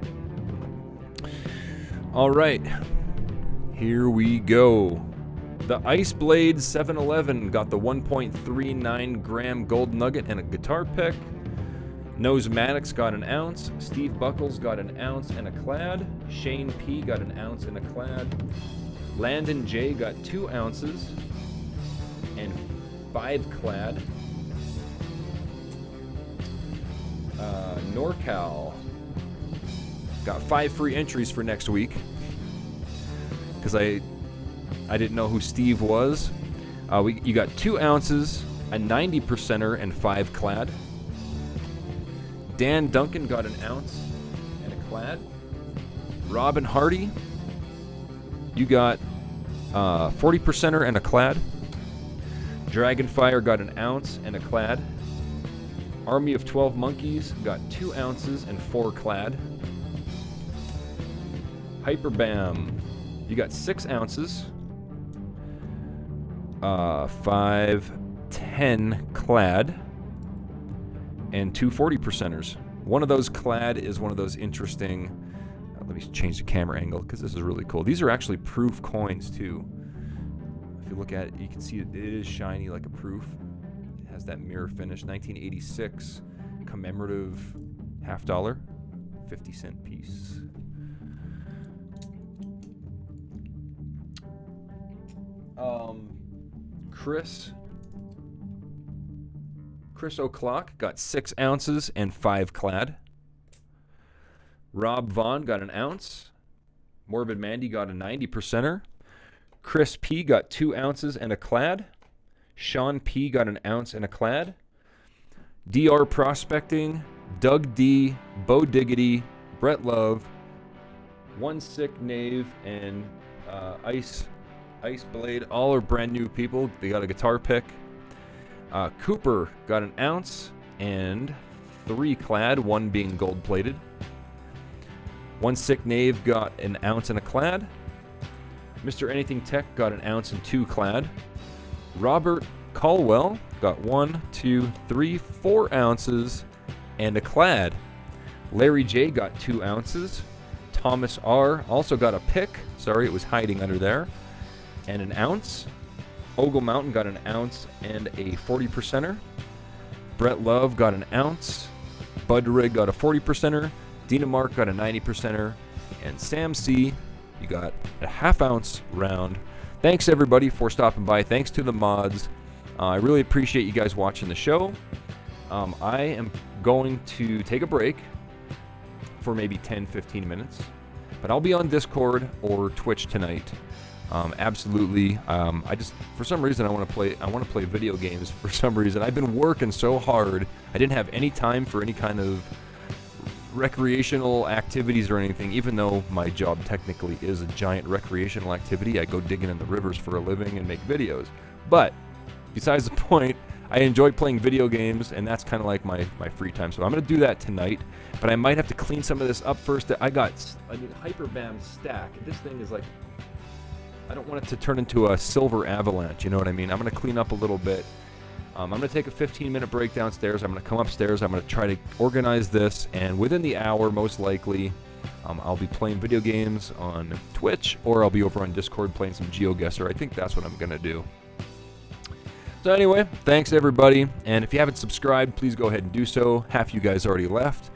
All right, here we go. The Ice Blade 711 got the 1.39 gram gold nugget and a guitar pick. Nose Maddox got an ounce. Steve Buckles got an ounce and a clad. Shane P got an ounce and a clad. Landon J got 2 ounces and 5 clad. NorCal got 5 free entries for next week because I didn't know who Steve was. You got 2 ounces, a 90%er, and 5 clad. Dan Duncan got an ounce and a clad. Robin Hardy, you got 40%er and a clad. Dragonfire got an ounce and a clad. Army of 12 Monkeys got 2 ounces and 4 clad. Hyperbam, you got 6 ounces. 5, 10 clad. And 2 40%ers. One of those clad is one of those interesting... let me change the camera angle because this is really cool. These are actually proof coins too. If you look at it, you can see it is shiny like a proof. It has that mirror finish. 1986 commemorative $50, 50-cent piece. Chris O'Clock got 6 ounces and 5 clad. Rob Vaughn got an ounce. Morbid Mandy got a 90%er. Chris P got 2 ounces and a clad. Sean P got an ounce and a clad. DR Prospecting, Doug D, Bo Diggity, Brett Love, One Sick Knave, and Ice Blade. All are brand new people. They got a guitar pick. Cooper got an ounce and 3 clad, 1 being gold plated. One Sick Knave got an ounce and a clad. Mr. Anything Tech got an ounce and 2 clad. Robert Caldwell got 1, 2, 3, 4 ounces and a clad. Larry J got 2 ounces. Thomas R also got a pick. Sorry, it was hiding under there. And an ounce. Ogle Mountain got an ounce and a 40%er. Brett Love got an ounce. Bud Rig got a 40%er. Dina Mark got a 90%er. And Sam C, you got a half ounce round. Thanks everybody for stopping by. Thanks to the mods. I really appreciate you guys watching the show. I am going to take a break for maybe 10-15 minutes. But I'll be on Discord or Twitch tonight Absolutely. I just, for some reason, I want to play video games. For some reason, I've been working so hard. I didn't have any time for any kind of recreational activities or anything, even though my job technically is a giant recreational activity. I go digging in the rivers for a living and make videos. But besides the point, I enjoy playing video games, and that's kind of like my free time. So I'm going to do that tonight, but I might have to clean some of this up first. I need Hyperbam stack. This thing is like, I don't want it to turn into a silver avalanche, you know what I mean? I'm going to clean up a little bit. I'm going to take a 15-minute break downstairs. I'm going to come upstairs. I'm going to try to organize this, and within the hour, most likely, I'll be playing video games on Twitch, or I'll be over on Discord playing some GeoGuessr. I think that's what I'm going to do. So anyway, thanks everybody, and if you haven't subscribed, please go ahead and do so. Half you guys already left.